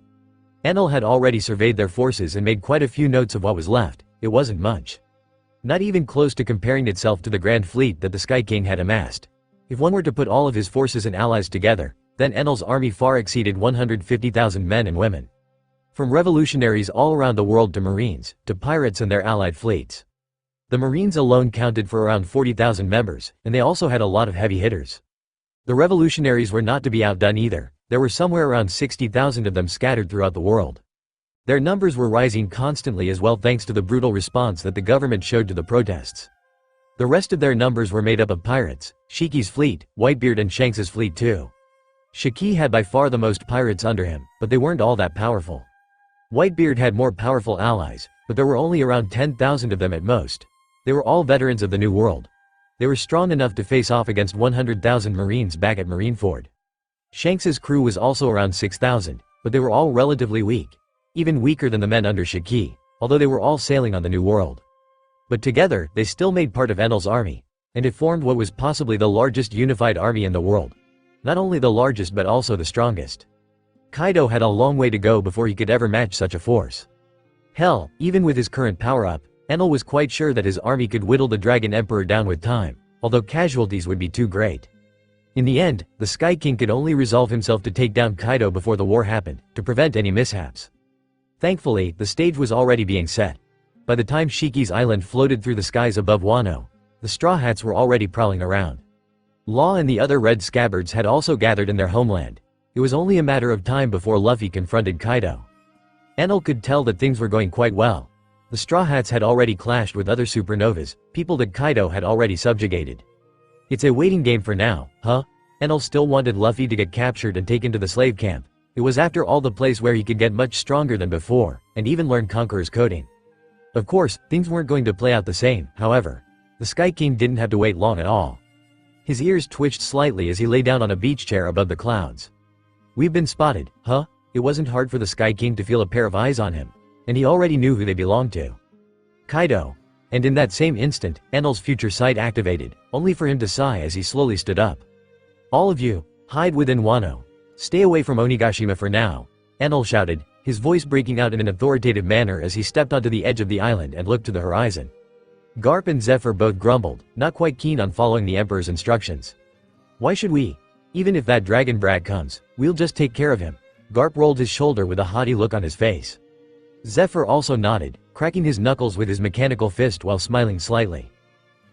Enel had already surveyed their forces and made quite a few notes of what was left. It wasn't much. Not even close to comparing itself to the grand fleet that the Sky King had amassed. If one were to put all of his forces and allies together, then Enel's army far exceeded 150,000 men and women. From revolutionaries all around the world to marines, to pirates and their allied fleets. The marines alone counted for around 40,000 members, and they also had a lot of heavy hitters. The revolutionaries were not to be outdone either. There were somewhere around 60,000 of them scattered throughout the world. Their numbers were rising constantly as well thanks to the brutal response that the government showed to the protests. The rest of their numbers were made up of pirates, Shiki's fleet, Whitebeard and Shanks's fleet too. Shiki had by far the most pirates under him, but they weren't all that powerful. Whitebeard had more powerful allies, but there were only around 10,000 of them at most. They were all veterans of the New World. They were strong enough to face off against 100,000 Marines back at Marineford. Shanks's crew was also around 6,000, but they were all relatively weak. Even weaker than the men under Shiki, although they were all sailing on the New World. But together, they still made part of Enel's army, and it formed what was possibly the largest unified army in the world. Not only the largest but also the strongest. Kaido had a long way to go before he could ever match such a force. Hell, even with his current power-up, Enel was quite sure that his army could whittle the Dragon Emperor down with time, although casualties would be too great. In the end, the Sky King could only resolve himself to take down Kaido before the war happened, to prevent any mishaps. Thankfully, the stage was already being set. By the time Shiki's island floated through the skies above Wano, the Straw Hats were already prowling around. Law and the other Red Scabbards had also gathered in their homeland. It was only a matter of time before Luffy confronted Kaido. Enel could tell that things were going quite well. The Straw Hats had already clashed with other supernovas, people that Kaido had already subjugated. It's a waiting game for now, huh? Enel still wanted Luffy to get captured and taken to the slave camp. It was after all the place where he could get much stronger than before, and even learn Conqueror's coding. Of course, things weren't going to play out the same, however. The Sky King didn't have to wait long at all. His ears twitched slightly as he lay down on a beach chair above the clouds. We've been spotted, huh? It wasn't hard for the Sky King to feel a pair of eyes on him, and he already knew who they belonged to. Kaido. And in that same instant, Enel's future sight activated, only for him to sigh as he slowly stood up. All of you, hide within Wano. Stay away from Onigashima for now, Enel shouted, his voice breaking out in an authoritative manner as he stepped onto the edge of the island and looked to the horizon. Garp and Zephyr both grumbled, not quite keen on following the Emperor's instructions. Why should we? Even if that dragon brat comes, we'll just take care of him. Garp rolled his shoulder with a haughty look on his face. Zephyr also nodded, cracking his knuckles with his mechanical fist while smiling slightly.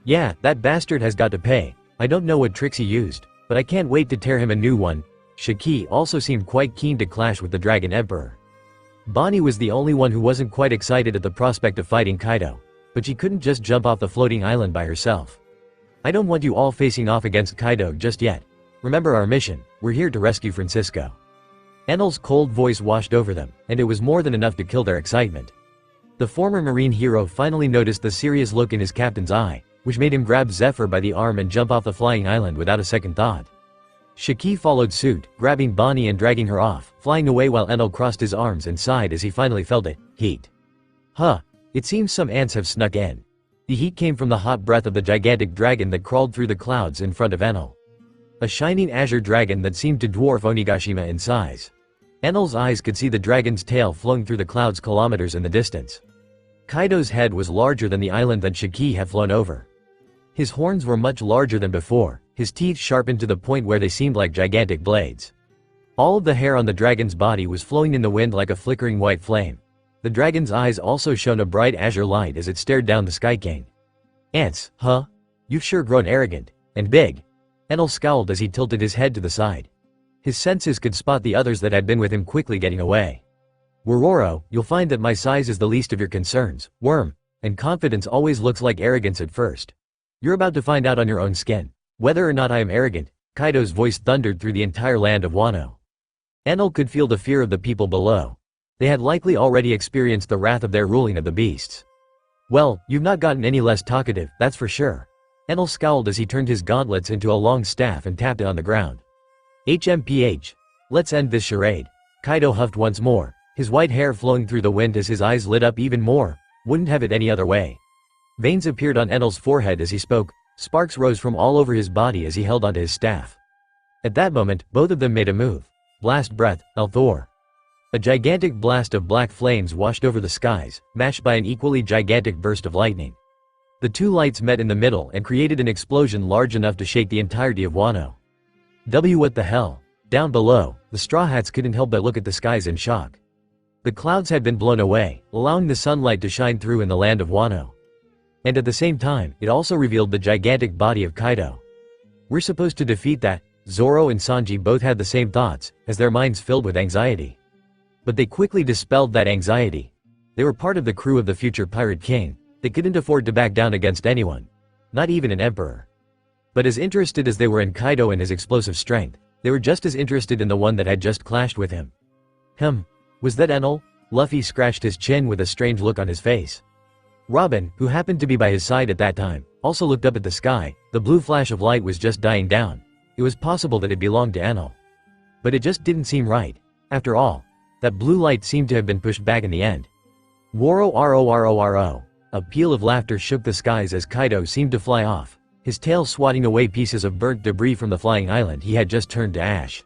Yeah, that bastard has got to pay. I don't know what tricks he used, but I can't wait to tear him a new one. Shiki also seemed quite keen to clash with the Dragon Emperor. Bonnie was the only one who wasn't quite excited at the prospect of fighting Kaido, but she couldn't just jump off the floating island by herself. I don't want you all facing off against Kaido just yet. Remember our mission, we're here to rescue Francisco. Enel's cold voice washed over them, and it was more than enough to kill their excitement. The former marine hero finally noticed the serious look in his captain's eye, which made him grab Zephyr by the arm and jump off the flying island without a second thought. Shiki followed suit, grabbing Bonnie and dragging her off, flying away while Enel crossed his arms and sighed as he finally felt it. Heat. Huh. It seems some ants have snuck in. The heat came from the hot breath of the gigantic dragon that crawled through the clouds in front of Enel. A shining azure dragon that seemed to dwarf Onigashima in size. Enel's eyes could see the dragon's tail flowing through the clouds kilometers in the distance. Kaido's head was larger than the island that Shiki had flown over. His horns were much larger than before, his teeth sharpened to the point where they seemed like gigantic blades. All of the hair on the dragon's body was flowing in the wind like a flickering white flame. The dragon's eyes also shone a bright azure light as it stared down the Sky King. Ants, huh? You've sure grown arrogant. And big. Enel scowled as he tilted his head to the side. His senses could spot the others that had been with him quickly getting away. Wororo, you'll find that my size is the least of your concerns, worm, and confidence always looks like arrogance at first. You're about to find out on your own skin. Whether or not I am arrogant, Kaido's voice thundered through the entire land of Wano. Enel could feel the fear of the people below. They had likely already experienced the wrath of their ruling of the beasts. Well, you've not gotten any less talkative, that's for sure. Enel scowled as he turned his gauntlets into a long staff and tapped it on the ground. HMPH. Let's end this charade. Kaido huffed once more, his white hair flowing through the wind as his eyes lit up even more. Wouldn't have it any other way. Veins appeared on Enel's forehead as he spoke, sparks rose from all over his body as he held onto his staff. At that moment, both of them made a move. Blast breath, Thor. A gigantic blast of black flames washed over the skies, matched by an equally gigantic burst of lightning. The two lights met in the middle and created an explosion large enough to shake the entirety of Wano. What the hell? Down below, the Straw Hats couldn't help but look at the skies in shock. The clouds had been blown away, allowing the sunlight to shine through in the land of Wano. And at the same time, it also revealed the gigantic body of Kaido. We're supposed to defeat that. Zoro and Sanji both had the same thoughts, as their minds filled with anxiety. But they quickly dispelled that anxiety. They were part of the crew of the future Pirate King. They couldn't afford to back down against anyone. Not even an emperor. But as interested as they were in Kaido and his explosive strength, they were just as interested in the one that had just clashed with him. Was that Enel? Luffy scratched his chin with a strange look on his face. Robin, who happened to be by his side at that time, also looked up at the sky. The blue flash of light was just dying down. It was possible that it belonged to Enel. But it just didn't seem right. After all, that blue light seemed to have been pushed back in the end. Woro ro ro ro. A peal of laughter shook the skies as Kaido seemed to fly off, his tail swatting away pieces of burnt debris from the flying island he had just turned to ash.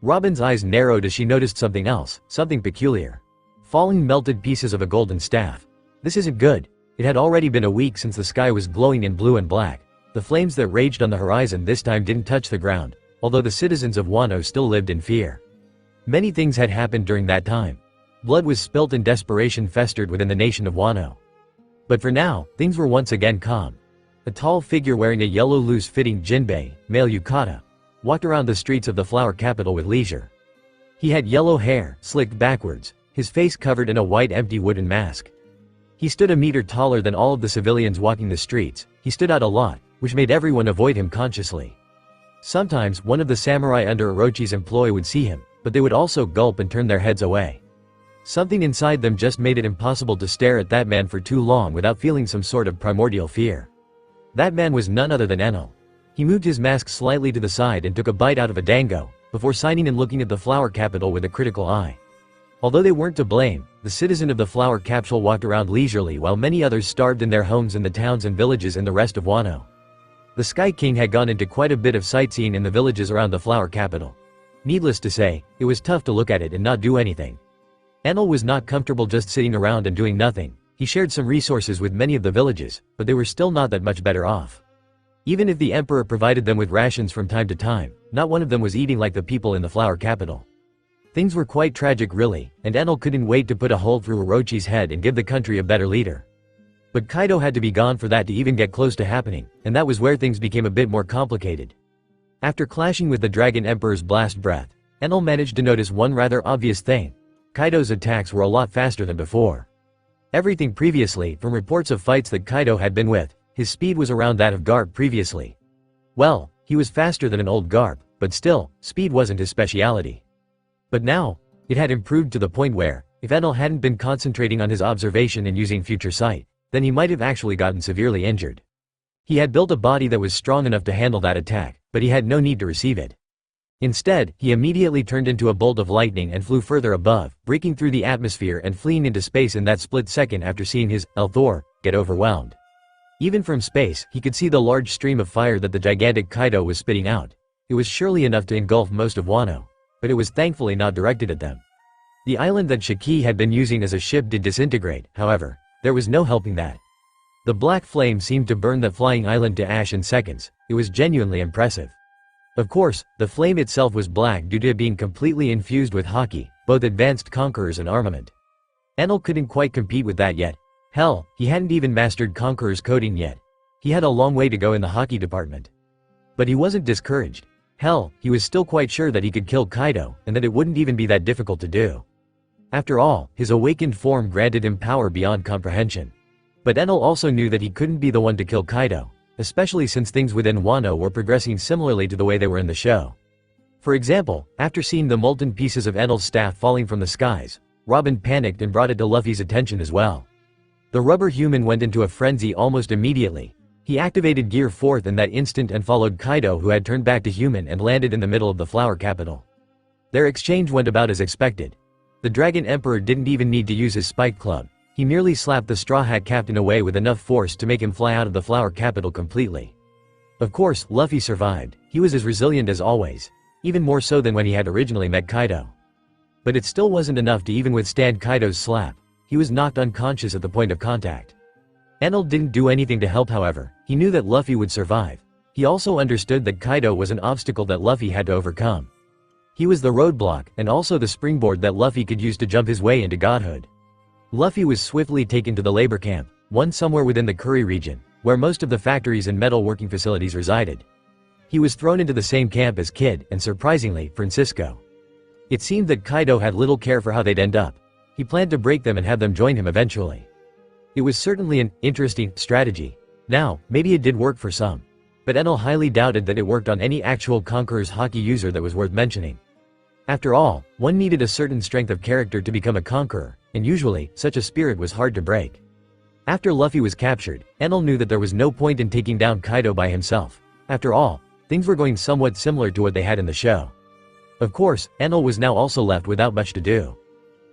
Robin's eyes narrowed as she noticed something else, something peculiar. Falling melted pieces of a golden staff. This isn't good. It had already been a week since the sky was glowing in blue and black. The flames that raged on the horizon this time didn't touch the ground, although the citizens of Wano still lived in fear. Many things had happened during that time. Blood was spilt and desperation festered within the nation of Wano. But for now, things were once again calm. A tall figure wearing a yellow loose-fitting jinbei, male yukata, walked around the streets of the flower capital with leisure. He had yellow hair, slicked backwards, his face covered in a white empty wooden mask. He stood a meter taller than all of the civilians walking the streets. He stood out a lot, which made everyone avoid him consciously. Sometimes one of the samurai under Orochi's employ would see him, but they would also gulp and turn their heads away. Something inside them just made it impossible to stare at that man for too long without feeling some sort of primordial fear. That man was none other than Enel. He moved his mask slightly to the side and took a bite out of a dango, before signing and looking at the flower capital with a critical eye. Although they weren't to blame, the citizen of the flower capsule walked around leisurely while many others starved in their homes in the towns and villages in the rest of Wano. The Sky King had gone into quite a bit of sightseeing in the villages around the flower capital. Needless to say, it was tough to look at it and not do anything. Enel was not comfortable just sitting around and doing nothing. He shared some resources with many of the villages, but they were still not that much better off. Even if the emperor provided them with rations from time to time, not one of them was eating like the people in the flower capital. Things were quite tragic really, and Enel couldn't wait to put a hole through Orochi's head and give the country a better leader. But Kaido had to be gone for that to even get close to happening, and that was where things became a bit more complicated. After clashing with the Dragon Emperor's blast breath, Enel managed to notice one rather obvious thing. Kaido's attacks were a lot faster than before. Everything previously, from reports of fights that Kaido had been with, his speed was around that of Garp previously. Well, he was faster than an old Garp, but still, speed wasn't his speciality. But now, it had improved to the point where, if Enel hadn't been concentrating on his observation and using future sight, then he might have actually gotten severely injured. He had built a body that was strong enough to handle that attack, but he had no need to receive it. Instead, he immediately turned into a bolt of lightning and flew further above, breaking through the atmosphere and fleeing into space in that split second after seeing his Thor get overwhelmed. Even from space, he could see the large stream of fire that the gigantic Kaido was spitting out. It was surely enough to engulf most of Wano, but it was thankfully not directed at them. The island that Shiki had been using as a ship did disintegrate, however. There was no helping that. The black flame seemed to burn that flying island to ash in seconds. It was genuinely impressive. Of course, the flame itself was black due to it being completely infused with haki, both advanced conquerors and armament. Enel couldn't quite compete with that yet. Hell, he hadn't even mastered Conqueror's coding yet. He had a long way to go in the haki department. But he wasn't discouraged. Hell, he was still quite sure that he could kill Kaido, and that it wouldn't even be that difficult to do. After all, his awakened form granted him power beyond comprehension. But Enel also knew that he couldn't be the one to kill Kaido, especially since things within Wano were progressing similarly to the way they were in the show. For example, after seeing the molten pieces of Enel's staff falling from the skies, Robin panicked and brought it to Luffy's attention as well. The rubber human went into a frenzy almost immediately. He activated Gear 4th in that instant and followed Kaido, who had turned back to human and landed in the middle of the flower capital. Their exchange went about as expected. The Dragon Emperor didn't even need to use his spike club. He merely slapped the Straw Hat Captain away with enough force to make him fly out of the flower capital completely. Of course, Luffy survived. He was as resilient as always, even more so than when he had originally met Kaido. But it still wasn't enough to even withstand Kaido's slap. He was knocked unconscious at the point of contact. Enel didn't do anything to help, however. He knew that Luffy would survive. He also understood that Kaido was an obstacle that Luffy had to overcome. He was the roadblock and also the springboard that Luffy could use to jump his way into godhood. Luffy was swiftly taken to the labor camp, one somewhere within the Curry region, where most of the factories and metal working facilities resided. He was thrown into the same camp as Kid and, surprisingly, Francisco. It seemed that Kaido had little care for how they'd end up. He planned to break them and have them join him eventually. It was certainly an interesting strategy. Now, maybe it did work for some. But Enel highly doubted that it worked on any actual Conqueror's Haki user that was worth mentioning. After all, one needed a certain strength of character to become a conqueror, and usually, such a spirit was hard to break. After Luffy was captured, Enel knew that there was no point in taking down Kaido by himself. After all, things were going somewhat similar to what they had in the show. Of course, Enel was now also left without much to do.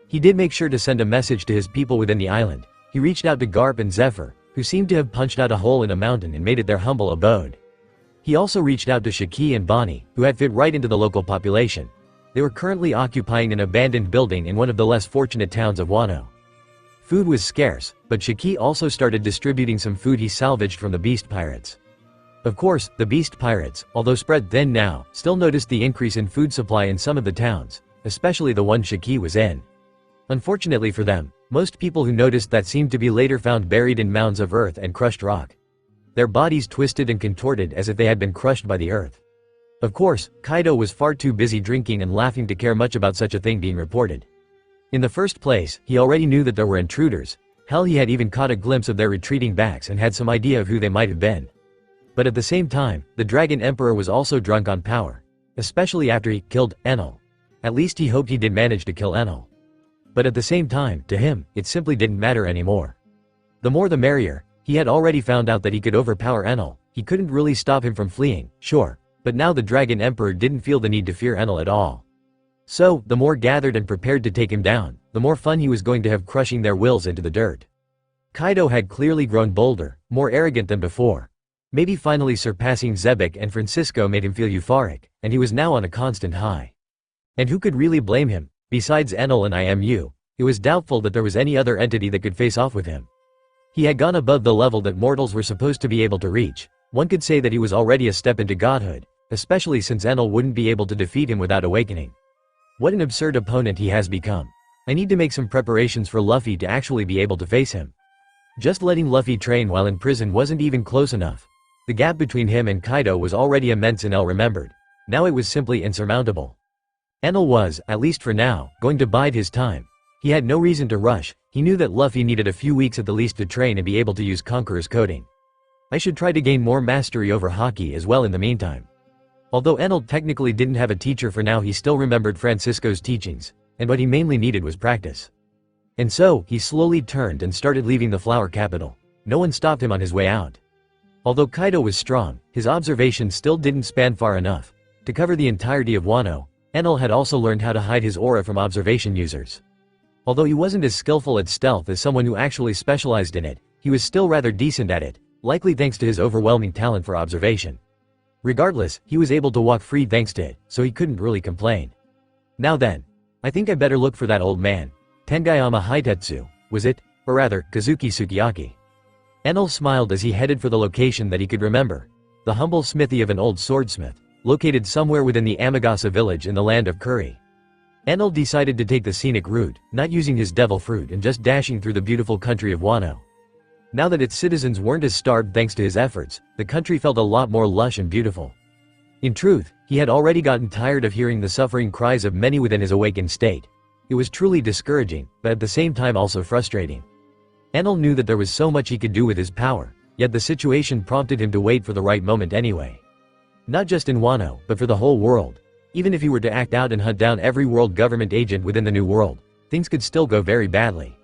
He did make sure to send a message to his people within the island. He reached out to Garp and Zephyr, who seemed to have punched out a hole in a mountain and made it their humble abode. He also reached out to Shiki and Bonnie, who had fit right into the local population. They were currently occupying an abandoned building in one of the less fortunate towns of Wano. Food was scarce, but Shiki also started distributing some food he salvaged from the beast pirates. Of course, the beast pirates, although spread thin now, still noticed the increase in food supply in some of the towns, especially the one Shiki was in. Unfortunately for them, most people who noticed that seemed to be later found buried in mounds of earth and crushed rock. Their bodies twisted and contorted as if they had been crushed by the earth. Of course, Kaido was far too busy drinking and laughing to care much about such a thing being reported. In the first place, he already knew that there were intruders. Hell, he had even caught a glimpse of their retreating backs and had some idea of who they might have been. But at the same time, the Dragon Emperor was also drunk on power. Especially after he killed Enel. At least he hoped he did manage to kill Enel. But at the same time, to him, it simply didn't matter anymore. The more the merrier. He had already found out that he could overpower Enel. He couldn't really stop him from fleeing, sure. But now the Dragon Emperor didn't feel the need to fear Enel at all. So, the more gathered and prepared to take him down, the more fun he was going to have crushing their wills into the dirt. Kaido had clearly grown bolder, more arrogant than before. Maybe finally surpassing Zebek and Francisco made him feel euphoric, and he was now on a constant high. And who could really blame him? Besides Enel and IMU, it was doubtful that there was any other entity that could face off with him. He had gone above the level that mortals were supposed to be able to reach. One could say that he was already a step into godhood, especially since Enel wouldn't be able to defeat him without awakening. What an absurd opponent he has become. I need to make some preparations for Luffy to actually be able to face him. Just letting Luffy train while in prison wasn't even close enough. The gap between him and Kaido was already immense, Enel remembered. Now it was simply insurmountable. Enel was, at least for now, going to bide his time. He had no reason to rush. He knew that Luffy needed a few weeks at the least to train and be able to use Conqueror's coding. I should try to gain more mastery over Haki as well in the meantime. Although Enel technically didn't have a teacher for now, he still remembered Francisco's teachings, and what he mainly needed was practice. And so, he slowly turned and started leaving the flower capital. No one stopped him on his way out. Although Kaido was strong, his observation still didn't span far enough to cover the entirety of Wano. Enel had also learned how to hide his aura from observation users. Although he wasn't as skillful at stealth as someone who actually specialized in it, he was still rather decent at it, likely thanks to his overwhelming talent for observation. Regardless, he was able to walk free thanks to it, so he couldn't really complain. Now then, I think I better look for that old man. Tengayama Hitetsu, was it? Or rather, Kazuki Sukiyaki. Enel smiled as he headed for the location that he could remember. The humble smithy of an old swordsmith, located somewhere within the Amagasa village in the land of Curry. Enel decided to take the scenic route, not using his devil fruit and just dashing through the beautiful country of Wano. Now that its citizens weren't as starved thanks to his efforts, the country felt a lot more lush and beautiful. In truth, he had already gotten tired of hearing the suffering cries of many within his awakened state. It was truly discouraging, but at the same time also frustrating. Enel knew that there was so much he could do with his power, yet the situation prompted him to wait for the right moment anyway. Not just in Wano, but for the whole world. Even if he were to act out and hunt down every world government agent within the new world, things could still go very badly.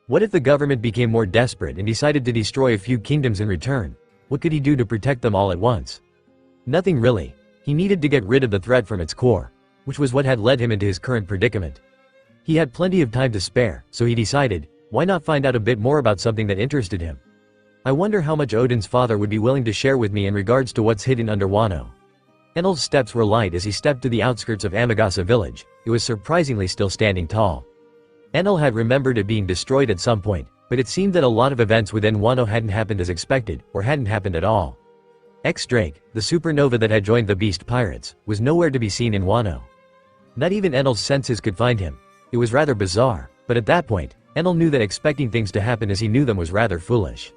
What if the government became more desperate and decided to destroy a few kingdoms in return? What could he do to protect them all at once? Nothing really. He needed to get rid of the threat from its core, which was what had led him into his current predicament. He had plenty of time to spare, so he decided, why not find out a bit more about something that interested him? I wonder how much Odin's father would be willing to share with me in regards to what's hidden under Wano. Enel's steps were light as he stepped to the outskirts of Amagasa village. It was surprisingly still standing tall. Enel had remembered it being destroyed at some point, but it seemed that a lot of events within Wano hadn't happened as expected, or hadn't happened at all. X-Drake, the supernova that had joined the Beast Pirates, was nowhere to be seen in Wano. Not even Enel's senses could find him. It was rather bizarre, but at that point, Enel knew that expecting things to happen as he knew them was rather foolish.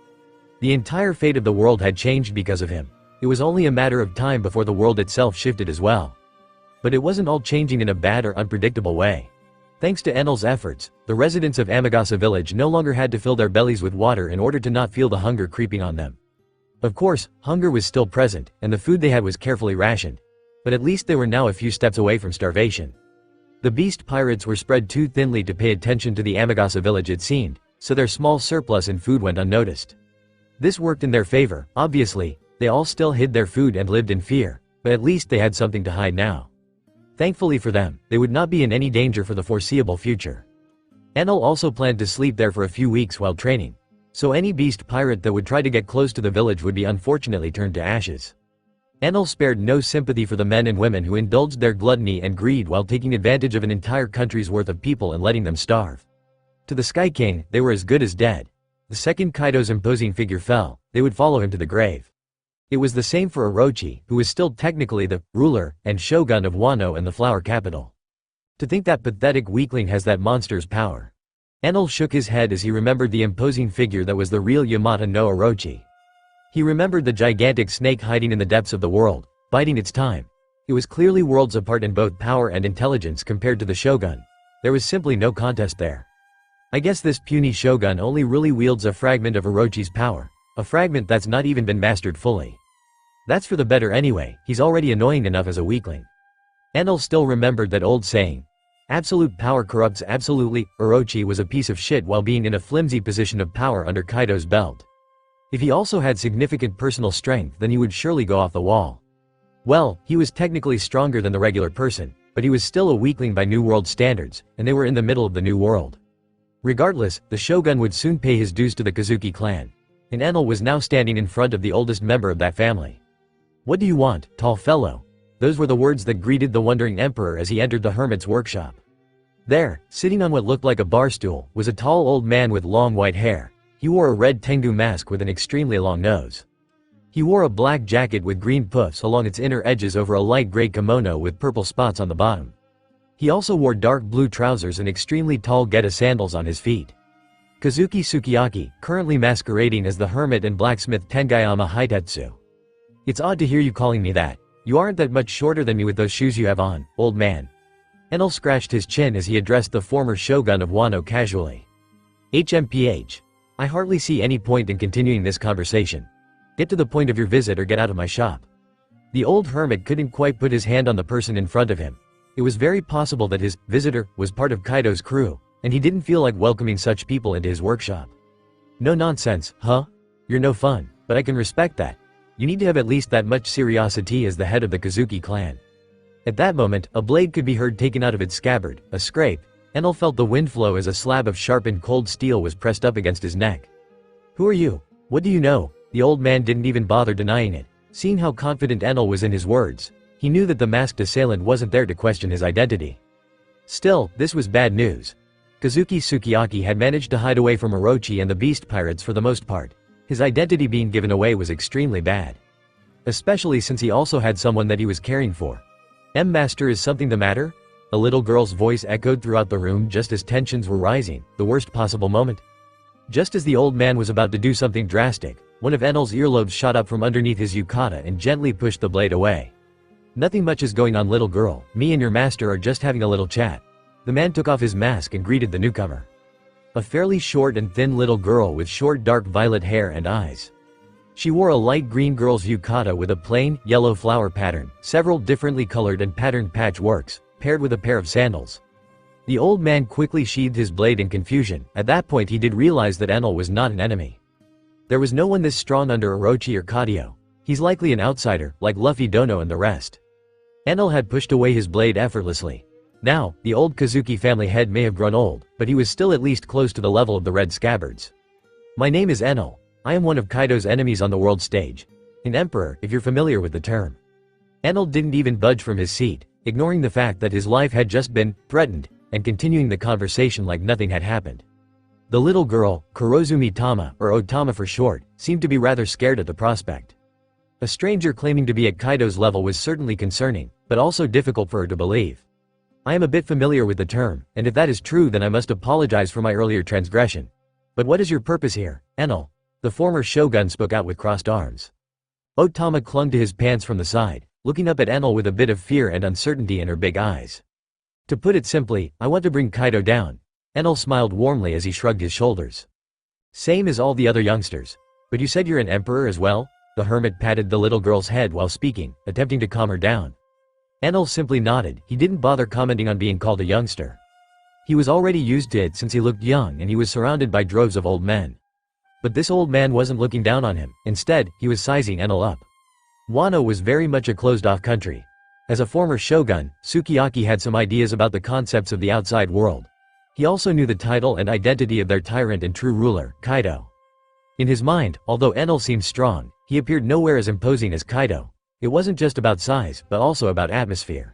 The entire fate of the world had changed because of him. It was only a matter of time before the world itself shifted as well. But it wasn't all changing in a bad or unpredictable way. Thanks to Enel's efforts, the residents of Amagasa village no longer had to fill their bellies with water in order to not feel the hunger creeping on them. Of course, hunger was still present, and the food they had was carefully rationed. But at least they were now a few steps away from starvation. The Beast Pirates were spread too thinly to pay attention to the Amagasa village it seemed, so their small surplus in food went unnoticed. This worked in their favor, obviously. They all still hid their food and lived in fear, but at least they had something to hide now. Thankfully for them, they would not be in any danger for the foreseeable future. Enel also planned to sleep there for a few weeks while training, so any beast pirate that would try to get close to the village would be unfortunately turned to ashes. Enel spared no sympathy for the men and women who indulged their gluttony and greed while taking advantage of an entire country's worth of people and letting them starve. To the Sky King, they were as good as dead. The second Kaido's imposing figure fell, they would follow him to the grave. It was the same for Orochi, who was still technically the ruler and shogun of Wano and the flower capital. To think that pathetic weakling has that monster's power. Enel shook his head as he remembered the imposing figure that was the real Yamata no Orochi. He remembered the gigantic snake hiding in the depths of the world, biding its time. It was clearly worlds apart in both power and intelligence compared to the shogun. There was simply no contest there. I guess this puny shogun only really wields a fragment of Orochi's power, a fragment that's not even been mastered fully. That's for the better anyway, he's already annoying enough as a weakling. Enel still remembered that old saying. Absolute power corrupts absolutely. Orochi was a piece of shit while being in a flimsy position of power under Kaido's belt. If he also had significant personal strength, then he would surely go off the wall. Well, he was technically stronger than the regular person, but he was still a weakling by New World standards, and they were in the middle of the New World. Regardless, the shogun would soon pay his dues to the Kazuki clan, and Enel was now standing in front of the oldest member of that family. "What do you want, tall fellow?" Those were the words that greeted the wondering emperor as he entered the hermit's workshop. There, sitting on what looked like a bar stool, was a tall old man with long white hair. He wore a red tengu mask with an extremely long nose. He wore a black jacket with green puffs along its inner edges over a light gray kimono with purple spots on the bottom. He also wore dark blue trousers and extremely tall Geta sandals on his feet. Kazuki Sukiyaki, currently masquerading as the hermit and blacksmith Tengayama Hitetsu. "It's odd to hear you calling me that. You aren't that much shorter than me with those shoes you have on, old man." Enel scratched his chin as he addressed the former shogun of Wano casually. "HMPH. I hardly see any point in continuing this conversation. Get to the point of your visit or get out of my shop." The old hermit couldn't quite put his hand on the person in front of him. It was very possible that his visitor was part of Kaido's crew, and he didn't feel like welcoming such people into his workshop. "No nonsense, huh? You're no fun, but I can respect that. You need to have at least that much seriosity as the head of the Kazuki clan." At that moment, a blade could be heard taken out of its scabbard, a scrape. Enel felt the wind flow as a slab of sharpened cold steel was pressed up against his neck. "Who are you? What do you know?" The old man didn't even bother denying it. Seeing how confident Enel was in his words, he knew that the masked assailant wasn't there to question his identity. Still, this was bad news. Kazuki Sukiyaki had managed to hide away from Orochi and the Beast Pirates for the most part. His identity being given away was extremely bad. Especially since he also had someone that he was caring for. "Master, is something the matter?" A little girl's voice echoed throughout the room just as tensions were rising, the worst possible moment. Just as the old man was about to do something drastic, one of Enel's earlobes shot up from underneath his yukata and gently pushed the blade away. "Nothing much is going on, little girl. Me and your master are just having a little chat." The man took off his mask and greeted the newcomer. A fairly short and thin little girl with short dark violet hair and eyes. She wore a light green girl's yukata with a plain, yellow flower pattern, several differently colored and patterned patchworks, paired with a pair of sandals. The old man quickly sheathed his blade in confusion. At that point he did realize that Enel was not an enemy. There was no one this strong under Orochi or Kadio. He's likely an outsider, like Luffy, Dono and the rest. Enel had pushed away his blade effortlessly. Now, the old Kazuki family head may have grown old, but he was still at least close to the level of the red scabbards. My name is Enel. I am one of Kaido's enemies on the world stage. An emperor, if you're familiar with the term. Enel didn't even budge from his seat, ignoring the fact that his life had just been threatened, and continuing the conversation like nothing had happened. The little girl, Kurozumi Tama, or Otama for short, seemed to be rather scared at the prospect. A stranger claiming to be at Kaido's level was certainly concerning, but also difficult for her to believe. I am a bit familiar with the term, and if that is true then I must apologize for my earlier transgression. But what is your purpose here, Enel? The former shogun spoke out with crossed arms. Otama clung to his pants from the side, looking up at Enel with a bit of fear and uncertainty in her big eyes. To put it simply, I want to bring Kaido down. Enel smiled warmly as he shrugged his shoulders. Same as all the other youngsters. But you said you're an emperor as well? The hermit patted the little girl's head while speaking, attempting to calm her down. Enel simply nodded. He didn't bother commenting on being called a youngster. He was already used to it since he looked young and he was surrounded by droves of old men. But this old man wasn't looking down on him. Instead, he was sizing Enel up. Wano was very much a closed-off country. As a former shogun, Sukiyaki had some ideas about the concepts of the outside world. He also knew the title and identity of their tyrant and true ruler, Kaido. In his mind, although Enel seemed strong, he appeared nowhere as imposing as Kaido. It wasn't just about size, but also about atmosphere.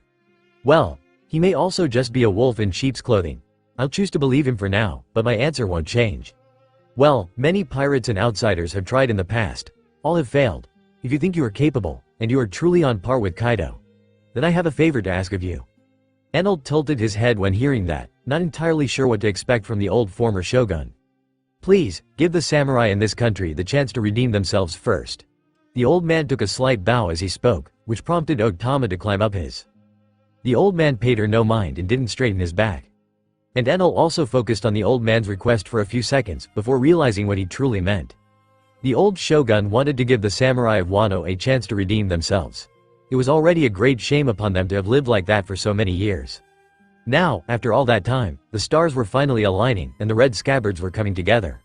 Well, he may also just be a wolf in sheep's clothing. I'll choose to believe him for now, but my answer won't change. Well, many pirates and outsiders have tried in the past. All have failed. If you think you are capable, and you are truly on par with Kaido, then I have a favor to ask of you. Enel tilted his head when hearing that, not entirely sure what to expect from the old former shogun. Please, give the samurai in this country the chance to redeem themselves first. The old man took a slight bow as he spoke, which prompted Otama to climb up his. The old man paid her no mind and didn't straighten his back. And Enel also focused on the old man's request for a few seconds before realizing what he truly meant. The old shogun wanted to give the samurai of Wano a chance to redeem themselves. It was already a great shame upon them to have lived like that for so many years. Now, after all that time, the stars were finally aligning and the red scabbards were coming together.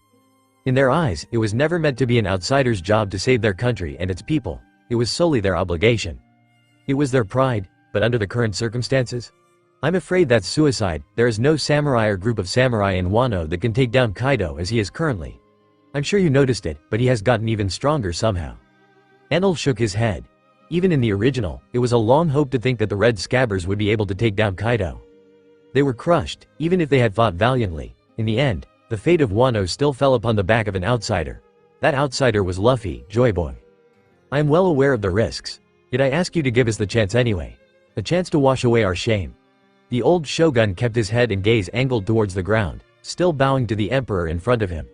In their eyes, it was never meant to be an outsider's job to save their country and its people. It was solely their obligation. It was their pride, but under the current circumstances? I'm afraid that's suicide. There is no samurai or group of samurai in Wano that can take down Kaido as he is currently. I'm sure you noticed it, but he has gotten even stronger somehow. Enel shook his head. Even in the original, it was a long hope to think that the red scabbards would be able to take down Kaido. They were crushed, even if they had fought valiantly. In the end, the fate of Wano still fell upon the back of an outsider. That outsider was Luffy, Joy Boy. I am well aware of the risks. Yet I ask you to give us the chance anyway. A chance to wash away our shame. The old shogun kept his head and gaze angled towards the ground, still bowing to the emperor in front of him.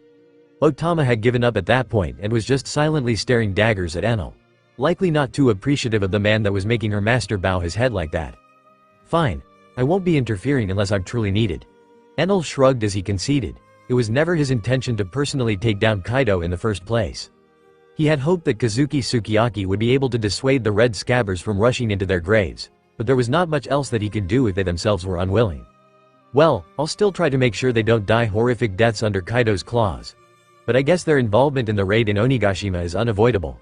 Otama had given up at that point and was just silently staring daggers at Enel. Likely not too appreciative of the man that was making her master bow his head like that. Fine. I won't be interfering unless I'm truly needed. Enel shrugged as he conceded. It was never his intention to personally take down Kaido in the first place. He had hoped that Kazuki Sukiyaki would be able to dissuade the red scabbards from rushing into their graves, but there was not much else that he could do if they themselves were unwilling. Well, I'll still try to make sure they don't die horrific deaths under Kaido's claws. But I guess their involvement in the raid in Onigashima is unavoidable.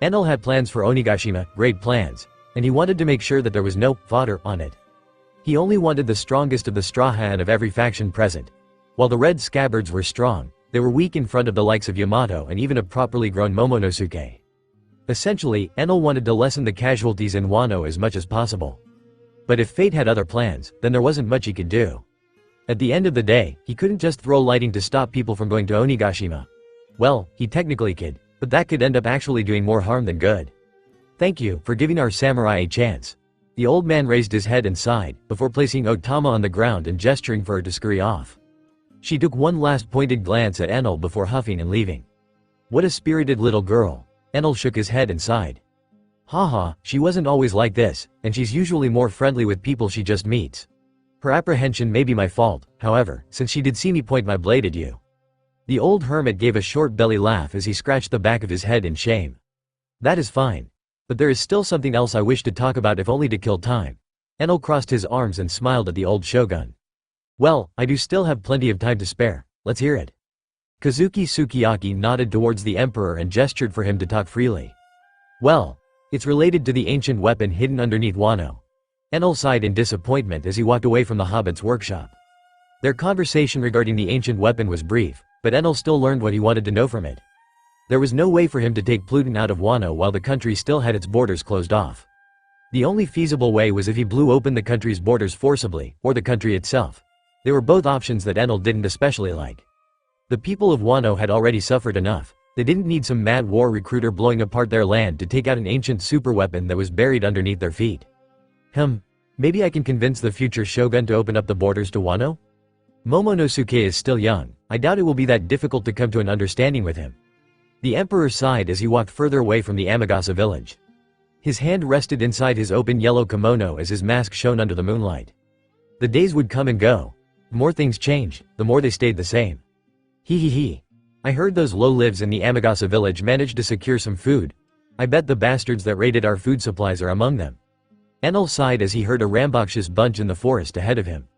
Enel had plans for Onigashima, great plans, and he wanted to make sure that there was no fodder on it. He only wanted the strongest of the Straw Hat of every faction present. While the red scabbards were strong, they were weak in front of the likes of Yamato and even a properly grown Momonosuke. Essentially, Enel wanted to lessen the casualties in Wano as much as possible. But if fate had other plans, then there wasn't much he could do. At the end of the day, he couldn't just throw lightning to stop people from going to Onigashima. Well, he technically could, but that could end up actually doing more harm than good. Thank you for giving our samurai a chance. The old man raised his head and sighed, before placing Otama on the ground and gesturing for her to scurry off. She took one last pointed glance at Enel before huffing and leaving. What a spirited little girl. Enel shook his head and sighed. Haha, she wasn't always like this, and she's usually more friendly with people she just meets. Her apprehension may be my fault, however, since she did see me point my blade at you. The old hermit gave a short belly laugh as he scratched the back of his head in shame. That is fine. But there is still something else I wish to talk about if only to kill time. Enel crossed his arms and smiled at the old shogun. Well, I do still have plenty of time to spare, let's hear it. Kazuki Sukiyaki nodded towards the emperor and gestured for him to talk freely. Well, it's related to the ancient weapon hidden underneath Wano. Enel sighed in disappointment as he walked away from the hobbit's workshop. Their conversation regarding the ancient weapon was brief, but Enel still learned what he wanted to know from it. There was no way for him to take Pluton out of Wano while the country still had its borders closed off. The only feasible way was if he blew open the country's borders forcibly, or the country itself. They were both options that Enel didn't especially like. The people of Wano had already suffered enough. They didn't need some mad war recruiter blowing apart their land to take out an ancient superweapon that was buried underneath their feet. Maybe I can convince the future shogun to open up the borders to Wano? Momonosuke is still young. I doubt it will be that difficult to come to an understanding with him. The emperor sighed as he walked further away from the Amagasa village. His hand rested inside his open yellow kimono as his mask shone under the moonlight. The days would come and go. The more things changed, the more they stayed the same. Hee. I heard those low-lives in the Amagasa village managed to secure some food. I bet the bastards that raided our food supplies are among them. Enel sighed as he heard a rambunctious bunch in the forest ahead of him.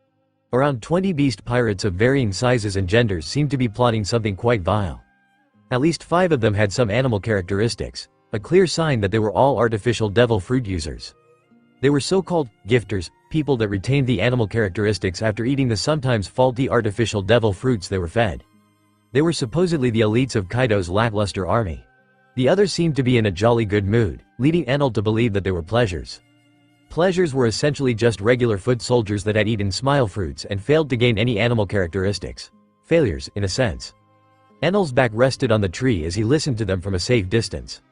Around 20 beast pirates of varying sizes and genders seemed to be plotting something quite vile. At least 5 of them had some animal characteristics, a clear sign that they were all artificial devil fruit users. They were so-called gifters, people that retained the animal characteristics after eating the sometimes faulty artificial devil fruits they were fed. They were supposedly the elites of Kaido's lackluster army. The others seemed to be in a jolly good mood, leading Enel to believe that they were pleasures. Pleasures were essentially just regular foot soldiers that had eaten smile fruits and failed to gain any animal characteristics. Failures, in a sense. Enel's back rested on the tree as he listened to them from a safe distance.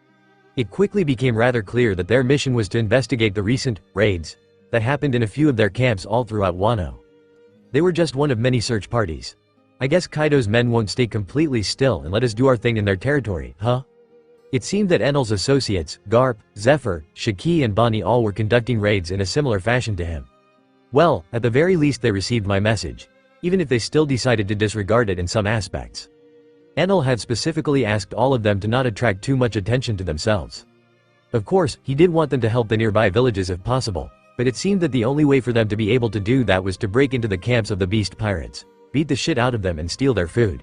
It quickly became rather clear that their mission was to investigate the recent raids that happened in a few of their camps all throughout Wano. They were just one of many search parties. I guess Kaido's men won't stay completely still and let us do our thing in their territory, huh? It seemed that Enel's associates, Garp, Zephyr, Shiki and Bonnie all were conducting raids in a similar fashion to him. Well, at the very least they received my message, even if they still decided to disregard it in some aspects. Enel had specifically asked all of them to not attract too much attention to themselves. Of course, he did want them to help the nearby villages if possible, but it seemed that the only way for them to be able to do that was to break into the camps of the beast pirates, beat the shit out of them and steal their food.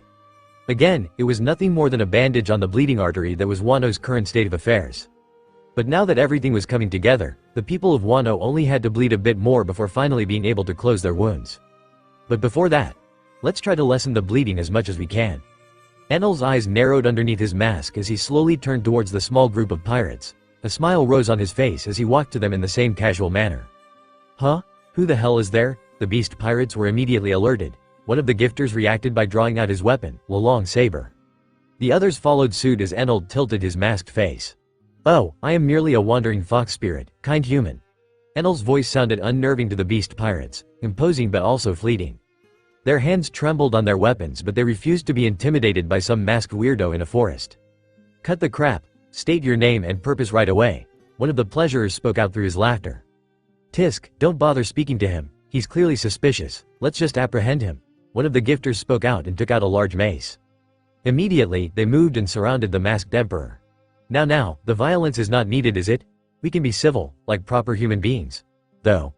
Again, it was nothing more than a bandage on the bleeding artery that was Wano's current state of affairs. But now that everything was coming together, the people of Wano only had to bleed a bit more before finally being able to close their wounds. But before that, let's try to lessen the bleeding as much as we can. Enel's eyes narrowed underneath his mask as he slowly turned towards the small group of pirates. A smile rose on his face as he walked to them in the same casual manner. Huh? Who the hell is there? The beast pirates were immediately alerted. One of the gifters reacted by drawing out his weapon, a long saber. The others followed suit as Enel tilted his masked face. Oh, I am merely a wandering fox spirit, kind human. Enel's voice sounded unnerving to the beast pirates, imposing but also fleeting. Their hands trembled on their weapons but they refused to be intimidated by some masked weirdo in a forest. Cut the crap, state your name and purpose right away. One of the pleasurers spoke out through his laughter. Tisk, don't bother speaking to him, he's clearly suspicious, let's just apprehend him. One of the gifters spoke out and took out a large mace. Immediately, they moved and surrounded the masked emperor. Now, the violence is not needed, is it? We can be civil, like proper human beings. Though.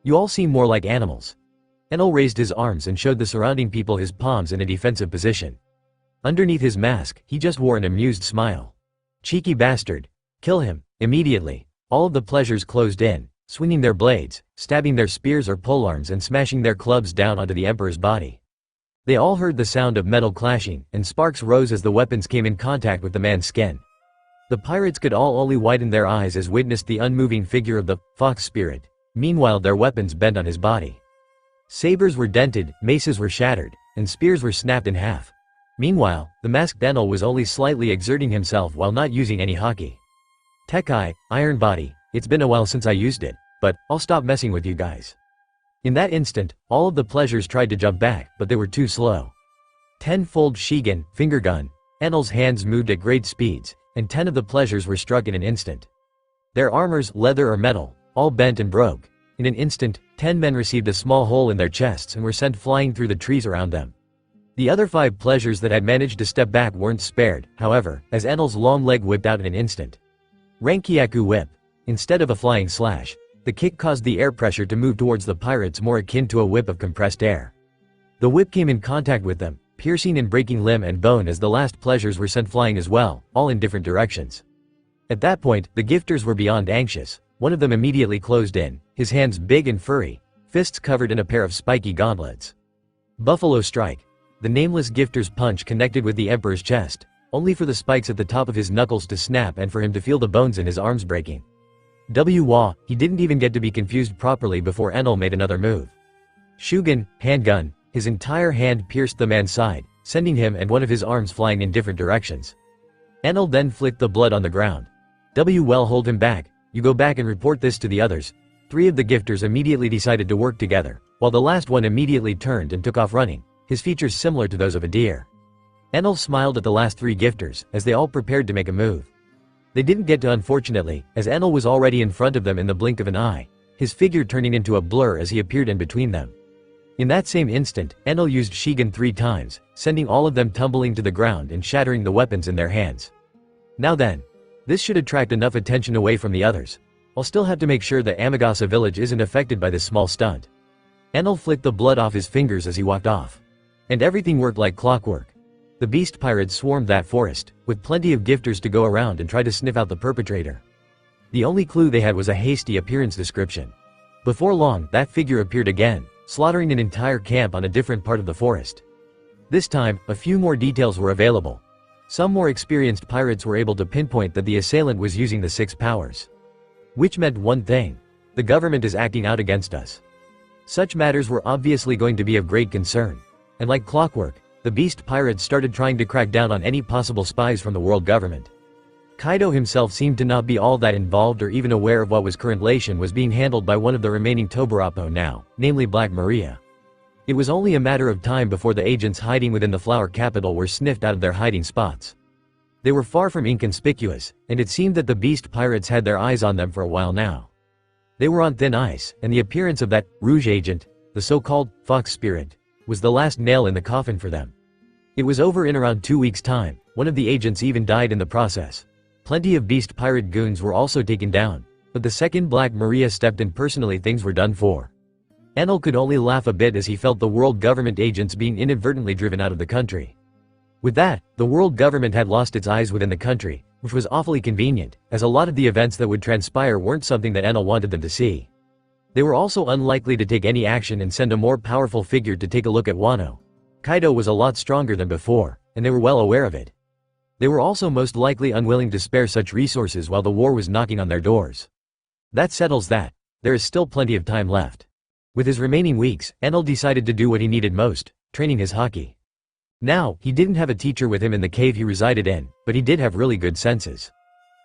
You all seem more like animals. Enel raised his arms and showed the surrounding people his palms in a defensive position. Underneath his mask, he just wore an amused smile. Cheeky bastard. Kill him, immediately. All of the pleasures closed in, swinging their blades, stabbing their spears or polearms and smashing their clubs down onto the emperor's body. They all heard the sound of metal clashing, and sparks rose as the weapons came in contact with the man's skin. The pirates could all only widen their eyes as witnessed the unmoving figure of the fox spirit. Meanwhile their weapons bent on his body. Sabers were dented, maces were shattered, and spears were snapped in half. Meanwhile, the masked Enel was only slightly exerting himself while not using any haki. Tekai, iron body, it's been a while since I used it, but I'll stop messing with you guys. In that instant, all of the pleasures tried to jump back, but they were too slow. 10-fold Shigen, finger gun. Enel's hands moved at great speeds, and 10 of the pleasures were struck in an instant. Their armors, leather or metal, all bent and broke. In an instant, 10 men received a small hole in their chests and were sent flying through the trees around them. The other 5 pleasures that had managed to step back weren't spared, however, as Enel's long leg whipped out in an instant. Rankyaku whip. Instead of a flying slash, the kick caused the air pressure to move towards the pirates more akin to a whip of compressed air. The whip came in contact with them, piercing and breaking limb and bone as the last pleasures were sent flying as well, all in different directions. At that point, the gifters were beyond anxious. One of them immediately closed in, his hands big and furry, fists covered in a pair of spiky gauntlets. Buffalo Strike. The nameless gifter's punch connected with the Emperor's chest, only for the spikes at the top of his knuckles to snap and for him to feel the bones in his arms breaking. Wah, he didn't even get to be confused properly before Enel made another move. Shugen, handgun, his entire hand pierced the man's side, sending him and one of his arms flying in different directions. Enel then flicked the blood on the ground. Well, hold him back, you go back and report this to the others. 3 of the gifters immediately decided to work together, while the last one immediately turned and took off running, his features similar to those of a deer. Enel smiled at the last 3 gifters, as they all prepared to make a move. They didn't get to, unfortunately, as Enel was already in front of them in the blink of an eye, his figure turning into a blur as he appeared in between them. In that same instant, Enel used Shigen 3 times, sending all of them tumbling to the ground and shattering the weapons in their hands. Now then, this should attract enough attention away from the others. I'll still have to make sure that Amagasa village isn't affected by this small stunt. Enel flicked the blood off his fingers as he walked off. And everything worked like clockwork. The beast pirates swarmed that forest, with plenty of gifters to go around and try to sniff out the perpetrator. The only clue they had was a hasty appearance description. Before long, that figure appeared again, slaughtering an entire camp on a different part of the forest. This time, a few more details were available. Some more experienced pirates were able to pinpoint that the assailant was using the 6 powers. Which meant one thing: the government is acting out against us. Such matters were obviously going to be of great concern. And like clockwork, the beast pirates started trying to crack down on any possible spies from the world government. Kaido himself seemed to not be all that involved or even aware of what was currently was being handled by one of the remaining Tobarapo now, namely Black Maria. It was only a matter of time before the agents hiding within the flower capital were sniffed out of their hiding spots. They were far from inconspicuous, and it seemed that the beast pirates had their eyes on them for a while now. They were on thin ice, and the appearance of that Rouge agent, the so-called fox spirit, was the last nail in the coffin for them. It was over in around 2 weeks' time. One of the agents even died in the process. Plenty of beast pirate goons were also taken down, but the second Black Maria stepped in personally, things were done for. Enel could only laugh a bit as he felt the world government agents being inadvertently driven out of the country. With that, the world government had lost its eyes within the country, which was awfully convenient, as a lot of the events that would transpire weren't something that Enel wanted them to see. They were also unlikely to take any action and send a more powerful figure to take a look at Wano. Kaido was a lot stronger than before, and they were well aware of it. They were also most likely unwilling to spare such resources while the war was knocking on their doors. That settles that. There is still plenty of time left. With his remaining weeks, Enel decided to do what he needed most: training his haki. Now, he didn't have a teacher with him in the cave he resided in, but he did have really good senses.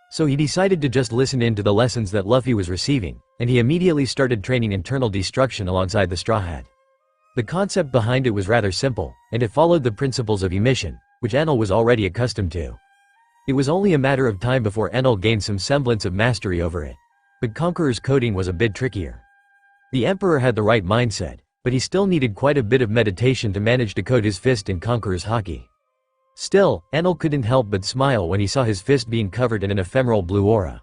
So he decided to just listen in to the lessons that Luffy was receiving, and he immediately started training internal destruction alongside the Straw Hat. The concept behind it was rather simple, and it followed the principles of emission, which Enel was already accustomed to. It was only a matter of time before Enel gained some semblance of mastery over it. But Conqueror's coding was a bit trickier. The Emperor had the right mindset, but he still needed quite a bit of meditation to manage to code his fist in Conqueror's haki. Still, Enel couldn't help but smile when he saw his fist being covered in an ephemeral blue aura.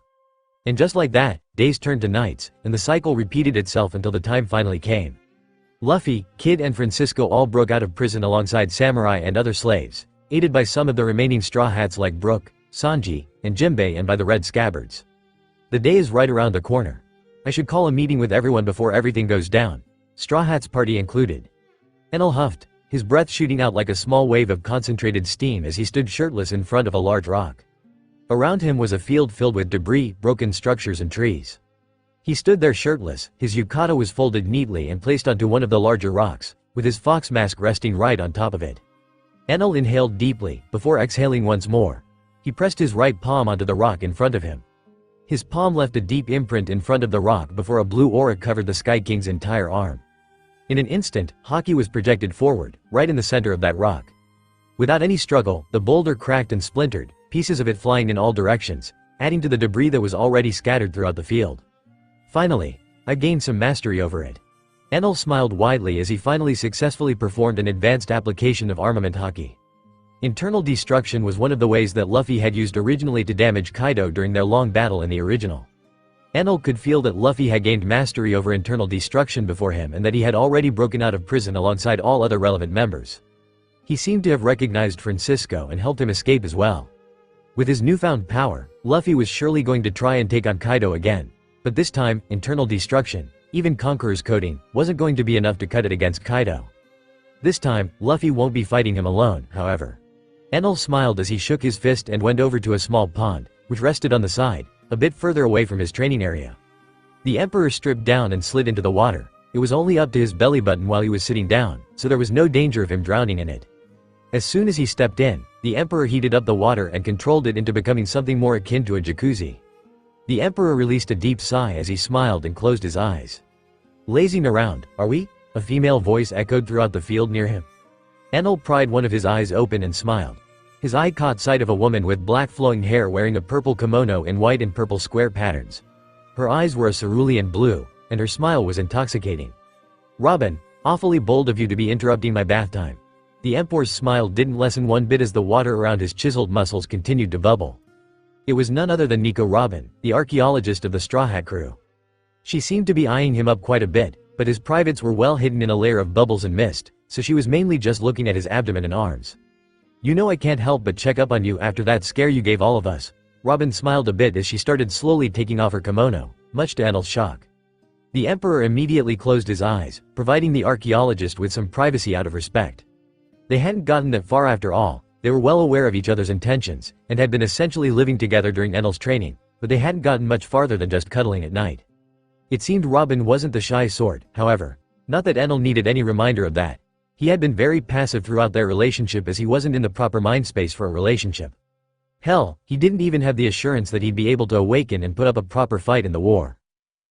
And just like that, days turned to nights, and the cycle repeated itself until the time finally came. Luffy, Kid and Francisco all broke out of prison alongside samurai and other slaves, aided by some of the remaining Straw Hats like Brook, Sanji, and Jinbei, and by the Red Scabbards. The day is right around the corner. I should call a meeting with everyone before everything goes down, Straw Hats party included. Enel huffed, his breath shooting out like a small wave of concentrated steam as he stood shirtless in front of a large rock. Around him was a field filled with debris, broken structures and trees. He stood there shirtless, his yukata was folded neatly and placed onto one of the larger rocks, with his fox mask resting right on top of it. Enel inhaled deeply, before exhaling once more. He pressed his right palm onto the rock in front of him. His palm left a deep imprint in front of the rock before a blue aura covered the Sky King's entire arm. In an instant, haki was projected forward, right in the center of that rock. Without any struggle, the boulder cracked and splintered, pieces of it flying in all directions, adding to the debris that was already scattered throughout the field. Finally, I gained some mastery over it. Enel smiled widely as he finally successfully performed an advanced application of armament haki. Internal destruction was one of the ways that Luffy had used originally to damage Kaido during their long battle in the original. Enel could feel that Luffy had gained mastery over internal destruction before him and that he had already broken out of prison alongside all other relevant members. He seemed to have recognized Francisco and helped him escape as well. With his newfound power, Luffy was surely going to try and take on Kaido again. But this time, internal destruction, even Conqueror's coding, wasn't going to be enough to cut it against Kaido. This time, Luffy won't be fighting him alone, however. Enel smiled as he shook his fist and went over to a small pond, which rested on the side, a bit further away from his training area. The Emperor stripped down and slid into the water. It was only up to his belly button while he was sitting down, so there was no danger of him drowning in it. As soon as he stepped in, the Emperor heated up the water and controlled it into becoming something more akin to a jacuzzi. The Emperor released a deep sigh as he smiled and closed his eyes. "Lazing around, are we?" a female voice echoed throughout the field near him. Enel pried one of his eyes open and smiled. His eye caught sight of a woman with black flowing hair wearing a purple kimono in white and purple square patterns. Her eyes were a cerulean blue, and her smile was intoxicating. "Robin, awfully bold of you to be interrupting my bath time." The Emperor's smile didn't lessen one bit as the water around his chiseled muscles continued to bubble. It was none other than Nico Robin, the archaeologist of the Straw Hat crew. She seemed to be eyeing him up quite a bit, but his privates were well hidden in a layer of bubbles and mist, so she was mainly just looking at his abdomen and arms. "You know I can't help but check up on you after that scare you gave all of us." Robin smiled a bit as she started slowly taking off her kimono, much to Enel's shock. The Emperor immediately closed his eyes, providing the archaeologist with some privacy out of respect. They hadn't gotten that far after all. They were well aware of each other's intentions, and had been essentially living together during Enel's training, but they hadn't gotten much farther than just cuddling at night. It seemed Robin wasn't the shy sort, however. Not that Enel needed any reminder of that. He had been very passive throughout their relationship as he wasn't in the proper mind space for a relationship. Hell, he didn't even have the assurance that he'd be able to awaken and put up a proper fight in the war.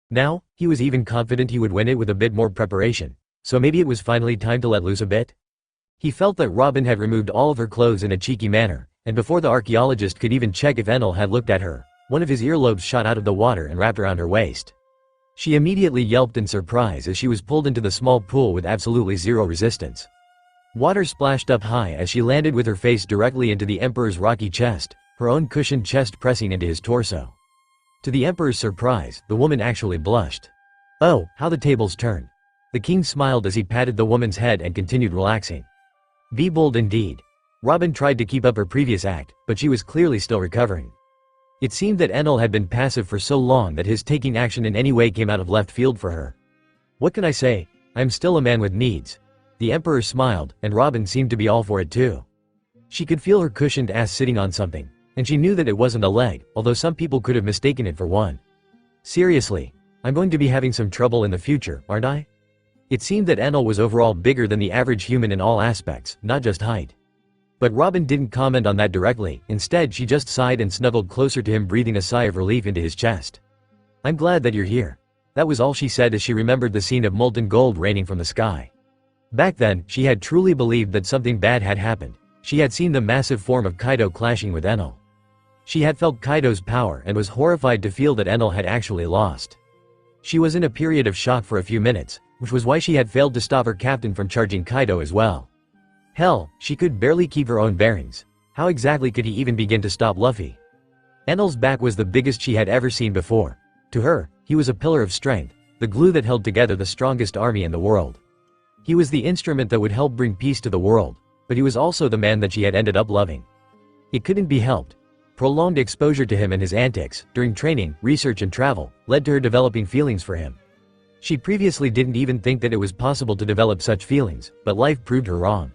Now, he was even confident he would win it with a bit more preparation, so maybe it was finally time to let loose a bit? He felt that Robin had removed all of her clothes in a cheeky manner, and before the archaeologist could even check if Enel had looked at her, one of his earlobes shot out of the water and wrapped around her waist. She immediately yelped in surprise as she was pulled into the small pool with absolutely zero resistance. Water splashed up high as she landed with her face directly into the Emperor's rocky chest, her own cushioned chest pressing into his torso. To the Emperor's surprise, the woman actually blushed. Oh, how the tables turned. The king smiled as he patted the woman's head and continued relaxing. Be bold indeed. Robin tried to keep up her previous act, but she was clearly still recovering. It seemed that Enel had been passive for so long that his taking action in any way came out of left field for her. What can I say? I'm still a man with needs. The Emperor smiled, and Robin seemed to be all for it too. She could feel her cushioned ass sitting on something, and she knew that it wasn't a leg, although some people could have mistaken it for one. Seriously, I'm going to be having some trouble in the future, aren't I? It seemed that Enel was overall bigger than the average human in all aspects, not just height. But Robin didn't comment on that directly. Instead, she just sighed and snuggled closer to him, breathing a sigh of relief into his chest. I'm glad that you're here. That was all she said as she remembered the scene of molten gold raining from the sky. Back then, she had truly believed that something bad had happened. She had seen the massive form of Kaido clashing with Enel. She had felt Kaido's power and was horrified to feel that Enel had actually lost. She was in a period of shock for a few minutes, which was why she had failed to stop her captain from charging Kaido as well. Hell, she could barely keep her own bearings. How exactly could he even begin to stop Luffy? Enel's back was the biggest she had ever seen before. To her, he was a pillar of strength, the glue that held together the strongest army in the world. He was the instrument that would help bring peace to the world, but he was also the man that she had ended up loving. It couldn't be helped. Prolonged exposure to him and his antics, during training, research and travel, led to her developing feelings for him. She previously didn't even think that it was possible to develop such feelings, but life proved her wrong.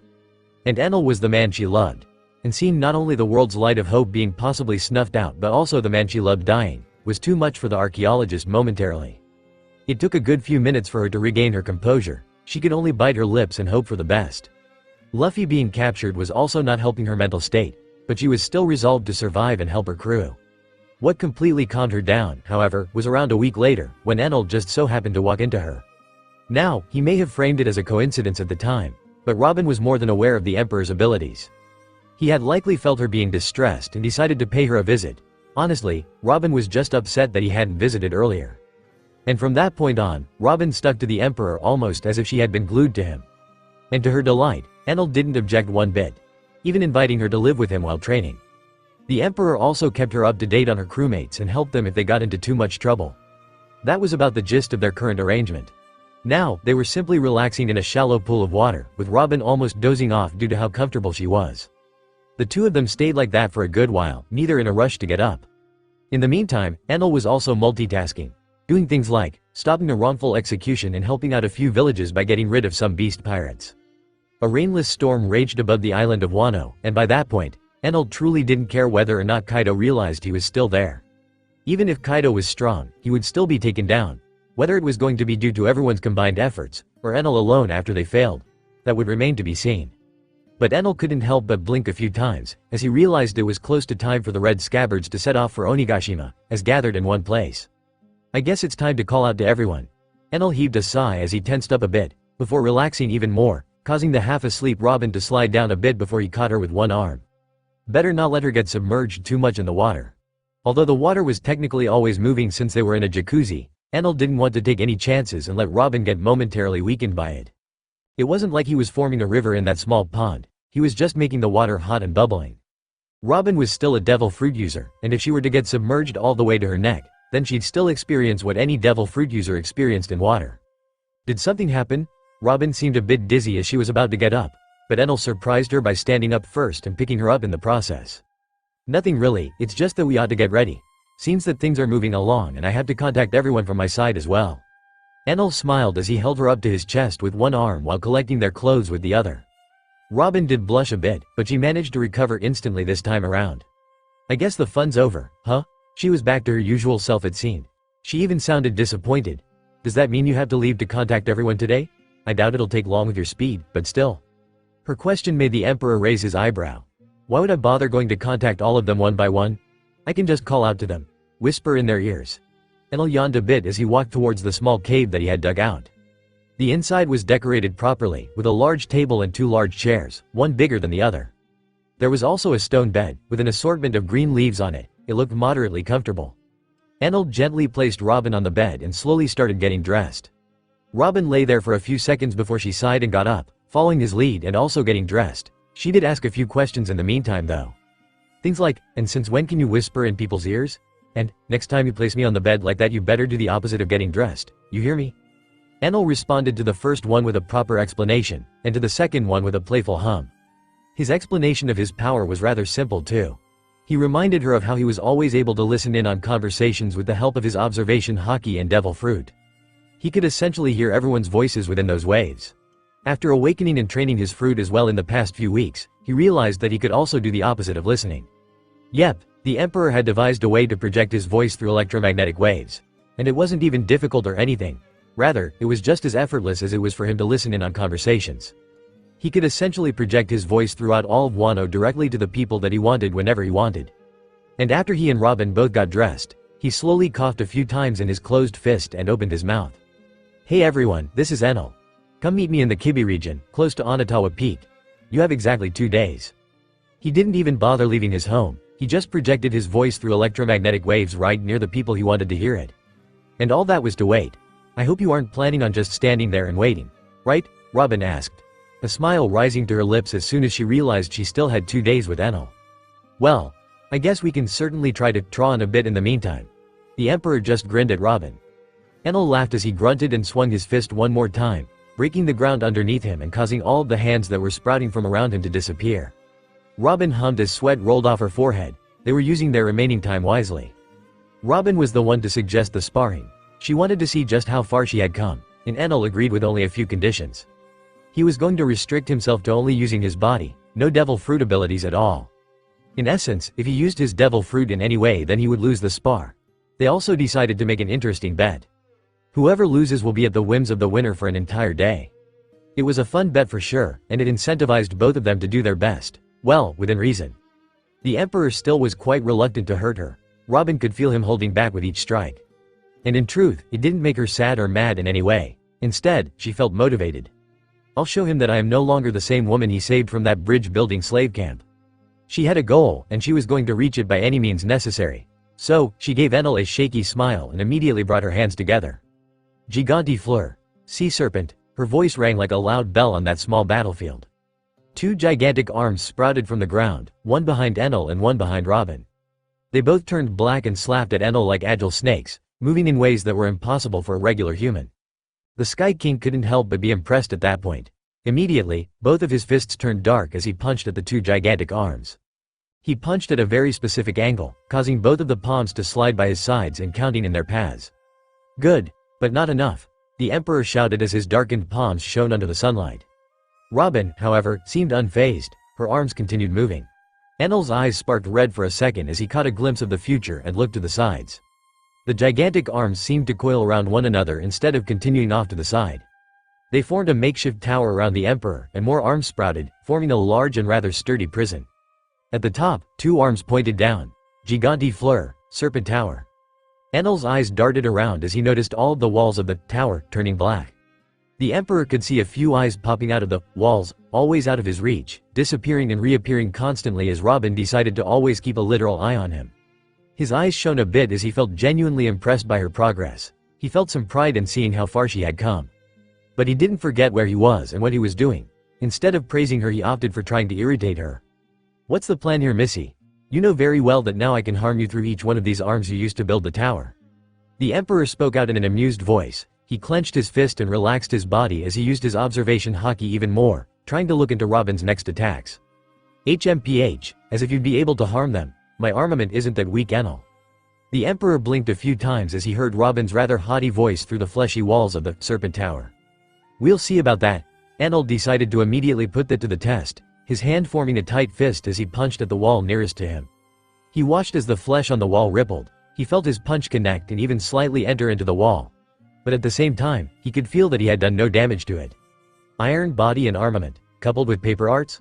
And Enel was the man she loved. And seeing not only the world's light of hope being possibly snuffed out but also the man she loved dying, was too much for the archaeologist momentarily. It took a good few minutes for her to regain her composure. She could only bite her lips and hope for the best. Luffy being captured was also not helping her mental state, but she was still resolved to survive and help her crew. What completely calmed her down, however, was around a week later, when Enel just so happened to walk into her. Now, he may have framed it as a coincidence at the time, but Robin was more than aware of the Emperor's abilities. He had likely felt her being distressed and decided to pay her a visit. Honestly, Robin was just upset that he hadn't visited earlier. And from that point on, Robin stuck to the Emperor almost as if she had been glued to him. And to her delight, Enel didn't object one bit, even inviting her to live with him while training. The Emperor also kept her up to date on her crewmates and helped them if they got into too much trouble. That was about the gist of their current arrangement. Now, they were simply relaxing in a shallow pool of water, with Robin almost dozing off due to how comfortable she was. The two of them stayed like that for a good while, neither in a rush to get up. In the meantime, Enel was also multitasking, doing things like stopping a wrongful execution and helping out a few villages by getting rid of some beast pirates. A rainless storm raged above the island of Wano, and by that point, Enel truly didn't care whether or not Kaido realized he was still there. Even if Kaido was strong, he would still be taken down. Whether it was going to be due to everyone's combined efforts, or Enel alone after they failed, that would remain to be seen. But Enel couldn't help but blink a few times, as he realized it was close to time for the Red Scabbards to set off for Onigashima, as gathered in one place. I guess it's time to call out to everyone. Enel heaved a sigh as he tensed up a bit, before relaxing even more, causing the half-asleep Robin to slide down a bit before he caught her with one arm. Better not let her get submerged too much in the water. Although the water was technically always moving since they were in a jacuzzi, Enel didn't want to take any chances and let Robin get momentarily weakened by it. It wasn't like he was forming a river in that small pond, he was just making the water hot and bubbling. Robin was still a devil fruit user, and if she were to get submerged all the way to her neck, then she'd still experience what any devil fruit user experienced in water. Did something happen? Robin seemed a bit dizzy as she was about to get up, but Enel surprised her by standing up first and picking her up in the process. Nothing really, it's just that we ought to get ready. Seems that things are moving along and I have to contact everyone from my side as well. Enel smiled as he held her up to his chest with one arm while collecting their clothes with the other. Robin did blush a bit, but she managed to recover instantly this time around. I guess the fun's over, huh? She was back to her usual self it seemed. She even sounded disappointed. Does that mean you have to leave to contact everyone today? I doubt it'll take long with your speed, but still. Her question made the Emperor raise his eyebrow. Why would I bother going to contact all of them one by one? I can just call out to them. Whisper in their ears. Enel yawned a bit as he walked towards the small cave that he had dug out. The inside was decorated properly, with a large table and two large chairs, one bigger than the other. There was also a stone bed, with an assortment of green leaves on it. It looked moderately comfortable. Enel gently placed Robin on the bed and slowly started getting dressed. Robin lay there for a few seconds before she sighed and got up, following his lead and also getting dressed. She did ask a few questions in the meantime though. Things like, and since when can you whisper in people's ears? And, next time you place me on the bed like that you better do the opposite of getting dressed, you hear me? Enel responded to the first one with a proper explanation, and to the second one with a playful hum. His explanation of his power was rather simple too. He reminded her of how he was always able to listen in on conversations with the help of his observation haki and devil fruit. He could essentially hear everyone's voices within those waves. After awakening and training his fruit as well in the past few weeks, he realized that he could also do the opposite of listening. Yep, the Emperor had devised a way to project his voice through electromagnetic waves. And it wasn't even difficult or anything. Rather, it was just as effortless as it was for him to listen in on conversations. He could essentially project his voice throughout all of Wano directly to the people that he wanted whenever he wanted. And after he and Robin both got dressed, he slowly coughed a few times in his closed fist and opened his mouth. Hey everyone, this is Enel. Come meet me in the Kibi region, close to Onatawa Peak. You have exactly 2 days. He didn't even bother leaving his home, he just projected his voice through electromagnetic waves right near the people he wanted to hear it. And all that was to wait. I hope you aren't planning on just standing there and waiting, right? Robin asked, a smile rising to her lips as soon as she realized she still had 2 days with Enel. Well, I guess we can certainly try to draw on a bit in the meantime. The Emperor just grinned at Robin. Enel laughed as he grunted and swung his fist one more time, breaking the ground underneath him and causing all of the hands that were sprouting from around him to disappear. Robin hummed as sweat rolled off her forehead. They were using their remaining time wisely. Robin was the one to suggest the sparring. She wanted to see just how far she had come, and Enel agreed with only a few conditions. He was going to restrict himself to only using his body, no devil fruit abilities at all. In essence, if he used his devil fruit in any way then he would lose the spar. They also decided to make an interesting bet. Whoever loses will be at the whims of the winner for an entire day. It was a fun bet for sure, and it incentivized both of them to do their best, well, within reason. The Emperor still was quite reluctant to hurt her. Robin could feel him holding back with each strike. And in truth, it didn't make her sad or mad in any way. Instead, she felt motivated. I'll show him that I am no longer the same woman he saved from that bridge-building slave camp. She had a goal, and she was going to reach it by any means necessary. So, she gave Enel a shaky smile and immediately brought her hands together. Gigante Fleur. Sea Serpent. Her voice rang like a loud bell on that small battlefield. 2 gigantic arms sprouted from the ground, one behind Enel and one behind Robin. They both turned black and slapped at Enel like agile snakes, moving in ways that were impossible for a regular human. The Sky King couldn't help but be impressed at that point. Immediately, both of his fists turned dark as he punched at the two gigantic arms. He punched at a very specific angle, causing both of the palms to slide by his sides and counting in their paths. Good, but not enough, the Emperor shouted as his darkened palms shone under the sunlight. Robin, however, seemed unfazed. Her arms continued moving. Enel's eyes sparked red for a second as he caught a glimpse of the future and looked to the sides. The gigantic arms seemed to coil around one another instead of continuing off to the side. They formed a makeshift tower around the Emperor, and more arms sprouted, forming a large and rather sturdy prison. At the top, two arms pointed down. Gigante Fleur, Serpent Tower. Enel's eyes darted around as he noticed all of the walls of the tower turning black. The Emperor could see a few eyes popping out of the walls, always out of his reach, disappearing and reappearing constantly as Robin decided to always keep a literal eye on him. His eyes shone a bit as he felt genuinely impressed by her progress. He felt some pride in seeing how far she had come. But he didn't forget where he was and what he was doing. Instead of praising her, he opted for trying to irritate her. "What's the plan here, Missy? You know very well that now I can harm you through each one of these arms you used to build the tower." The Emperor spoke out in an amused voice. He clenched his fist and relaxed his body as he used his observation haki even more, trying to look into Robin's next attacks. "HMPH, as if you'd be able to harm them. My armament isn't that weak, enal." The Emperor blinked a few times as he heard Robin's rather haughty voice through the fleshy walls of the Serpent Tower. "We'll see about that." Enel decided to immediately put that to the test, his hand forming a tight fist as he punched at the wall nearest to him. He watched as the flesh on the wall rippled. He felt his punch connect and even slightly enter into the wall. But at the same time, he could feel that he had done no damage to it. Iron body and armament, coupled with paper arts?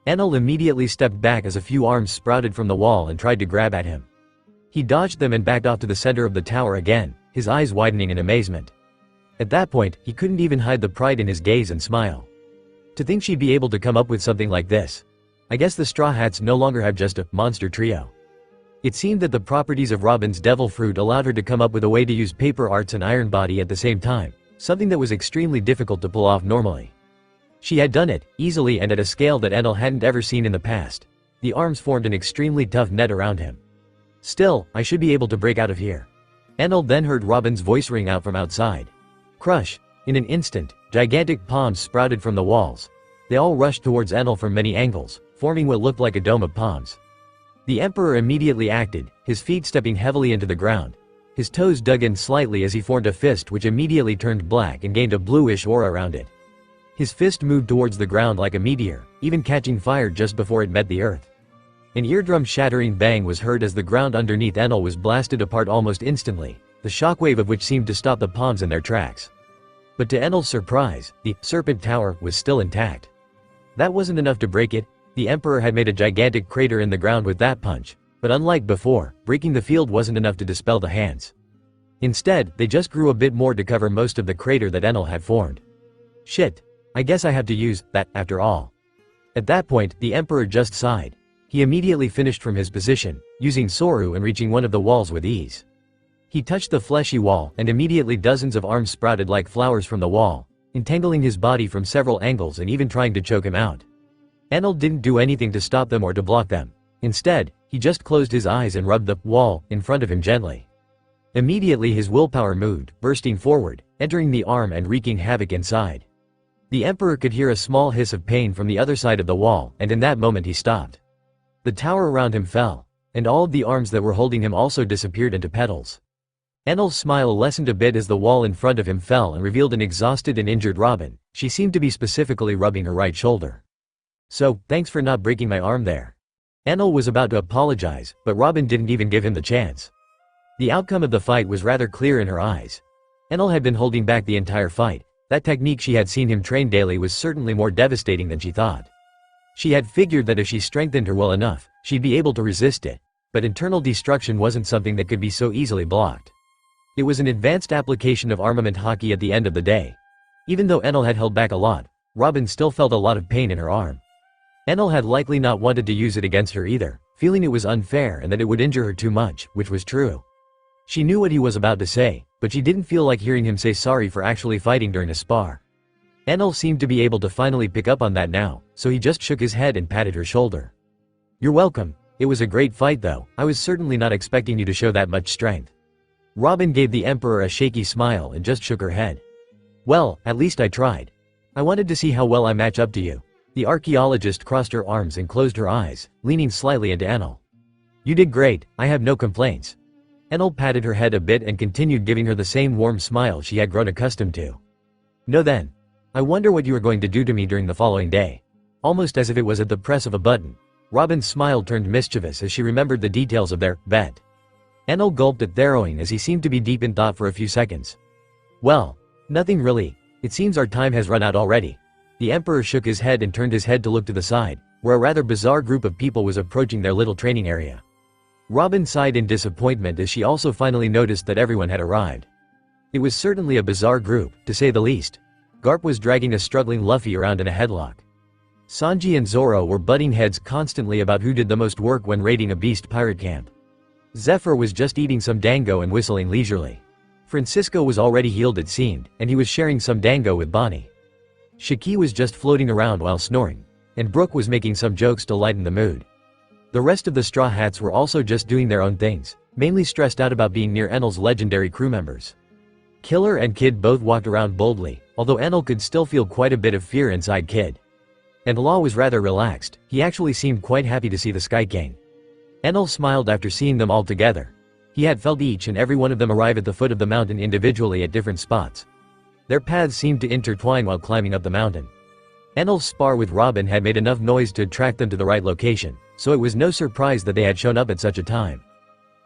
Enel immediately stepped back as a few arms sprouted from the wall and tried to grab at him. He dodged them and backed off to the center of the tower again, his eyes widening in amazement. At that point, he couldn't even hide the pride in his gaze and smile. To think she'd be able to come up with something like this. I guess the Straw Hats no longer have just a monster trio. It seemed that the properties of Robin's devil fruit allowed her to come up with a way to use paper arts and iron body at the same time, something that was extremely difficult to pull off normally. She had done it, easily and at a scale that Enel hadn't ever seen in the past. The arms formed an extremely tough net around him. "Still, I should be able to break out of here." Enel then heard Robin's voice ring out from outside. Crush! In an instant, gigantic palms sprouted from the walls. They all rushed towards Enel from many angles, forming what looked like a dome of palms. The Emperor immediately acted, his feet stepping heavily into the ground. His toes dug in slightly as he formed a fist which immediately turned black and gained a bluish aura around it. His fist moved towards the ground like a meteor, even catching fire just before it met the earth. An eardrum-shattering bang was heard as the ground underneath Enel was blasted apart almost instantly, the shockwave of which seemed to stop the palms in their tracks. But to Enel's surprise, the Serpent Tower was still intact. That wasn't enough to break it. The Emperor had made a gigantic crater in the ground with that punch, but unlike before, breaking the field wasn't enough to dispel the hands. Instead, they just grew a bit more to cover most of the crater that Enel had formed. Shit. I guess I have to use that, after all. At that point, the Emperor just sighed. He immediately finished from his position, using Soru and reaching one of the walls with ease. He touched the fleshy wall, and immediately dozens of arms sprouted like flowers from the wall, entangling his body from several angles and even trying to choke him out. Enel didn't do anything to stop them or to block them. Instead, he just closed his eyes and rubbed the wall in front of him gently. Immediately his willpower moved, bursting forward, entering the arm and wreaking havoc inside. The Emperor could hear a small hiss of pain from the other side of the wall, and in that moment he stopped. The tower around him fell, and all of the arms that were holding him also disappeared into petals. Enel's smile lessened a bit as the wall in front of him fell and revealed an exhausted and injured Robin. She seemed to be specifically rubbing her right shoulder. "So, thanks for not breaking my arm there." Enel was about to apologize, but Robin didn't even give him the chance. The outcome of the fight was rather clear in her eyes. Enel had been holding back the entire fight. That technique she had seen him train daily was certainly more devastating than she thought. She had figured that if she strengthened her well enough, she'd be able to resist it, but internal destruction wasn't something that could be so easily blocked. It was an advanced application of armament haki at the end of the day. Even though Enel had held back a lot, Robin still felt a lot of pain in her arm. Enel had likely not wanted to use it against her either, feeling it was unfair and that it would injure her too much, which was true. She knew what he was about to say, but she didn't feel like hearing him say sorry for actually fighting during a spar. Enel seemed to be able to finally pick up on that now, so he just shook his head and patted her shoulder. "You're welcome. It was a great fight though. I was certainly not expecting you to show that much strength." Robin gave the Emperor a shaky smile and just shook her head. Well, at least I tried. I wanted to see how well I match up to you. The archaeologist crossed her arms and closed her eyes, leaning slightly into Enal. You did great, I have no complaints. Enal patted her head a bit and continued giving her the same warm smile she had grown accustomed to. No then. I wonder what you are going to do to me during the following day. Almost as if it was at the press of a button, Robin's smile turned mischievous as she remembered the details of their bet. Enal gulped at tharrowing as he seemed to be deep in thought for a few seconds. Well, nothing really. It seems our time has run out already. The Emperor shook his head and turned his head to look to the side, where a rather bizarre group of people was approaching their little training area. Robin sighed in disappointment as she also finally noticed that everyone had arrived. It was certainly a bizarre group, to say the least. Garp was dragging a struggling Luffy around in a headlock. Sanji and Zoro were butting heads constantly about who did the most work when raiding a beast pirate camp. Zephyr was just eating some dango and whistling leisurely. Francisco was already healed it seemed, and he was sharing some dango with Bonnie. Shiki was just floating around while snoring, and Brooke was making some jokes to lighten the mood. The rest of the Straw Hats were also just doing their own things, mainly stressed out about being near Enel's legendary crew members. Killer and Kid both walked around boldly, although Enel could still feel quite a bit of fear inside Kid. And Law was rather relaxed, he actually seemed quite happy to see the Sky King. Enel smiled after seeing them all together. He had felt each and every one of them arrive at the foot of the mountain individually at different spots. Their paths seemed to intertwine while climbing up the mountain. Enel's spar with Robin had made enough noise to attract them to the right location, so it was no surprise that they had shown up at such a time.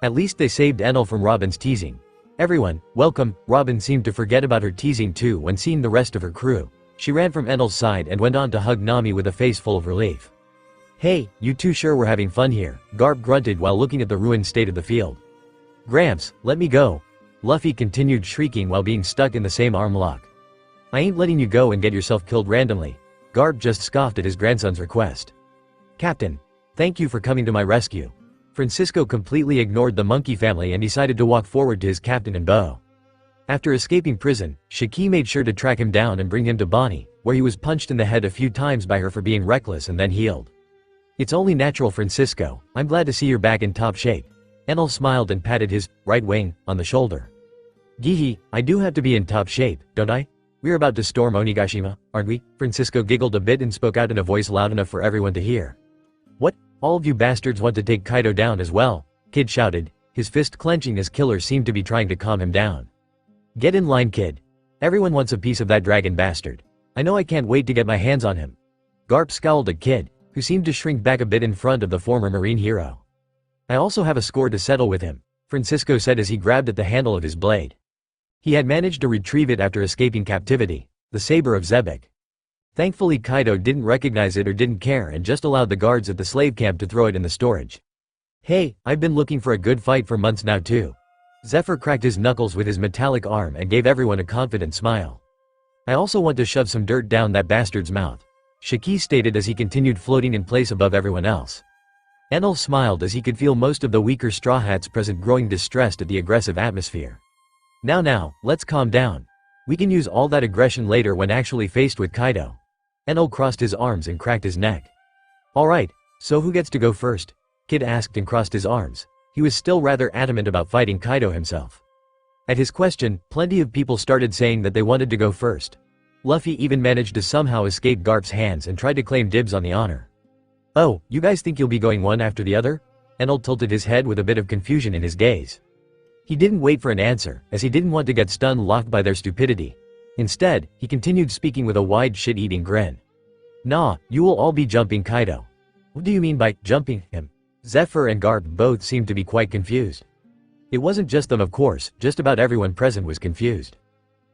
At least they saved Enel from Robin's teasing. Everyone, welcome. Robin seemed to forget about her teasing too when seeing the rest of her crew. She ran from Enel's side and went on to hug Nami with a face full of relief. Hey, you two sure we're having fun here, Garp grunted while looking at the ruined state of the field. Gramps, let me go. Luffy continued shrieking while being stuck in the same arm lock. I ain't letting you go and get yourself killed randomly. Garp just scoffed at his grandson's request. Captain, thank you for coming to my rescue. Francisco completely ignored the monkey family and decided to walk forward to his captain and bow. After escaping prison, Shiki made sure to track him down and bring him to Bonnie, where he was punched in the head a few times by her for being reckless and then healed. It's only natural, Francisco. I'm glad to see you're back in top shape. Enel smiled and patted his right wing on the shoulder. Gihi, I do have to be in top shape, don't I? We're about to storm Onigashima, aren't we? Francisco giggled a bit and spoke out in a voice loud enough for everyone to hear. What? All of you bastards want to take Kaido down as well? Kid shouted, his fist clenching as Killer seemed to be trying to calm him down. Get in line, Kid. Everyone wants a piece of that dragon bastard. I know I can't wait to get my hands on him. Garp scowled at Kid, who seemed to shrink back a bit in front of the former marine hero. I also have a score to settle with him, Francisco said as he grabbed at the handle of his blade. He had managed to retrieve it after escaping captivity, the saber of Zebek. Thankfully Kaido didn't recognize it or didn't care and just allowed the guards at the slave camp to throw it in the storage. Hey, I've been looking for a good fight for months now too. Zephyr cracked his knuckles with his metallic arm and gave everyone a confident smile. I also want to shove some dirt down that bastard's mouth, Shiki stated as he continued floating in place above everyone else. Enel smiled as he could feel most of the weaker Straw Hats present growing distressed at the aggressive atmosphere. Now, let's calm down. We can use all that aggression later when actually faced with Kaido. Enel crossed his arms and cracked his neck. Alright, so who gets to go first? Kid asked and crossed his arms. He was still rather adamant about fighting Kaido himself. At his question, plenty of people started saying that they wanted to go first. Luffy even managed to somehow escape Garp's hands and tried to claim dibs on the honor. Oh, you guys think you'll be going one after the other? Enel tilted his head with a bit of confusion in his gaze. He didn't wait for an answer, as he didn't want to get stun-locked by their stupidity. Instead, he continued speaking with a wide shit-eating grin. Nah, you will all be jumping Kaido. What do you mean by jumping him? Zephyr and Garp both seemed to be quite confused. It wasn't just them, of course, just about everyone present was confused.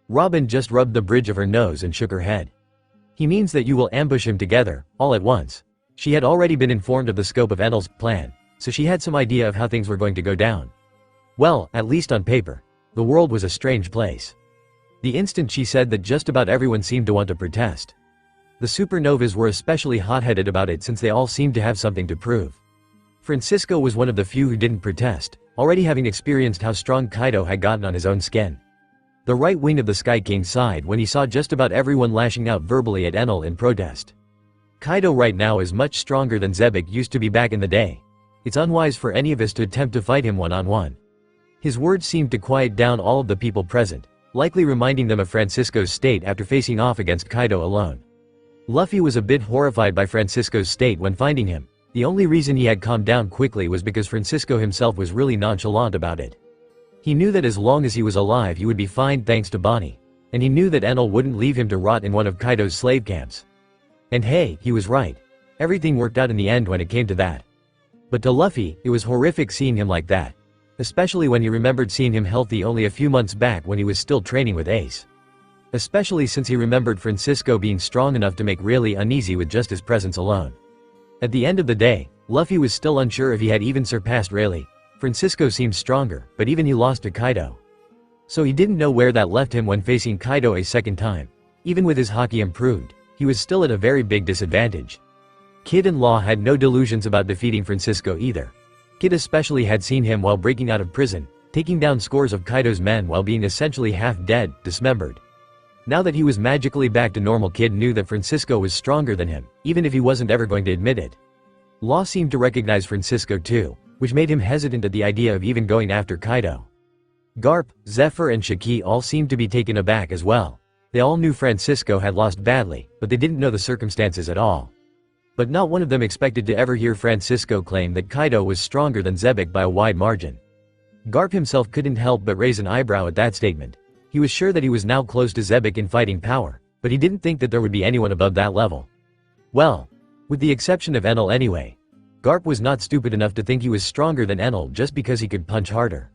Robin just rubbed the bridge of her nose and shook her head. He means that you will ambush him together, all at once. She had already been informed of the scope of Enel's plan, so she had some idea of how things were going to go down. Well, at least on paper. The world was a strange place. The instant she said that, just about everyone seemed to want to protest. The supernovas were especially hot-headed about it since they all seemed to have something to prove. Francisco was one of the few who didn't protest, already having experienced how strong Kaido had gotten on his own skin. The right wing of the Sky King sighed when he saw just about everyone lashing out verbally at Enel in protest. Kaido right now is much stronger than Zebek used to be back in the day. It's unwise for any of us to attempt to fight him one-on-one. His words seemed to quiet down all of the people present, likely reminding them of Francisco's state after facing off against Kaido alone. Luffy was a bit horrified by Francisco's state when finding him. The only reason he had calmed down quickly was because Francisco himself was really nonchalant about it. He knew that as long as he was alive he would be fine thanks to Bonnie, and he knew that Enel wouldn't leave him to rot in one of Kaido's slave camps. And hey, he was right. Everything worked out in the end when it came to that. But to Luffy, it was horrific seeing him like that. Especially when he remembered seeing him healthy only a few months back when he was still training with Ace. Especially since he remembered Francisco being strong enough to make really uneasy with just his presence alone. At the end of the day, Luffy was still unsure if he had even surpassed Rayleigh. Francisco seemed stronger, but even he lost to Kaido. So he didn't know where that left him when facing Kaido a second time. Even with his haki improved, he was still at a very big disadvantage. Kid and Law had no delusions about defeating Francisco either. Kid especially had seen him while breaking out of prison, taking down scores of Kaido's men while being essentially half dead, dismembered. Now that he was magically back to normal, Kid knew that Francisco was stronger than him, even if he wasn't ever going to admit it. Law seemed to recognize Francisco too, which made him hesitant at the idea of even going after Kaido. Garp, Zephyr and Shiki all seemed to be taken aback as well. They all knew Francisco had lost badly, but they didn't know the circumstances at all. But not one of them expected to ever hear Francisco claim that Kaido was stronger than Zebek by a wide margin. Garp himself couldn't help but raise an eyebrow at that statement. He was sure that he was now close to Zebek in fighting power, but he didn't think that there would be anyone above that level. Well, with the exception of Enel anyway. Garp was not stupid enough to think he was stronger than Enel just because he could punch harder.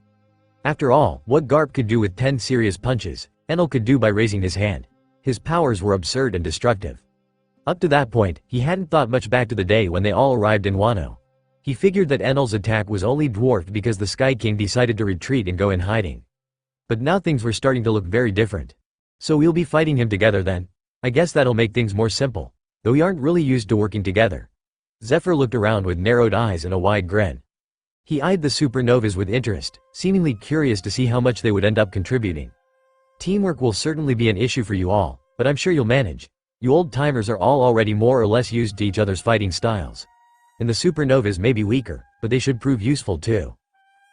After all, what Garp could do with 10 serious punches, Enel could do by raising his hand. His powers were absurd and destructive. Up to that point, he hadn't thought much back to the day when they all arrived in Wano. He figured that Enel's attack was only dwarfed because the Sky King decided to retreat and go in hiding. But now things were starting to look very different. So we'll be fighting him together then? I guess that'll make things more simple. Though we aren't really used to working together. Zephyr looked around with narrowed eyes and a wide grin. He eyed the supernovas with interest, seemingly curious to see how much they would end up contributing. Teamwork will certainly be an issue for you all, but I'm sure you'll manage. You old-timers are all already more or less used to each other's fighting styles. And the supernovas may be weaker, but they should prove useful too.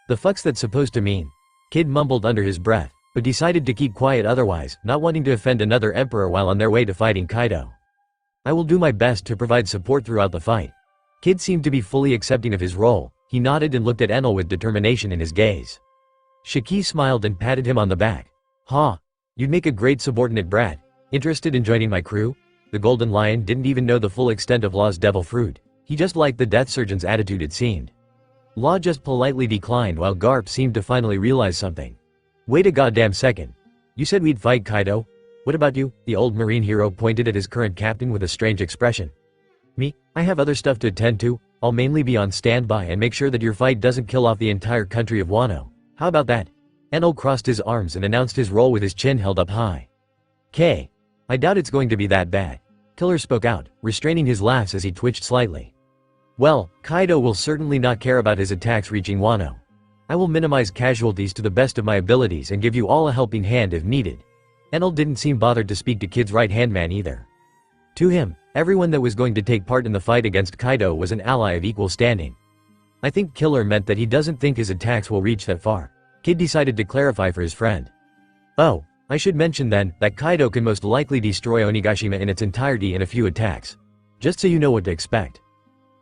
The fuck's that supposed to mean? Kid mumbled under his breath, but decided to keep quiet otherwise, not wanting to offend another emperor while on their way to fighting Kaido. I will do my best to provide support throughout the fight. Kid seemed to be fully accepting of his role. He nodded and looked at Enel with determination in his gaze. Shiki smiled and patted him on the back. "Ha! You'd make a great subordinate brat. Interested in joining my crew?" The Golden Lion didn't even know the full extent of Law's devil fruit. He just liked the Death Surgeon's attitude, it seemed. Law just politely declined while Garp seemed to finally realize something. "Wait a goddamn second. You said we'd fight Kaido? What about you?" The old marine hero pointed at his current captain with a strange expression. "Me? I have other stuff to attend to. I'll mainly be on standby and make sure that your fight doesn't kill off the entire country of Wano. How about that?" Enel crossed his arms and announced his role with his chin held up high. "K. I doubt it's going to be that bad." Killer spoke out, restraining his laughs as he twitched slightly. "Well, Kaido will certainly not care about his attacks reaching Wano. I will minimize casualties to the best of my abilities and give you all a helping hand if needed." Enel didn't seem bothered to speak to Kid's right-hand man either. To him, everyone that was going to take part in the fight against Kaido was an ally of equal standing. I think Killer meant that he doesn't think his attacks will reach that far. Kid decided to clarify for his friend. "Oh, I should mention then, that Kaido can most likely destroy Onigashima in its entirety in a few attacks. Just so you know what to expect."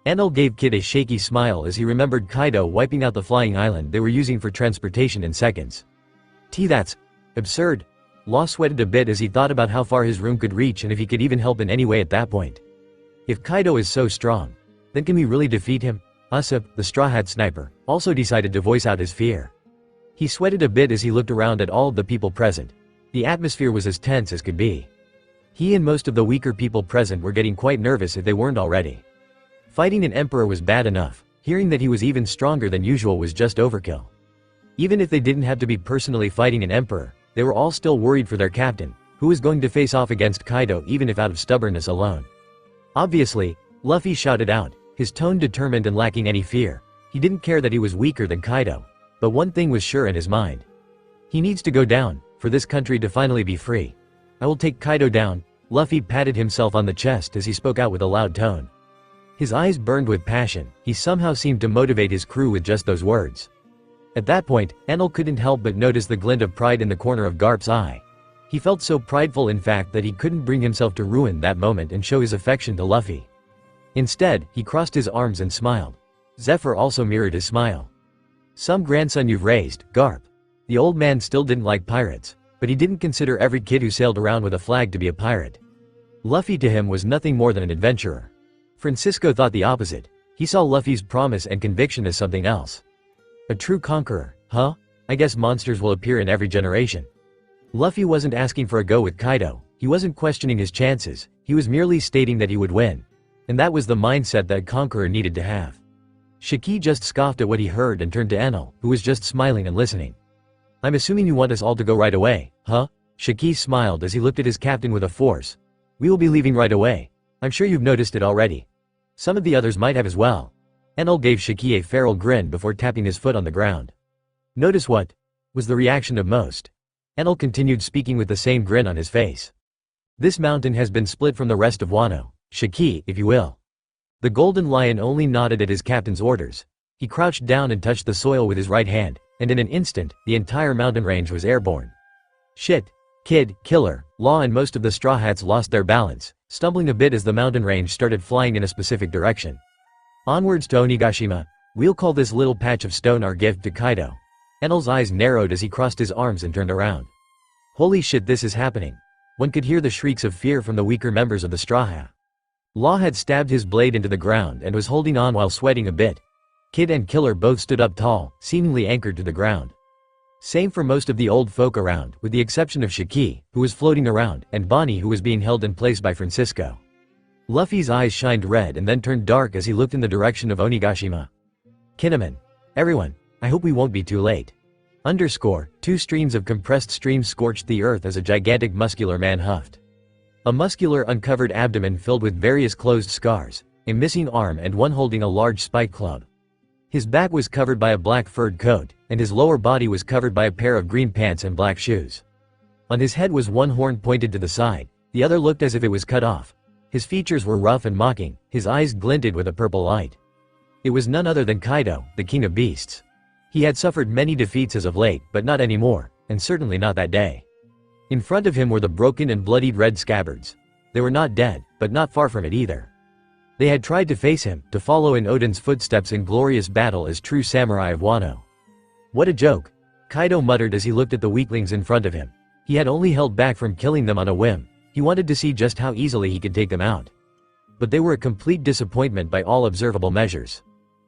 Enel gave Kid a shaky smile as he remembered Kaido wiping out the flying island they were using for transportation in seconds. That's absurd." Law sweated a bit as he thought about how far his room could reach and if he could even help in any way at that point. If Kaido is so strong, then can we really defeat him? Usopp, the Straw Hat Sniper, also decided to voice out his fear. He sweated a bit as he looked around at all of the people present. The atmosphere was as tense as could be. He and most of the weaker people present were getting quite nervous if they weren't already. Fighting an emperor was bad enough. Hearing that he was even stronger than usual was just overkill. Even if they didn't have to be personally fighting an emperor, they were all still worried for their captain, who was going to face off against Kaido even if out of stubbornness alone. Obviously, Luffy shouted out, his tone determined and lacking any fear. He didn't care that he was weaker than Kaido. But one thing was sure in his mind. He needs to go down, for this country to finally be free. "I will take Kaido down." Luffy patted himself on the chest as he spoke out with a loud tone. His eyes burned with passion. He somehow seemed to motivate his crew with just those words. At that point, Enel couldn't help but notice the glint of pride in the corner of Garp's eye. He felt so prideful in fact that he couldn't bring himself to ruin that moment and show his affection to Luffy. Instead, he crossed his arms and smiled. Zephyr also mirrored his smile. "Some grandson you've raised, Garp." The old man still didn't like pirates, but he didn't consider every kid who sailed around with a flag to be a pirate. Luffy to him was nothing more than an adventurer. Francisco thought the opposite. He saw Luffy's promise and conviction as something else. A true conqueror, huh? I guess monsters will appear in every generation. Luffy wasn't asking for a go with Kaido, he wasn't questioning his chances, he was merely stating that he would win. And that was the mindset that a conqueror needed to have. Shiki just scoffed at what he heard and turned to Enel, who was just smiling and listening. "I'm assuming you want us all to go right away, huh?" Shiki smiled as he looked at his captain with a force. "We will be leaving right away. I'm sure you've noticed it already. Some of the others might have as well." Enel gave Shiki a feral grin before tapping his foot on the ground. "Notice what?" was the reaction of most. Enel continued speaking with the same grin on his face. "This mountain has been split from the rest of Wano, Shiki, if you will." The golden lion only nodded at his captain's orders. He crouched down and touched the soil with his right hand, and in an instant, the entire mountain range was airborne. Shit. Kid, Killer, Law and most of the Straw Hats lost their balance, stumbling a bit as the mountain range started flying in a specific direction. Onwards to Onigashima. We'll call this little patch of stone our gift to Kaido. Enel's eyes narrowed as he crossed his arms and turned around. Holy shit, this is happening. One could hear the shrieks of fear from the weaker members of the Straw Hat. Law had stabbed his blade into the ground and was holding on while sweating a bit. Kid and Killer both stood up tall, seemingly anchored to the ground. Same for most of the old folk around, with the exception of Shiki, who was floating around, and Bonnie, who was being held in place by Francisco. Luffy's eyes shined red and then turned dark as he looked in the direction of Onigashima. Kinemon. Everyone, I hope we won't be too late. Two streams of compressed streams scorched the earth as a gigantic muscular man huffed. A muscular uncovered abdomen filled with various closed scars, a missing arm and one holding a large spike club. His back was covered by a black furred coat, and his lower body was covered by a pair of green pants and black shoes. On his head was one horn pointed to the side, the other looked as if it was cut off. His features were rough and mocking, his eyes glinted with a purple light. It was none other than Kaido, the king of beasts. He had suffered many defeats as of late, but not anymore, and certainly not that day. In front of him were the broken and bloodied red scabbards. They were not dead, but not far from it either. They had tried to face him, to follow in Odin's footsteps in glorious battle as true samurai of Wano. What a joke, Kaido muttered as he looked at the weaklings in front of him. He had only held back from killing them on a whim. He wanted to see just how easily he could take them out. But they were a complete disappointment by all observable measures.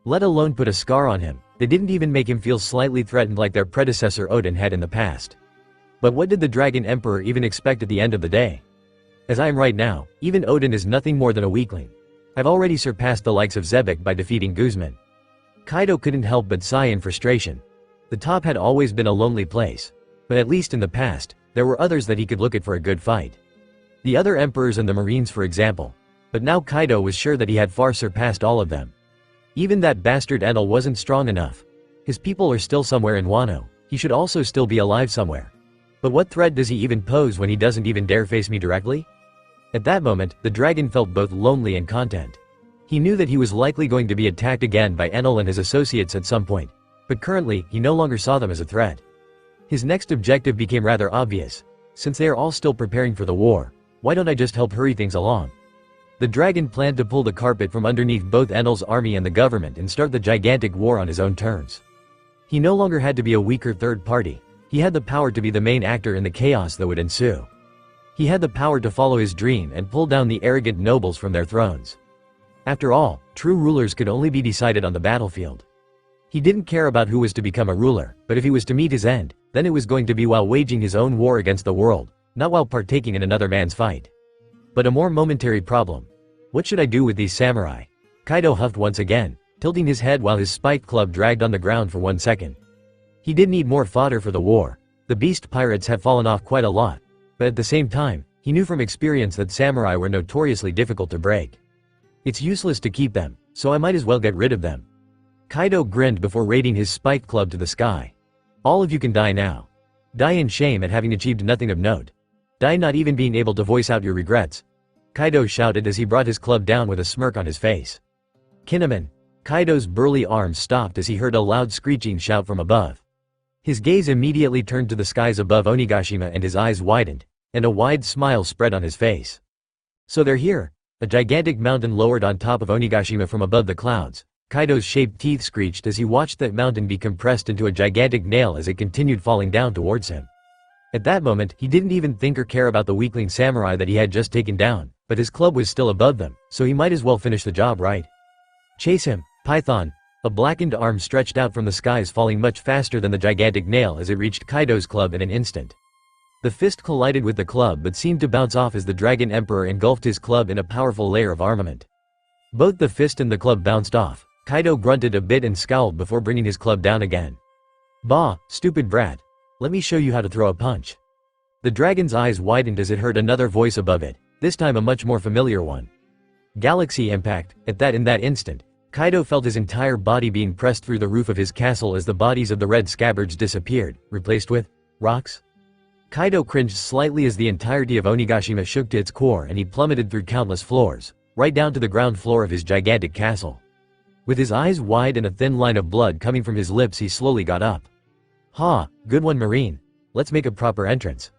Let alone put a scar on him, they didn't even make him feel slightly threatened like their predecessor Odin had in the past. But what did the Dragon Emperor even expect at the end of the day? As I am right now, even Odin is nothing more than a weakling. I've already surpassed the likes of Zebek by defeating Guzman. Kaido couldn't help but sigh in frustration. The top had always been a lonely place. But at least in the past, there were others that he could look at for a good fight. The other emperors and the marines for example. But now Kaido was sure that he had far surpassed all of them. Even that bastard Enel wasn't strong enough. His people are still somewhere in Wano, he should also still be alive somewhere. But what threat does he even pose when he doesn't even dare face me directly? At that moment, the dragon felt both lonely and content. He knew that he was likely going to be attacked again by Enel and his associates at some point. But currently, he no longer saw them as a threat. His next objective became rather obvious. Since they are all still preparing for the war, why don't I just help hurry things along? The dragon planned to pull the carpet from underneath both Enel's army and the government and start the gigantic war on his own terms. He no longer had to be a weaker third party. He had the power to be the main actor in the chaos that would ensue. He had the power to follow his dream and pull down the arrogant nobles from their thrones. After all, true rulers could only be decided on the battlefield. He didn't care about who was to become a ruler, but if he was to meet his end, then it was going to be while waging his own war against the world, not while partaking in another man's fight. But a more momentary problem. What should I do with these samurai? Kaido huffed once again, tilting his head while his spiked club dragged on the ground for 1 second. He did need more fodder for the war. The beast pirates had fallen off quite a lot. But at the same time, he knew from experience that samurai were notoriously difficult to break. It's useless to keep them, so I might as well get rid of them. Kaido grinned before raising his spiked club to the sky. All of you can die now. Die in shame at having achieved nothing of note. Die not even being able to voice out your regrets. Kaido shouted as he brought his club down with a smirk on his face. Kinemon. Kaido's burly arms stopped as he heard a loud screeching shout from above. His gaze immediately turned to the skies above Onigashima and his eyes widened, and a wide smile spread on his face. So they're here. A gigantic mountain lowered on top of Onigashima from above the clouds. Kaido's shaped teeth screeched as he watched that mountain be compressed into a gigantic nail as it continued falling down towards him. At that moment, he didn't even think or care about the weakling samurai that he had just taken down, but his club was still above them, so he might as well finish the job right. Chase him, Python! A blackened arm stretched out from the skies, falling much faster than the gigantic nail as it reached Kaido's club in an instant. The fist collided with the club but seemed to bounce off as the Dragon Emperor engulfed his club in a powerful layer of armament. Both the fist and the club bounced off. Kaido grunted a bit and scowled before bringing his club down again. Bah, stupid brat. Let me show you how to throw a punch. The dragon's eyes widened as it heard another voice above it, this time a much more familiar one. Galaxy impact. In that instant, Kaido felt his entire body being pressed through the roof of his castle as the bodies of the red scabbards disappeared, replaced with rocks. Kaido cringed slightly as the entirety of Onigashima shook to its core and he plummeted through countless floors, right down to the ground floor of his gigantic castle. With his eyes wide and a thin line of blood coming from his lips, he slowly got up. Ha, good one, Marine. Let's make a proper entrance.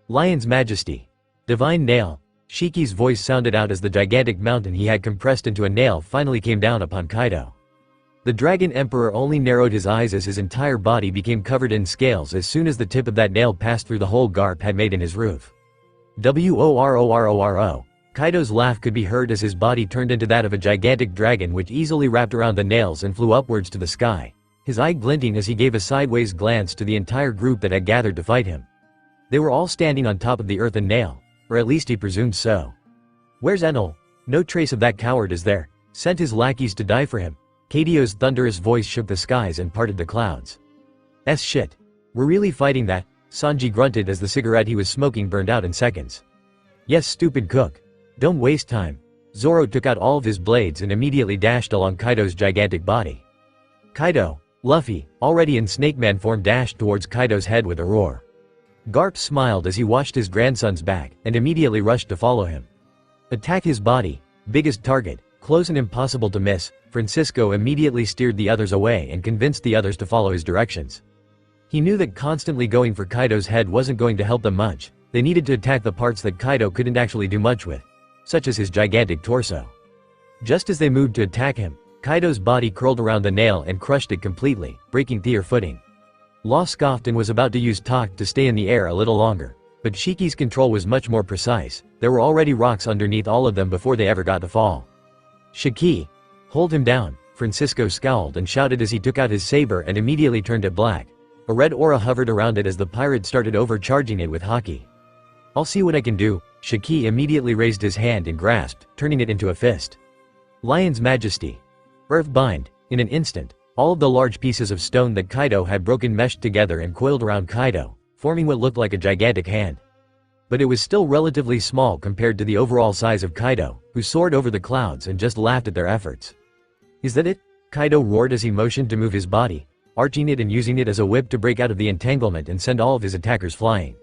Lion's Majesty. Divine Nail. Shiki's voice sounded out as the gigantic mountain he had compressed into a nail finally came down upon Kaido. The Dragon Emperor only narrowed his eyes as his entire body became covered in scales as soon as the tip of that nail passed through the hole Garp had made in his roof. Woro. Kaido's laugh could be heard as his body turned into that of a gigantic dragon which easily wrapped around the nails and flew upwards to the sky, his eye glinting as he gave a sideways glance to the entire group that had gathered to fight him. They were all standing on top of the earthen nail, or at least he presumed so. Where's Enal? No trace of that coward is there. Sent his lackeys to die for him. Kadio's thunderous voice shook the skies and parted the clouds. Shit. We're really fighting that? Sanji grunted as the cigarette he was smoking burned out in seconds. Yes, stupid cook. Don't waste time. Zoro took out all of his blades and immediately dashed along Kaido's gigantic body. Kaido, Luffy, already in Snake Man form, dashed towards Kaido's head with a roar. Garp smiled as he watched his grandson's back and immediately rushed to follow him. Attack his body, biggest target, close and impossible to miss. Francisco immediately steered the others away and convinced the others to follow his directions. He knew that constantly going for Kaido's head wasn't going to help them much. They needed to attack the parts that Kaido couldn't actually do much with, such as his gigantic torso. Just as they moved to attack him, Kaido's body curled around the nail and crushed it completely, breaking their footing. Law scoffed and was about to use Talk to stay in the air a little longer, but Shiki's control was much more precise. There were already rocks underneath all of them before they ever got to fall. Shiki! Hold him down, Francisco scowled and shouted as he took out his saber and immediately turned it black. A red aura hovered around it as the pirate started overcharging it with haki. I'll see what I can do. Shiki immediately raised his hand and grasped, turning it into a fist. Lion's Majesty. Earthbind. In an instant, all of the large pieces of stone that Kaido had broken meshed together and coiled around Kaido, forming what looked like a gigantic hand. But it was still relatively small compared to the overall size of Kaido, who soared over the clouds and just laughed at their efforts. Is that it? Kaido roared as he motioned to move his body, arching it and using it as a whip to break out of the entanglement and send all of his attackers flying.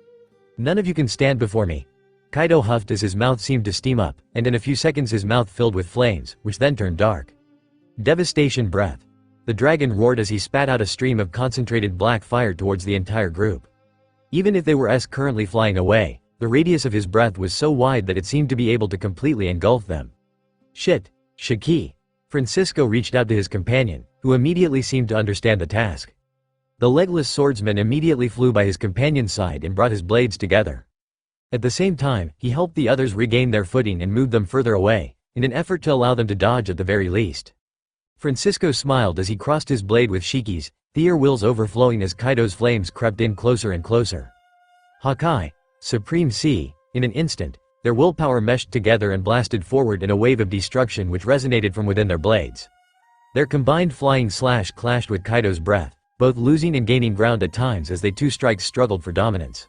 None of you can stand before me. Kaido huffed as his mouth seemed to steam up, and in a few seconds his mouth filled with flames, which then turned dark. Devastation breath. The dragon roared as he spat out a stream of concentrated black fire towards the entire group. Even if they were currently flying away, the radius of his breath was so wide that it seemed to be able to completely engulf them. Shit, Shiki. Francisco reached out to his companion, who immediately seemed to understand the task. The legless swordsman immediately flew by his companion's side and brought his blades together. At the same time, he helped the others regain their footing and moved them further away, in an effort to allow them to dodge at the very least. Francisco smiled as he crossed his blade with Shiki's, their wills overflowing as Kaido's flames crept in closer and closer. Hakai, Supreme Sea. In an instant, their willpower meshed together and blasted forward in a wave of destruction which resonated from within their blades. Their combined flying slash clashed with Kaido's breath, both losing and gaining ground at times as they two strikes struggled for dominance.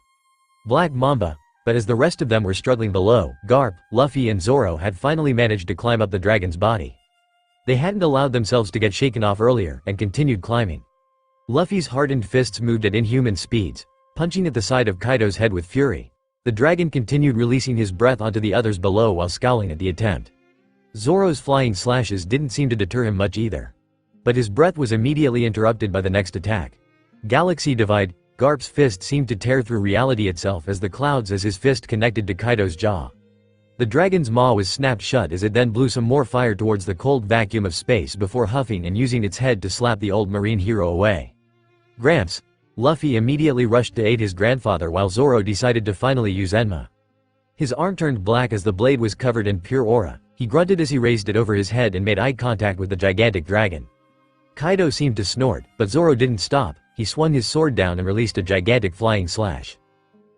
Black Mamba. But as the rest of them were struggling below, Garp, Luffy and Zoro had finally managed to climb up the dragon's body. They hadn't allowed themselves to get shaken off earlier and continued climbing. Luffy's hardened fists moved at inhuman speeds, punching at the side of Kaido's head with fury. The dragon continued releasing his breath onto the others below while scowling at the attempt. Zoro's flying slashes didn't seem to deter him much either. But his breath was immediately interrupted by the next attack. Galaxy Divide. Garp's fist seemed to tear through reality itself as the clouds as his fist connected to Kaido's jaw. The dragon's maw was snapped shut as it then blew some more fire towards the cold vacuum of space before huffing and using its head to slap the old marine hero away. Gramps. Luffy immediately rushed to aid his grandfather while Zoro decided to finally use Enma. His arm turned black as the blade was covered in pure aura. He grunted as he raised it over his head and made eye contact with the gigantic dragon. Kaido seemed to snort, but Zoro didn't stop. He swung his sword down and released a gigantic flying slash.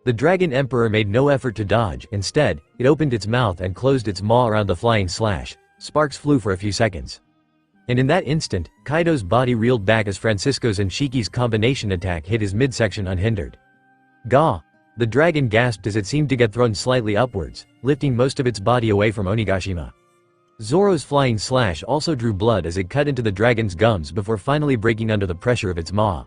The Dragon Emperor made no effort to dodge. Instead, it opened its mouth and closed its maw around the flying slash. Sparks flew for a few seconds. And in that instant, Kaido's body reeled back as Francisco's and Shiki's combination attack hit his midsection unhindered. Gah! The dragon gasped as it seemed to get thrown slightly upwards, lifting most of its body away from Onigashima. Zoro's flying slash also drew blood as it cut into the dragon's gums before finally breaking under the pressure of its maw.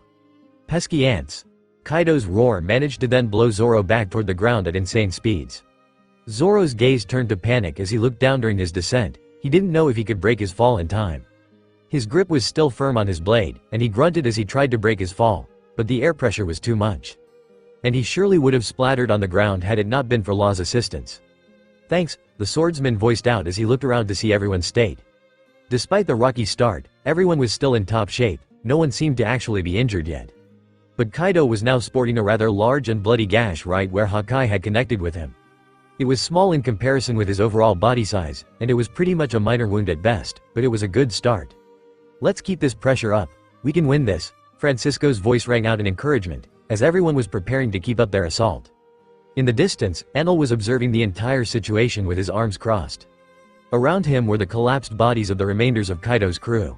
Pesky ants. Kaido's roar managed to then blow Zoro back toward the ground at insane speeds. Zoro's gaze turned to panic as he looked down during his descent. He didn't know if he could break his fall in time. His grip was still firm on his blade, and he grunted as he tried to break his fall, but the air pressure was too much. And he surely would have splattered on the ground had it not been for Law's assistance. Thanks, the swordsman voiced out as he looked around to see everyone's state. Despite the rocky start, everyone was still in top shape. No one seemed to actually be injured yet. But Kaido was now sporting a rather large and bloody gash right where Hawkeye had connected with him. It was small in comparison with his overall body size, and it was pretty much a minor wound at best, but it was a good start. Let's keep this pressure up. We can win this. Francisco's voice rang out in encouragement, as everyone was preparing to keep up their assault. In the distance, Enel was observing the entire situation with his arms crossed. Around him were the collapsed bodies of the remainders of Kaido's crew.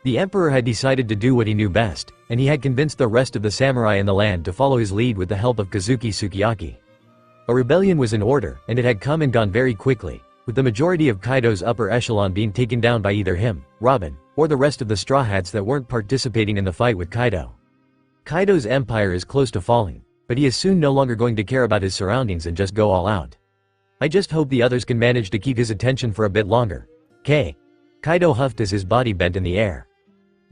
The Emperor had decided to do what he knew best, and he had convinced the rest of the samurai in the land to follow his lead with the help of Kazuki Sukiyaki. A rebellion was in order, and it had come and gone very quickly, with the majority of Kaido's upper echelon being taken down by either him, Robin, or the rest of the Straw Hats that weren't participating in the fight with Kaido. Kaido's empire is close to falling, but he is soon no longer going to care about his surroundings and just go all out. I just hope the others can manage to keep his attention for a bit longer. Kaido huffed as his body bent in the air.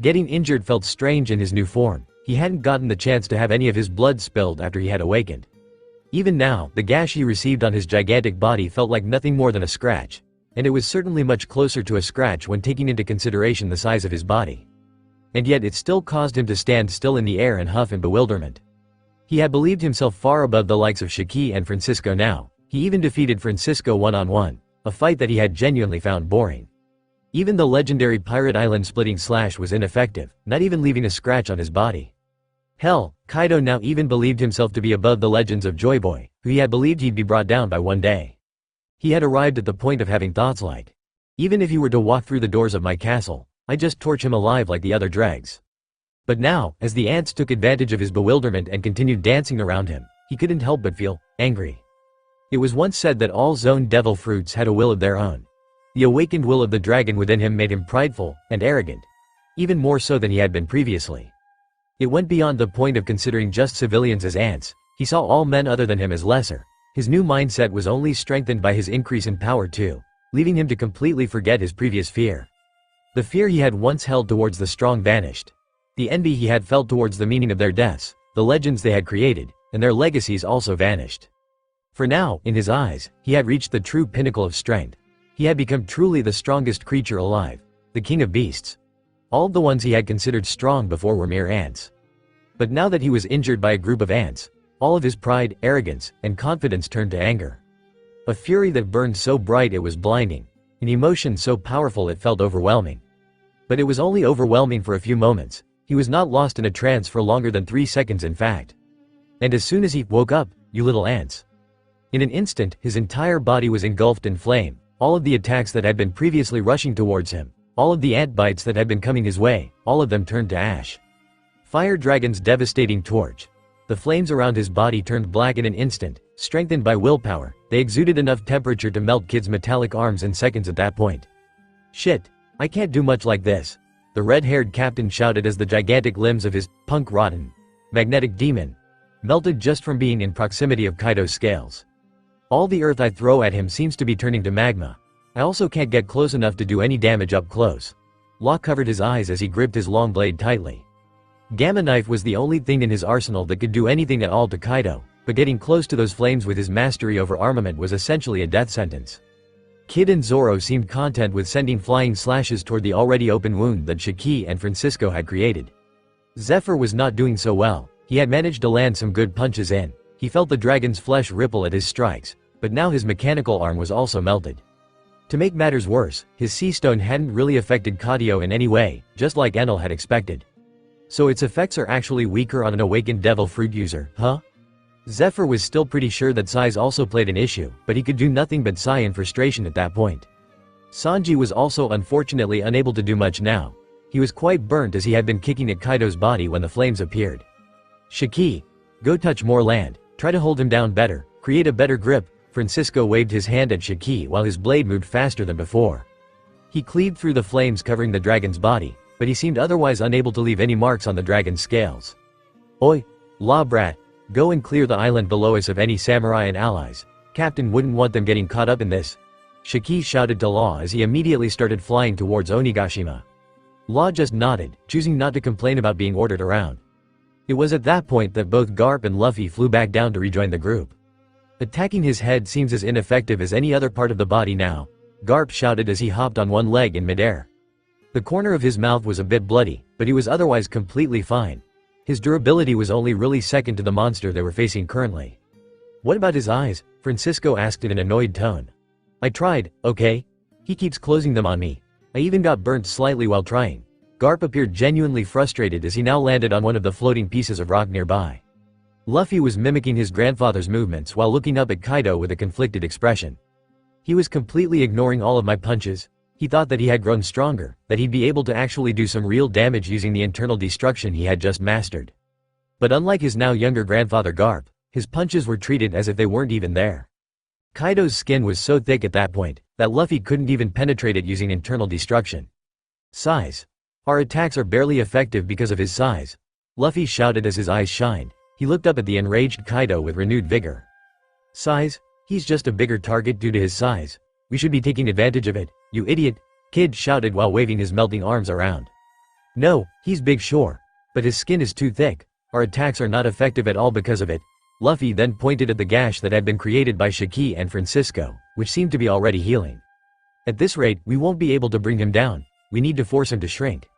Getting injured felt strange in his new form. He hadn't gotten the chance to have any of his blood spilled after he had awakened. Even now, the gash he received on his gigantic body felt like nothing more than a scratch, and it was certainly much closer to a scratch when taking into consideration the size of his body. And yet it still caused him to stand still in the air and huff in bewilderment. He had believed himself far above the likes of Shiki and Francisco now. He even defeated Francisco one-on-one, a fight that he had genuinely found boring. Even the legendary Pirate Island splitting slash was ineffective, not even leaving a scratch on his body. Hell, Kaido now even believed himself to be above the legends of Joy Boy, who he had believed he'd be brought down by one day. He had arrived at the point of having thoughts like, even if he were to walk through the doors of my castle, I'd just torch him alive like the other dregs. But now, as the ants took advantage of his bewilderment and continued dancing around him, he couldn't help but feel angry. It was once said that all Zone Devil fruits had a will of their own. The awakened will of the dragon within him made him prideful and arrogant, even more so than he had been previously. It went beyond the point of considering just civilians as ants. He saw all men other than him as lesser. His new mindset was only strengthened by his increase in power too, leaving him to completely forget his previous fear. The fear he had once held towards the strong vanished. The envy he had felt towards the meaning of their deaths, the legends they had created, and their legacies also vanished. For now, in his eyes, he had reached the true pinnacle of strength. He had become truly the strongest creature alive, the king of beasts. All of the ones he had considered strong before were mere ants. But now that he was injured by a group of ants, all of his pride, arrogance, and confidence turned to anger. A fury that burned so bright it was blinding, an emotion so powerful it felt overwhelming. But it was only overwhelming for a few moments. He was not lost in a trance for longer than 3 seconds in fact. And as soon as he woke up, you little ants. In an instant, his entire body was engulfed in flame. All of the attacks that had been previously rushing towards him, all of the ant bites that had been coming his way, all of them turned to ash. Fire Dragon's devastating torch. The flames around his body turned black in an instant. Strengthened by willpower, they exuded enough temperature to melt Kid's metallic arms in seconds at that point. Shit, I can't do much like this, the red-haired captain shouted as the gigantic limbs of his punk-rotten magnetic demon melted just from being in proximity of Kaido's scales. All the earth I throw at him seems to be turning to magma. I also can't get close enough to do any damage up close. Law covered his eyes as he gripped his long blade tightly. Gamma Knife was the only thing in his arsenal that could do anything at all to Kaido, but getting close to those flames with his mastery over armament was essentially a death sentence. Kid and Zoro seemed content with sending flying slashes toward the already open wound that Shiki and Francisco had created. Zephyr was not doing so well. He had managed to land some good punches in. He felt the dragon's flesh ripple at his strikes, but now his mechanical arm was also melted. To make matters worse, his sea stone hadn't really affected Kadio in any way, just like Enel had expected. So its effects are actually weaker on an awakened devil fruit user, huh? Zephyr was still pretty sure that size also played an issue, but he could do nothing but sigh in frustration at that point. Sanji was also unfortunately unable to do much now. He was quite burnt as he had been kicking at Kaido's body when the flames appeared. Shiki, go touch more land, try to hold him down better, create a better grip. Francisco waved his hand at Shiki while his blade moved faster than before. He cleaved through the flames covering the dragon's body, but he seemed otherwise unable to leave any marks on the dragon's scales. Oi, Law Brat, go and clear the island below us of any samurai and allies. Captain wouldn't want them getting caught up in this. Shiki shouted to Law as he immediately started flying towards Onigashima. Law just nodded, choosing not to complain about being ordered around. It was at that point that both Garp and Luffy flew back down to rejoin the group. Attacking his head seems as ineffective as any other part of the body now, Garp shouted as he hopped on one leg in midair. The corner of his mouth was a bit bloody, but he was otherwise completely fine. His durability was only really second to the monster they were facing currently. What about his eyes? Francisco asked in an annoyed tone. I tried, okay? He keeps closing them on me. I even got burnt slightly while trying. Garp appeared genuinely frustrated as he now landed on one of the floating pieces of rock nearby. Luffy was mimicking his grandfather's movements while looking up at Kaido with a conflicted expression. He was completely ignoring all of my punches. He thought that he had grown stronger, that he'd be able to actually do some real damage using the internal destruction he had just mastered. But unlike his now younger grandfather Garp, his punches were treated as if they weren't even there. Kaido's skin was so thick at that point, that Luffy couldn't even penetrate it using internal destruction. Size. Our attacks are barely effective because of his size. Luffy shouted as his eyes shined. He looked up at the enraged Kaido with renewed vigor. Size? He's just a bigger target due to his size. We should be taking advantage of it, you idiot, Kid shouted while waving his melting arms around. No, he's big sure. But his skin is too thick. Our attacks are not effective at all because of it. Luffy then pointed at the gash that had been created by Shiki and Francisco, which seemed to be already healing. At this rate, we won't be able to bring him down. We need to force him to shrink.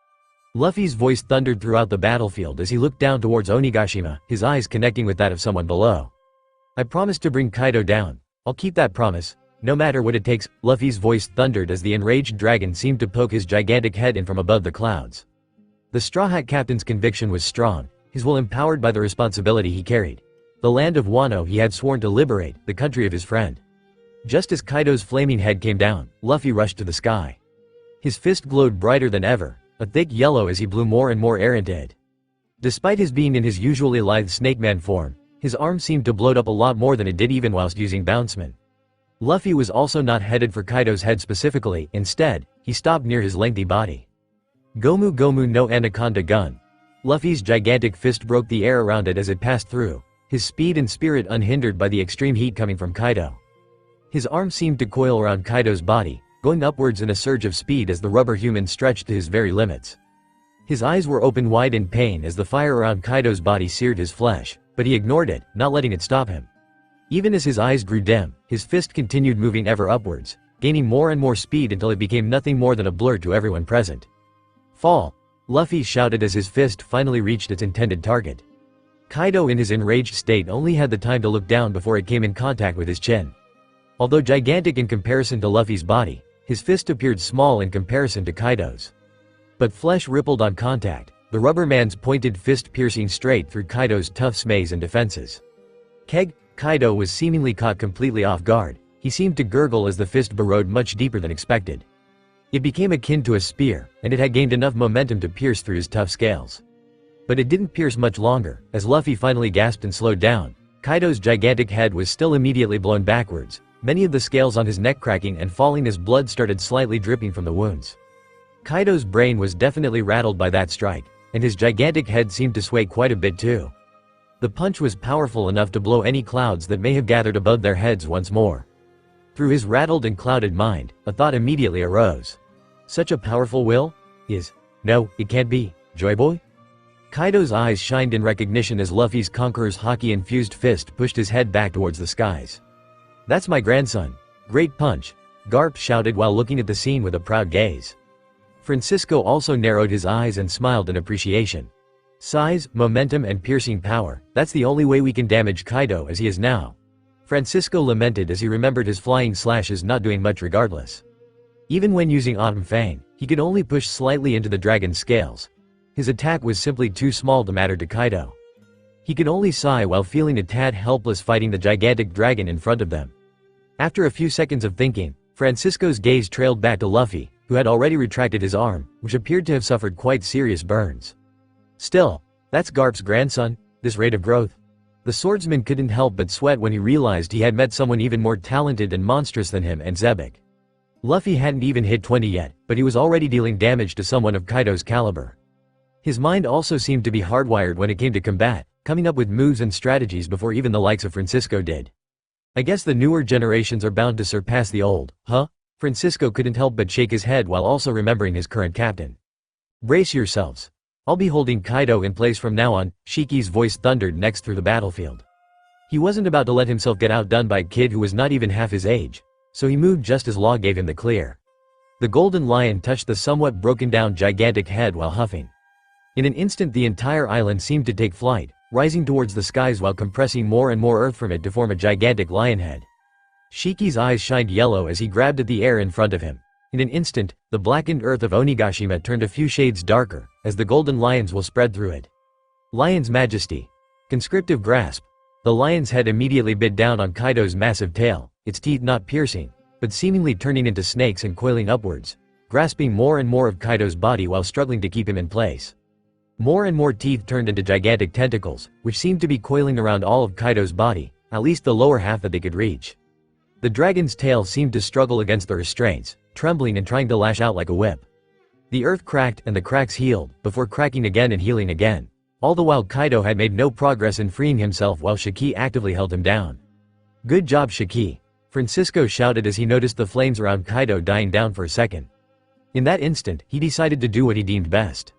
Luffy's voice thundered throughout the battlefield as he looked down towards Onigashima, his eyes connecting with that of someone below. I promised to bring Kaido down. I'll keep that promise. No matter what it takes, Luffy's voice thundered as the enraged dragon seemed to poke his gigantic head in from above the clouds. The Straw Hat Captain's conviction was strong, his will empowered by the responsibility he carried. The land of Wano he had sworn to liberate, the country of his friend. Just as Kaido's flaming head came down, Luffy rushed to the sky. His fist glowed brighter than ever, a thick yellow as he blew more and more air into it. Despite his being in his usually lithe snakeman form, his arm seemed to bloat up a lot more than it did even whilst using Bounceman. Luffy was also not headed for Kaido's head specifically, instead, he stopped near his lengthy body. Gomu Gomu no Anaconda Gun. Luffy's gigantic fist broke the air around it as it passed through, his speed and spirit unhindered by the extreme heat coming from Kaido. His arm seemed to coil around Kaido's body, going upwards in a surge of speed as the rubber human stretched to his very limits. His eyes were open wide in pain as the fire around Kaido's body seared his flesh, but he ignored it, not letting it stop him. Even as his eyes grew dim, his fist continued moving ever upwards, gaining more and more speed until it became nothing more than a blur to everyone present. Fall! Luffy shouted as his fist finally reached its intended target. Kaido in his enraged state only had the time to look down before it came in contact with his chin. Although gigantic in comparison to Luffy's body, his fist appeared small in comparison to Kaido's. But flesh rippled on contact, the rubber man's pointed fist piercing straight through Kaido's tough smays and defenses. Kaido was seemingly caught completely off guard. He seemed to gurgle as the fist burrowed much deeper than expected. It became akin to a spear, and it had gained enough momentum to pierce through his tough scales. But it didn't pierce much longer, as Luffy finally gasped and slowed down. Kaido's gigantic head was still immediately blown backwards, many of the scales on his neck cracking and falling as blood started slightly dripping from the wounds. Kaido's brain was definitely rattled by that strike, and his gigantic head seemed to sway quite a bit too. The punch was powerful enough to blow any clouds that may have gathered above their heads once more. Through his rattled and clouded mind, a thought immediately arose. Such a powerful will? No, it can't be, Joy Boy? Kaido's eyes shined in recognition as Luffy's Conqueror's hockey-infused fist pushed his head back towards the skies. That's my grandson. Great punch, Garp shouted while looking at the scene with a proud gaze. Francisco also narrowed his eyes and smiled in appreciation. Size, momentum and piercing power, that's the only way we can damage Kaido as he is now. Francisco lamented as he remembered his flying slashes not doing much regardless. Even when using Autumn Fang, he could only push slightly into the dragon's scales. His attack was simply too small to matter to Kaido. He could only sigh while feeling a tad helpless fighting the gigantic dragon in front of them. After a few seconds of thinking, Francisco's gaze trailed back to Luffy, who had already retracted his arm, which appeared to have suffered quite serious burns. Still, that's Garp's grandson, this rate of growth. The swordsman couldn't help but sweat when he realized he had met someone even more talented and monstrous than him and Zebek. Luffy hadn't even hit 20 yet, but he was already dealing damage to someone of Kaido's caliber. His mind also seemed to be hardwired when it came to combat, coming up with moves and strategies before even the likes of Francisco did. I guess the newer generations are bound to surpass the old, huh? Francisco couldn't help but shake his head while also remembering his current captain. Brace yourselves. I'll be holding Kaido in place from now on, Shiki's voice thundered next through the battlefield. He wasn't about to let himself get outdone by a kid who was not even half his age, so he moved just as Law gave him the clear. The golden lion touched the somewhat broken down gigantic head while huffing. In an instant the entire island seemed to take flight, rising towards the skies while compressing more and more earth from it to form a gigantic lion head. Shiki's eyes shined yellow as he grabbed at the air in front of him. In an instant, the blackened earth of Onigashima turned a few shades darker, as the golden lions will spread through it. Lion's Majesty. Conscriptive grasp. The lion's head immediately bit down on Kaido's massive tail, its teeth not piercing, but seemingly turning into snakes and coiling upwards, grasping more and more of Kaido's body while struggling to keep him in place. More and more teeth turned into gigantic tentacles, which seemed to be coiling around all of Kaido's body, at least the lower half that they could reach. The dragon's tail seemed to struggle against the restraints, trembling and trying to lash out like a whip. The earth cracked and the cracks healed, before cracking again and healing again. All the while Kaido had made no progress in freeing himself while Shiki actively held him down. Good job Shiki, Francisco shouted as he noticed the flames around Kaido dying down for a second. In that instant, he decided to do what he deemed best.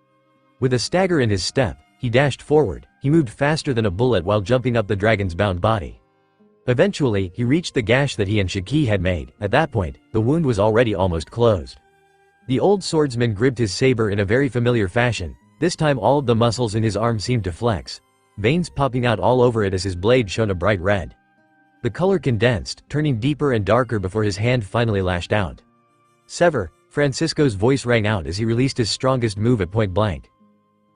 With a stagger in his step, he dashed forward. He moved faster than a bullet while jumping up the dragon's bound body. Eventually, he reached the gash that he and Shiki had made. At that point, the wound was already almost closed. The old swordsman gripped his saber in a very familiar fashion. This time all of the muscles in his arm seemed to flex, veins popping out all over it as his blade shone a bright red. The color condensed, turning deeper and darker before his hand finally lashed out. Sever, Francisco's voice rang out as he released his strongest move at point blank.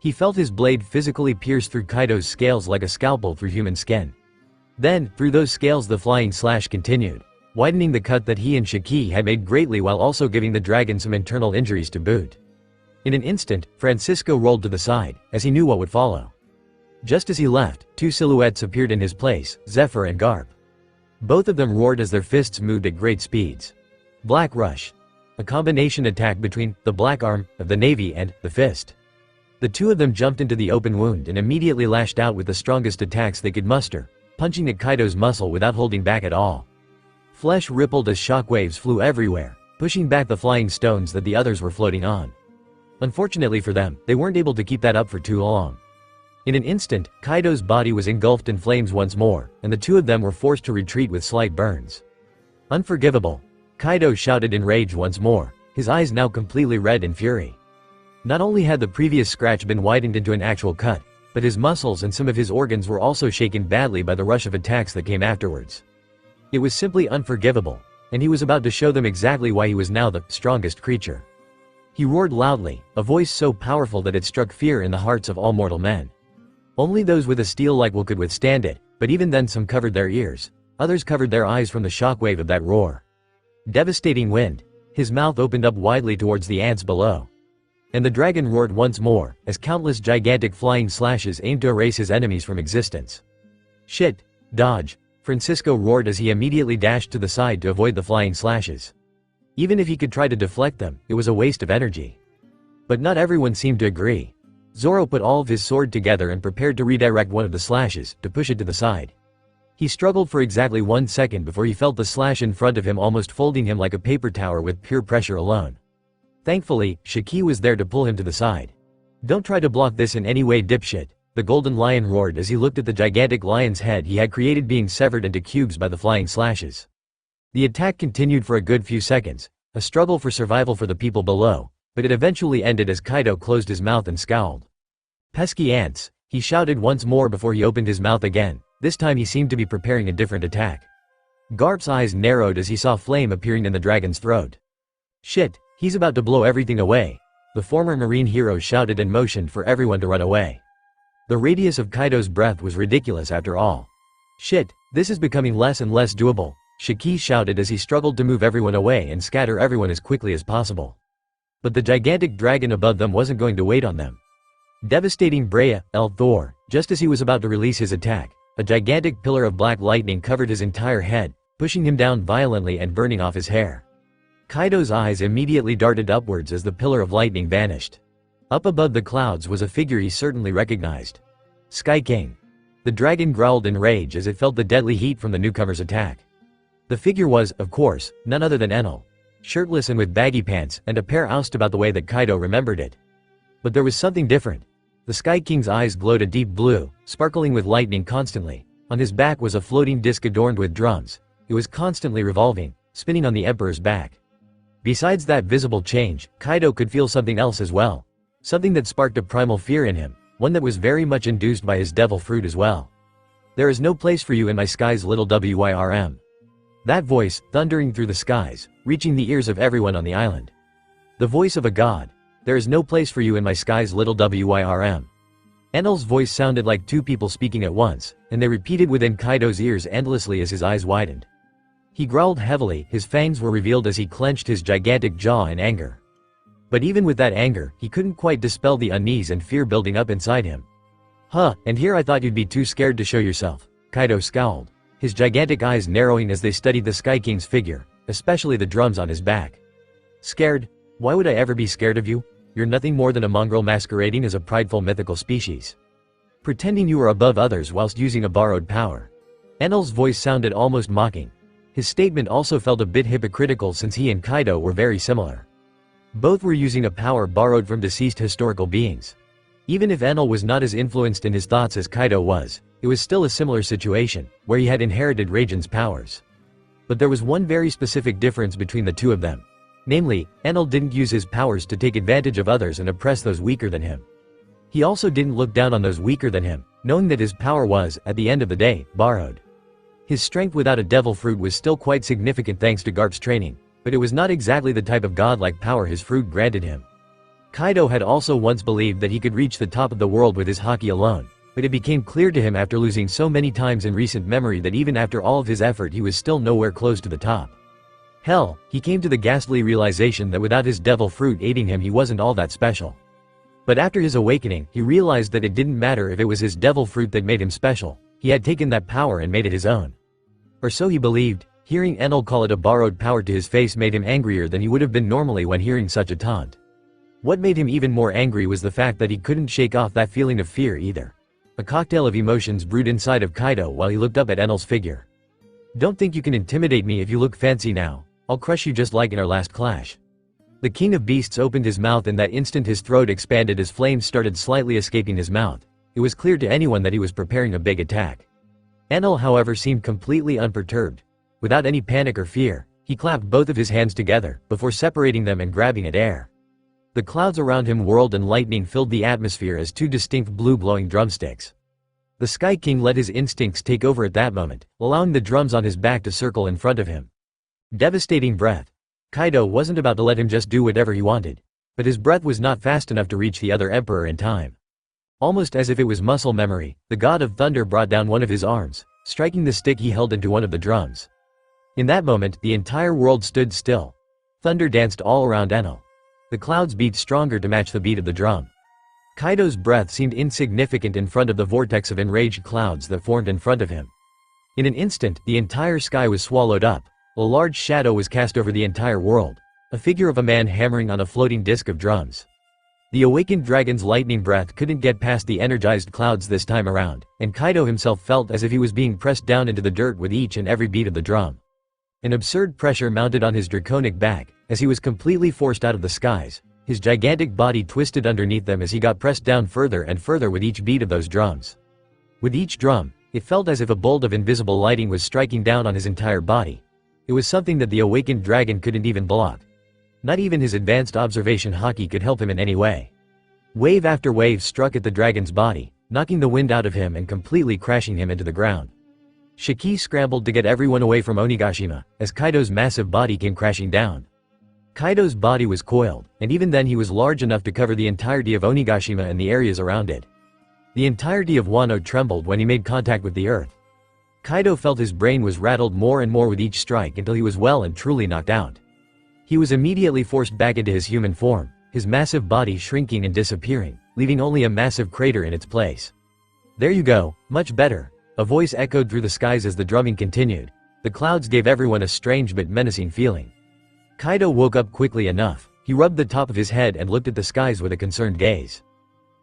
He felt his blade physically pierce through Kaido's scales like a scalpel through human skin. Then, through those scales the flying slash continued, widening the cut that he and Shiki had made greatly while also giving the dragon some internal injuries to boot. In an instant, Francisco rolled to the side, as he knew what would follow. Just as he left, two silhouettes appeared in his place, Zephyr and Garp. Both of them roared as their fists moved at great speeds. Black Rush. A combination attack between the Black Arm of the Navy and the Fist. The two of them jumped into the open wound and immediately lashed out with the strongest attacks they could muster, punching at Kaido's muscle without holding back at all. Flesh rippled as shockwaves flew everywhere, pushing back the flying stones that the others were floating on. Unfortunately for them, they weren't able to keep that up for too long. In an instant, Kaido's body was engulfed in flames once more, and the two of them were forced to retreat with slight burns. Unforgivable. Kaido shouted in rage once more, his eyes now completely red in fury. Not only had the previous scratch been widened into an actual cut, but his muscles and some of his organs were also shaken badly by the rush of attacks that came afterwards. It was simply unforgivable, and he was about to show them exactly why he was now the strongest creature. He roared loudly, a voice so powerful that it struck fear in the hearts of all mortal men. Only those with a steel-like will could withstand it, but even then some covered their ears, others covered their eyes from the shockwave of that roar. Devastating wind. His mouth opened up widely towards the ants below. And the dragon roared once more, as countless gigantic flying slashes aimed to erase his enemies from existence. Shit! Dodge! Francisco roared as he immediately dashed to the side to avoid the flying slashes. Even if he could try to deflect them, it was a waste of energy. But not everyone seemed to agree. Zoro put all of his sword together and prepared to redirect one of the slashes, to push it to the side. He struggled for exactly 1 second before he felt the slash in front of him almost folding him like a paper tower with pure pressure alone. Thankfully, Shiki was there to pull him to the side. "Don't try to block this in any way, dipshit," the golden lion roared as he looked at the gigantic lion's head he had created being severed into cubes by the flying slashes. The attack continued for a good few seconds, a struggle for survival for the people below, but it eventually ended as Kaido closed his mouth and scowled. "Pesky ants," he shouted once more before he opened his mouth again. This time he seemed to be preparing a different attack. Garp's eyes narrowed as he saw flame appearing in the dragon's throat. "Shit, he's about to blow everything away," the former marine hero shouted and motioned for everyone to run away. The radius of Kaido's breath was ridiculous after all. "Shit, this is becoming less and less doable," Shiki shouted as he struggled to move everyone away and scatter everyone as quickly as possible. But the gigantic dragon above them wasn't going to wait on them. Devastating Brea, Thor, just as he was about to release his attack, a gigantic pillar of black lightning covered his entire head, pushing him down violently and burning off his hair. Kaido's eyes immediately darted upwards as the pillar of lightning vanished. Up above the clouds was a figure he certainly recognized. Sky King. The dragon growled in rage as it felt the deadly heat from the newcomer's attack. The figure was, of course, none other than Enal. Shirtless and with baggy pants and a pair oust about the way that Kaido remembered it. But there was something different. The Sky King's eyes glowed a deep blue, sparkling with lightning constantly. On his back was a floating disc adorned with drums. It was constantly revolving, spinning on the Emperor's back. Besides that visible change, Kaido could feel something else as well. Something that sparked a primal fear in him, one that was very much induced by his devil fruit as well. "There is no place for you in my skies, little Wyrm." That voice, thundering through the skies, reaching the ears of everyone on the island. The voice of a god. "There is no place for you in my skies, little Wyrm." Enal's voice sounded like two people speaking at once, and they repeated within Kaido's ears endlessly as his eyes widened. He growled heavily, his fangs were revealed as he clenched his gigantic jaw in anger. But even with that anger, he couldn't quite dispel the unease and fear building up inside him. "Huh, and here I thought you'd be too scared to show yourself," Kaido scowled, his gigantic eyes narrowing as they studied the Sky King's figure, especially the drums on his back. "Scared? Why would I ever be scared of you? You're nothing more than a mongrel masquerading as a prideful mythical species. Pretending you are above others whilst using a borrowed power." Enal's voice sounded almost mocking. His statement also felt a bit hypocritical since he and Kaido were very similar. Both were using a power borrowed from deceased historical beings. Even if Enal was not as influenced in his thoughts as Kaido was, it was still a similar situation, where he had inherited Raijin's powers. But there was one very specific difference between the two of them. Namely, Enal didn't use his powers to take advantage of others and oppress those weaker than him. He also didn't look down on those weaker than him, knowing that his power was, at the end of the day, borrowed. His strength without a devil fruit was still quite significant thanks to Garp's training, but it was not exactly the type of godlike power his fruit granted him. Kaido had also once believed that he could reach the top of the world with his haki alone, but it became clear to him after losing so many times in recent memory that even after all of his effort he was still nowhere close to the top. Hell, he came to the ghastly realization that without his devil fruit aiding him he wasn't all that special. But after his awakening, he realized that it didn't matter if it was his devil fruit that made him special, he had taken that power and made it his own. Or so he believed. Hearing Enal call it a borrowed power to his face made him angrier than he would have been normally when hearing such a taunt. What made him even more angry was the fact that he couldn't shake off that feeling of fear either. A cocktail of emotions brewed inside of Kaido while he looked up at Enal's figure. "Don't think you can intimidate me if you look fancy now. I'll crush you just like in our last clash." The King of Beasts opened his mouth and that instant his throat expanded as flames started slightly escaping his mouth. It was clear to anyone that he was preparing a big attack. Enal, however, seemed completely unperturbed. Without any panic or fear, he clapped both of his hands together, before separating them and grabbing at air. The clouds around him whirled and lightning filled the atmosphere as two distinct blue glowing drumsticks. The Sky King let his instincts take over at that moment, allowing the drums on his back to circle in front of him. Devastating breath. Kaido wasn't about to let him just do whatever he wanted. But his breath was not fast enough to reach the other emperor in time. Almost as if it was muscle memory, the god of thunder brought down one of his arms, striking the stick he held into one of the drums. In that moment, the entire world stood still. Thunder danced all around Enal. The clouds beat stronger to match the beat of the drum. Kaido's breath seemed insignificant in front of the vortex of enraged clouds that formed in front of him. In an instant, the entire sky was swallowed up. A large shadow was cast over the entire world, a figure of a man hammering on a floating disc of drums. The awakened dragon's lightning breath couldn't get past the energized clouds this time around, and Kaido himself felt as if he was being pressed down into the dirt with each and every beat of the drum. An absurd pressure mounted on his draconic back, as he was completely forced out of the skies. His gigantic body twisted underneath them as he got pressed down further and further with each beat of those drums. With each drum, it felt as if a bolt of invisible lighting was striking down on his entire body. It was something that the awakened dragon couldn't even block. Not even his advanced observation haki could help him in any way. Wave after wave struck at the dragon's body, knocking the wind out of him and completely crashing him into the ground. Shiki scrambled to get everyone away from Onigashima, as Kaido's massive body came crashing down. Kaido's body was coiled, and even then he was large enough to cover the entirety of Onigashima and the areas around it. The entirety of Wano trembled when he made contact with the earth. Kaido felt his brain was rattled more and more with each strike until he was well and truly knocked out. He was immediately forced back into his human form, his massive body shrinking and disappearing, leaving only a massive crater in its place. "There you go, much better," a voice echoed through the skies as the drumming continued. The clouds gave everyone a strange but menacing feeling. Kaido woke up quickly enough. He rubbed the top of his head and looked at the skies with a concerned gaze.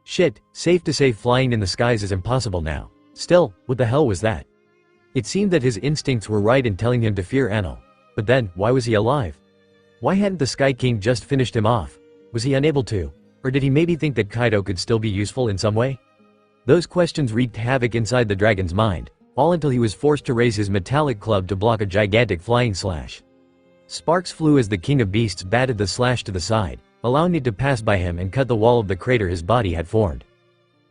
Shit, safe to say flying in the skies is impossible now. Still, what the hell was that? It seemed that his instincts were right in telling him to fear enal. But then, why was he alive? Why hadn't the Sky King just finished him off? Was he unable to? Or did he maybe think that Kaido could still be useful in some way? Those questions wreaked havoc inside the dragon's mind, all until he was forced to raise his metallic club to block a gigantic flying slash. Sparks flew as the King of Beasts batted the slash to the side, allowing it to pass by him and cut the wall of the crater his body had formed.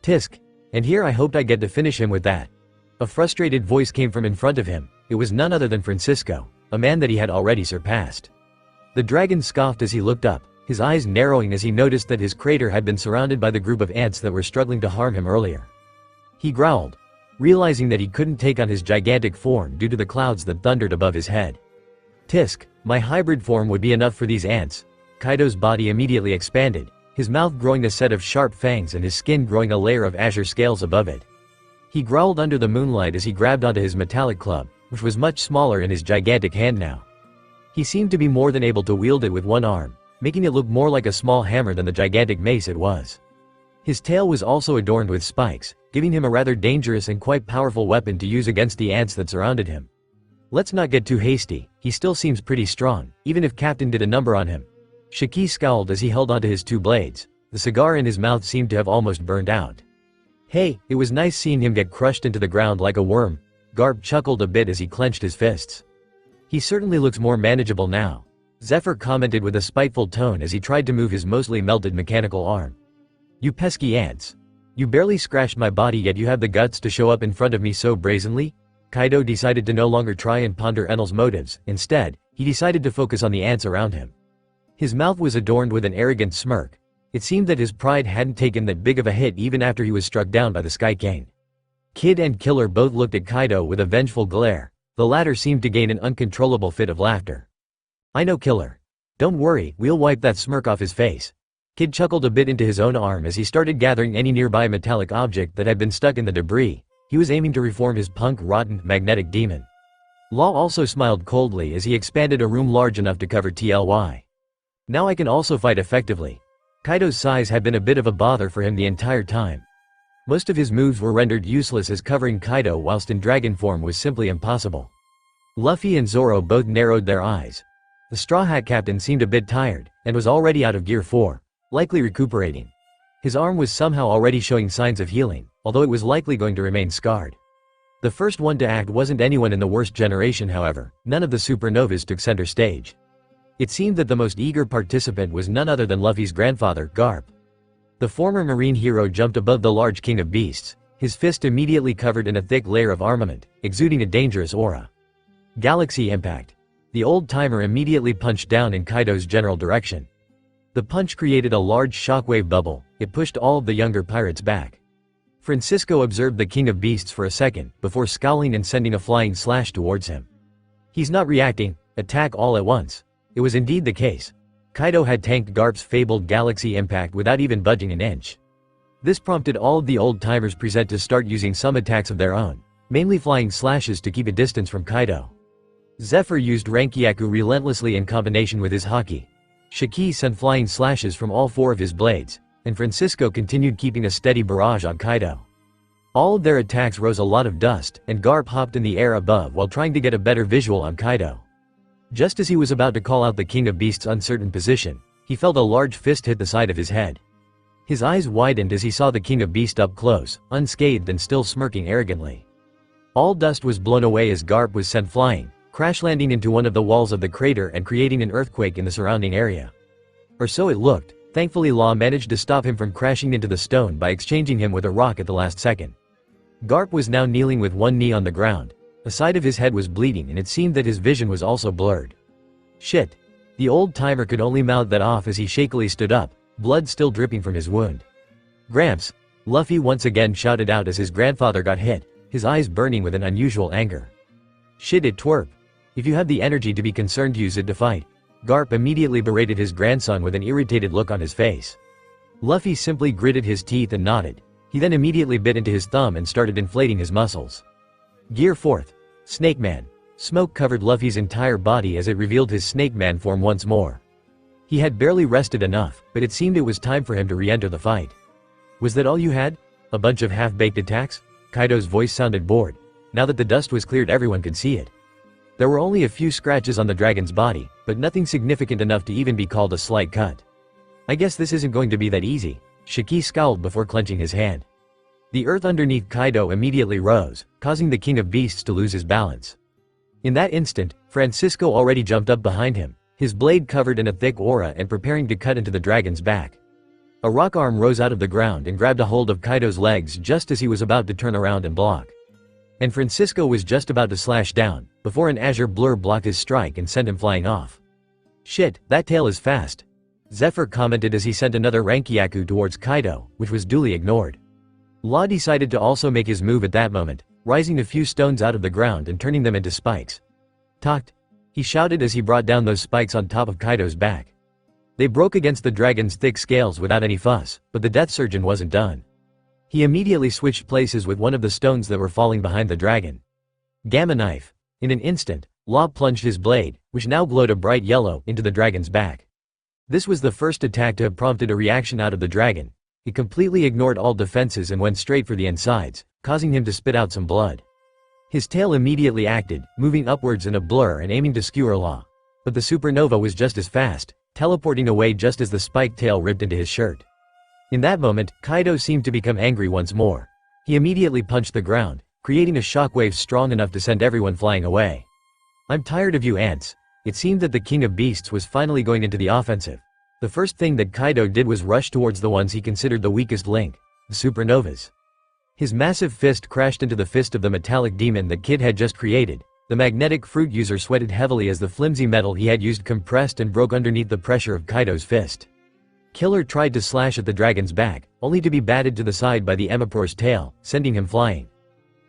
Tisk. And here I hoped I get to finish him with that. A frustrated voice came from in front of him. It was none other than Francisco, a man that he had already surpassed. The dragon scoffed as he looked up, his eyes narrowing as he noticed that his crater had been surrounded by the group of ants that were struggling to harm him earlier. He growled, realizing that he couldn't take on his gigantic form due to the clouds that thundered above his head. Tisk, my hybrid form would be enough for these ants. Kaido's body immediately expanded, his mouth growing a set of sharp fangs and his skin growing a layer of azure scales above it. He growled under the moonlight as he grabbed onto his metallic club, which was much smaller in his gigantic hand now. He seemed to be more than able to wield it with one arm, making it look more like a small hammer than the gigantic mace it was. His tail was also adorned with spikes, giving him a rather dangerous and quite powerful weapon to use against the ants that surrounded him. Let's not get too hasty, he still seems pretty strong, even if Captain did a number on him. Shiki scowled as he held onto his two blades. The cigar in his mouth seemed to have almost burned out. Hey, it was nice seeing him get crushed into the ground like a worm. Garp chuckled a bit as he clenched his fists. He certainly looks more manageable now. Zephyr commented with a spiteful tone as he tried to move his mostly melted mechanical arm. You pesky ants. You barely scratched my body yet you have the guts to show up in front of me so brazenly? Kaido decided to no longer try and ponder Enel's motives. Instead, he decided to focus on the ants around him. His mouth was adorned with an arrogant smirk. It seemed that his pride hadn't taken that big of a hit even after he was struck down by the Sky King. Kid and Killer both looked at Kaido with a vengeful glare. The latter seemed to gain an uncontrollable fit of laughter. I know Killer. Don't worry, we'll wipe that smirk off his face. Kid chuckled a bit into his own arm as he started gathering any nearby metallic object that had been stuck in the debris. He was aiming to reform his punk rotten magnetic demon. Law also smiled coldly as he expanded a room large enough to cover TLY. Now I can also fight effectively. Kaido's size had been a bit of a bother for him the entire time. Most of his moves were rendered useless as covering Kaido whilst in dragon form was simply impossible. Luffy and Zoro both narrowed their eyes. The Straw Hat Captain seemed a bit tired, and was already out of gear 4, likely recuperating. His arm was somehow already showing signs of healing, although it was likely going to remain scarred. The first one to act wasn't anyone in the worst generation however, none of the supernovas took center stage. It seemed that the most eager participant was none other than Luffy's grandfather, Garp. The former marine hero jumped above the large King of Beasts, his fist immediately covered in a thick layer of armament, exuding a dangerous aura. Galaxy Impact. The old-timer immediately punched down in Kaido's general direction. The punch created a large shockwave bubble. It pushed all of the younger pirates back. Francisco observed the King of Beasts for a second, before scowling and sending a flying slash towards him. He's not reacting, attack all at once. It was indeed the case. Kaido had tanked Garp's fabled Galaxy Impact without even budging an inch. This prompted all of the old-timers present to start using some attacks of their own, mainly flying slashes to keep a distance from Kaido. Zephyr used Rankyaku relentlessly in combination with his haki. Shiki sent flying slashes from all 4 of his blades, and Francisco continued keeping a steady barrage on Kaido. All of their attacks rose a lot of dust, and Garp hopped in the air above while trying to get a better visual on Kaido. Just as he was about to call out the King of Beasts' uncertain position, he felt a large fist hit the side of his head. His eyes widened as he saw the King of Beasts up close, unscathed and still smirking arrogantly. All dust was blown away as Garp was sent flying, crash landing into one of the walls of the crater and creating an earthquake in the surrounding area. Or so it looked. Thankfully Law managed to stop him from crashing into the stone by exchanging him with a rock at the last second. Garp was now kneeling with one knee on the ground. The side of his head was bleeding and it seemed that his vision was also blurred. Shit. The old-timer could only mouth that off as he shakily stood up, blood still dripping from his wound. "Gramps!" Luffy once again shouted out as his grandfather got hit, his eyes burning with an unusual anger. "Shit it twerp. If you have the energy to be concerned, use it to fight." Garp immediately berated his grandson with an irritated look on his face. Luffy simply gritted his teeth and nodded. He then immediately bit into his thumb and started inflating his muscles. Gear 4th. Snake Man. Smoke covered Luffy's entire body as it revealed his Snake Man form once more. He had barely rested enough, but it seemed it was time for him to re-enter the fight. "Was that all you had? A bunch of half-baked attacks?" Kaido's voice sounded bored. Now that the dust was cleared, everyone could see it. There were only a few scratches on the dragon's body, but nothing significant enough to even be called a slight cut. "I guess this isn't going to be that easy." Shiki scowled before clenching his hand. The earth underneath Kaido immediately rose, causing the King of Beasts to lose his balance. In that instant, Francisco already jumped up behind him, his blade covered in a thick aura and preparing to cut into the dragon's back. A rock arm rose out of the ground and grabbed a hold of Kaido's legs just as he was about to turn around and block. And Francisco was just about to slash down, before an azure blur blocked his strike and sent him flying off. "Shit, that tail is fast," Zephyr commented as he sent another Rankyaku towards Kaido, which was duly ignored. Law decided to also make his move at that moment, rising a few stones out of the ground and turning them into spikes. "Talked," he shouted as he brought down those spikes on top of Kaido's back. They broke against the dragon's thick scales without any fuss, but the Death Surgeon wasn't done. He immediately switched places with one of the stones that were falling behind the dragon. Gamma Knife. In an instant, Law plunged his blade, which now glowed a bright yellow, into the dragon's back. This was the first attack to have prompted a reaction out of the dragon. He completely ignored all defenses and went straight for the insides, causing him to spit out some blood. His tail immediately acted, moving upwards in a blur and aiming to skewer Law. But the supernova was just as fast, teleporting away just as the spiked tail ripped into his shirt. In that moment, Kaido seemed to become angry once more. He immediately punched the ground, creating a shockwave strong enough to send everyone flying away. "I'm tired of you ants." It seemed that the King of Beasts was finally going into the offensive. The first thing that Kaido did was rush towards the ones he considered the weakest link, the supernovas. His massive fist crashed into the fist of the metallic demon that Kid had just created. The magnetic fruit user sweated heavily as the flimsy metal he had used compressed and broke underneath the pressure of Kaido's fist. Killer tried to slash at the dragon's back, only to be batted to the side by the Emperor's tail, sending him flying.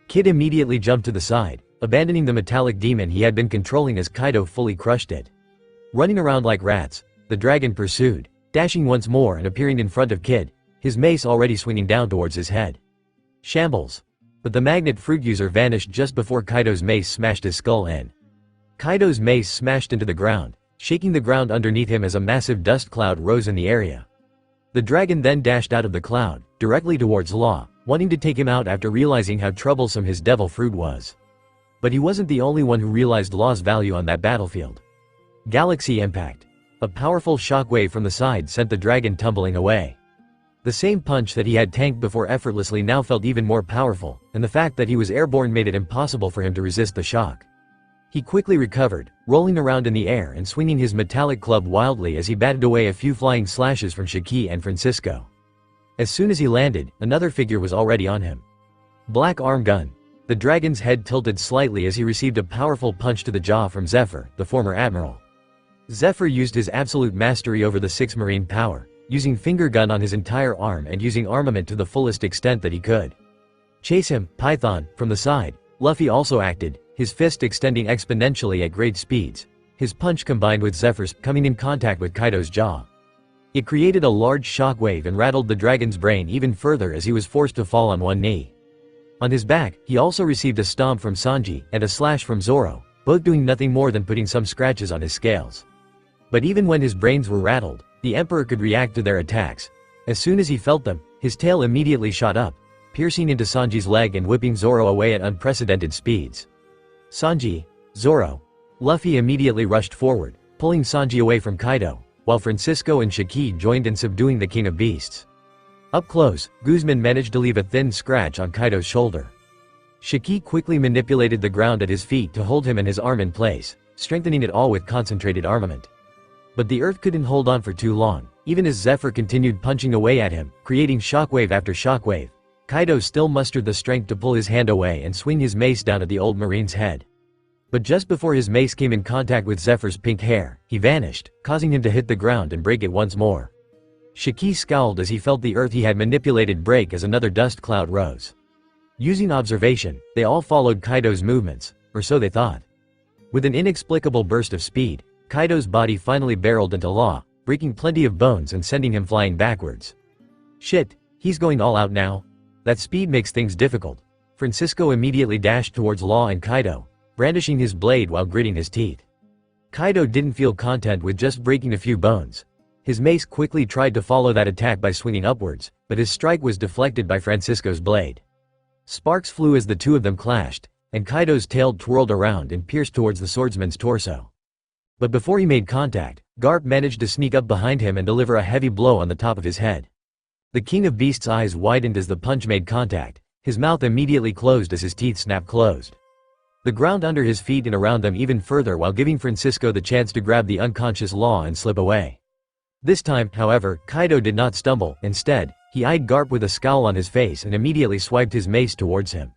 Kid immediately jumped to the side, abandoning the metallic demon he had been controlling as Kaido fully crushed it. Running around like rats, the dragon pursued, dashing once more and appearing in front of Kid, his mace already swinging down towards his head. Shambles. But the magnet fruit user vanished just before Kaido's mace smashed his skull in. Kaido's mace smashed into the ground, shaking the ground underneath him as a massive dust cloud rose in the area. The dragon then dashed out of the cloud, directly towards Law, wanting to take him out after realizing how troublesome his devil fruit was. But he wasn't the only one who realized Law's value on that battlefield. Galaxy Impact. A powerful shockwave from the side sent the dragon tumbling away. The same punch that he had tanked before effortlessly now felt even more powerful, and the fact that he was airborne made it impossible for him to resist the shock. He quickly recovered, rolling around in the air and swinging his metallic club wildly as he batted away a few flying slashes from Shiki and Francisco. As soon as he landed, another figure was already on him. Black Arm Gun. The dragon's head tilted slightly as he received a powerful punch to the jaw from Zephyr, the former admiral. Zephyr used his absolute mastery over the 6 marine power, using finger gun on his entire arm and using armament to the fullest extent that he could. Chase him, Python, from the side. Luffy also acted, his fist extending exponentially at great speeds. His punch combined with Zephyr's, coming in contact with Kaido's jaw. It created a large shockwave and rattled the dragon's brain even further as he was forced to fall on one knee. On his back, he also received a stomp from Sanji and a slash from Zoro, both doing nothing more than putting some scratches on his scales. But even when his brains were rattled, the Emperor could react to their attacks. As soon as he felt them, his tail immediately shot up, piercing into Sanji's leg and whipping Zoro away at unprecedented speeds. Sanji, Zoro. Luffy immediately rushed forward, pulling Sanji away from Kaido, while Francisco and Shiki joined in subduing the King of Beasts. Up close, Guzman managed to leave a thin scratch on Kaido's shoulder. Shiki quickly manipulated the ground at his feet to hold him and his arm in place, strengthening it all with concentrated armament. But the earth couldn't hold on for too long, even as Zephyr continued punching away at him, creating shockwave after shockwave. Kaido still mustered the strength to pull his hand away and swing his mace down at the old marine's head. But just before his mace came in contact with Zephyr's pink hair, he vanished, causing him to hit the ground and break it once more. Shiki scowled as he felt the earth he had manipulated break as another dust cloud rose. Using observation, they all followed Kaido's movements, or so they thought. With an inexplicable burst of speed, Kaido's body finally barreled into Law, breaking plenty of bones and sending him flying backwards. Shit, he's going all out now? That speed makes things difficult. Francisco immediately dashed towards Law and Kaido, brandishing his blade while gritting his teeth. Kaido didn't feel content with just breaking a few bones. His mace quickly tried to follow that attack by swinging upwards, but his strike was deflected by Francisco's blade. Sparks flew as the two of them clashed, and Kaido's tail twirled around and pierced towards the swordsman's torso. But before he made contact, Garp managed to sneak up behind him and deliver a heavy blow on the top of his head. The King of Beasts' eyes widened as the punch made contact, his mouth immediately closed as his teeth snapped closed. The ground under his feet and around them even further while giving Francisco the chance to grab the unconscious Law and slip away. This time, however, Kaido did not stumble. Instead, he eyed Garp with a scowl on his face and immediately swiped his mace towards him.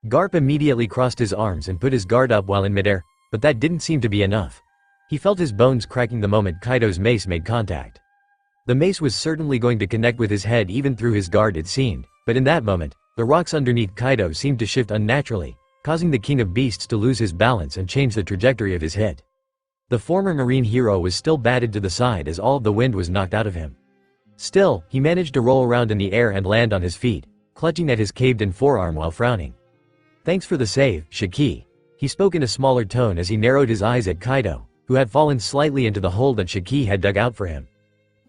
Garp immediately crossed his arms and put his guard up while in midair, but that didn't seem to be enough. He felt his bones cracking the moment Kaido's mace made contact. The mace was certainly going to connect with his head even through his guard it seemed, but in that moment, the rocks underneath Kaido seemed to shift unnaturally, causing the King of Beasts to lose his balance and change the trajectory of his hit. The former marine hero was still batted to the side as all of the wind was knocked out of him. Still, he managed to roll around in the air and land on his feet, clutching at his caved-in forearm while frowning. "Thanks for the save, Shiki," he spoke in a smaller tone as he narrowed his eyes at Kaido, who had fallen slightly into the hole that Shiki had dug out for him.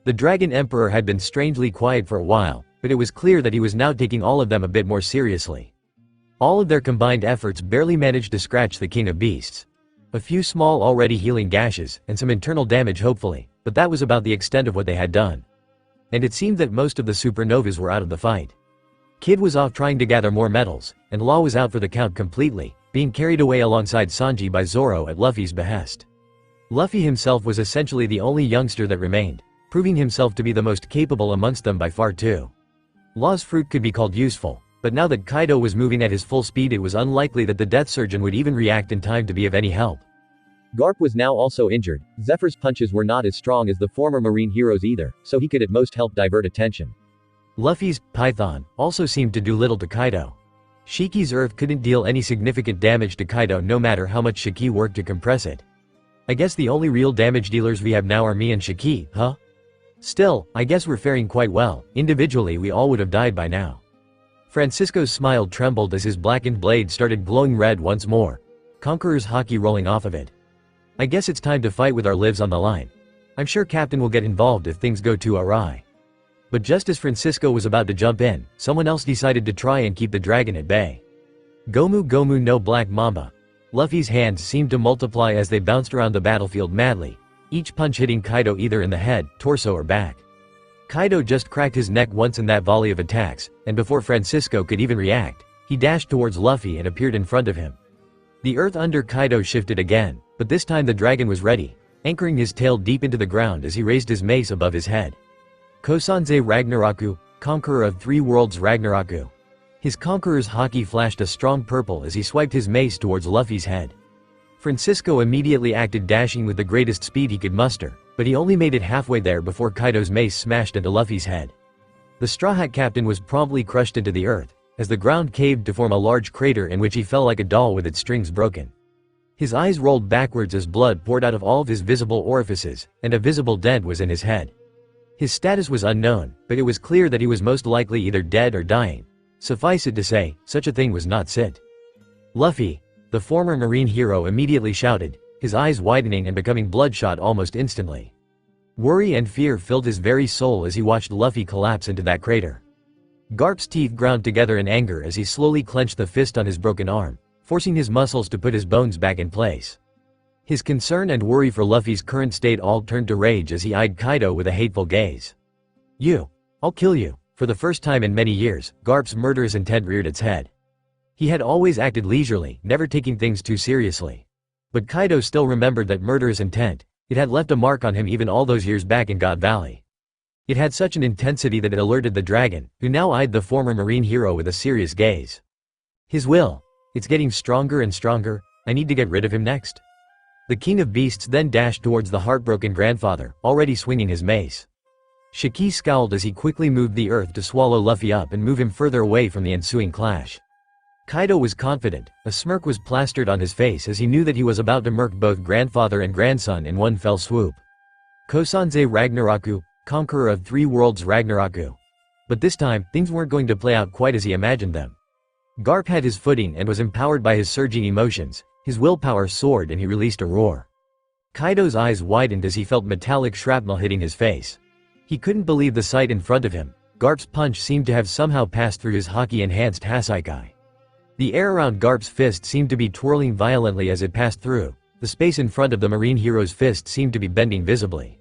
The Dragon Emperor had been strangely quiet for a while, but it was clear that he was now taking all of them a bit more seriously. All of their combined efforts barely managed to scratch the King of Beasts. A few small already healing gashes, and some internal damage hopefully, but that was about the extent of what they had done. And it seemed that most of the supernovas were out of the fight. Kid was off trying to gather more medals, and Law was out for the count completely, being carried away alongside Sanji by Zoro at Luffy's behest. Luffy himself was essentially the only youngster that remained, proving himself to be the most capable amongst them by far too. Law's fruit could be called useful, but now that Kaido was moving at his full speed it was unlikely that the Death Surgeon would even react in time to be of any help. Garp was now also injured. Zephyr's punches were not as strong as the former marine heroes either, so he could at most help divert attention. Luffy's Python also seemed to do little to Kaido. Shiki's earth couldn't deal any significant damage to Kaido no matter how much Shiki worked to compress it. I guess the only real damage dealers we have now are me and Shiki, huh? Still, I guess we're faring quite well. Individually we all would have died by now. Francisco's smile trembled as his blackened blade started glowing red once more, Conqueror's haki rolling off of it. I guess it's time to fight with our lives on the line. I'm sure Captain will get involved if things go too awry. But just as Francisco was about to jump in, someone else decided to try and keep the dragon at bay. Gomu Gomu no Black Mamba. Luffy's hands seemed to multiply as they bounced around the battlefield madly, each punch hitting Kaido either in the head, torso or back. Kaido just cracked his neck once in that volley of attacks, and before Francisco could even react, he dashed towards Luffy and appeared in front of him. The earth under Kaido shifted again, but this time the dragon was ready, anchoring his tail deep into the ground as he raised his mace above his head. Kosanze Ragnaraku, Conqueror of Three Worlds Ragnaraku. His Conqueror's haki flashed a strong purple as he swiped his mace towards Luffy's head. Francisco immediately acted, dashing with the greatest speed he could muster, but he only made it halfway there before Kaido's mace smashed into Luffy's head. The Straw Hat Captain was promptly crushed into the earth, as the ground caved to form a large crater in which he fell like a doll with its strings broken. His eyes rolled backwards as blood poured out of all of his visible orifices, and a visible dent was in his head. His status was unknown, but it was clear that he was most likely either dead or dying. Suffice it to say, such a thing was not sit. Luffy, the former marine hero, immediately shouted, his eyes widening and becoming bloodshot almost instantly. Worry and fear filled his very soul as he watched Luffy collapse into that crater. Garp's teeth ground together in anger as he slowly clenched the fist on his broken arm, forcing his muscles to put his bones back in place. His concern and worry for Luffy's current state all turned to rage as he eyed Kaido with a hateful gaze. I'll kill you. For the first time in many years, Garp's murderous intent reared its head. He had always acted leisurely, never taking things too seriously. But Kaido still remembered that murderous intent. It had left a mark on him even all those years back in God Valley. It had such an intensity that it alerted the dragon, who now eyed the former marine hero with a serious gaze. His will. It's getting stronger and stronger. I need to get rid of him next. The king of beasts then dashed towards the heartbroken grandfather, already swinging his mace. Shiki scowled as he quickly moved the earth to swallow Luffy up and move him further away from the ensuing clash. Kaido was confident. A smirk was plastered on his face as he knew that he was about to murk both grandfather and grandson in one fell swoop. Kosanze Ragnaraku, conqueror of 3 worlds Ragnaraku. But this time, things weren't going to play out quite as he imagined them. Garp had his footing and was empowered by his surging emotions. His willpower soared and he released a roar. Kaido's eyes widened as he felt metallic shrapnel hitting his face. He couldn't believe the sight in front of him. Garp's punch seemed to have somehow passed through his Haki-enhanced Hasaikai. The air around Garp's fist seemed to be twirling violently as it passed through. The space in front of the marine hero's fist seemed to be bending visibly.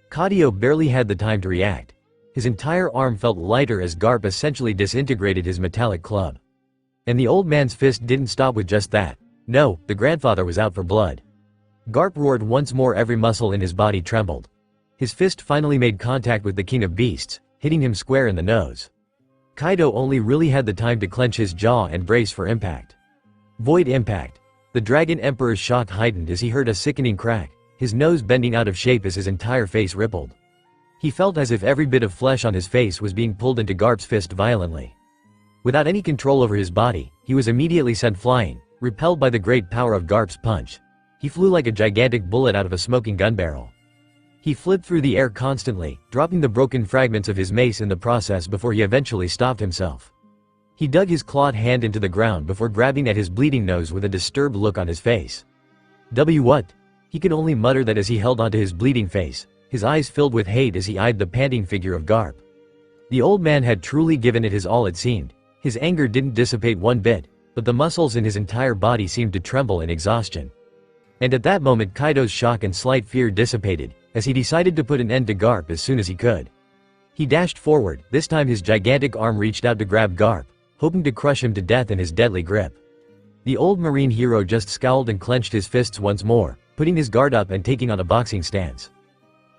Kaido barely had the time to react. His entire arm felt lighter as Garp essentially disintegrated his metallic club. And the old man's fist didn't stop with just that. No, the grandfather was out for blood. Garp roared once more, every muscle in his body trembled. His fist finally made contact with the king of beasts, hitting him square in the nose. Kaido only really had the time to clench his jaw and brace for impact. Void impact. The Dragon Emperor's shock heightened as he heard a sickening crack, his nose bending out of shape as his entire face rippled. He felt as if every bit of flesh on his face was being pulled into Garp's fist violently. Without any control over his body, he was immediately sent flying, repelled by the great power of Garp's punch. He flew like a gigantic bullet out of a smoking gun barrel. He flipped through the air constantly, dropping the broken fragments of his mace in the process before he eventually stopped himself. He dug his clawed hand into the ground before grabbing at his bleeding nose with a disturbed look on his face. What? He could only mutter that as he held onto his bleeding face, his eyes filled with hate as he eyed the panting figure of Garp. The old man had truly given it his all, it seemed. His anger didn't dissipate one bit, but the muscles in his entire body seemed to tremble in exhaustion. And at that moment Kaido's shock and slight fear dissipated, as he decided to put an end to Garp as soon as he could. He dashed forward, this time his gigantic arm reached out to grab Garp, hoping to crush him to death in his deadly grip. The old marine hero just scowled and clenched his fists once more, putting his guard up and taking on a boxing stance.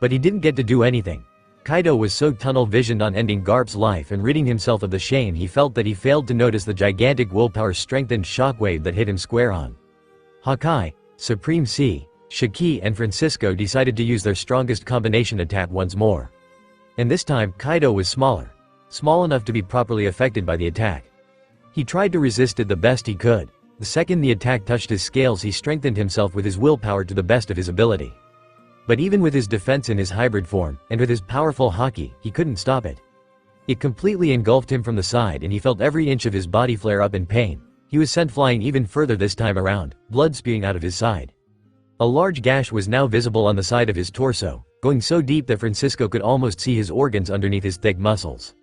But he didn't get to do anything. Kaido was so tunnel-visioned on ending Garp's life and ridding himself of the shame he felt that he failed to notice the gigantic willpower-strengthened shockwave that hit him square on. Hakai, Supreme C, Shiki and Francisco decided to use their strongest combination attack once more. And this time, Kaido was smaller. Small enough to be properly affected by the attack. He tried to resist it the best he could. The second the attack touched his scales, he strengthened himself with his willpower to the best of his ability. But even with his defense in his hybrid form, and with his powerful Haki, he couldn't stop it. It completely engulfed him from the side and he felt every inch of his body flare up in pain. He was sent flying even further this time around, blood spewing out of his side. A large gash was now visible on the side of his torso, going so deep that Francisco could almost see his organs underneath his thick muscles.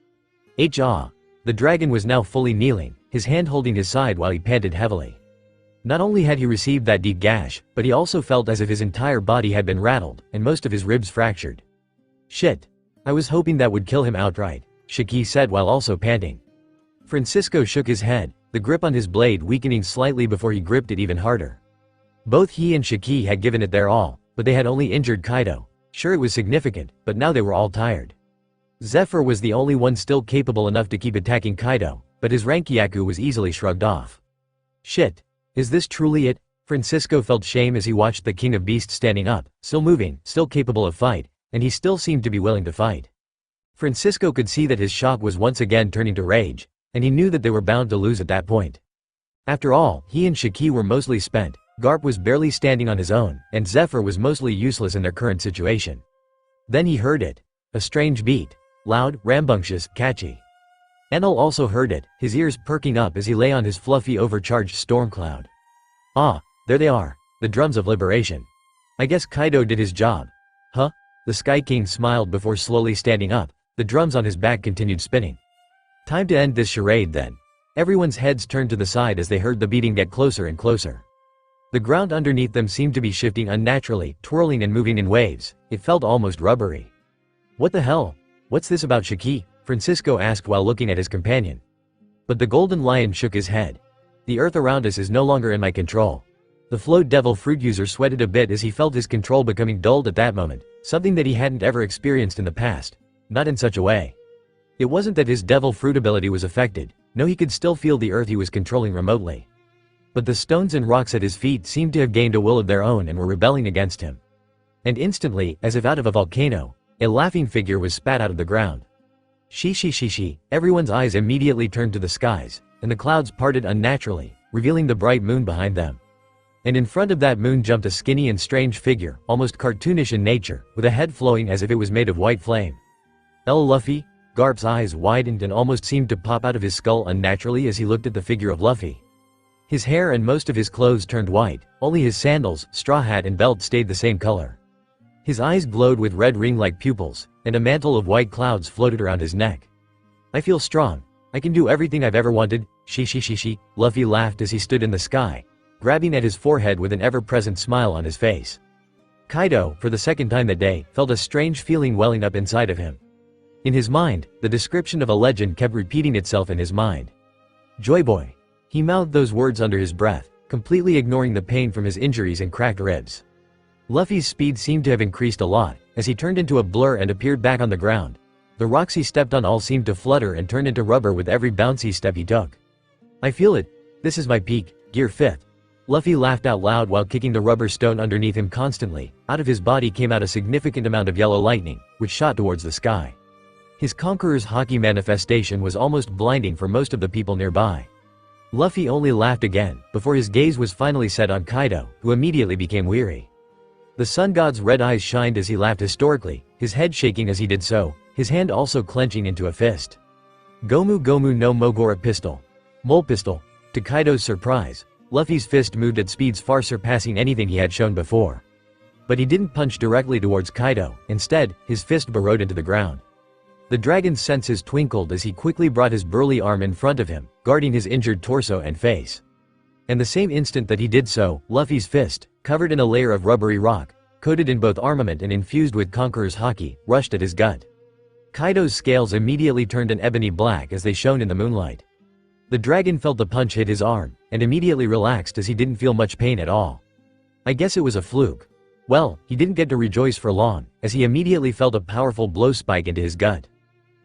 The dragon was now fully kneeling, his hand holding his side while he panted heavily. Not only had he received that deep gash, but he also felt as if his entire body had been rattled, and most of his ribs fractured. Shit. I was hoping that would kill him outright, Shiki said while also panting. Francisco shook his head, the grip on his blade weakening slightly before he gripped it even harder. Both he and Shiki had given it their all, but they had only injured Kaido. Sure, it was significant, but now they were all tired. Zephyr was the only one still capable enough to keep attacking Kaido, but his Rankyaku was easily shrugged off. Shit. Is this truly it? Francisco felt shame as he watched the King of Beasts standing up, still moving, still capable of fight, and he still seemed to be willing to fight. Francisco could see that his shock was once again turning to rage, and he knew that they were bound to lose at that point. After all, he and Shiki were mostly spent, Garp was barely standing on his own, and Zephyr was mostly useless in their current situation. Then he heard it. A strange beat. Loud, rambunctious, catchy. Enal also heard it, his ears perking up as he lay on his fluffy overcharged storm cloud. Ah, there they are, the drums of liberation. I guess Kaido did his job. Huh? The Sky King smiled before slowly standing up, the drums on his back continued spinning. Time to end this charade then. Everyone's heads turned to the side as they heard the beating get closer and closer. The ground underneath them seemed to be shifting unnaturally, twirling and moving in waves. It felt almost rubbery. "What the hell? What's this about Shiki?" Francisco asked while looking at his companion. But the golden lion shook his head. "The earth around us is no longer in my control." The float devil fruit user sweated a bit as he felt his control becoming dulled at that moment, something that he hadn't ever experienced in the past. Not in such a way. It wasn't that his devil fruit ability was affected. No, he could still feel the earth he was controlling remotely. But the stones and rocks at his feet seemed to have gained a will of their own and were rebelling against him. And instantly, as if out of a volcano, a laughing figure was spat out of the ground. She. Everyone's eyes immediately turned to the skies, and the clouds parted unnaturally, revealing the bright moon behind them. And in front of that moon jumped a skinny and strange figure, almost cartoonish in nature, with a head flowing as if it was made of white flame. Luffy? Garp's eyes widened and almost seemed to pop out of his skull unnaturally as he looked at the figure of Luffy. His hair and most of his clothes turned white, only his sandals, straw hat and belt stayed the same color. His eyes glowed with red ring-like pupils, and a mantle of white clouds floated around his neck. "I feel strong. I can do everything I've ever wanted." She. Luffy laughed as he stood in the sky, grabbing at his forehead with an ever-present smile on his face. Kaido, for the second time that day, felt a strange feeling welling up inside of him. In his mind, the description of a legend kept repeating itself in his mind. "Joy Boy." He mouthed those words under his breath, completely ignoring the pain from his injuries and cracked ribs. Luffy's speed seemed to have increased a lot, as he turned into a blur and appeared back on the ground. The rocks he stepped on all seemed to flutter and turn into rubber with every bouncy step he took. "I feel it. This is my peak, Gear 5th. Luffy laughed out loud while kicking the rubber stone underneath him constantly. Out of his body came out a significant amount of yellow lightning, which shot towards the sky. His Conqueror's Haki manifestation was almost blinding for most of the people nearby. Luffy only laughed again, before his gaze was finally set on Kaido, who immediately became weary. The sun god's red eyes shined as he laughed historically, his head shaking as he did so, his hand also clenching into a fist. Gomu no Mogora pistol. Mole pistol. To Kaido's surprise, Luffy's fist moved at speeds far surpassing anything he had shown before. But he didn't punch directly towards Kaido, instead, his fist burrowed into the ground. The dragon's senses twinkled as he quickly brought his burly arm in front of him, guarding his injured torso and face. And the same instant that he did so, Luffy's fist, covered in a layer of rubbery rock, coated in both armament and infused with Conqueror's Haki, rushed at his gut. Kaido's scales immediately turned an ebony black as they shone in the moonlight. The dragon felt the punch hit his arm, and immediately relaxed as he didn't feel much pain at all. I guess it was a fluke. Well, he didn't get to rejoice for long, as he immediately felt a powerful blow spike into his gut.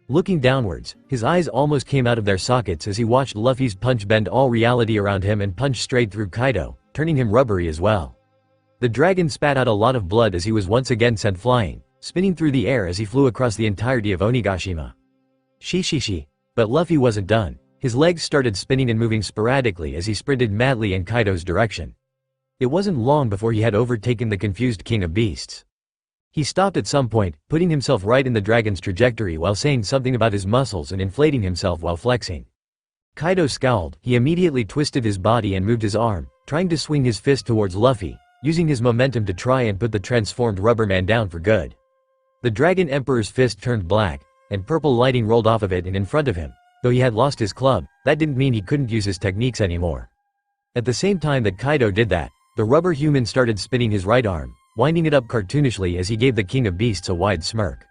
Looking downwards, his eyes almost came out of their sockets as he watched Luffy's punch bend all reality around him and punch straight through Kaido, turning him rubbery as well. The dragon spat out a lot of blood as he was once again sent flying, spinning through the air as he flew across the entirety of Onigashima. She. But Luffy wasn't done. His legs started spinning and moving sporadically as he sprinted madly in Kaido's direction. It wasn't long before he had overtaken the confused King of Beasts. He stopped at some point, putting himself right in the dragon's trajectory while saying something about his muscles and inflating himself while flexing. Kaido scowled. He immediately twisted his body and moved his arm, trying to swing his fist towards Luffy, using his momentum to try and put the transformed rubber man down for good. The Dragon Emperor's fist turned black, and purple lighting rolled off of it and in front of him. Though he had lost his club, that didn't mean he couldn't use his techniques anymore. At the same time that Kaido did that, the rubber human started spinning his right arm, winding it up cartoonishly as he gave the King of Beasts a wide smirk.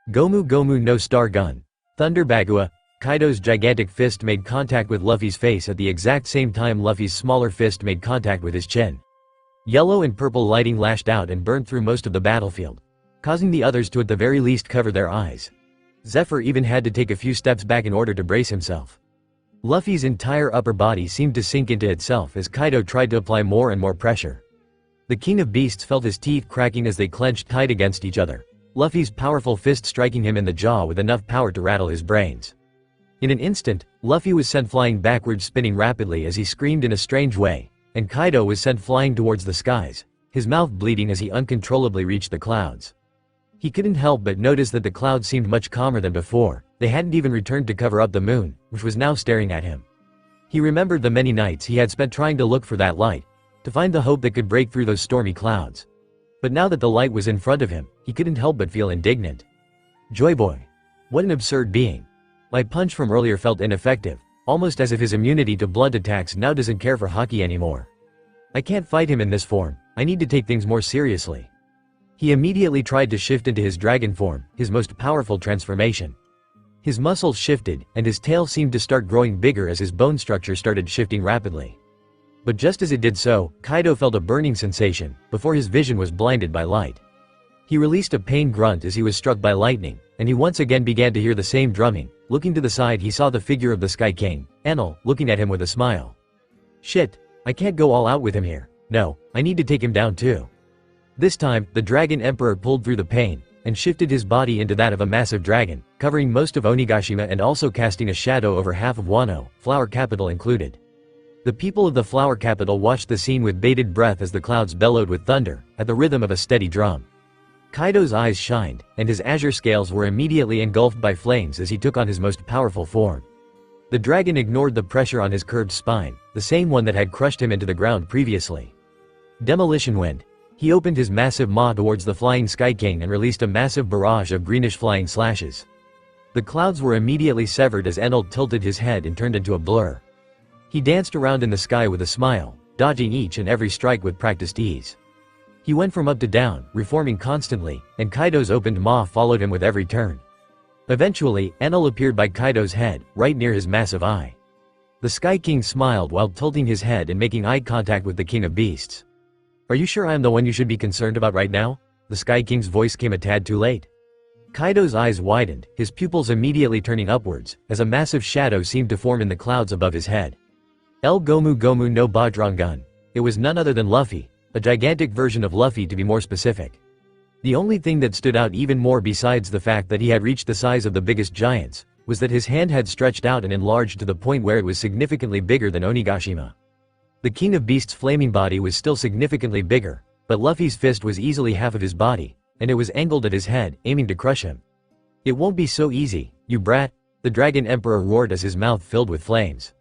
Gomu no Star Gun. Thunder Bagua. Kaido's gigantic fist made contact with Luffy's face at the exact same time Luffy's smaller fist made contact with his chin. Yellow and purple lighting lashed out and burned through most of the battlefield, causing the others to at the very least cover their eyes. Zephyr even had to take a few steps back in order to brace himself. Luffy's entire upper body seemed to sink into itself as Kaido tried to apply more and more pressure. The King of Beasts felt his teeth cracking as they clenched tight against each other, Luffy's powerful fist striking him in the jaw with enough power to rattle his brains. In an instant, Luffy was sent flying backwards, spinning rapidly as he screamed in a strange way, and Kaido was sent flying towards the skies, his mouth bleeding as he uncontrollably reached the clouds. He couldn't help but notice that the clouds seemed much calmer than before. They hadn't even returned to cover up the moon, which was now staring at him. He remembered the many nights he had spent trying to look for that light, to find the hope that could break through those stormy clouds. But now that the light was in front of him, he couldn't help but feel indignant. Joy Boy. What an absurd being. My punch from earlier felt ineffective, almost as if his immunity to blunt attacks now doesn't care for Haki anymore. I can't fight him in this form, I need to take things more seriously. He immediately tried to shift into his dragon form, his most powerful transformation. His muscles shifted, and his tail seemed to start growing bigger as his bone structure started shifting rapidly. But just as it did so, Kaido felt a burning sensation, before his vision was blinded by light. He released a pain grunt as he was struck by lightning, and he once again began to hear the same drumming. Looking to the side, he saw the figure of the Sky King, Enal, looking at him with a smile. Shit, I can't go all out with him here. No, I need to take him down too. This time, the Dragon Emperor pulled through the pain, and shifted his body into that of a massive dragon, covering most of Onigashima and also casting a shadow over half of Wano, Flower Capital included. The people of the Flower Capital watched the scene with bated breath as the clouds bellowed with thunder, at the rhythm of a steady drum. Kaido's eyes shined, and his azure scales were immediately engulfed by flames as he took on his most powerful form. The dragon ignored the pressure on his curved spine, the same one that had crushed him into the ground previously. Demolition Wind. He opened his massive maw towards the flying Sky King and released a massive barrage of greenish flying slashes. The clouds were immediately severed as Enal tilted his head and turned into a blur. He danced around in the sky with a smile, dodging each and every strike with practiced ease. He went from up to down, reforming constantly, and Kaido's opened maw followed him with every turn. Eventually, Enal appeared by Kaido's head, right near his massive eye. The Sky King smiled while tilting his head and making eye contact with the King of Beasts. Are you sure I am the one you should be concerned about right now? The Sky King's voice came a tad too late. Kaido's eyes widened, his pupils immediately turning upwards, as a massive shadow seemed to form in the clouds above his head. El Gomu Gomu no Bajrangun. It was none other than Luffy, a gigantic version of Luffy to be more specific. The only thing that stood out even more besides the fact that he had reached the size of the biggest giants, was that his hand had stretched out and enlarged to the point where it was significantly bigger than Onigashima. The King of Beasts' flaming body was still significantly bigger, but Luffy's fist was easily half of his body, and it was angled at his head, aiming to crush him. It won't be so easy, you brat, the Dragon Emperor roared as his mouth filled with flames.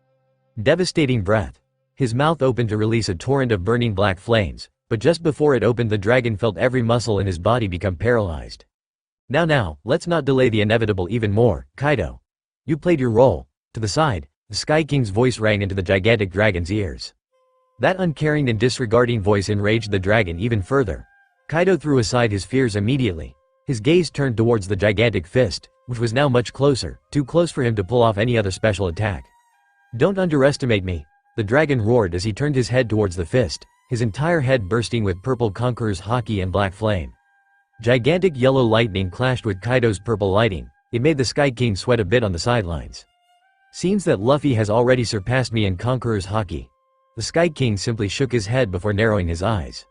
Devastating breath. His mouth opened to release a torrent of burning black flames, but just before it opened the dragon felt every muscle in his body become paralyzed. Now, let's not delay the inevitable even more, Kaido. You played your role. To the side, the Sky King's voice rang into the gigantic dragon's ears. That uncaring and disregarding voice enraged the dragon even further. Kaido threw aside his fears immediately. His gaze turned towards the gigantic fist, which was now much closer, too close for him to pull off any other special attack. Don't underestimate me, the dragon roared as he turned his head towards the fist, his entire head bursting with purple conqueror's haki and black flame. Gigantic yellow lightning clashed with Kaido's purple lighting. It made the Sky King sweat a bit on the sidelines. Seems that Luffy has already surpassed me in conqueror's haki. The Sky King simply shook his head before narrowing his eyes.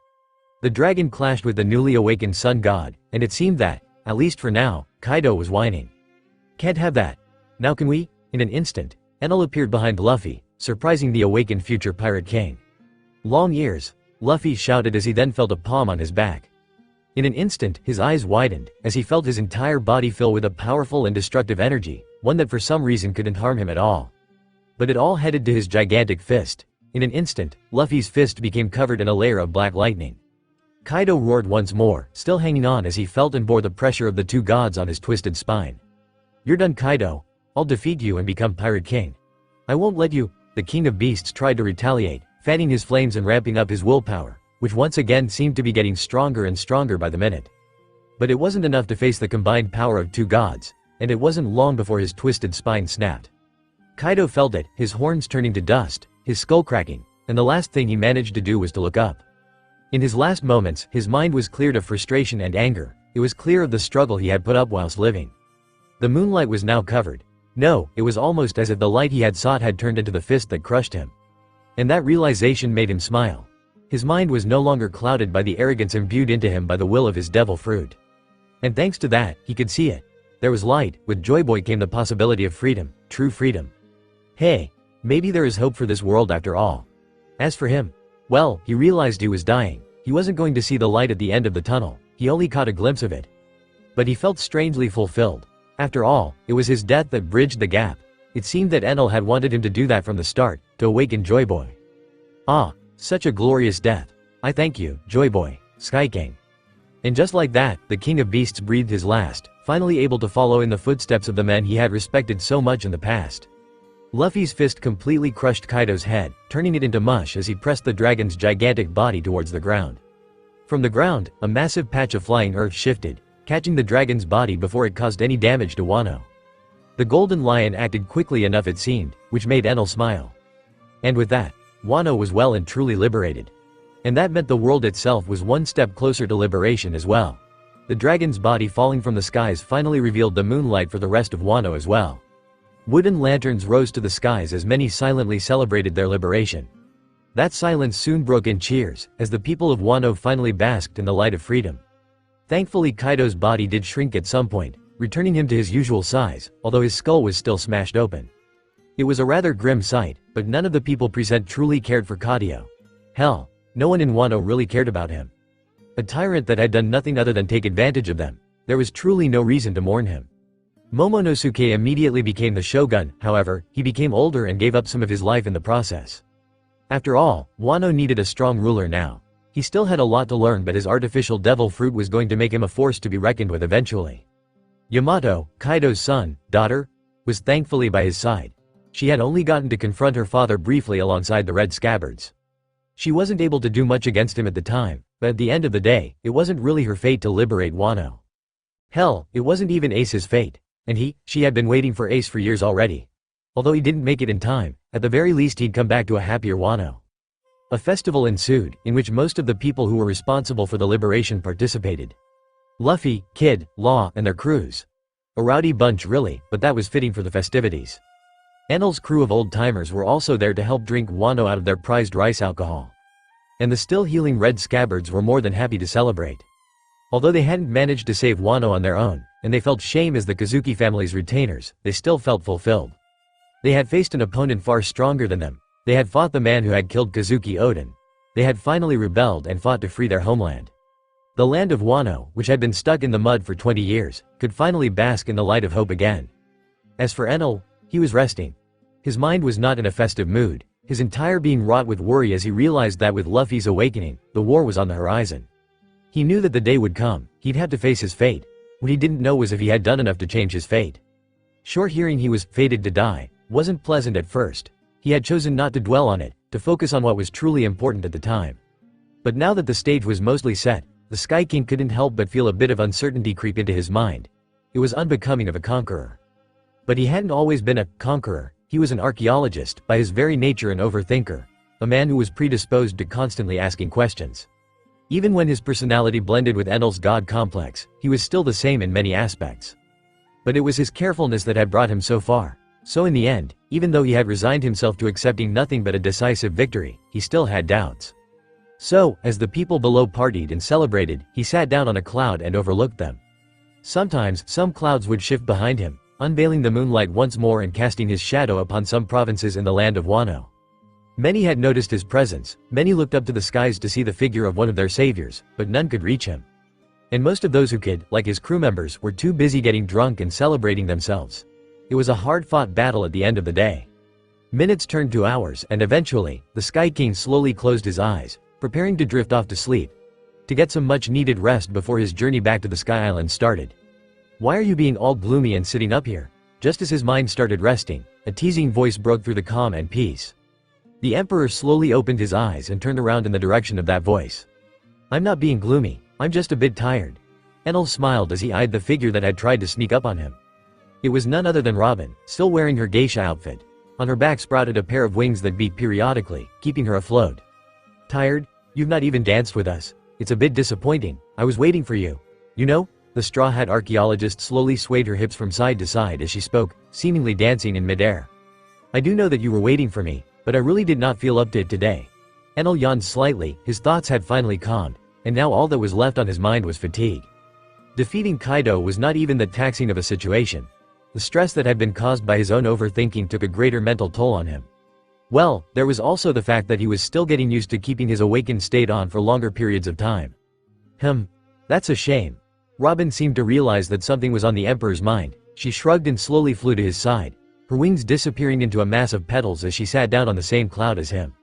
The dragon clashed with the newly awakened sun god, and it seemed that, at least for now, Kaido was whining. Can't have that. Now can we? In an instant, Enel appeared behind Luffy, surprising the awakened future pirate king. Long ears, Luffy shouted as he then felt a palm on his back. In an instant, his eyes widened, as he felt his entire body fill with a powerful and destructive energy, one that for some reason couldn't harm him at all. But it all headed to his gigantic fist. In an instant, Luffy's fist became covered in a layer of black lightning. Kaido roared once more, still hanging on as he felt and bore the pressure of the two gods on his twisted spine. You're done, Kaido. I'll defeat you and become Pirate King. I won't let you. The King of Beasts tried to retaliate, fanning his flames and ramping up his willpower, which once again seemed to be getting stronger and stronger by the minute. But it wasn't enough to face the combined power of two gods, and it wasn't long before his twisted spine snapped. Kaido felt it, his horns turning to dust, his skull cracking, and the last thing he managed to do was to look up. In his last moments, his mind was cleared of frustration and anger. It was clear of the struggle he had put up whilst living. The moonlight was now covered. No, it was almost as if the light he had sought had turned into the fist that crushed him. And that realization made him smile. His mind was no longer clouded by the arrogance imbued into him by the will of his devil fruit. And thanks to that, he could see it. There was light. With Joy Boy came the possibility of freedom, true freedom. Hey, maybe there is hope for this world after all. As for him, well, he realized he was dying. He wasn't going to see the light at the end of the tunnel. He only caught a glimpse of it. But he felt strangely fulfilled. After all, it was his death that bridged the gap. It seemed that Enel had wanted him to do that from the start, to awaken Joy Boy. Ah, such a glorious death. I thank you, Joy Boy, Sky King. And just like that, the King of Beasts breathed his last, finally able to follow in the footsteps of the men he had respected so much in the past. Luffy's fist completely crushed Kaido's head, turning it into mush as he pressed the dragon's gigantic body towards the ground. From the ground, a massive patch of flying earth shifted, catching the dragon's body before it caused any damage to Wano. The golden lion acted quickly enough it seemed, which made Enel smile. And with that, Wano was well and truly liberated. And that meant the world itself was one step closer to liberation as well. The dragon's body falling from the skies finally revealed the moonlight for the rest of Wano as well. Wooden lanterns rose to the skies as many silently celebrated their liberation. That silence soon broke in cheers, as the people of Wano finally basked in the light of freedom. Thankfully Kaido's body did shrink at some point, returning him to his usual size, although his skull was still smashed open. It was a rather grim sight, but none of the people present truly cared for Kaido. Hell, no one in Wano really cared about him. A tyrant that had done nothing other than take advantage of them, there was truly no reason to mourn him. Momonosuke immediately became the shogun, however, he became older and gave up some of his life in the process. After all, Wano needed a strong ruler now. He still had a lot to learn, but his artificial devil fruit was going to make him a force to be reckoned with eventually. Yamato, Kaido's daughter, was thankfully by his side. She had only gotten to confront her father briefly alongside the Red Scabbards. She wasn't able to do much against him at the time, but at the end of the day, it wasn't really her fate to liberate Wano. Hell, it wasn't even Ace's fate. And she had been waiting for Ace for years already. Although he didn't make it in time, at the very least he'd come back to a happier Wano. A festival ensued, in which most of the people who were responsible for the liberation participated. Luffy, Kid, Law, and their crews. A rowdy bunch really, but that was fitting for the festivities. Enel's crew of old-timers were also there to help drink Wano out of their prized rice alcohol. And the still-healing Red Scabbards were more than happy to celebrate. Although they hadn't managed to save Wano on their own, and they felt shame as the Kozuki family's retainers, they still felt fulfilled. They had faced an opponent far stronger than them. They had fought the man who had killed Kozuki Oden. They had finally rebelled and fought to free their homeland. The land of Wano, which had been stuck in the mud for 20 years, could finally bask in the light of hope again. As for Enel, he was resting. His mind was not in a festive mood, his entire being wrought with worry as he realized that with Luffy's awakening, the war was on the horizon. He knew that the day would come, he'd have to face his fate. What he didn't know was if he had done enough to change his fate. Sure, hearing he was fated to die wasn't pleasant at first. He had chosen not to dwell on it, to focus on what was truly important at the time. But now that the stage was mostly set, the Sky King couldn't help but feel a bit of uncertainty creep into his mind. It was unbecoming of a conqueror. But he hadn't always been a conqueror, he was an archaeologist, by his very nature an overthinker, a man who was predisposed to constantly asking questions. Even when his personality blended with Enel's god complex, he was still the same in many aspects. But it was his carefulness that had brought him so far. So in the end, even though he had resigned himself to accepting nothing but a decisive victory, he still had doubts. So, as the people below partied and celebrated, he sat down on a cloud and overlooked them. Sometimes, some clouds would shift behind him, unveiling the moonlight once more and casting his shadow upon some provinces in the land of Wano. Many had noticed his presence, many looked up to the skies to see the figure of one of their saviors, but none could reach him. And most of those who could, like his crew members, were too busy getting drunk and celebrating themselves. It was a hard-fought battle at the end of the day. Minutes turned to hours, and eventually, the Sky King slowly closed his eyes, preparing to drift off to sleep, to get some much-needed rest before his journey back to the Sky Island started. "Why are you being all gloomy and sitting up here?" Just as his mind started resting, a teasing voice broke through the calm and peace. The Emperor slowly opened his eyes and turned around in the direction of that voice. "I'm not being gloomy, I'm just a bit tired." Enel smiled as he eyed the figure that had tried to sneak up on him. It was none other than Robin, still wearing her geisha outfit. On her back sprouted a pair of wings that beat periodically, keeping her afloat. "Tired? You've not even danced with us. It's a bit disappointing, I was waiting for you. You know?" The straw hat archaeologist slowly swayed her hips from side to side as she spoke, seemingly dancing in midair. "I do know that you were waiting for me, but I really did not feel up to it today." Enel yawned slightly, his thoughts had finally calmed, and now all that was left on his mind was fatigue. Defeating Kaido was not even that taxing of a situation. The stress that had been caused by his own overthinking took a greater mental toll on him. Well, there was also the fact that he was still getting used to keeping his awakened state on for longer periods of time. That's a shame. Robin seemed to realize that something was on the Emperor's mind. She shrugged and slowly flew to his side, her wings disappearing into a mass of petals as she sat down on the same cloud as him.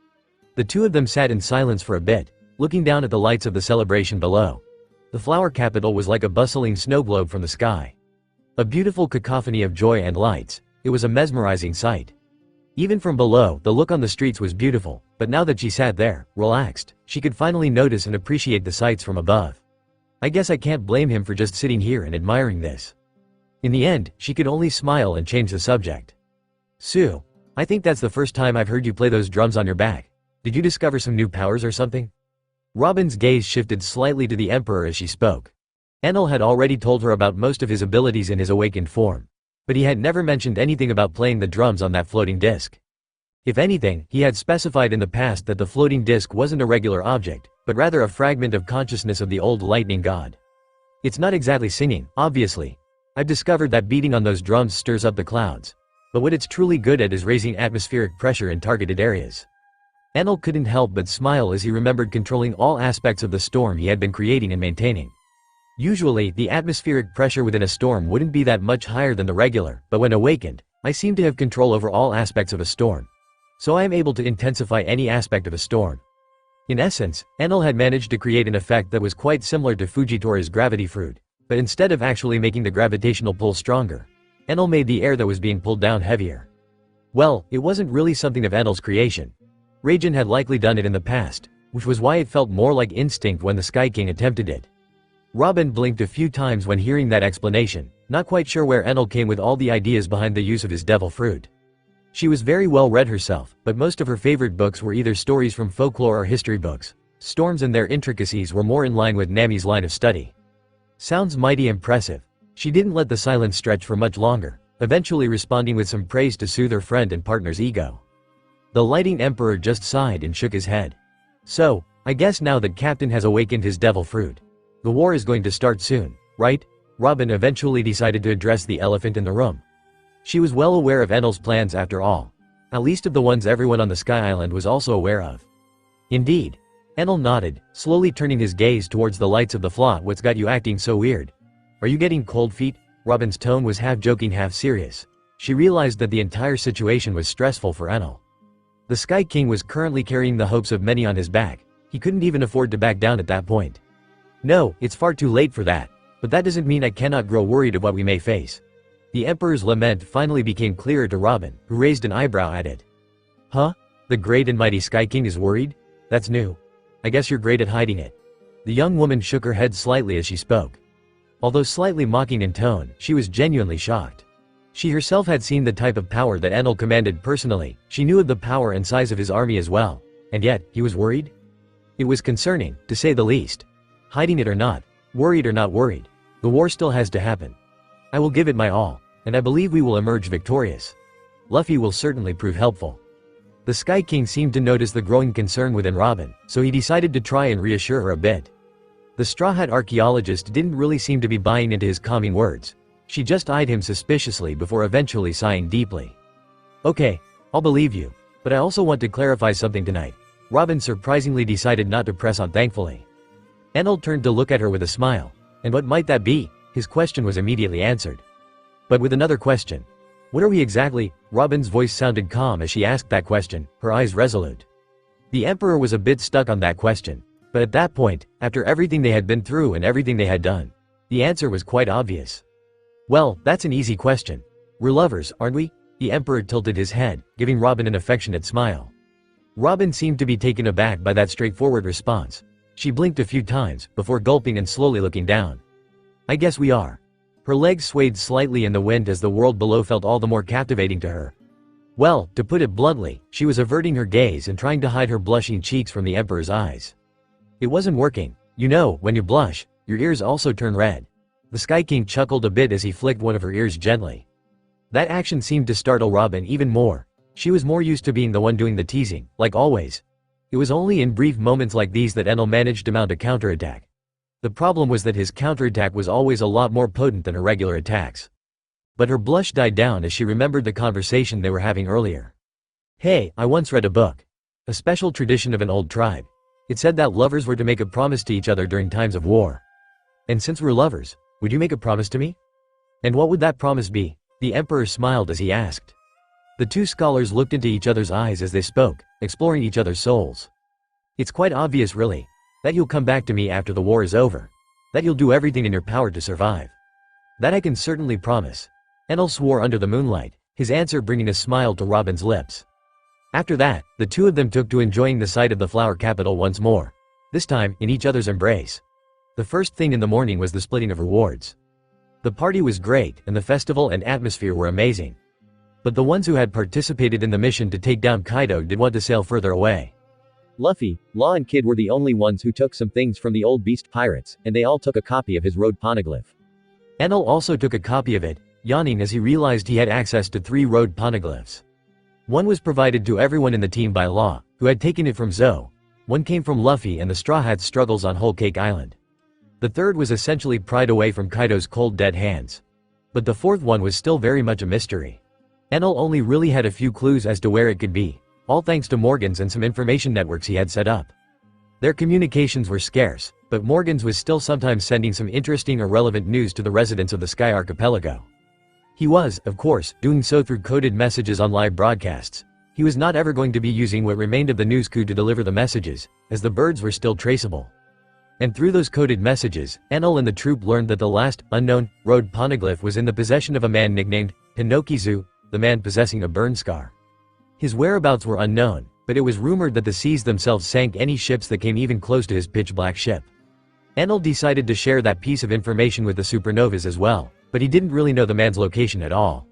The two of them sat in silence for a bit, looking down at the lights of the celebration below. The flower capital was like a bustling snow globe from the sky. A beautiful cacophony of joy and lights, it was a mesmerizing sight. Even from below, the look on the streets was beautiful, but now that she sat there, relaxed, she could finally notice and appreciate the sights from above. I guess I can't blame him for just sitting here and admiring this. In the end, she could only smile and change the subject. Sue, I think that's the first time I've heard you play those drums on your back. Did you discover some new powers or something? Robin's gaze shifted slightly to the Emperor as she spoke. Enel had already told her about most of his abilities in his awakened form. But he had never mentioned anything about playing the drums on that floating disc. If anything, he had specified in the past that the floating disc wasn't a regular object, but rather a fragment of consciousness of the old lightning god. It's not exactly singing, obviously. I've discovered that beating on those drums stirs up the clouds. But what it's truly good at is raising atmospheric pressure in targeted areas. Enel couldn't help but smile as he remembered controlling all aspects of the storm he had been creating and maintaining. Usually, the atmospheric pressure within a storm wouldn't be that much higher than the regular, but when awakened, I seem to have control over all aspects of a storm. So I am able to intensify any aspect of a storm. In essence, Enel had managed to create an effect that was quite similar to Fujitora's gravity fruit, but instead of actually making the gravitational pull stronger, Enel made the air that was being pulled down heavier. Well, it wasn't really something of Enel's creation. Raijin had likely done it in the past, which was why it felt more like instinct when the Sky King attempted it. Robin blinked a few times when hearing that explanation, not quite sure where Enel came with all the ideas behind the use of his devil fruit. She was very well read herself, but most of her favorite books were either stories from folklore or history books. Storms and their intricacies were more in line with Nami's line of study. Sounds mighty impressive. She didn't let the silence stretch for much longer, eventually responding with some praise to soothe her friend and partner's ego. The Lighting Emperor just sighed and shook his head. So, I guess now that Captain has awakened his devil fruit, the war is going to start soon, right? Robin eventually decided to address the elephant in the room. She was well aware of Enel's plans after all. At least of the ones everyone on the Sky Island was also aware of. Indeed. Enel nodded, slowly turning his gaze towards the lights of the float. What's got you acting so weird? Are you getting cold feet? Robin's tone was half joking, half serious. She realized that the entire situation was stressful for Enel. The Sky King was currently carrying the hopes of many on his back. He couldn't even afford to back down at that point. No, it's far too late for that. But that doesn't mean I cannot grow worried of what we may face. The Emperor's lament finally became clearer to Robin, who raised an eyebrow at it. Huh? The great and mighty Sky King is worried? That's new. I guess you're great at hiding it. The young woman shook her head slightly as she spoke. Although slightly mocking in tone, she was genuinely shocked. She herself had seen the type of power that Enel commanded personally. She knew of the power and size of his army as well. And yet, he was worried? It was concerning, to say the least. Hiding it or not, worried or not worried, the war still has to happen. I will give it my all, and I believe we will emerge victorious. Luffy will certainly prove helpful. The Sky King seemed to notice the growing concern within Robin, so he decided to try and reassure her a bit. The Straw Hat archaeologist didn't really seem to be buying into his calming words. She just eyed him suspiciously before eventually sighing deeply. Okay, I'll believe you, but I also want to clarify something tonight. Robin surprisingly decided not to press on thankfully. Enel turned to look at her with a smile. And what might that be? His question was immediately answered. But with another question. What are we exactly? Robin's voice sounded calm as she asked that question, her eyes resolute. The Emperor was a bit stuck on that question. But at that point, after everything they had been through and everything they had done, the answer was quite obvious. Well, that's an easy question. We're lovers, aren't we? The Emperor tilted his head, giving Robin an affectionate smile. Robin seemed to be taken aback by that straightforward response. She blinked a few times, before gulping and slowly looking down. I guess we are. Her legs swayed slightly in the wind as the world below felt all the more captivating to her. Well, to put it bluntly, she was averting her gaze and trying to hide her blushing cheeks from the Emperor's eyes. It wasn't working. You know, when you blush, your ears also turn red. The Sky King chuckled a bit as he flicked one of her ears gently. That action seemed to startle Robin even more. She was more used to being the one doing the teasing, like always. It was only in brief moments like these that Enel managed to mount a counterattack. The problem was that his counterattack was always a lot more potent than her regular attacks. But her blush died down as she remembered the conversation they were having earlier. Hey, I once read a book. A special tradition of an old tribe. It said that lovers were to make a promise to each other during times of war. And since we're lovers, would you make a promise to me? And what would that promise be? The Emperor smiled as he asked. The two scholars looked into each other's eyes as they spoke, exploring each other's souls. It's quite obvious really, that you'll come back to me after the war is over. That you'll do everything in your power to survive. That I can certainly promise. Enel swore under the moonlight, his answer bringing a smile to Robin's lips. After that, the two of them took to enjoying the sight of the flower capital once more. This time, in each other's embrace. The first thing in the morning was the splitting of rewards. The party was great, and the festival and atmosphere were amazing. But the ones who had participated in the mission to take down Kaido did want to sail further away. Luffy, Law and Kid were the only ones who took some things from the old beast pirates, and they all took a copy of his road poneglyph. Enel also took a copy of it, yawning as he realized he had access to 3 road poneglyphs. One was provided to everyone in the team by Law, who had taken it from Zoe. One came from Luffy and the Straw Hat's struggles on Whole Cake Island. The third was essentially pried away from Kaido's cold dead hands. But the fourth one was still very much a mystery. Enel only really had a few clues as to where it could be, all thanks to Morgan's and some information networks he had set up. Their communications were scarce, but Morgan's was still sometimes sending some interesting or relevant news to the residents of the Sky Archipelago. He was, of course, doing so through coded messages on live broadcasts. He was not ever going to be using what remained of the news coup to deliver the messages, as the birds were still traceable. And through those coded messages, Enel and the troop learned that the last, unknown, road poneglyph was in the possession of a man nicknamed Hinokizu, the man possessing a burn scar. His whereabouts were unknown, but it was rumored that the seas themselves sank any ships that came even close to his pitch-black ship. Enel decided to share that piece of information with the supernovas as well, but he didn't really know the man's location at all.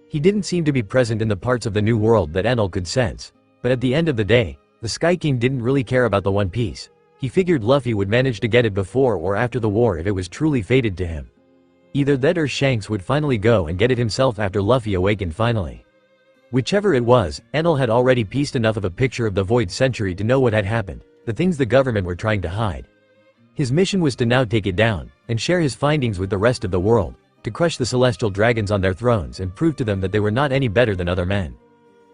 He didn't seem to be present in the parts of the New World that Enel could sense, but at the end of the day, the Sky King didn't really care about the One Piece. He figured Luffy would manage to get it before or after the war if it was truly fated to him. Either that or Shanks would finally go and get it himself after Luffy awakened finally. Whichever it was, Enel had already pieced enough of a picture of the Void Century to know what had happened, the things the government were trying to hide. His mission was to now take it down, and share his findings with the rest of the world, to crush the celestial dragons on their thrones and prove to them that they were not any better than other men.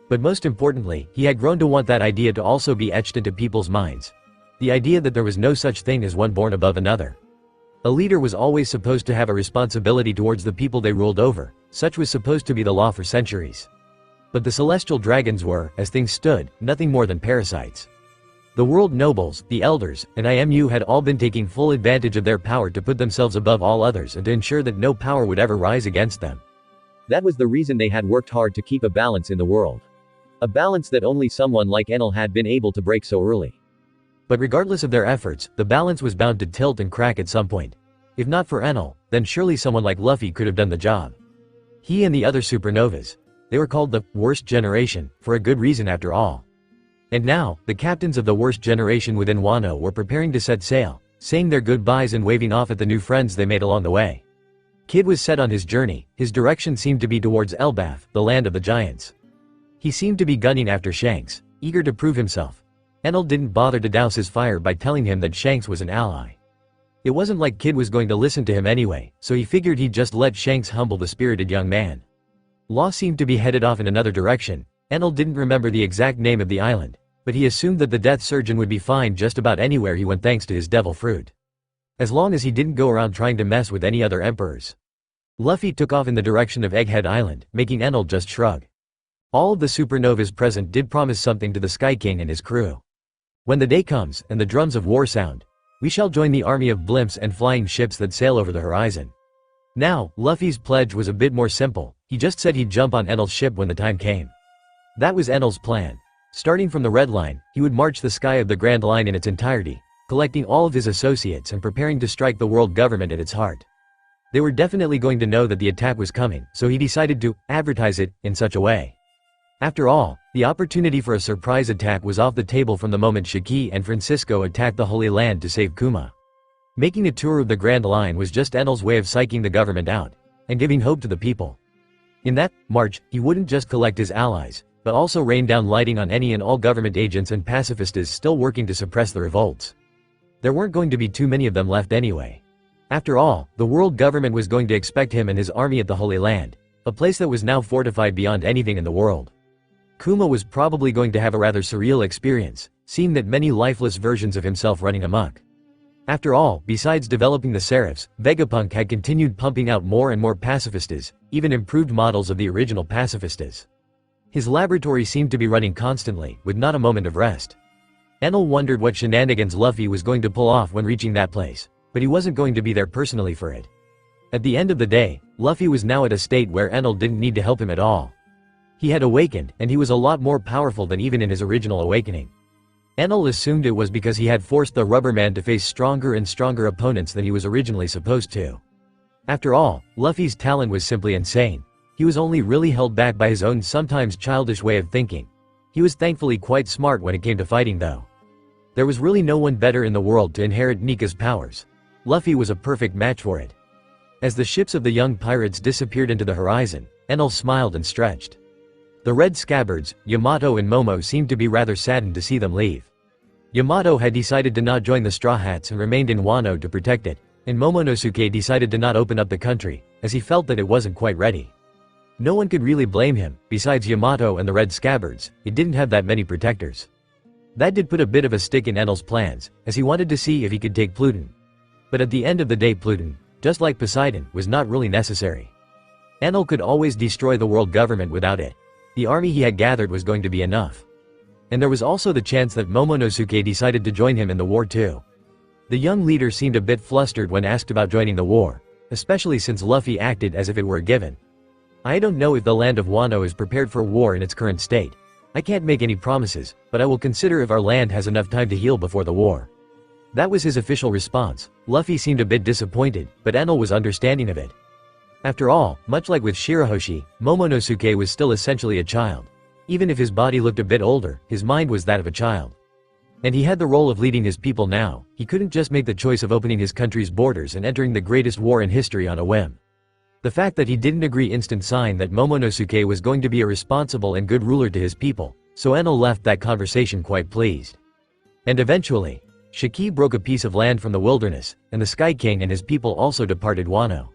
But most importantly, he had grown to want that idea to also be etched into people's minds. The idea that there was no such thing as one born above another. A leader was always supposed to have a responsibility towards the people they ruled over, such was supposed to be the law for centuries. But the celestial dragons were, as things stood, nothing more than parasites. The world nobles, the elders, and IMU had all been taking full advantage of their power to put themselves above all others and to ensure that no power would ever rise against them. That was the reason they had worked hard to keep a balance in the world. A balance that only someone like Enel had been able to break so early. But regardless of their efforts, the balance was bound to tilt and crack at some point. If not for Enel, then surely someone like Luffy could have done the job. He and the other supernovas. They were called the worst generation, for a good reason after all. And now, the captains of the worst generation within Wano were preparing to set sail, saying their goodbyes and waving off at the new friends they made along the way. Kid was set on his journey, his direction seemed to be towards Elbaf, the land of the giants. He seemed to be gunning after Shanks, eager to prove himself. Enel didn't bother to douse his fire by telling him that Shanks was an ally. It wasn't like Kid was going to listen to him anyway, so he figured he'd just let Shanks humble the spirited young man. Law seemed to be headed off in another direction. Enel didn't remember the exact name of the island, but he assumed that the death surgeon would be fine just about anywhere he went thanks to his devil fruit. As long as he didn't go around trying to mess with any other emperors. Luffy took off in the direction of Egghead Island, making Enel just shrug. All of the supernovas present did promise something to the Sky King and his crew. When the day comes, and the drums of war sound, we shall join the army of blimps and flying ships that sail over the horizon. Now, Luffy's pledge was a bit more simple, he just said he'd jump on Enel's ship when the time came. That was Enel's plan. Starting from the Red Line, he would march the sky of the Grand Line in its entirety, collecting all of his associates and preparing to strike the world government at its heart. They were definitely going to know that the attack was coming, so he decided to advertise it in such a way. After all, the opportunity for a surprise attack was off the table from the moment Shiki and Francisco attacked the Holy Land to save Kuma. Making a tour of the Grand Line was just Enel's way of psyching the government out, and giving hope to the people. In that march, he wouldn't just collect his allies, but also rain down lighting on any and all government agents and pacifistas still working to suppress the revolts. There weren't going to be too many of them left anyway. After all, the world government was going to expect him and his army at the Holy Land, a place that was now fortified beyond anything in the world. Kuma was probably going to have a rather surreal experience, seeing that many lifeless versions of himself running amok. After all, besides developing the Seraphs, Vegapunk had continued pumping out more and more pacifistas, even improved models of the original pacifistas. His laboratory seemed to be running constantly, with not a moment of rest. Enel wondered what shenanigans Luffy was going to pull off when reaching that place, but he wasn't going to be there personally for it. At the end of the day, Luffy was now at a state where Enel didn't need to help him at all. He had awakened, and he was a lot more powerful than even in his original awakening. Enel assumed it was because he had forced the rubber man to face stronger and stronger opponents than he was originally supposed to. After all, Luffy's talent was simply insane. He was only really held back by his own sometimes childish way of thinking. He was thankfully quite smart when it came to fighting though. There was really no one better in the world to inherit Nika's powers. Luffy was a perfect match for it. As the ships of the young pirates disappeared into the horizon, Enel smiled and stretched. The red scabbards, Yamato and Momo seemed to be rather saddened to see them leave. Yamato had decided to not join the Straw Hats and remained in Wano to protect it, and Momonosuke decided to not open up the country, as he felt that it wasn't quite ready. No one could really blame him. Besides Yamato and the red scabbards, it didn't have that many protectors. That did put a bit of a stick in Enel's plans, as he wanted to see if he could take Pluton. But at the end of the day, Pluton, just like Poseidon, was not really necessary. Enel could always destroy the world government without it. The army he had gathered was going to be enough. And there was also the chance that Momonosuke decided to join him in the war too. The young leader seemed a bit flustered when asked about joining the war, especially since Luffy acted as if it were a given. I don't know if the land of Wano is prepared for war in its current state. I can't make any promises, but I will consider if our land has enough time to heal before the war. That was his official response. Luffy seemed a bit disappointed, but Enel was understanding of it. After all, much like with Shirahoshi, Momonosuke was still essentially a child. Even if his body looked a bit older, his mind was that of a child. And he had the role of leading his people now. He couldn't just make the choice of opening his country's borders and entering the greatest war in history on a whim. The fact that he didn't agree instant sign that Momonosuke was going to be a responsible and good ruler to his people, so Enel left that conversation quite pleased. And eventually, Shiki broke a piece of land from the wilderness, and the Sky King and his people also departed Wano.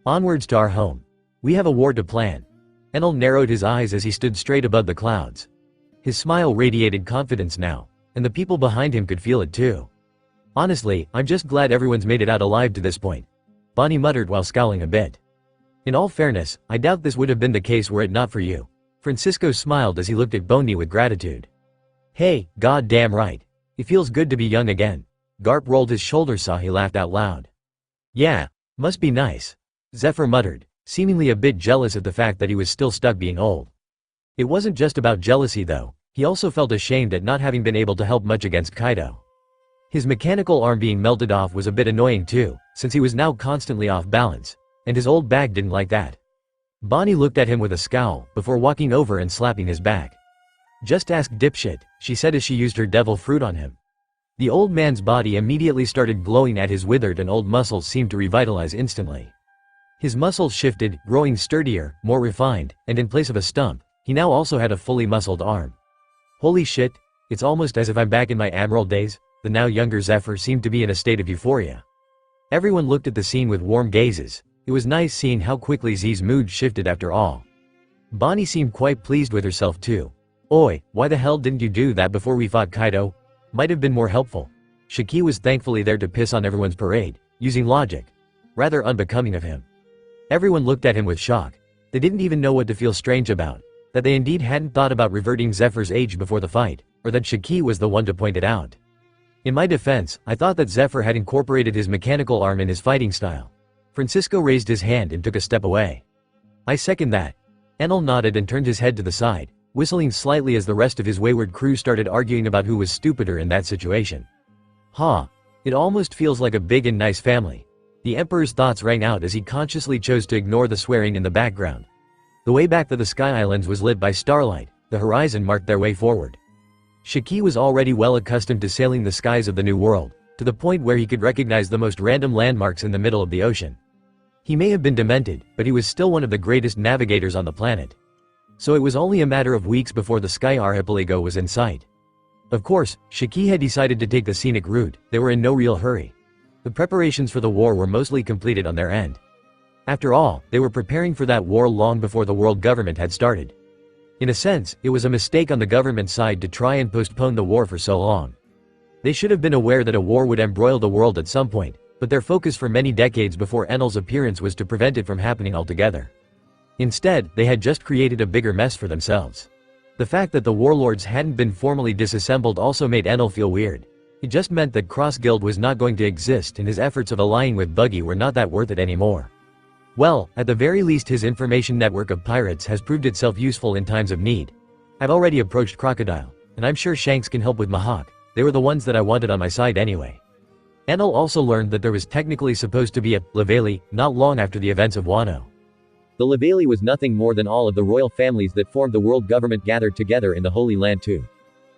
Onwards to our home. We have a war to plan. Enel narrowed his eyes as he stood straight above the clouds. His smile radiated confidence now, and the people behind him could feel it too. Honestly, I'm just glad everyone's made it out alive to this point, Bonnie muttered while scowling a bit. In all fairness, I doubt this would have been the case were it not for you. Francisco smiled as he looked at Bonnie with gratitude. Hey, god damn right. It feels good to be young again. Garp rolled his shoulders so he laughed out loud. Yeah, must be nice. Zephyr muttered, seemingly a bit jealous of the fact that he was still stuck being old. It wasn't just about jealousy though, he also felt ashamed at not having been able to help much against Kaido. His mechanical arm being melted off was a bit annoying too, since he was now constantly off balance, and his old bag didn't like that. Bonnie looked at him with a scowl, before walking over and slapping his back. Just ask dipshit, she said as she used her devil fruit on him. The old man's body immediately started glowing at his withered and old muscles seemed to revitalize instantly. His muscles shifted, growing sturdier, more refined, and in place of a stump, he now also had a fully muscled arm. Holy shit, it's almost as if I'm back in my Emerald days. The now younger Zephyr seemed to be in a state of euphoria. Everyone looked at the scene with warm gazes. It was nice seeing how quickly Z's mood shifted after all. Bonnie seemed quite pleased with herself too. Oi, why the hell didn't you do that before we fought Kaido? Might have been more helpful. Shiki was thankfully there to piss on everyone's parade, using logic. Rather unbecoming of him. Everyone looked at him with shock. They didn't even know what to feel strange about. That they indeed hadn't thought about reverting Zephyr's age before the fight, or that Shiki was the one to point it out. In my defense, I thought that Zephyr had incorporated his mechanical arm in his fighting style. Francisco raised his hand and took a step away. I second that. Enel nodded and turned his head to the side, whistling slightly as the rest of his wayward crew started arguing about who was stupider in that situation. Ha! It almost feels like a big and nice family. The Emperor's thoughts rang out as he consciously chose to ignore the swearing in the background. The way back to the Sky Islands was lit by starlight, the horizon marked their way forward. Shiki was already well accustomed to sailing the skies of the New World, to the point where he could recognize the most random landmarks in the middle of the ocean. He may have been demented, but he was still one of the greatest navigators on the planet. So it was only a matter of weeks before the Sky Archipelago was in sight. Of course, Shiki had decided to take the scenic route. They were in no real hurry. The preparations for the war were mostly completed on their end. After all, they were preparing for that war long before the world government had started. In a sense, it was a mistake on the government's side to try and postpone the war for so long. They should have been aware that a war would embroil the world at some point, but their focus for many decades before Enel's appearance was to prevent it from happening altogether. Instead, they had just created a bigger mess for themselves. The fact that the warlords hadn't been formally disassembled also made Enel feel weird. It just meant that Cross Guild was not going to exist and his efforts of allying with Buggy were not that worth it anymore. Well, at the very least his information network of pirates has proved itself useful in times of need. I've already approached Crocodile, and I'm sure Shanks can help with Mahawk. They were the ones that I wanted on my side anyway. Enel also learned that there was technically supposed to be a Laveli not long after the events of Wano. The Laveli was nothing more than all of the royal families that formed the world government gathered together in the Holy Land to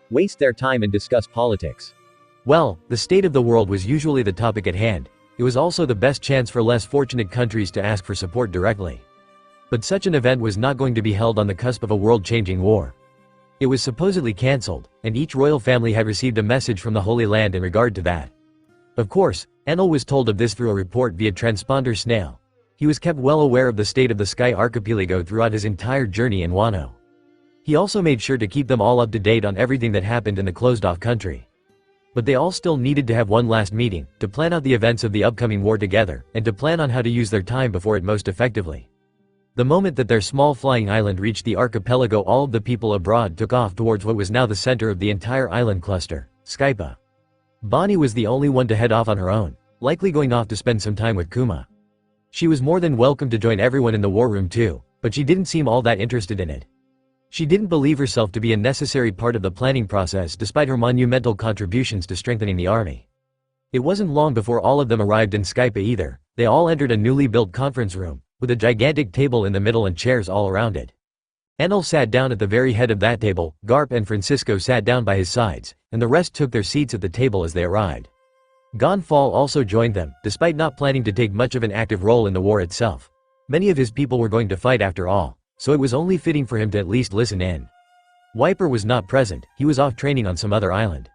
waste their time and discuss politics. Well, the state of the world was usually the topic at hand. It was also the best chance for less fortunate countries to ask for support directly. But such an event was not going to be held on the cusp of a world-changing war. It was supposedly cancelled, and each royal family had received a message from the Holy Land in regard to that. Of course, Enel was told of this through a report via transponder snail. He was kept well aware of the state of the Sky Archipelago throughout his entire journey in Wano. He also made sure to keep them all up to date on everything that happened in the closed-off country. But they all still needed to have one last meeting, to plan out the events of the upcoming war together, and to plan on how to use their time before it most effectively. The moment that their small flying island reached the archipelago, all of the people abroad took off towards what was now the center of the entire island cluster, Skypa. Bonnie was the only one to head off on her own, likely going off to spend some time with Kuma. She was more than welcome to join everyone in the war room too, but she didn't seem all that interested in it. She didn't believe herself to be a necessary part of the planning process despite her monumental contributions to strengthening the army. It wasn't long before all of them arrived in Skypa either. They all entered a newly built conference room, with a gigantic table in the middle and chairs all around it. Enel sat down at the very head of that table, Garp and Francisco sat down by his sides, and the rest took their seats at the table as they arrived. Gonfall also joined them, despite not planning to take much of an active role in the war itself. Many of his people were going to fight after all, so it was only fitting for him to at least listen in. Wiper was not present, he was off training on some other island.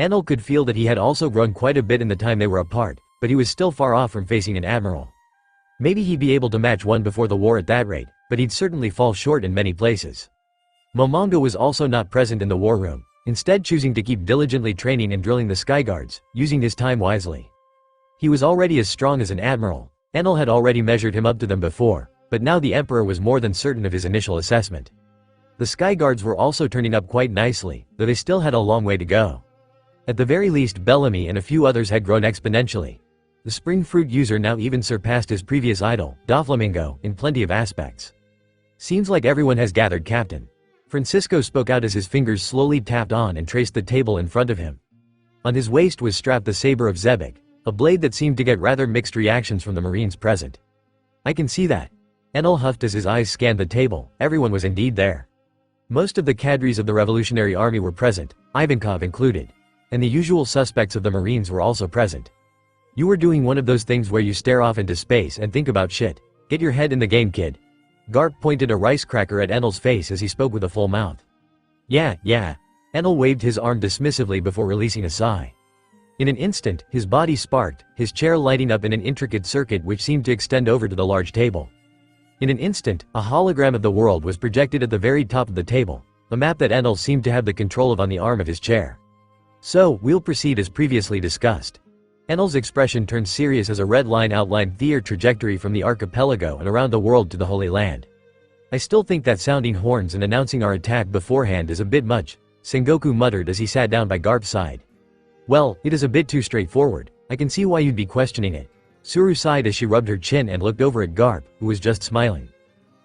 Enel could feel that he had also grown quite a bit in the time they were apart, but he was still far off from facing an admiral. Maybe he'd be able to match one before the war at that rate, but he'd certainly fall short in many places. Momonga was also not present in the war room, instead choosing to keep diligently training and drilling the Skyguards, using his time wisely. He was already as strong as an admiral. Enel had already measured him up to them before, but now the Emperor was more than certain of his initial assessment. The Skyguards were also turning up quite nicely, though they still had a long way to go. At the very least, Bellamy and a few others had grown exponentially. The Spring Fruit user now even surpassed his previous idol, Doflamingo, in plenty of aspects. Seems like everyone has gathered, Captain. Francisco spoke out as his fingers slowly tapped on and traced the table in front of him. On his waist was strapped the saber of Zebek, a blade that seemed to get rather mixed reactions from the Marines present. I can see that. Enel huffed as his eyes scanned the table. Everyone was indeed there. Most of the cadres of the Revolutionary Army were present, Ivankov included. And the usual suspects of the Marines were also present. You were doing one of those things where you stare off into space and think about shit. Get your head in the game, kid. Garp pointed a rice cracker at Enel's face as he spoke with a full mouth. Yeah. Enel waved his arm dismissively before releasing a sigh. In an instant, his body sparked, his chair lighting up in an intricate circuit which seemed to extend over to the large table. In an instant, a hologram of the world was projected at the very top of the table, a map that Enel seemed to have the control of on the arm of his chair. So, we'll proceed as previously discussed. Enel's expression turned serious as a red line outlined their trajectory from the archipelago and around the world to the Holy Land. I still think that sounding horns and announcing our attack beforehand is a bit much, Sengoku muttered as he sat down by Garp's side. Well, it is a bit too straightforward. I can see why you'd be questioning it. Suru sighed as she rubbed her chin and looked over at Garp, who was just smiling.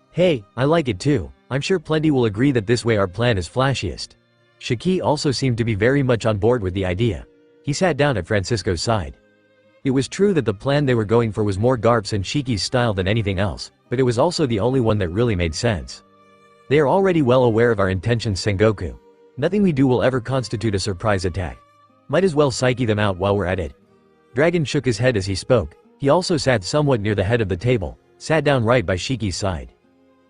Hey, I like it too. I'm sure plenty will agree that this way our plan is flashiest. Shiki also seemed to be very much on board with the idea. He sat down at Francisco's side. It was true that the plan they were going for was more Garp's and Shiki's style than anything else, but it was also the only one that really made sense. They are already well aware of our intentions, Sengoku. Nothing we do will ever constitute a surprise attack. Might as well psyche them out while we're at it. Dragon shook his head as he spoke. He also sat somewhat near the head of the table, sat down right by Shiki's side.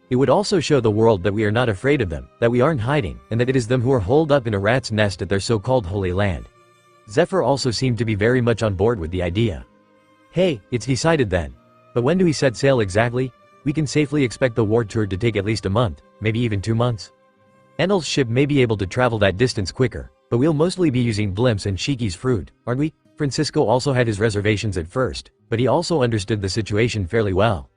It would also show the world that we are not afraid of them, that we aren't hiding, and that it is them who are holed up in a rat's nest at their so-called Holy Land. Zephyr also seemed to be very much on board with the idea. Hey, it's decided then. But when do we set sail exactly? We can safely expect the war tour to take at least a month, maybe even 2 months. Enel's ship may be able to travel that distance quicker, but we'll mostly be using blimps and Shiki's fruit, aren't we? Francisco also had his reservations at first, but he also understood the situation fairly well.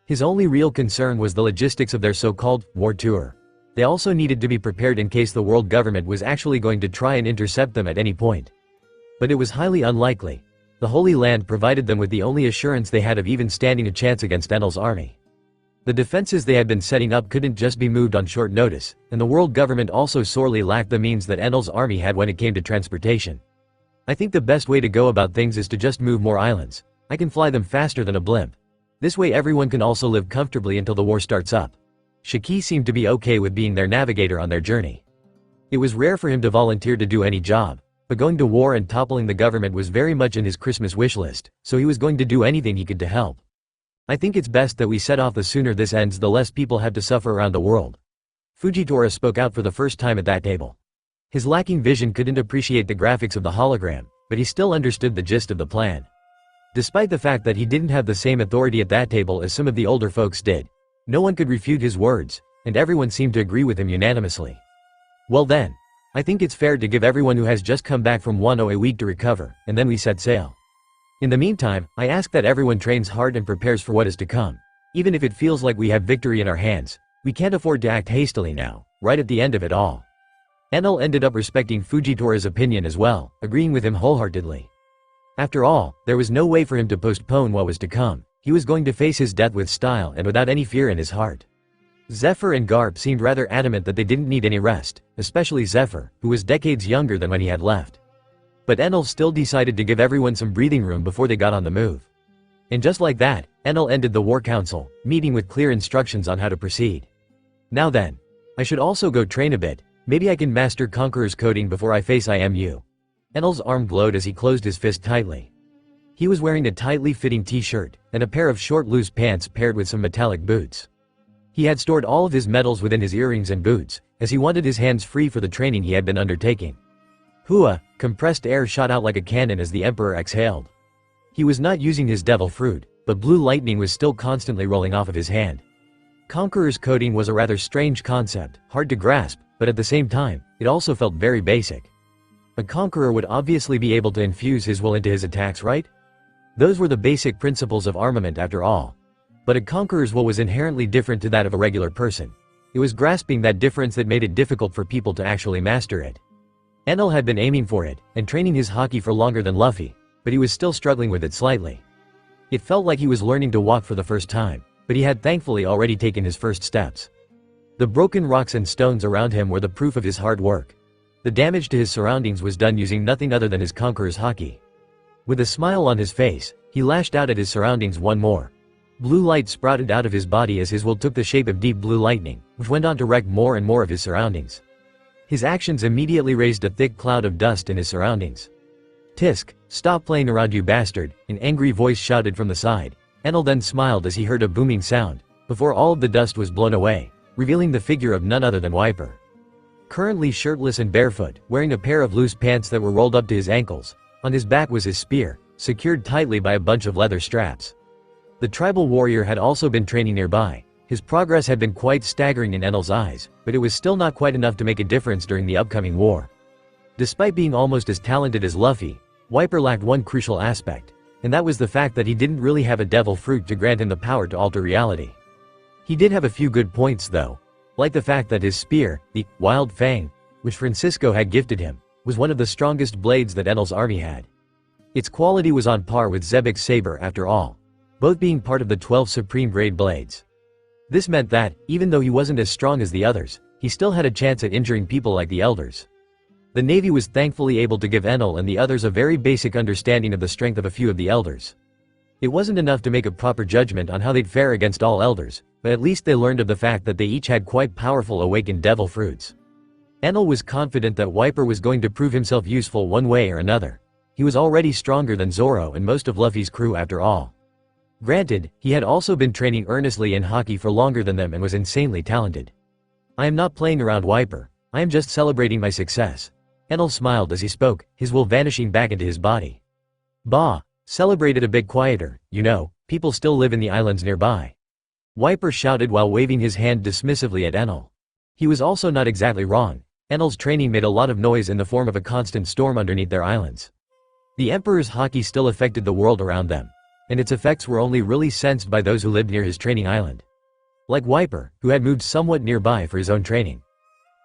His only real concern was the logistics of their so-called war tour. They also needed to be prepared in case the world government was actually going to try and intercept them at any point. But it was highly unlikely. The Holy Land provided them with the only assurance they had of even standing a chance against Enel's army. The defenses they had been setting up couldn't just be moved on short notice, and the world government also sorely lacked the means that Enel's army had when it came to transportation. I think the best way to go about things is to just move more islands. I can fly them faster than a blimp. This way everyone can also live comfortably until the war starts up. Shiki seemed to be okay with being their navigator on their journey. It was rare for him to volunteer to do any job, but going to war and toppling the government was very much in his Christmas wish list, so he was going to do anything he could to help. I think it's best that we set off. The sooner this ends, the less people have to suffer around the world. Fujitora spoke out for the first time at that table. His lacking vision couldn't appreciate the graphics of the hologram, but he still understood the gist of the plan. Despite the fact that he didn't have the same authority at that table as some of the older folks did, no one could refute his words, and everyone seemed to agree with him unanimously. Well then, I think it's fair to give everyone who has just come back from Wano a week to recover, and then we set sail. In the meantime, I ask that everyone trains hard and prepares for what is to come. Even if it feels like we have victory in our hands, we can't afford to act hastily now, right at the end of it all. Enel ended up respecting Fujitora's opinion as well, agreeing with him wholeheartedly. After all, there was no way for him to postpone what was to come. He was going to face his death with style and without any fear in his heart. Zephyr and Garp seemed rather adamant that they didn't need any rest, especially Zephyr, who was decades younger than when he had left. But Enel still decided to give everyone some breathing room before they got on the move. And just like that, Enel ended the War Council, meeting with clear instructions on how to proceed. Now then, I should also go train a bit. Maybe I can master Conqueror's coding before I face IMU. Enel's arm glowed as he closed his fist tightly. He was wearing a tightly fitting t-shirt, and a pair of short loose pants paired with some metallic boots. He had stored all of his medals within his earrings and boots, as he wanted his hands free for the training he had been undertaking. Hua, compressed air shot out like a cannon as the Emperor exhaled. He was not using his devil fruit, but blue lightning was still constantly rolling off of his hand. Conqueror's coding was a rather strange concept, hard to grasp, but at the same time, it also felt very basic. A conqueror would obviously be able to infuse his will into his attacks, right? Those were the basic principles of armament after all. But a conqueror's will was inherently different to that of a regular person. It was grasping that difference that made it difficult for people to actually master it. Enel had been aiming for it, and training his haki for longer than Luffy, but he was still struggling with it slightly. It felt like he was learning to walk for the first time, but he had thankfully already taken his first steps. The broken rocks and stones around him were the proof of his hard work. The damage to his surroundings was done using nothing other than his conqueror's haki. With a smile on his face, he lashed out at his surroundings one more. Blue light sprouted out of his body as his will took the shape of deep blue lightning, which went on to wreck more and more of his surroundings. His actions immediately raised a thick cloud of dust in his surroundings. "Tisk, stop playing around, you bastard," an angry voice shouted from the side. Enel then smiled as he heard a booming sound, before all of the dust was blown away, revealing the figure of none other than Wiper. Currently shirtless and barefoot, wearing a pair of loose pants that were rolled up to his ankles, on his back was his spear, secured tightly by a bunch of leather straps. The tribal warrior had also been training nearby. His progress had been quite staggering in Enel's eyes, but it was still not quite enough to make a difference during the upcoming war. Despite being almost as talented as Luffy, Wiper lacked one crucial aspect, and that was the fact that he didn't really have a devil fruit to grant him the power to alter reality. He did have a few good points though, like the fact that his spear, the Wild Fang, which Francisco had gifted him, was one of the strongest blades that Enel's army had. Its quality was on par with Zebek's saber after all, both being part of the 12 supreme grade blades. This meant that, even though he wasn't as strong as the others, he still had a chance at injuring people like the elders. The Navy was thankfully able to give Enel and the others a very basic understanding of the strength of a few of the elders. It wasn't enough to make a proper judgment on how they'd fare against all elders, but at least they learned of the fact that they each had quite powerful awakened devil fruits. Enel was confident that Wiper was going to prove himself useful one way or another. He was already stronger than Zoro and most of Luffy's crew after all. Granted, he had also been training earnestly in haki for longer than them and was insanely talented. "I am not playing around, Wiper. I am just celebrating my success." Enel smiled as he spoke, his will vanishing back into his body. "Bah, celebrate it a bit quieter, you know, people still live in the islands nearby." Wiper shouted while waving his hand dismissively at Enel. He was also not exactly wrong. Enel's training made a lot of noise in the form of a constant storm underneath their islands. The Emperor's haki still affected the world around them, and its effects were only really sensed by those who lived near his training island. Like Wiper, who had moved somewhat nearby for his own training.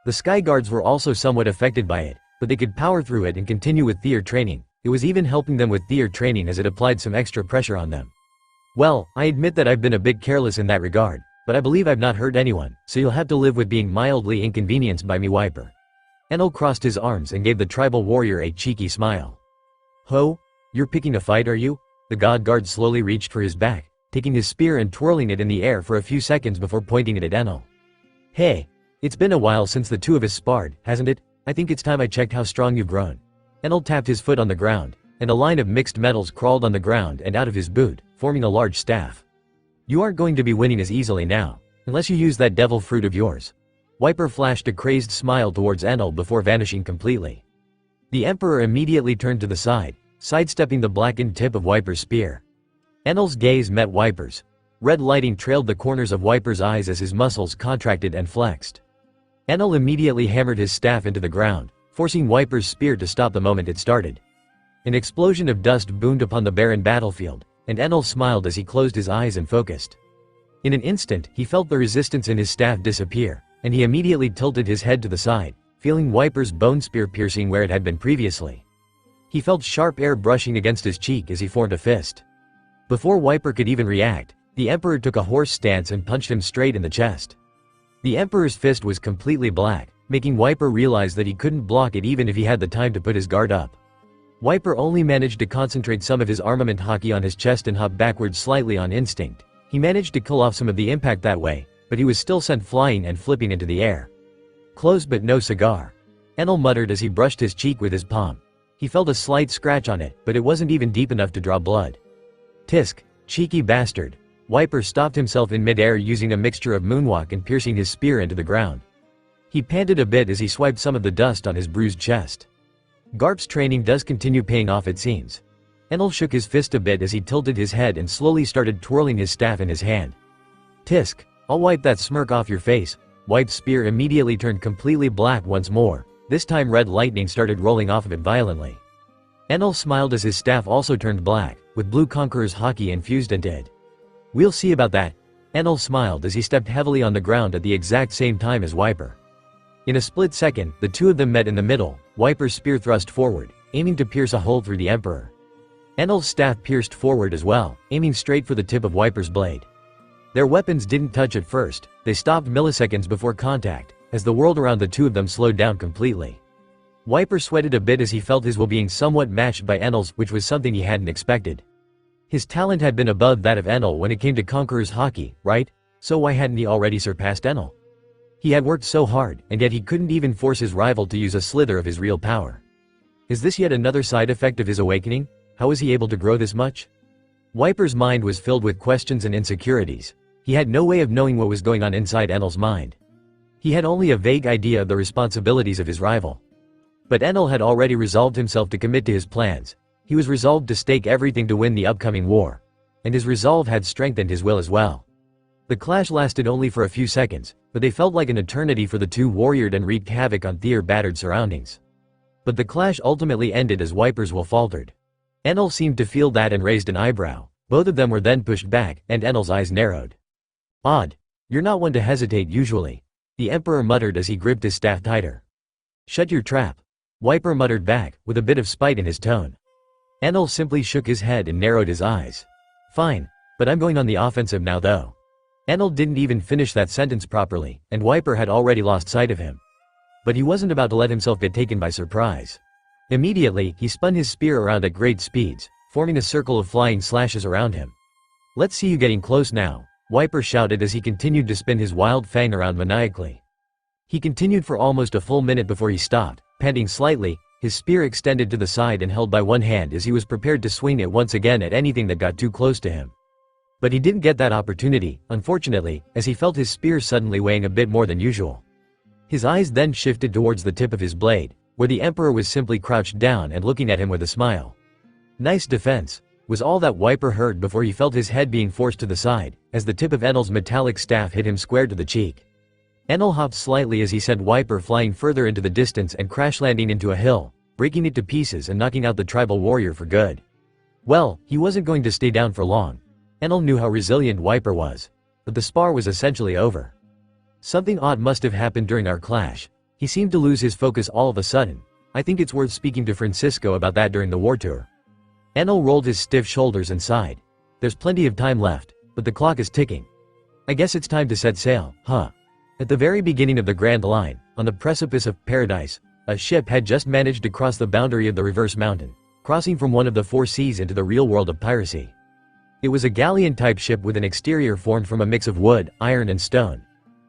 The Sky Guards were also somewhat affected by it, but they could power through it and continue with their training, It was even helping them with their training as it applied some extra pressure on them. Well, I admit that I've been a bit careless in that regard, but I believe I've not hurt anyone, so you'll have to live with being mildly inconvenienced by me, Wiper. Enel crossed his arms and gave the tribal warrior a cheeky smile. Ho? You're picking a fight, are you? The god guard slowly reached for his back, taking his spear and twirling it in the air for a few seconds before pointing it at Enel. Hey, it's been a while since the two of us sparred, hasn't it? I think it's time I checked how strong you've grown. Enel tapped his foot on the ground, and a line of mixed metals crawled on the ground and out of his boot, forming a large staff. You aren't going to be winning as easily now, unless you use that devil fruit of yours. Wiper flashed a crazed smile towards Enel before vanishing completely. The Emperor immediately turned to the side, sidestepping the blackened tip of Wiper's spear. Enel's gaze met Wiper's. Red lighting trailed the corners of Wiper's eyes as his muscles contracted and flexed. Enel immediately hammered his staff into the ground, forcing Wiper's spear to stop the moment it started. An explosion of dust boomed upon the barren battlefield, and Enel smiled as he closed his eyes and focused. In an instant, he felt the resistance in his staff disappear, and he immediately tilted his head to the side, feeling Wiper's bone spear piercing where it had been previously. He felt sharp air brushing against his cheek as he formed a fist. Before Wiper could even react, the Emperor took a horse stance and punched him straight in the chest. The Emperor's fist was completely black, making Wiper realize that he couldn't block it even if he had the time to put his guard up. Wiper only managed to concentrate some of his armament haki on his chest and hop backwards slightly on instinct. He managed to kill off some of the impact that way, but he was still sent flying and flipping into the air. Close but no cigar. Enel muttered as he brushed his cheek with his palm. He felt a slight scratch on it, but it wasn't even deep enough to draw blood. Tisk, cheeky bastard. Wiper stopped himself in midair using a mixture of moonwalk and piercing his spear into the ground. He panted a bit as he swiped some of the dust on his bruised chest. Garp's training does continue paying off, it seems. Enel shook his fist a bit as he tilted his head and slowly started twirling his staff in his hand. Tisk, I'll wipe that smirk off your face. Wipe's spear immediately turned completely black once more. This time red lightning started rolling off of it violently. Enel smiled as his staff also turned black, with blue conqueror's haki infused into it. We'll see about that. Enel smiled as he stepped heavily on the ground at the exact same time as Wiper. In a split second, the two of them met in the middle. Wiper's spear thrust forward, aiming to pierce a hole through the Emperor. Enel's staff pierced forward as well, aiming straight for the tip of Wiper's blade. Their weapons didn't touch at first, they stopped milliseconds before contact, as the world around the two of them slowed down completely. Wiper sweated a bit as he felt his will being somewhat matched by Enel's, which was something he hadn't expected. His talent had been above that of Enel when it came to Conqueror's haki, right? So why hadn't he already surpassed Enel? He had worked so hard, and yet he couldn't even force his rival to use a slither of his real power. Is this yet another side effect of his awakening? How was he able to grow this much? Wiper's mind was filled with questions and insecurities. He had no way of knowing what was going on inside Enel's mind. He had only a vague idea of the responsibilities of his rival. But Enel had already resolved himself to commit to his plans. He was resolved to stake everything to win the upcoming war. And his resolve had strengthened his will as well. The clash lasted only for a few seconds, but they felt like an eternity for the two warriored and wreaked havoc on their battered surroundings. But the clash ultimately ended as Wiper's will faltered. Enel seemed to feel that and raised an eyebrow. Both of them were then pushed back, and Enel's eyes narrowed. Odd. You're not one to hesitate usually. The Emperor muttered as he gripped his staff tighter. Shut your trap. Wiper muttered back, with a bit of spite in his tone. Enel simply shook his head and narrowed his eyes. Fine, but I'm going on the offensive now though. Enel didn't even finish that sentence properly, and Wiper had already lost sight of him. But he wasn't about to let himself get taken by surprise. Immediately, he spun his spear around at great speeds, forming a circle of flying slashes around him. Let's see you getting close now, Wiper shouted as he continued to spin his wild fang around maniacally. He continued for almost a full minute before he stopped, panting slightly, his spear extended to the side and held by one hand as he was prepared to swing it once again at anything that got too close to him. But he didn't get that opportunity, unfortunately, as he felt his spear suddenly weighing a bit more than usual. His eyes then shifted towards the tip of his blade, where the Emperor was simply crouched down and looking at him with a smile. Nice defense, was all that Wiper heard before he felt his head being forced to the side, as the tip of Enel's metallic staff hit him square to the cheek. Enel hopped slightly as he sent Wiper flying further into the distance and crash landing into a hill, breaking it to pieces and knocking out the tribal warrior for good. Well, he wasn't going to stay down for long. Enel knew how resilient Wiper was. But the spar was essentially over. Something odd must have happened during our clash. He seemed to lose his focus all of a sudden. I think it's worth speaking to Francisco about that during the war tour. Enel rolled his stiff shoulders and sighed. There's plenty of time left, but the clock is ticking. I guess it's time to set sail, huh? At the very beginning of the Grand Line, on the precipice of paradise, a ship had just managed to cross the boundary of the reverse mountain, crossing from one of the four seas into the real world of piracy. It was a galleon-type ship with an exterior formed from a mix of wood, iron and stone.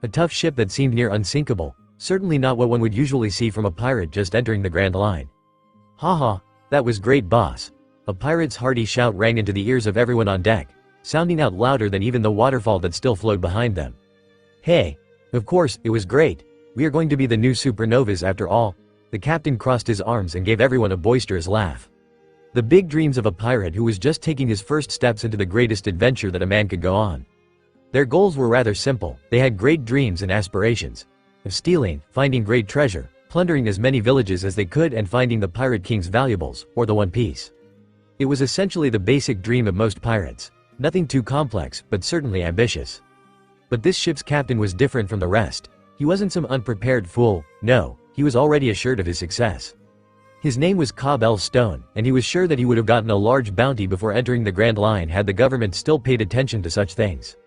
A tough ship that seemed near unsinkable, certainly not what one would usually see from a pirate just entering the Grand Line. Haha, that was great, boss. A pirate's hearty shout rang into the ears of everyone on deck, sounding out louder than even the waterfall that still flowed behind them. Hey, of course, it was great. We are going to be the new supernovas after all. The captain crossed his arms and gave everyone a boisterous laugh. The big dreams of a pirate who was just taking his first steps into the greatest adventure that a man could go on. Their goals were rather simple. They had great dreams and aspirations of stealing, finding great treasure, plundering as many villages as they could, and finding the pirate king's valuables, or the One Piece. It was essentially the basic dream of most pirates. Nothing too complex, but certainly ambitious. But this ship's captain was different from the rest. He wasn't some unprepared fool, no, he was already assured of his success. His name was Cobb Stone, and he was sure that he would have gotten a large bounty before entering the Grand Line had the government still paid attention to such things.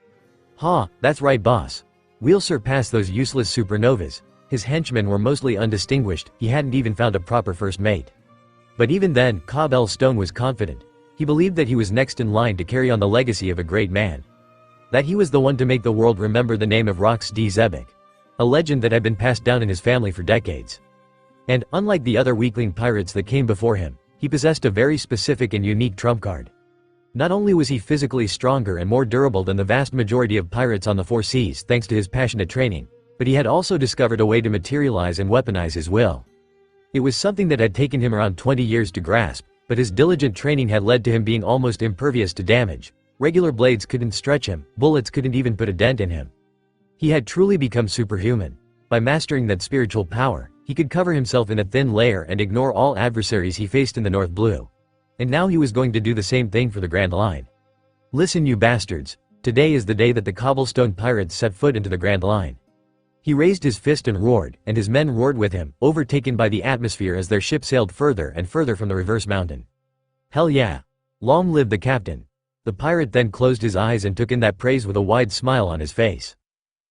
Ha, that's right, boss. We'll surpass those useless supernovas. His henchmen were mostly undistinguished, he hadn't even found a proper first mate. But even then, Cobb Stone was confident. He believed that he was next in line to carry on the legacy of a great man. That he was the one to make the world remember the name of Rox D. Zebek, a legend that had been passed down in his family for decades. And, unlike the other weakling pirates that came before him, he possessed a very specific and unique trump card. Not only was he physically stronger and more durable than the vast majority of pirates on the four seas thanks to his passionate training, but he had also discovered a way to materialize and weaponize his will. It was something that had taken him around 20 years to grasp, but his diligent training had led to him being almost impervious to damage. Regular blades couldn't stretch him, bullets couldn't even put a dent in him. He had truly become superhuman. By mastering that spiritual power, he could cover himself in a thin layer and ignore all adversaries he faced in the North Blue. And now he was going to do the same thing for the Grand Line. Listen, you bastards, today is the day that the cobblestone pirates set foot into the Grand Line. He raised his fist and roared, and his men roared with him, overtaken by the atmosphere as their ship sailed further and further from the reverse mountain. Hell yeah. Long live the captain. The pirate then closed his eyes and took in that praise with a wide smile on his face.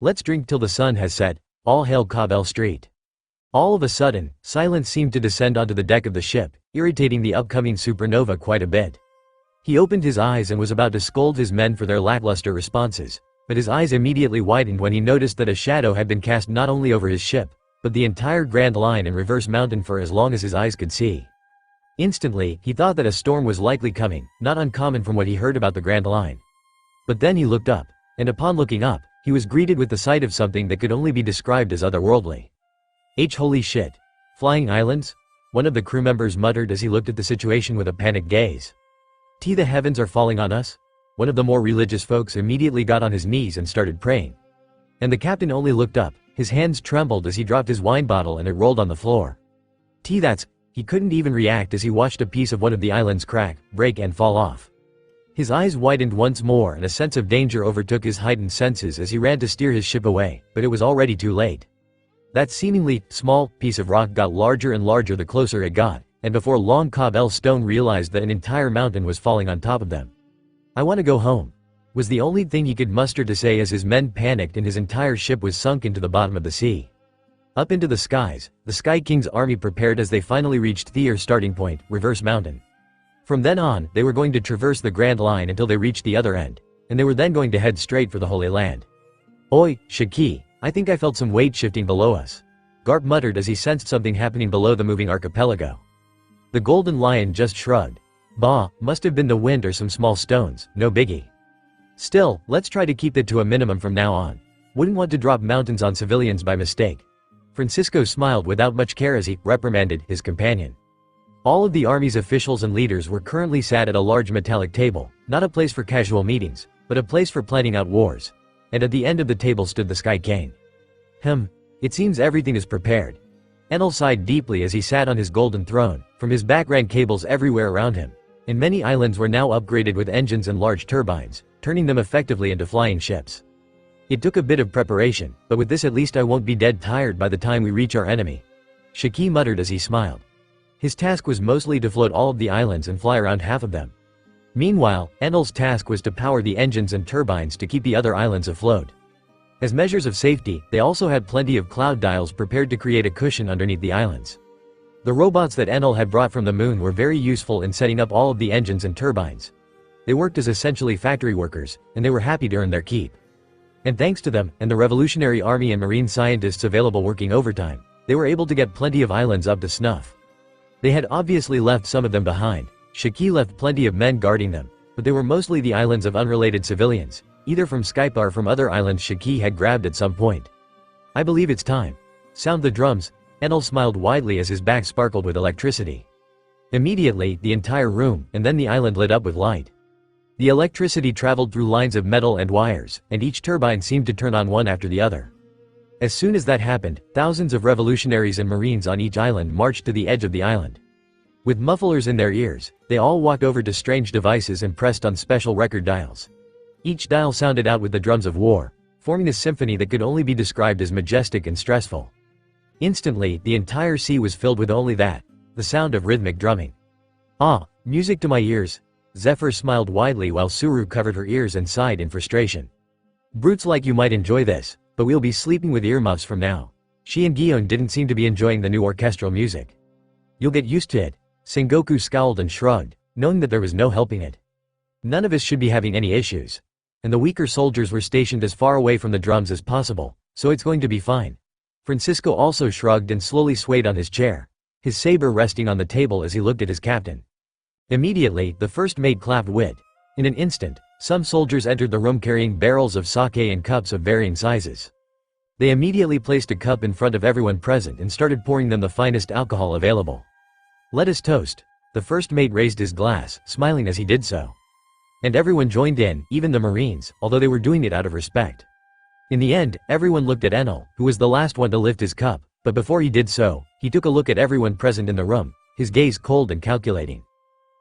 Let's drink till the sun has set. All hail Cobb Street. All of a sudden, silence seemed to descend onto the deck of the ship, irritating the upcoming supernova quite a bit. He opened his eyes and was about to scold his men for their lackluster responses, but his eyes immediately widened when he noticed that a shadow had been cast not only over his ship, but the entire Grand Line and reverse mountain for as long as his eyes could see. Instantly, he thought that a storm was likely coming, not uncommon from what he heard about the Grand Line. But then he looked up, and upon looking up, he was greeted with the sight of something that could only be described as otherworldly. Holy shit. Flying islands? One of the crew members muttered as he looked at the situation with a panicked gaze. The heavens are falling on us? One of the more religious folks immediately got on his knees and started praying. And the captain only looked up, his hands trembled as he dropped his wine bottle and it rolled on the floor. He couldn't even react as he watched a piece of one of the islands crack, break and fall off. His eyes widened once more and a sense of danger overtook his heightened senses as he ran to steer his ship away, but it was already too late. That seemingly small piece of rock got larger and larger the closer it got, and before long Cobb Stone realized that an entire mountain was falling on top of them. I want to go home, was the only thing he could muster to say as his men panicked and his entire ship was sunk into the bottom of the sea. Up into the skies, the Sky King's army prepared as they finally reached their starting point, Reverse Mountain. From then on, they were going to traverse the Grand Line until they reached the other end, and they were then going to head straight for the Holy Land. Oi, Shaki, I think I felt some weight shifting below us. Garp muttered as he sensed something happening below the moving archipelago. The Golden Lion just shrugged. Bah, must have been the wind or some small stones, no biggie. Still, let's try to keep it to a minimum from now on. Wouldn't want to drop mountains on civilians by mistake. Francisco smiled without much care as he reprimanded his companion. All of the army's officials and leaders were currently sat at a large metallic table, not a place for casual meetings, but a place for planning out wars. And at the end of the table stood the Sky King. It seems everything is prepared. Enel sighed deeply as he sat on his golden throne, from his back ran cables everywhere around him, and many islands were now upgraded with engines and large turbines, turning them effectively into flying ships. It took a bit of preparation, but with this at least I won't be dead tired by the time we reach our enemy. Shiki muttered as he smiled. His task was mostly to float all of the islands and fly around half of them. Meanwhile, Enel's task was to power the engines and turbines to keep the other islands afloat. As measures of safety, they also had plenty of cloud dials prepared to create a cushion underneath the islands. The robots that Enel had brought from the moon were very useful in setting up all of the engines and turbines. They worked as essentially factory workers, and they were happy to earn their keep. And thanks to them, and the Revolutionary Army and marine scientists available working overtime, they were able to get plenty of islands up to snuff. They had obviously left some of them behind. Shiki left plenty of men guarding them, but they were mostly the islands of unrelated civilians, either from Skype or from other islands Shiki had grabbed at some point. I believe it's time. Sound the drums. Enel smiled widely as his back sparkled with electricity. Immediately, the entire room, and then the island lit up with light. The electricity traveled through lines of metal and wires, and each turbine seemed to turn on one after the other. As soon as that happened, thousands of revolutionaries and marines on each island marched to the edge of the island. With mufflers in their ears, they all walked over to strange devices and pressed on special record dials. Each dial sounded out with the drums of war, forming a symphony that could only be described as majestic and stressful. Instantly, the entire sea was filled with only that, the sound of rhythmic drumming. Ah, music to my ears. Zephyr smiled widely while Suru covered her ears and sighed in frustration. Brutes like you might enjoy this, but we'll be sleeping with earmuffs from now. She and Gion didn't seem to be enjoying the new orchestral music. You'll get used to it. Sengoku scowled and shrugged, knowing that there was no helping it. None of us should be having any issues. And the weaker soldiers were stationed as far away from the drums as possible, so it's going to be fine. Francisco also shrugged and slowly swayed on his chair, his saber resting on the table as he looked at his captain. Immediately, the first mate clapped wit. In an instant, some soldiers entered the room carrying barrels of sake and cups of varying sizes. They immediately placed a cup in front of everyone present and started pouring them the finest alcohol available. Let us toast. The first mate raised his glass, smiling as he did so. And everyone joined in, even the marines, although they were doing it out of respect. In the end, everyone looked at Enel, who was the last one to lift his cup, but before he did so, he took a look at everyone present in the room, his gaze cold and calculating.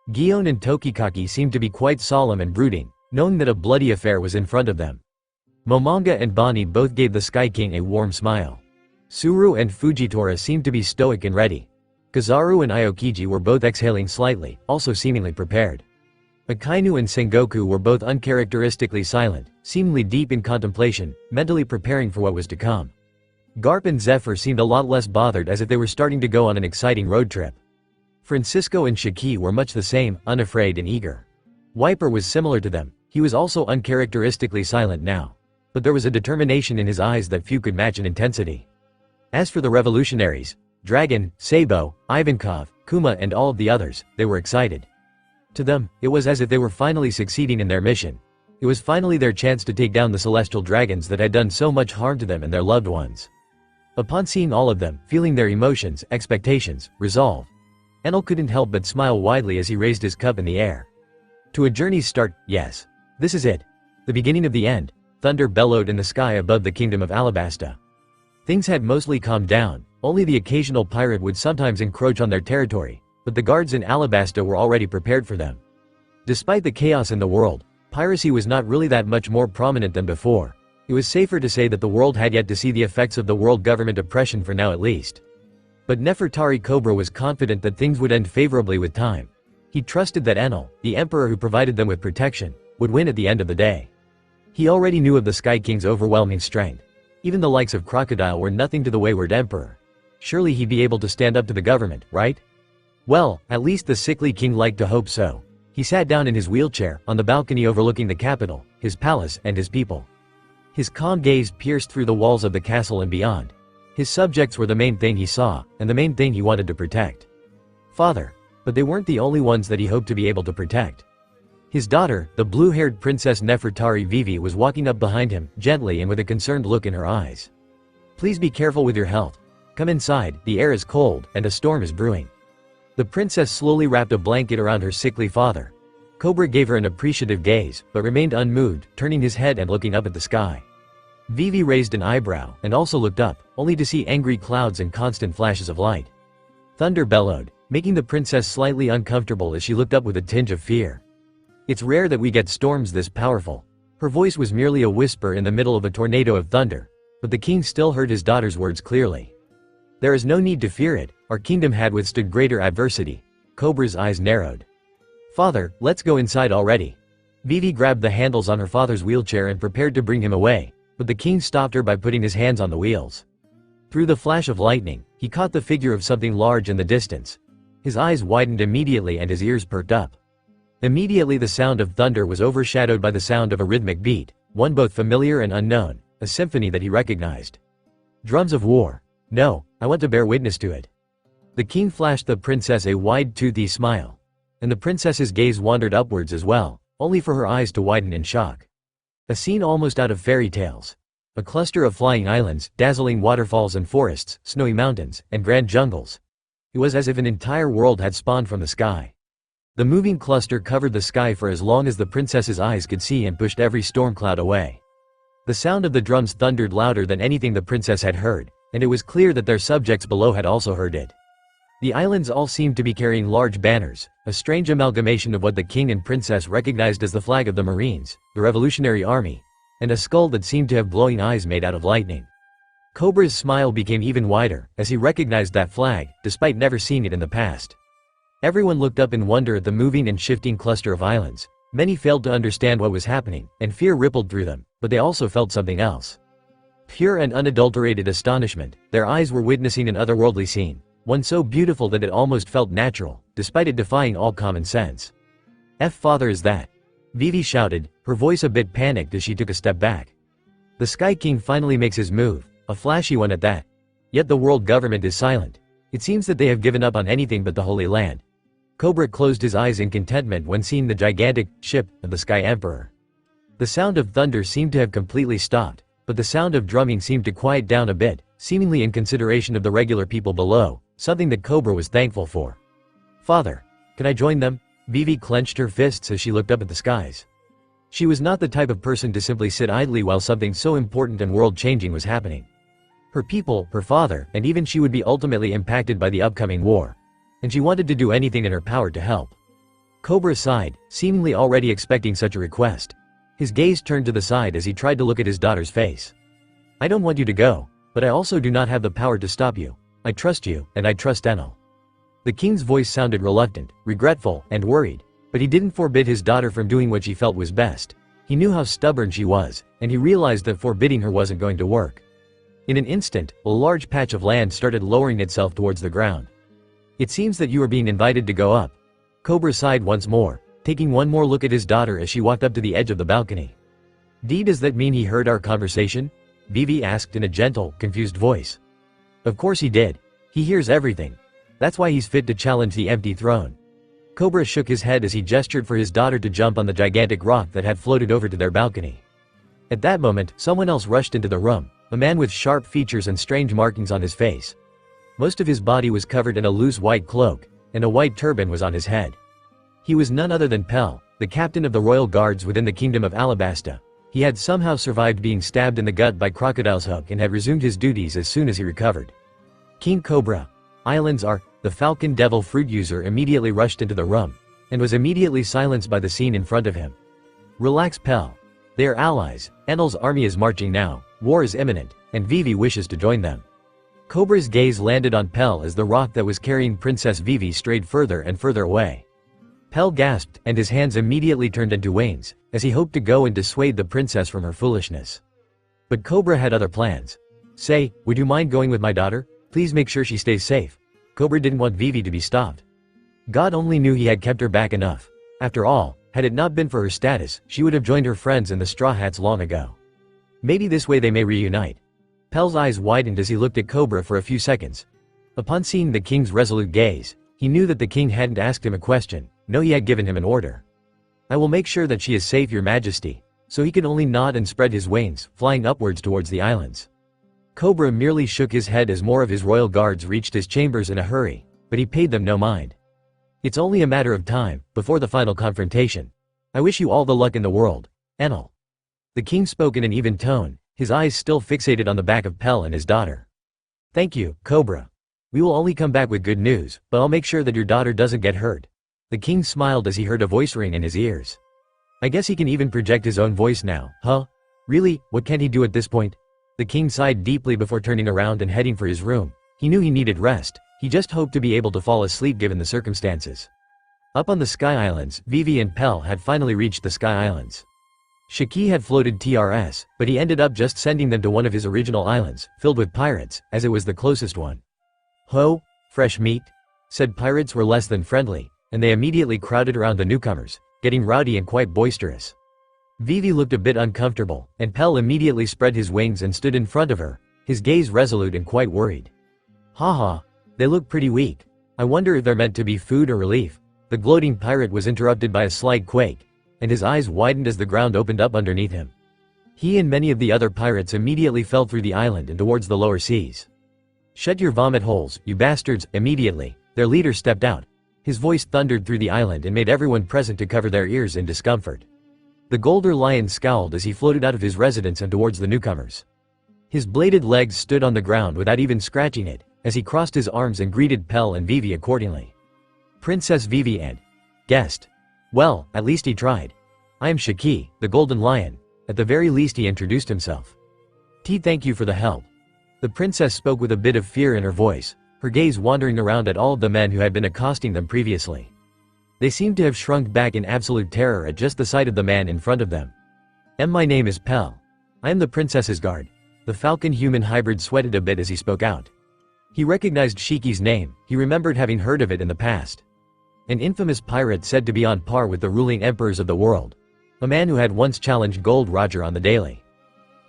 Gion and Tokikaki seemed to be quite solemn and brooding, knowing that a bloody affair was in front of them. Momonga and Bonnie both gave the Sky King a warm smile. Suru and Fujitora seemed to be stoic and ready. Kizaru and Aokiji were both exhaling slightly, also seemingly prepared. Akainu and Sengoku were both uncharacteristically silent, seemingly deep in contemplation, mentally preparing for what was to come. Garp and Zephyr seemed a lot less bothered as if they were starting to go on an exciting road trip. Francisco and Shiki were much the same, unafraid and eager. Wiper was similar to them, he was also uncharacteristically silent now. But there was a determination in his eyes that few could match in intensity. As for the revolutionaries, Dragon, Sabo, Ivankov, Kuma and all of the others, they were excited. To them, it was as if they were finally succeeding in their mission. It was finally their chance to take down the celestial dragons that had done so much harm to them and their loved ones. Upon seeing all of them, feeling their emotions, expectations, resolve, Enel couldn't help but smile widely as he raised his cup in the air. To a journey's start, yes. This is it. The beginning of the end. Thunder bellowed in the sky above the kingdom of Alabasta. Things had mostly calmed down, only the occasional pirate would sometimes encroach on their territory, but the guards in Alabasta were already prepared for them. Despite the chaos in the world, piracy was not really that much more prominent than before. It was safer to say that the world had yet to see the effects of the world government oppression for now at least. But Nefertari Cobra was confident that things would end favorably with time. He trusted that Enel, the emperor who provided them with protection, would win at the end of the day. He already knew of the Sky King's overwhelming strength. Even the likes of Crocodile were nothing to the wayward emperor. Surely he'd be able to stand up to the government, right? Well, at least the sickly king liked to hope so. He sat down in his wheelchair, on the balcony overlooking the capital, his palace and his people. His calm gaze pierced through the walls of the castle and beyond. His subjects were the main thing he saw, and the main thing he wanted to protect. Father. But they weren't the only ones that he hoped to be able to protect. His daughter, the blue-haired Princess Nefertari Vivi, was walking up behind him, gently and with a concerned look in her eyes. Please be careful with your health. Come inside, the air is cold, and a storm is brewing. The princess slowly wrapped a blanket around her sickly father. Cobra gave her an appreciative gaze, but remained unmoved, turning his head and looking up at the sky. Vivi raised an eyebrow, and also looked up, only to see angry clouds and constant flashes of light. Thunder bellowed, making the princess slightly uncomfortable as she looked up with a tinge of fear. It's rare that we get storms this powerful. Her voice was merely a whisper in the middle of a tornado of thunder, but the king still heard his daughter's words clearly. There is no need to fear it, our kingdom had withstood greater adversity. Cobra's eyes narrowed. Father, let's go inside already. Vivi grabbed the handles on her father's wheelchair and prepared to bring him away, but the king stopped her by putting his hands on the wheels. Through the flash of lightning, he caught the figure of something large in the distance. His eyes widened immediately and his ears perked up. Immediately the sound of thunder was overshadowed by the sound of a rhythmic beat, one both familiar and unknown, a symphony that he recognized. Drums of war. No, I want to bear witness to it. The king flashed the princess a wide toothy smile. And the princess's gaze wandered upwards as well, only for her eyes to widen in shock. A scene almost out of fairy tales. A cluster of flying islands, dazzling waterfalls and forests, snowy mountains, and grand jungles. It was as if an entire world had spawned from the sky. The moving cluster covered the sky for as long as the princess's eyes could see and pushed every storm cloud away. The sound of the drums thundered louder than anything the princess had heard, and it was clear that their subjects below had also heard it. The islands all seemed to be carrying large banners, a strange amalgamation of what the king and princess recognized as the flag of the Marines, the Revolutionary Army, and a skull that seemed to have glowing eyes made out of lightning. Cobra's smile became even wider as he recognized that flag, despite never seeing it in the past. Everyone looked up in wonder at the moving and shifting cluster of islands. Many failed to understand what was happening, and fear rippled through them, but they also felt something else. Pure and unadulterated astonishment, their eyes were witnessing an otherworldly scene, one so beautiful that it almost felt natural, despite it defying all common sense. Father, is that? Vivi shouted, her voice a bit panicked as she took a step back. The Sky King finally makes his move, a flashy one at that. Yet the world government is silent. It seems that they have given up on anything but the Holy Land. Cobra closed his eyes in contentment when seeing the gigantic ship of the Sky Emperor. The sound of thunder seemed to have completely stopped, but the sound of drumming seemed to quiet down a bit, seemingly in consideration of the regular people below, something that Cobra was thankful for. Father, can I join them? Vivi clenched her fists as she looked up at the skies. She was not the type of person to simply sit idly while something so important and world-changing was happening. Her people, her father, and even she would be ultimately impacted by the upcoming war. And she wanted to do anything in her power to help. Cobra sighed, seemingly already expecting such a request. His gaze turned to the side as he tried to look at his daughter's face. I don't want you to go, but I also do not have the power to stop you. I trust you, and I trust Enal. The king's voice sounded reluctant, regretful, and worried, but he didn't forbid his daughter from doing what she felt was best. He knew how stubborn she was, and he realized that forbidding her wasn't going to work. In an instant, a large patch of land started lowering itself towards the ground. It seems that you are being invited to go up. Cobra sighed once more, taking one more look at his daughter as she walked up to the edge of the balcony. Does that mean he heard our conversation? Vivi asked in a gentle, confused voice. Of course he did. He hears everything. That's why he's fit to challenge the empty throne. Cobra shook his head as he gestured for his daughter to jump on the gigantic rock that had floated over to their balcony. At that moment, someone else rushed into the room, a man with sharp features and strange markings on his face. Most of his body was covered in a loose white cloak, and a white turban was on his head. He was none other than Pell, the captain of the royal guards within the kingdom of Alabasta. He had somehow survived being stabbed in the gut by Crocodile's hook and had resumed his duties as soon as he recovered. King Cobra. Islands are. The Falcon Devil fruit user immediately rushed into the room, and was immediately silenced by the scene in front of him. Relax, Pell. They are allies. Enal's army is marching now, war is imminent, and Vivi wishes to join them. Cobra's gaze landed on Pell as the rock that was carrying Princess Vivi strayed further and further away. Pell gasped, and his hands immediately turned into wings, as he hoped to go and dissuade the princess from her foolishness. But Cobra had other plans. Say, would you mind going with my daughter? Please make sure she stays safe. Cobra didn't want Vivi to be stopped. God only knew he had kept her back enough. After all, had it not been for her status, she would have joined her friends in the Straw Hats long ago. Maybe this way they may reunite. Pell's eyes widened as he looked at Cobra for a few seconds. Upon seeing the king's resolute gaze, he knew that the king hadn't asked him a question, no, he had given him an order. I will make sure that she is safe, your majesty. So he could only nod and spread his wings, flying upwards towards the islands. Cobra merely shook his head as more of his royal guards reached his chambers in a hurry, but he paid them no mind. It's only a matter of time, before the final confrontation. I wish you all the luck in the world, Enal. The king spoke in an even tone, his eyes still fixated on the back of Pell and his daughter. Thank you, Cobra. We will only come back with good news, but I'll make sure that your daughter doesn't get hurt. The king smiled as he heard a voice ring in his ears. I guess he can even project his own voice now, huh? Really, what can he do at this point? The king sighed deeply before turning around and heading for his room, He knew he needed rest, he just hoped to be able to fall asleep given the circumstances. Up on the Sky Islands, Vivi and Pell had finally reached the Sky Islands. Shiki had floated TRS, but he ended up just sending them to one of his original islands, filled with pirates, as it was the closest one. "Ho, fresh meat?" said pirates were less than friendly, and they immediately crowded around the newcomers, getting rowdy and quite boisterous. Vivi looked a bit uncomfortable, and Pell immediately spread his wings and stood in front of her, his gaze resolute and quite worried. "Haha, they look pretty weak. I wonder if they're meant to be food or relief." The gloating pirate was interrupted by a slight quake, and his eyes widened as the ground opened up underneath him. He and many of the other pirates immediately fell through the island and towards the lower seas. "Shut your vomit holes, you bastards!" Immediately, their leader stepped out. His voice thundered through the island and made everyone present to cover their ears in discomfort. The Golden Lion scowled as he floated out of his residence and towards the newcomers. His bladed legs stood on the ground without even scratching it, as he crossed his arms and greeted Pell and Vivi accordingly. "Princess Vivi and guest. Well, at least he tried. I am Shiki, the Golden Lion." At the very least he introduced himself. Thank you for the help." The princess spoke with a bit of fear in her voice, her gaze wandering around at all of the men who had been accosting them previously. They seemed to have shrunk back in absolute terror at just the sight of the man in front of them. My name is Pell. I am the princess's guard." The falcon-human hybrid sweated a bit as he spoke out. He recognized Shiki's name, he remembered having heard of it in the past. An infamous pirate said to be on par with the ruling emperors of the world. A man who had once challenged Gold Roger on the daily.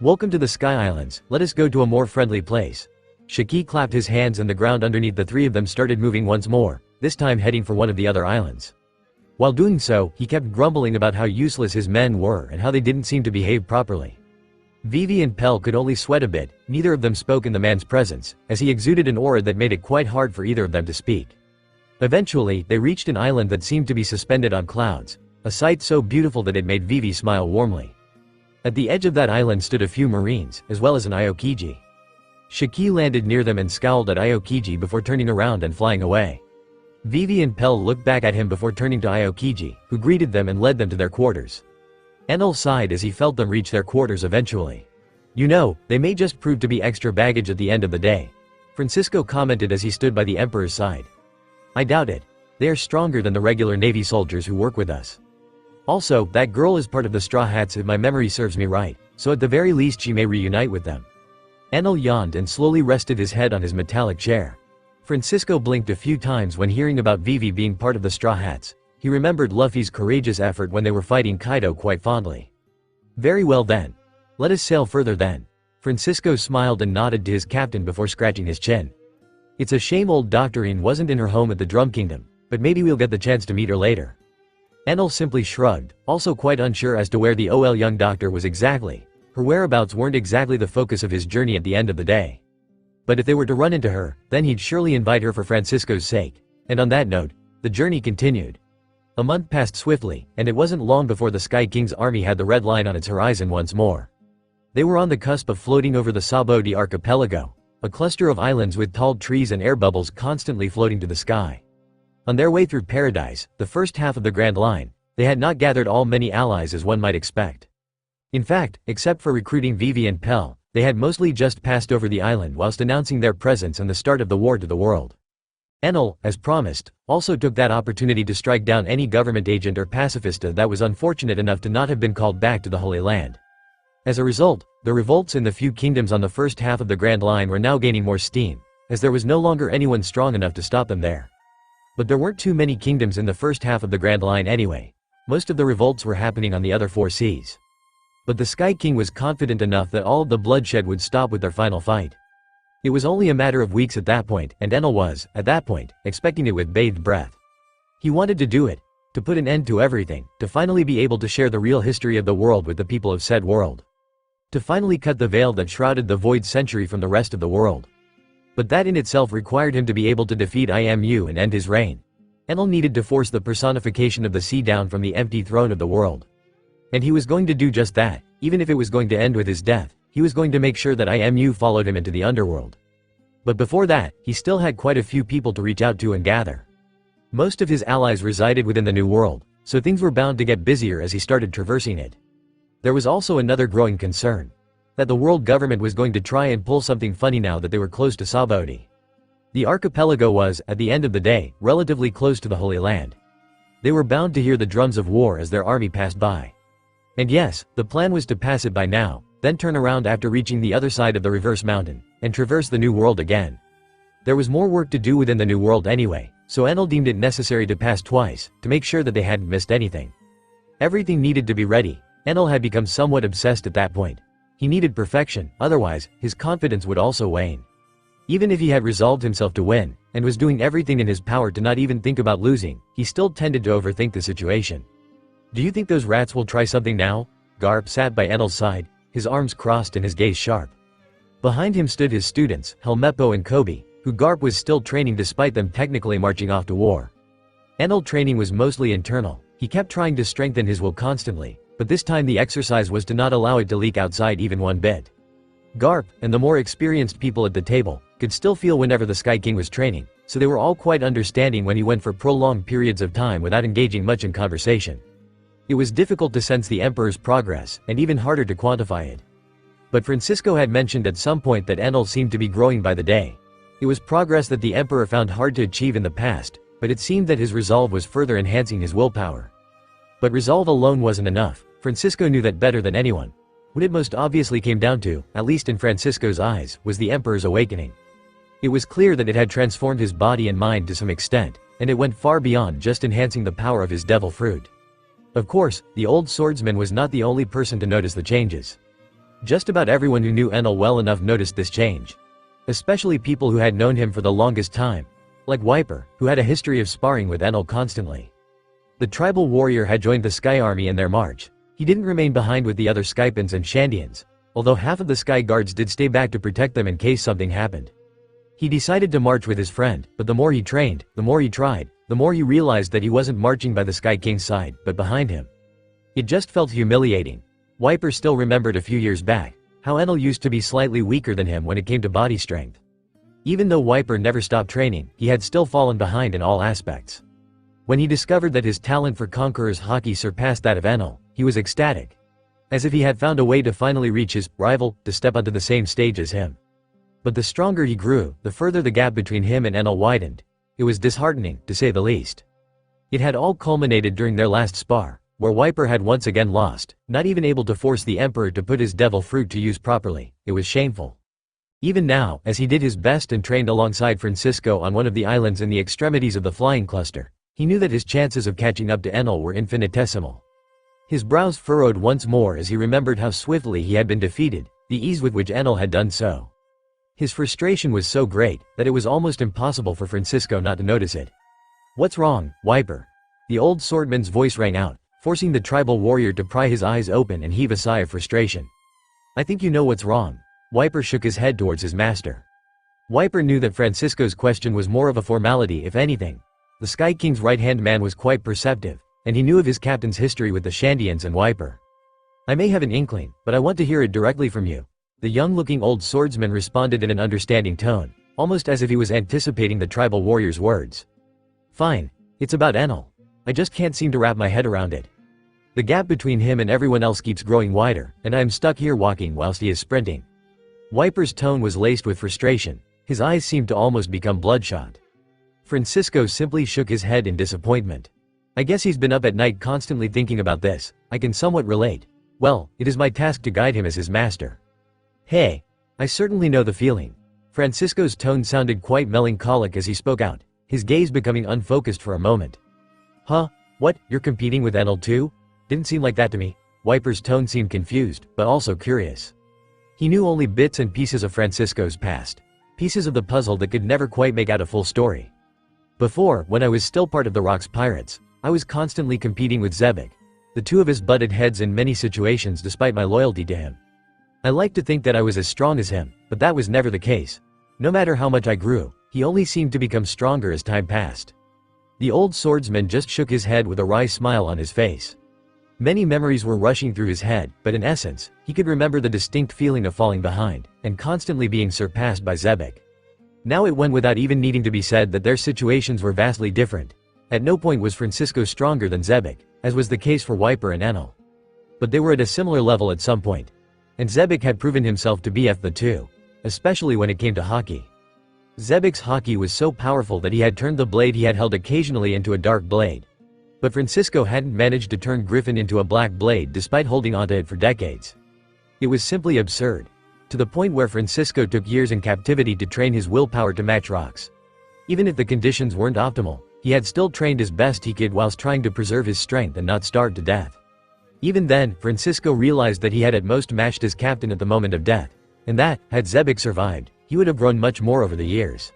"Welcome to the Sky Islands, let us go to a more friendly place." Shiki clapped his hands and the ground underneath the three of them started moving once more, this time heading for one of the other islands. While doing so, he kept grumbling about how useless his men were and how they didn't seem to behave properly. Vivi and Pell could only sweat a bit, neither of them spoke in the man's presence, as he exuded an aura that made it quite hard for either of them to speak. Eventually, they reached an island that seemed to be suspended on clouds, a sight so beautiful that it made Vivi smile warmly. At the edge of that island stood a few marines, as well as an Aokiji. Shiki landed near them and scowled at Aokiji before turning around and flying away. Vivi and Pell looked back at him before turning to Aokiji, who greeted them and led them to their quarters. Enal sighed as he felt them reach their quarters eventually. "You know, they may just prove to be extra baggage at the end of the day," Francisco commented as he stood by the Emperor's side. "I doubt it. They are stronger than the regular Navy soldiers who work with us. Also, that girl is part of the Straw Hats if my memory serves me right, so at the very least she may reunite with them." Enal yawned and slowly rested his head on his metallic chair. Francisco blinked a few times when hearing about Vivi being part of the Straw Hats. He remembered Luffy's courageous effort when they were fighting Kaido quite fondly. "Very well then. Let us sail further then." Francisco smiled and nodded to his captain before scratching his chin. "It's a shame old Doctorine wasn't in her home at the Drum Kingdom, but maybe we'll get the chance to meet her later." Enal simply shrugged, also quite unsure as to where the OL young doctor was exactly. Her whereabouts weren't exactly the focus of his journey at the end of the day. But if they were to run into her, then he'd surely invite her for Francisco's sake. And on that note, the journey continued. A month passed swiftly, and it wasn't long before the Sky King's army had the red line on its horizon once more. They were on the cusp of floating over the Sabodi archipelago, a cluster of islands with tall trees and air bubbles constantly floating to the sky. On their way through paradise, the first half of the Grand Line, they had not gathered all many allies as one might expect. In fact, except for recruiting Vivi and Pell, they had mostly just passed over the island whilst announcing their presence and the start of the war to the world. Enal, as promised, also took that opportunity to strike down any government agent or pacifista that was unfortunate enough to not have been called back to the Holy Land. As a result, the revolts in the few kingdoms on the first half of the Grand Line were now gaining more steam, as there was no longer anyone strong enough to stop them there. But there weren't too many kingdoms in the first half of the Grand Line anyway. Most of the revolts were happening on the other four seas. But the Sky King was confident enough that all of the bloodshed would stop with their final fight. It was only a matter of weeks at that point, and Enal was, at that point, expecting it with bated breath. He wanted to do it, to put an end to everything, to finally be able to share the real history of the world with the people of said world. To finally cut the veil that shrouded the void century from the rest of the world. But that in itself required him to be able to defeat IMU and end his reign. Enal needed to force the personification of the sea down from the empty throne of the world. And he was going to do just that, even if it was going to end with his death. He was going to make sure that IMU followed him into the underworld. But before that, he still had quite a few people to reach out to and gather. Most of his allies resided within the New World, so things were bound to get busier as he started traversing it. There was also another growing concern. That the world government was going to try and pull something funny now that they were close to Sabodi. The archipelago was, at the end of the day, relatively close to the Holy Land. They were bound to hear the drums of war as their army passed by. And yes, the plan was to pass it by now, then turn around after reaching the other side of the reverse mountain, and traverse the New World again. There was more work to do within the New World anyway, so Enel deemed it necessary to pass twice, to make sure that they hadn't missed anything. Everything needed to be ready. Enel had become somewhat obsessed at that point. He needed perfection, otherwise, his confidence would also wane. Even if he had resolved himself to win, and was doing everything in his power to not even think about losing, he still tended to overthink the situation. "Do you think those rats will try something now?" Garp sat by Enel's side, his arms crossed and his gaze sharp. Behind him stood his students, Helmeppo and Kobe, who Garp was still training despite them technically marching off to war. Enel's training was mostly internal. He kept trying to strengthen his will constantly, but this time the exercise was to not allow it to leak outside even one bit. Garp, and the more experienced people at the table, could still feel whenever the Sky King was training, so they were all quite understanding when he went for prolonged periods of time without engaging much in conversation. It was difficult to sense the Emperor's progress, and even harder to quantify it. But Francisco had mentioned at some point that Enel seemed to be growing by the day. It was progress that the Emperor found hard to achieve in the past, but it seemed that his resolve was further enhancing his willpower. But resolve alone wasn't enough. Francisco knew that better than anyone. What it most obviously came down to, at least in Francisco's eyes, was the Emperor's awakening. It was clear that it had transformed his body and mind to some extent, and it went far beyond just enhancing the power of his devil fruit. Of course, the old swordsman was not the only person to notice the changes. Just about everyone who knew Enel well enough noticed this change. Especially people who had known him for the longest time. Like Wiper, who had a history of sparring with Enel constantly. The tribal warrior had joined the Sky Army in their march. He didn't remain behind with the other Skypans and Shandians, although half of the Sky Guards did stay back to protect them in case something happened. He decided to march with his friend, but the more he trained, the more he tried, the more he realized that he wasn't marching by the Sky King's side, but behind him. It just felt humiliating. Wiper still remembered a few years back, how Enel used to be slightly weaker than him when it came to body strength. Even though Wiper never stopped training, he had still fallen behind in all aspects. When he discovered that his talent for Conqueror's Haki surpassed that of Enel, he was ecstatic. As if he had found a way to finally reach his rival, to step onto the same stage as him. But the stronger he grew, the further the gap between him and Enel widened. It was disheartening, to say the least. It had all culminated during their last spar, where Wiper had once again lost, not even able to force the Emperor to put his devil fruit to use properly. It was shameful. Even now, as he did his best and trained alongside Francisco on one of the islands in the extremities of the flying cluster, he knew that his chances of catching up to Enel were infinitesimal. His brows furrowed once more as he remembered how swiftly he had been defeated, the ease with which Enel had done so. His frustration was so great that it was almost impossible for Francisco not to notice it. "What's wrong, Wiper?" The old swordman's voice rang out, forcing the tribal warrior to pry his eyes open and heave a sigh of frustration. "I think you know what's wrong." Wiper shook his head towards his master. Wiper knew that Francisco's question was more of a formality if anything. The Sky King's right-hand man was quite perceptive, and he knew of his captain's history with the Shandians and Wiper. "I may have an inkling, but I want to hear it directly from you." The young-looking old swordsman responded in an understanding tone, almost as if he was anticipating the tribal warrior's words. "Fine. It's about Enel. I just can't seem to wrap my head around it. The gap between him and everyone else keeps growing wider, and I am stuck here walking whilst he is sprinting." Wiper's tone was laced with frustration. His eyes seemed to almost become bloodshot. Francisco simply shook his head in disappointment. "I guess he's been up at night constantly thinking about this. I can somewhat relate. Well, it is my task to guide him as his master." "Hey, I certainly know the feeling." Francisco's tone sounded quite melancholic as he spoke out, his gaze becoming unfocused for a moment. "Huh? What, you're competing with Enel too? Didn't seem like that to me." Wiper's tone seemed confused, but also curious. He knew only bits and pieces of Francisco's past. Pieces of the puzzle that could never quite make out a full story. "Before, when I was still part of the Rock's pirates, I was constantly competing with Zebek. The two of us butted heads in many situations despite my loyalty to him. I like to think that I was as strong as him, but that was never the case. No matter how much I grew, he only seemed to become stronger as time passed." The old swordsman just shook his head with a wry smile on his face. Many memories were rushing through his head, but in essence, he could remember the distinct feeling of falling behind, and constantly being surpassed by Zebek. Now it went without even needing to be said that their situations were vastly different. At no point was Francisco stronger than Zebek, as was the case for Wiper and Enel. But they were at a similar level at some point. And Zebek had proven himself to be the two, especially when it came to Haki. Zebek's haki was so powerful that he had turned the blade he had held occasionally into a dark blade. But Francisco hadn't managed to turn Griffin into a black blade despite holding onto it for decades. It was simply absurd. To the point where Francisco took years in captivity to train his willpower to match rocks. Even if the conditions weren't optimal, he had still trained as best he could whilst trying to preserve his strength and not starve to death. Even then, Francisco realized that he had at most matched his captain at the moment of death, and that, had Zebek survived, he would have grown much more over the years.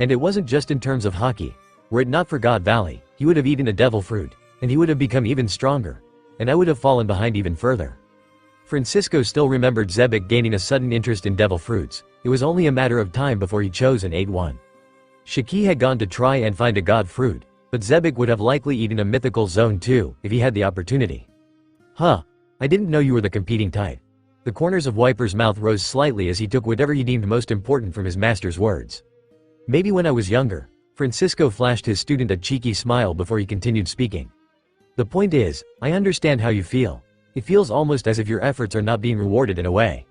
And it wasn't just in terms of haki. Were it not for God Valley, he would have eaten a devil fruit, and he would have become even stronger, and I would have fallen behind even further. Francisco still remembered Zebek gaining a sudden interest in devil fruits. It was only a matter of time before he chose and ate one. Shiki had gone to try and find a god fruit, but Zebek would have likely eaten a mythical zone too, if he had the opportunity. Huh. I didn't know you were the competing type. The corners of Wiper's mouth rose slightly as he took whatever he deemed most important from his master's words. Maybe when I was younger. Francisco flashed his student a cheeky smile before he continued speaking. The point is, I understand how you feel. It feels almost as if your efforts are not being rewarded in a way.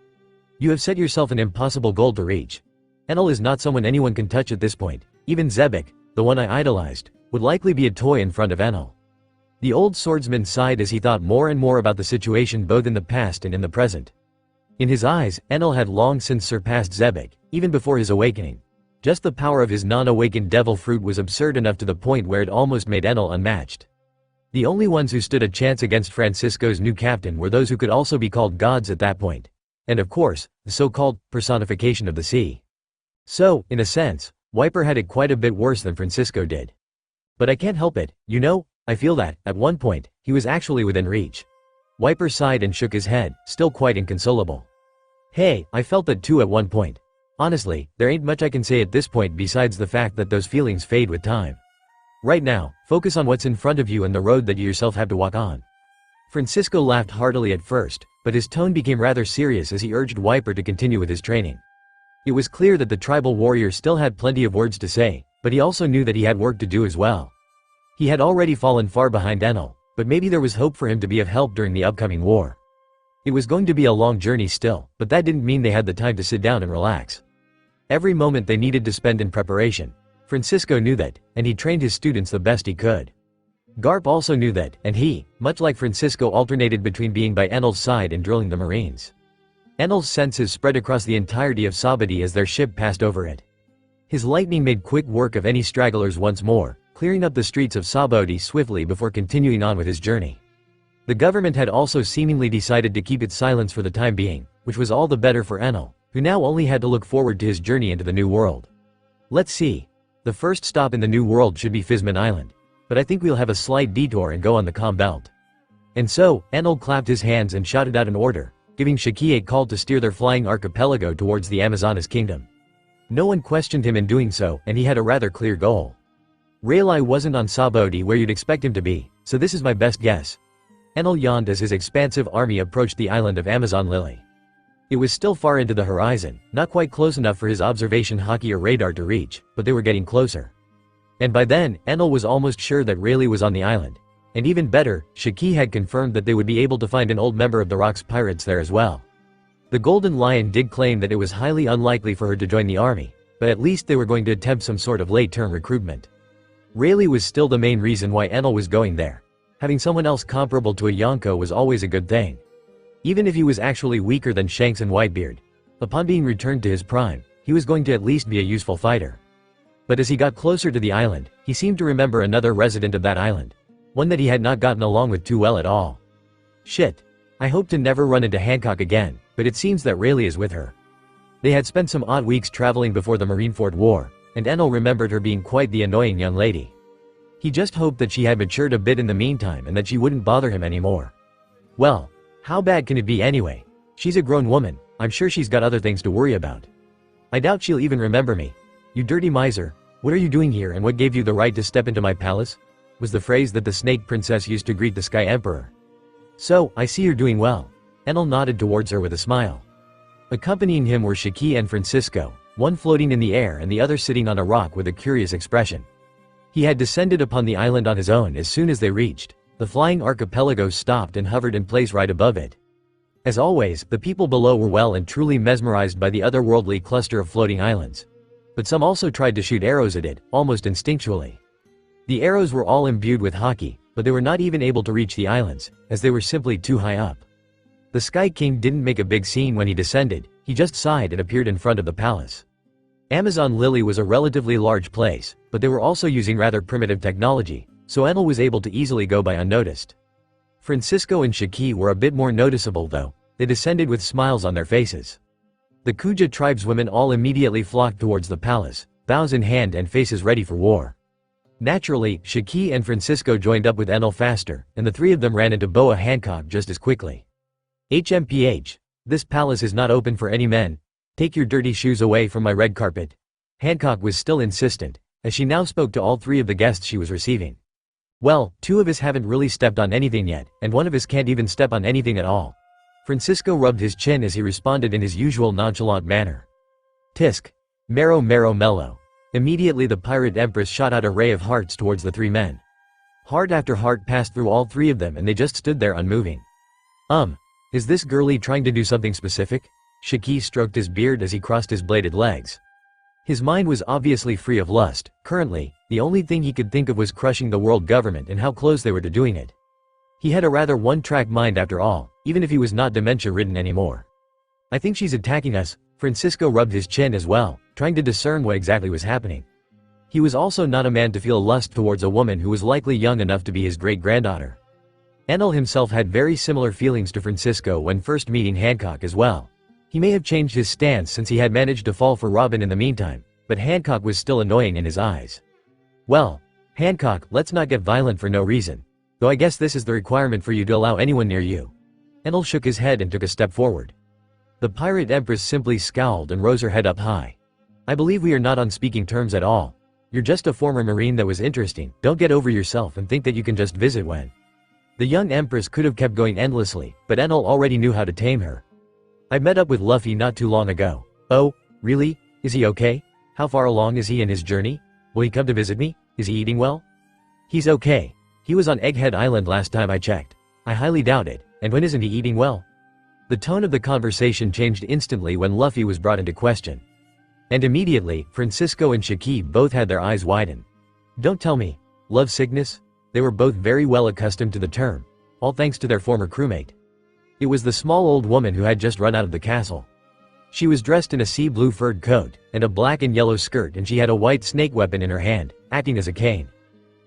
You have set yourself an impossible goal to reach. Enal is not someone anyone can touch at this point. Even Zebek, the one I idolized, would likely be a toy in front of Enal. The old swordsman sighed as he thought more and more about the situation both in the past and in the present. In his eyes, Enal had long since surpassed Zebek, even before his awakening. Just the power of his non-awakened devil fruit was absurd enough to the point where it almost made Enal unmatched. The only ones who stood a chance against Francisco's new captain were those who could also be called gods at that point. And of course, the so-called personification of the sea. So, in a sense, Wiper had it quite a bit worse than Francisco did. But I can't help it, you know, I feel that, at one point, he was actually within reach. Wiper sighed and shook his head, still quite inconsolable. Hey, I felt that too at one point. Honestly, there ain't much I can say at this point besides the fact that those feelings fade with time. Right now, focus on what's in front of you and the road that you yourself have to walk on. Francisco laughed heartily at first, but his tone became rather serious as he urged Wiper to continue with his training. It was clear that the tribal warrior still had plenty of words to say, but he also knew that he had work to do as well. He had already fallen far behind Enal, but maybe there was hope for him to be of help during the upcoming war. It was going to be a long journey still, but that didn't mean they had the time to sit down and relax. Every moment they needed to spend in preparation. Francisco knew that, and he trained his students the best he could. Garp also knew that, and he, much like Francisco, alternated between being by Enal's side and drilling the Marines. Enal's senses spread across the entirety of Sabadi as their ship passed over it. His lightning made quick work of any stragglers once more, clearing up the streets of Sabadi swiftly before continuing on with his journey. The government had also seemingly decided to keep its silence for the time being, which was all the better for Enal, who now only had to look forward to his journey into the new world. Let's see. The first stop in the new world should be Fizman Island. But I think we'll have a slight detour and go on the Calm Belt. And so, Enal clapped his hands and shouted out an order, giving Shiki a call to steer their flying archipelago towards the Amazonas kingdom. No one questioned him in doing so, and he had a rather clear goal. Rayleigh wasn't on Sabodi where you'd expect him to be, so this is my best guess. Enal yawned as his expansive army approached the island of Amazon Lily. It was still far into the horizon, not quite close enough for his observation haki or radar to reach, but they were getting closer. And by then, Enal was almost sure that Rayleigh was on the island. And even better, Shiki had confirmed that they would be able to find an old member of the Rock's pirates there as well. The Golden Lion did claim that it was highly unlikely for her to join the army, but at least they were going to attempt some sort of late-term recruitment. Rayleigh was still the main reason why Enal was going there. Having someone else comparable to a Yonko was always a good thing. Even if he was actually weaker than Shanks and Whitebeard. Upon being returned to his prime, he was going to at least be a useful fighter. But as he got closer to the island, he seemed to remember another resident of that island. One that he had not gotten along with too well at all. Shit. I hope to never run into Hancock again, but it seems that Rayleigh is with her. They had spent some odd weeks traveling before the Marineford War, and Enal remembered her being quite the annoying young lady. He just hoped that she had matured a bit in the meantime and that she wouldn't bother him anymore. Well, how bad can it be anyway? She's a grown woman, I'm sure she's got other things to worry about. I doubt she'll even remember me. You dirty miser, what are you doing here and what gave you the right to step into my palace? Was the phrase that the Snake Princess used to greet the Sky Emperor. So, I see you're doing well. Enal nodded towards her with a smile. Accompanying him were Shiki and Francisco, one floating in the air and the other sitting on a rock with a curious expression. He had descended upon the island on his own as soon as they reached. The flying archipelago stopped and hovered in place right above it. As always, the people below were well and truly mesmerized by the otherworldly cluster of floating islands. but some also tried to shoot arrows at it, almost instinctually. The arrows were all imbued with haki, but they were not even able to reach the islands, as they were simply too high up. The Sky King didn't make a big scene when he descended, he just sighed and appeared in front of the palace. Amazon Lily was a relatively large place, but they were also using rather primitive technology, so Enel was able to easily go by unnoticed. Francisco and Shiki were a bit more noticeable though, they descended with smiles on their faces. The Kuja tribeswomen all immediately flocked towards the palace, bows in hand and faces ready for war. Naturally, Shiki and Francisco joined up with Enel faster, and the three of them ran into Boa Hancock just as quickly. HMPH. This palace is not open for any men. Take your dirty shoes away from my red carpet. Hancock was still insistent, as she now spoke to all three of the guests she was receiving. Well, two of us haven't really stepped on anything yet, and one of us can't even step on anything at all. Francisco rubbed his chin as he responded in his usual nonchalant manner. Tisk. Mero mero mellow. Immediately the pirate empress shot out a ray of hearts towards the three men. Heart after heart passed through all three of them and they just stood there unmoving. Is this girlie trying to do something specific? Shiki stroked his beard as he crossed his bladed legs. His mind was obviously free of lust. Currently, the only thing he could think of was crushing the world government and how close they were to doing it. He had a rather one-track mind after all, even if he was not dementia-ridden anymore. I think she's attacking us. Francisco rubbed his chin as well, trying to discern what exactly was happening. He was also not a man to feel lust towards a woman who was likely young enough to be his great-granddaughter. Enel himself had very similar feelings to Francisco when first meeting Hancock as well. He may have changed his stance since he had managed to fall for Robin in the meantime, but Hancock was still annoying in his eyes. Well, Hancock, let's not get violent for no reason. Though I guess this is the requirement for you to allow anyone near you. Enel shook his head and took a step forward. The pirate empress simply scowled and rose her head up high. I believe we are not on speaking terms at all. You're just a former marine that was interesting. Don't get over yourself and think that you can just visit when. The young empress could have kept going endlessly, but Enel already knew how to tame her. I met up with Luffy not too long ago. Oh, really? Is he okay? How far along is he in his journey? Will he come to visit me? Is he eating well? He's okay. He was on Egghead Island last time I checked. I highly doubt it, and when isn't he eating well? The tone of the conversation changed instantly when Luffy was brought into question. And immediately, Francisco and Shiki both had their eyes widen. Don't tell me. Love sickness? They were both very well accustomed to the term, all thanks to their former crewmate. It was the small old woman who had just run out of the castle. She was dressed in a sea blue furred coat, and a black and yellow skirt, and she had a white snake weapon in her hand, acting as a cane.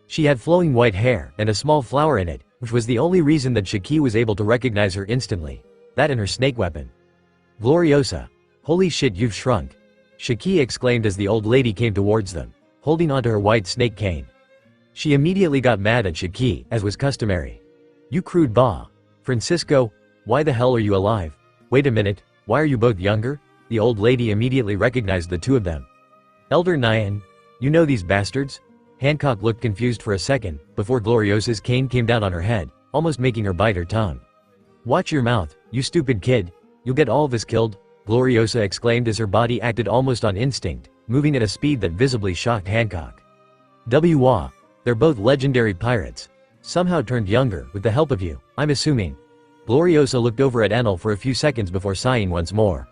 She had flowing white hair, and a small flower in it, which was the only reason that Shiki was able to recognize her instantly. That and her snake weapon. Gloriosa. Holy shit, you've shrunk. Shiki exclaimed as the old lady came towards them, holding onto her white snake cane. She immediately got mad at Shiki, as was customary. You crude ba. Francisco, why the hell are you alive? Wait a minute, why are you both younger? The old lady immediately recognized the two of them. Elder Nyan, you know these bastards? Hancock looked confused for a second, before Gloriosa's cane came down on her head, almost making her bite her tongue. Watch your mouth, you stupid kid. You'll get all of us killed, Gloriosa exclaimed as her body acted almost on instinct, moving at a speed that visibly shocked Hancock. Wah. They're both legendary pirates. Somehow turned younger, with the help of you, I'm assuming. Gloriosa looked over at Enel for a few seconds before sighing once more.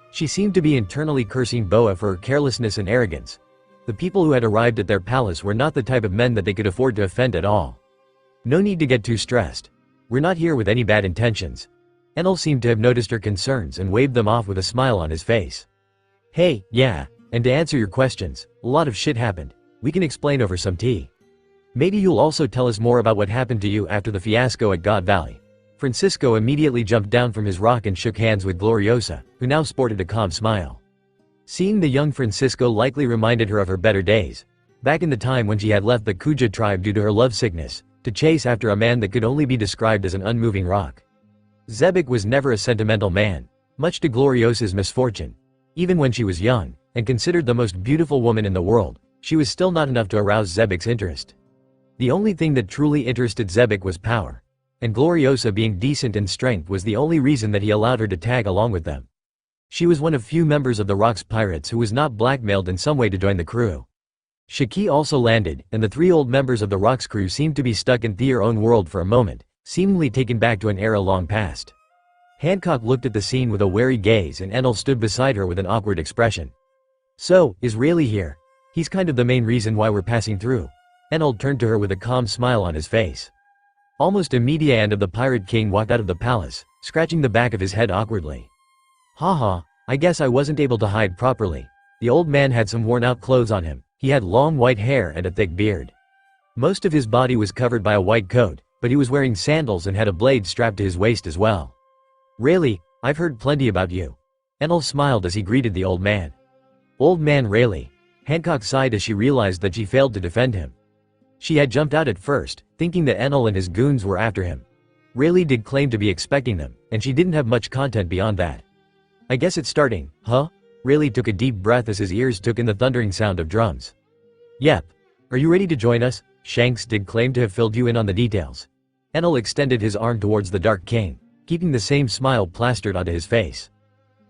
She seemed to be internally cursing Boa for her carelessness and arrogance. The people who had arrived at their palace were not the type of men that they could afford to offend at all. No need to get too stressed. We're not here with any bad intentions. Enel seemed to have noticed her concerns and waved them off with a smile on his face. Hey, yeah, and to answer your questions, a lot of shit happened. We can explain over some tea. Maybe you'll also tell us more about what happened to you after the fiasco at God Valley. Francisco immediately jumped down from his rock and shook hands with Gloriosa, who now sported a calm smile. Seeing the young Francisco likely reminded her of her better days, back in the time when she had left the Kuja tribe due to her lovesickness, to chase after a man that could only be described as an unmoving rock. Zebek was never a sentimental man, much to Gloriosa's misfortune. Even when she was young, and considered the most beautiful woman in the world, she was still not enough to arouse Zebek's interest. The only thing that truly interested Zebek was power, and Gloriosa being decent in strength was the only reason that he allowed her to tag along with them. She was one of few members of the Rock's pirates who was not blackmailed in some way to join the crew. Shiki also landed, and the three old members of the Rock's crew seemed to be stuck in their own world for a moment, seemingly taken back to an era long past. Hancock looked at the scene with a wary gaze and Enel stood beside her with an awkward expression. So, is Rayleigh here? He's kind of the main reason why we're passing through. Enal turned to her with a calm smile on his face. Almost immediately the Pirate King walked out of the palace, scratching the back of his head awkwardly. Haha, I guess I wasn't able to hide properly. The old man had some worn-out clothes on him. He had long white hair and a thick beard. Most of his body was covered by a white coat, but he was wearing sandals and had a blade strapped to his waist as well. Rayleigh, I've heard plenty about you. Enal smiled as he greeted the old man. Old man Rayleigh. Hancock sighed as she realized that she failed to defend him. She had jumped out at first, thinking that Enal and his goons were after him. Rayleigh did claim to be expecting them, and she didn't have much content beyond that. I guess it's starting, huh? Rayleigh took a deep breath as his ears took in the thundering sound of drums. Yep. Are you ready to join us? Shanks did claim to have filled you in on the details. Enal extended his arm towards the Dark King, keeping the same smile plastered onto his face.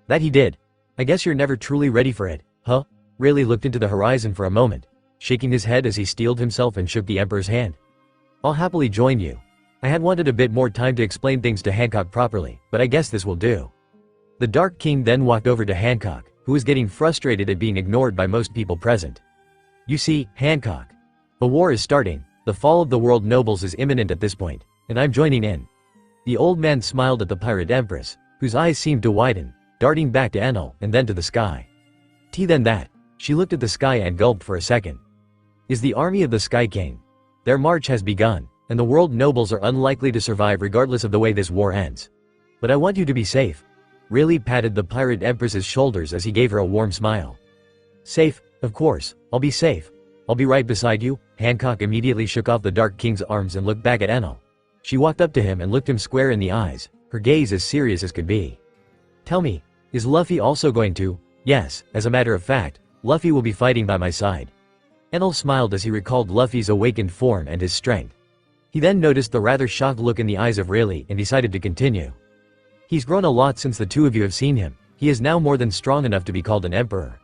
That he did. I guess you're never truly ready for it, huh? Rayleigh looked into the horizon for a moment, shaking his head as he steeled himself and shook the Emperor's hand. I'll happily join you. I had wanted a bit more time to explain things to Hancock properly, but I guess this will do. The Dark King then walked over to Hancock, who was getting frustrated at being ignored by most people present. You see, Hancock. A war is starting, the fall of the world nobles is imminent at this point, and I'm joining in. The old man smiled at the Pirate Empress, whose eyes seemed to widen, darting back to Enal and then to the sky. Then that. She looked at the sky and gulped for a second. Is the army of the Sky King. Their march has begun, and the world nobles are unlikely to survive regardless of the way this war ends. But I want you to be safe. Rayleigh patted the Pirate Empress's shoulders as he gave her a warm smile. Safe, of course, I'll be safe. I'll be right beside you. Hancock immediately shook off the Dark King's arms and looked back at Enal. She walked up to him and looked him square in the eyes, her gaze as serious as could be. Tell me, is Luffy also going to? Yes, as a matter of fact, Luffy will be fighting by my side. Enal smiled as he recalled Luffy's awakened form and his strength. He then noticed the rather shocked look in the eyes of Rayleigh and decided to continue. He's grown a lot since the two of you have seen him. He is now more than strong enough to be called an emperor.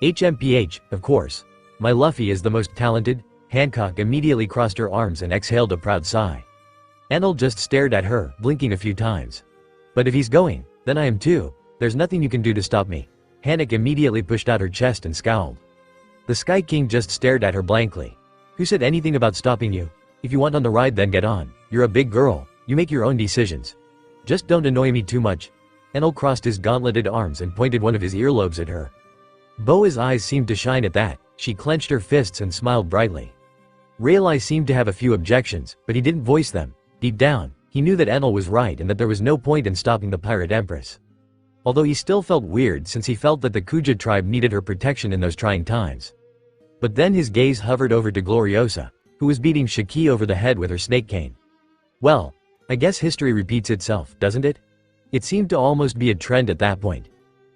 HMPH, of course. My Luffy is the most talented. Hancock immediately crossed her arms and exhaled a proud sigh. Enal just stared at her, blinking a few times. But if he's going, then I am too. There's nothing you can do to stop me. Hancock immediately pushed out her chest and scowled. The Sky King just stared at her blankly. Who said anything about stopping you? If you want on the ride, then get on. You're a big girl. You make your own decisions. Just don't annoy me too much. Enal crossed his gauntleted arms and pointed one of his earlobes at her. Boa's eyes seemed to shine at that. She clenched her fists and smiled brightly. Rayleigh seemed to have a few objections, but he didn't voice them. Deep down, he knew that Enal was right and that there was no point in stopping the Pirate Empress. Although he still felt weird since he felt that the Kuja tribe needed her protection in those trying times. But then his gaze hovered over to Gloriosa, who was beating Shiki over the head with her snake cane. Well, I guess history repeats itself, doesn't it? It seemed to almost be a trend at that point.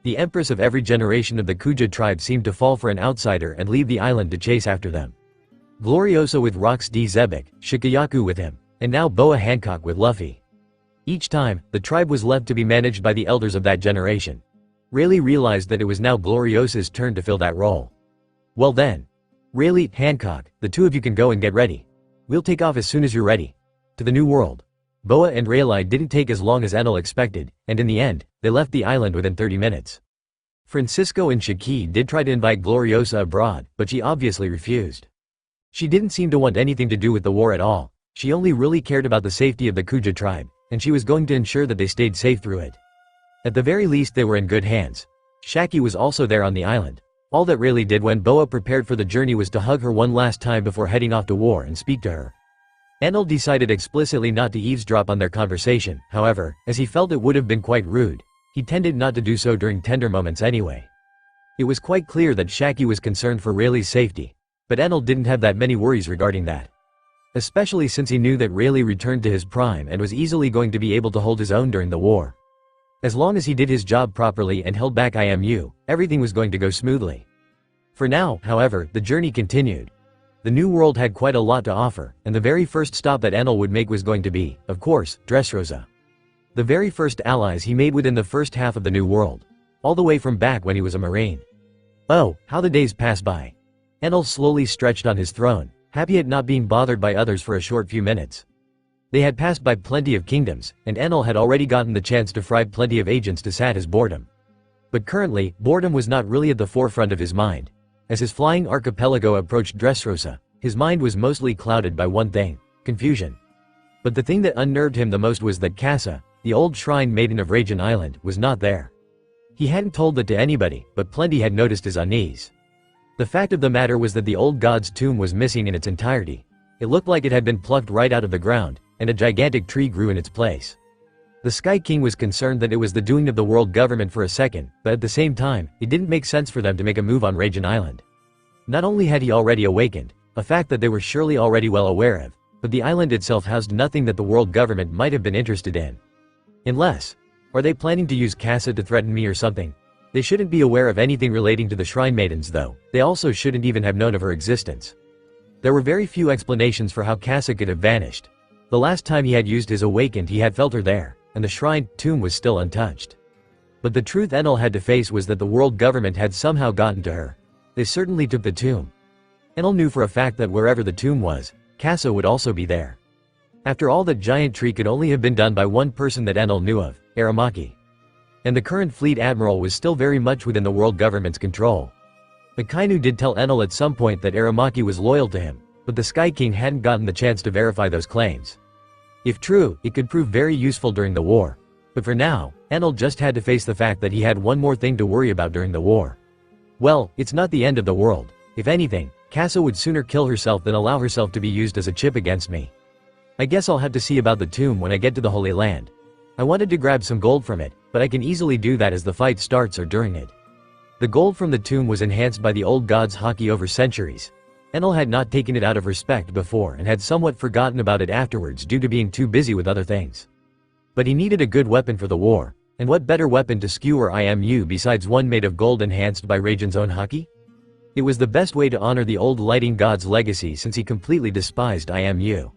The empress of every generation of the Kuja tribe seemed to fall for an outsider and leave the island to chase after them. Gloriosa with Rox D. Zebek, Shikayaku with him, and now Boa Hancock with Luffy. Each time, the tribe was left to be managed by the elders of that generation. Rayleigh realized that it was now Gloriosa's turn to fill that role. Well then. Rayleigh, Hancock, the two of you can go and get ready. We'll take off as soon as you're ready. To the new world. Boa and Rayleigh didn't take as long as Enal expected, and in the end, they left the island within 30 minutes. Francisco and Shiki did try to invite Gloriosa abroad, but she obviously refused. She didn't seem to want anything to do with the war at all. She only really cared about the safety of the Kuja tribe, and she was going to ensure that they stayed safe through it. At the very least, they were in good hands. Shaki was also there on the island. All that Rayleigh did when Boa prepared for the journey was to hug her one last time before heading off to war and speak to her. Enal decided explicitly not to eavesdrop on their conversation, however, as he felt it would have been quite rude. He tended not to do so during tender moments anyway. It was quite clear that Shaki was concerned for Rayleigh's safety, but Enal didn't have that many worries regarding that. Especially since he knew that Rayleigh returned to his prime and was easily going to be able to hold his own during the war. As long as he did his job properly and held back IMU, everything was going to go smoothly. For now, however, the journey continued. The new world had quite a lot to offer, and the very first stop that Enal would make was going to be, of course, Dressrosa. The very first allies he made within the first half of the new world. All the way from back when he was a Marine. Oh, how the days passed by. Enal slowly stretched on his throne, happy at not being bothered by others for a short few minutes. They had passed by plenty of kingdoms, and Enal had already gotten the chance to fry plenty of agents to sat his boredom. But currently, boredom was not really at the forefront of his mind. As his flying archipelago approached Dressrosa, his mind was mostly clouded by one thing: confusion. But the thing that unnerved him the most was that Casa, the old shrine maiden of Radiant Island, was not there. He hadn't told that to anybody, but plenty had noticed his unease. The fact of the matter was that the old god's tomb was missing in its entirety. It looked like it had been plucked right out of the ground, and a gigantic tree grew in its place. The Sky King was concerned that it was the doing of the world government for a second, but at the same time, it didn't make sense for them to make a move on Radiant Island. Not only had he already awakened, a fact that they were surely already well aware of, but the island itself housed nothing that the world government might have been interested in. Unless, are they planning to use Casa to threaten me or something? They shouldn't be aware of anything relating to the Shrine Maidens though. They also shouldn't even have known of her existence. There were very few explanations for how Casa could have vanished. The last time he had used his awakened he had felt her there, and the shrine tomb was still untouched. But the truth Enel had to face was that the world government had somehow gotten to her. They certainly took the tomb. Enel knew for a fact that wherever the tomb was, Casa would also be there. After all, that giant tree could only have been done by one person that Enel knew of, Aramaki. And the current fleet admiral was still very much within the world government's control. Akainu did tell Enel at some point that Aramaki was loyal to him, but the Sky King hadn't gotten the chance to verify those claims. If true, it could prove very useful during the war. But for now, Enel just had to face the fact that he had one more thing to worry about during the war. Well, it's not the end of the world. If anything, Casa would sooner kill herself than allow herself to be used as a chip against me. I guess I'll have to see about the tomb when I get to the Holy Land. I wanted to grab some gold from it, but I can easily do that as the fight starts or during it. The gold from the tomb was enhanced by the old god's haki over centuries. Enel had not taken it out of respect before and had somewhat forgotten about it afterwards due to being too busy with other things. But he needed a good weapon for the war, and what better weapon to skewer IMU besides one made of gold enhanced by Radiant's own haki? It was the best way to honor the old lighting god's legacy since he completely despised IMU.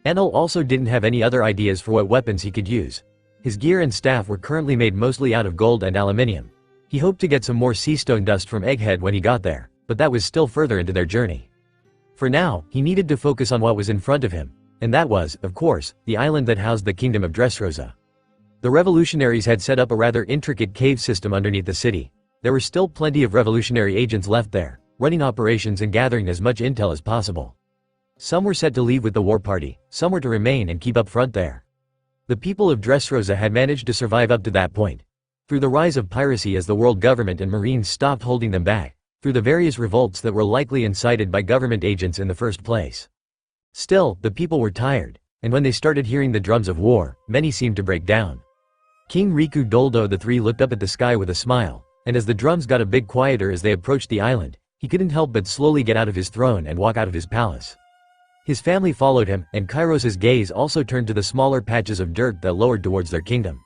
Enel also didn't have any other ideas for what weapons he could use. His gear and staff were currently made mostly out of gold and aluminium. He hoped to get some more sea stone dust from Egghead when he got there, but that was still further into their journey. For now, he needed to focus on what was in front of him, and that was, of course, the island that housed the kingdom of Dressrosa. The revolutionaries had set up a rather intricate cave system underneath the city. There were still plenty of revolutionary agents left there, running operations and gathering as much intel as possible. Some were set to leave with the war party, some were to remain and keep up front there. The people of Dressrosa had managed to survive up to that point. Through the rise of piracy as the world government and marines stopped holding them back, through the various revolts that were likely incited by government agents in the first place. Still, the people were tired, and when they started hearing the drums of war, many seemed to break down. King Riku Doldo III looked up at the sky with a smile, and as the drums got a bit quieter as they approached the island, he couldn't help but slowly get out of his throne and walk out of his palace. His family followed him, and Kairos's gaze also turned to the smaller patches of dirt that lowered towards their kingdom.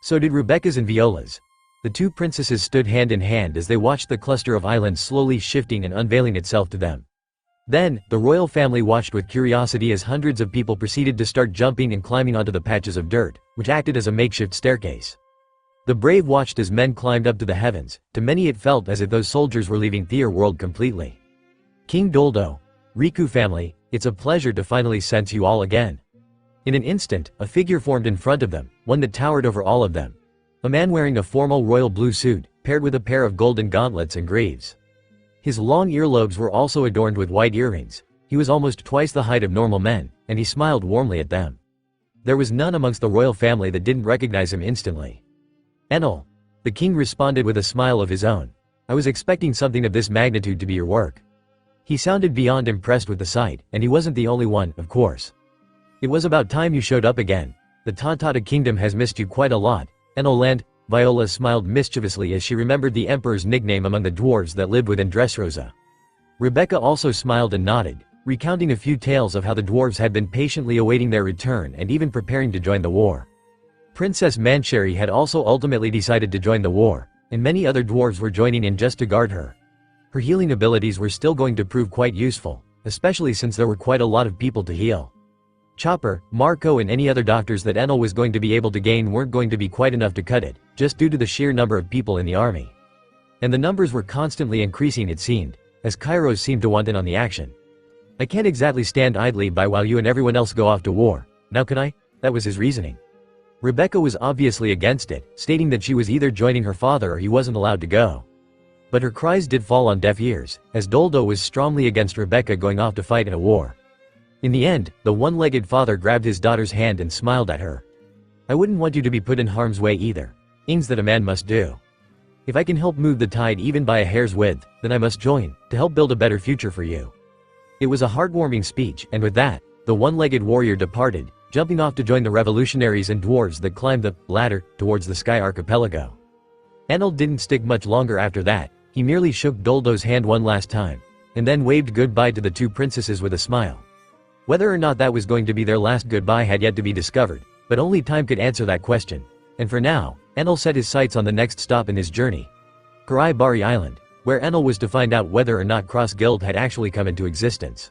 So did Rebecca's and Viola's. The two princesses stood hand in hand as they watched the cluster of islands slowly shifting and unveiling itself to them. Then, the royal family watched with curiosity as hundreds of people proceeded to start jumping and climbing onto the patches of dirt, which acted as a makeshift staircase. The brave watched as men climbed up to the heavens. To many it felt as if those soldiers were leaving their world completely. King Doldo, Riku family, it's a pleasure to finally sense you all again. In an instant, a figure formed in front of them, one that towered over all of them. A man wearing a formal royal blue suit, paired with a pair of golden gauntlets and greaves. His long earlobes were also adorned with white earrings. He was almost twice the height of normal men, and he smiled warmly at them. There was none amongst the royal family that didn't recognize him instantly. Enel. The king responded with a smile of his own. I was expecting something of this magnitude to be your work. He sounded beyond impressed with the sight, and he wasn't the only one, of course. It was about time you showed up again. The Tantata kingdom has missed you quite a lot. Enel Land. Viola smiled mischievously as she remembered the emperor's nickname among the dwarves that lived within Dressrosa. Rebecca also smiled and nodded, recounting a few tales of how the dwarves had been patiently awaiting their return and even preparing to join the war. Princess Mancheri had also ultimately decided to join the war, and many other dwarves were joining in just to guard her. Her healing abilities were still going to prove quite useful, especially since there were quite a lot of people to heal. Chopper, Marco and any other doctors that Enel was going to be able to gain weren't going to be quite enough to cut it, just due to the sheer number of people in the army. And the numbers were constantly increasing it seemed, as Kairos seemed to want in on the action. I can't exactly stand idly by while you and everyone else go off to war, now can I? That was his reasoning. Rebecca was obviously against it, stating that she was either joining her father or he wasn't allowed to go. But her cries did fall on deaf ears, as Doldo was strongly against Rebecca going off to fight in a war. In the end, the one-legged father grabbed his daughter's hand and smiled at her. "I wouldn't want you to be put in harm's way either. Things that a man must do. If I can help move the tide even by a hair's width, then I must join, to help build a better future for you." It was a heartwarming speech, and with that, the one-legged warrior departed, jumping off to join the revolutionaries and dwarves that climbed the ladder towards the Sky Archipelago. Enal didn't stick much longer after that. He merely shook Doldo's hand one last time, and then waved goodbye to the two princesses with a smile. Whether or not that was going to be their last goodbye had yet to be discovered, but only time could answer that question. And for now, Enal set his sights on the next stop in his journey, Karai Bari Island, where Enal was to find out whether or not Cross Guild had actually come into existence.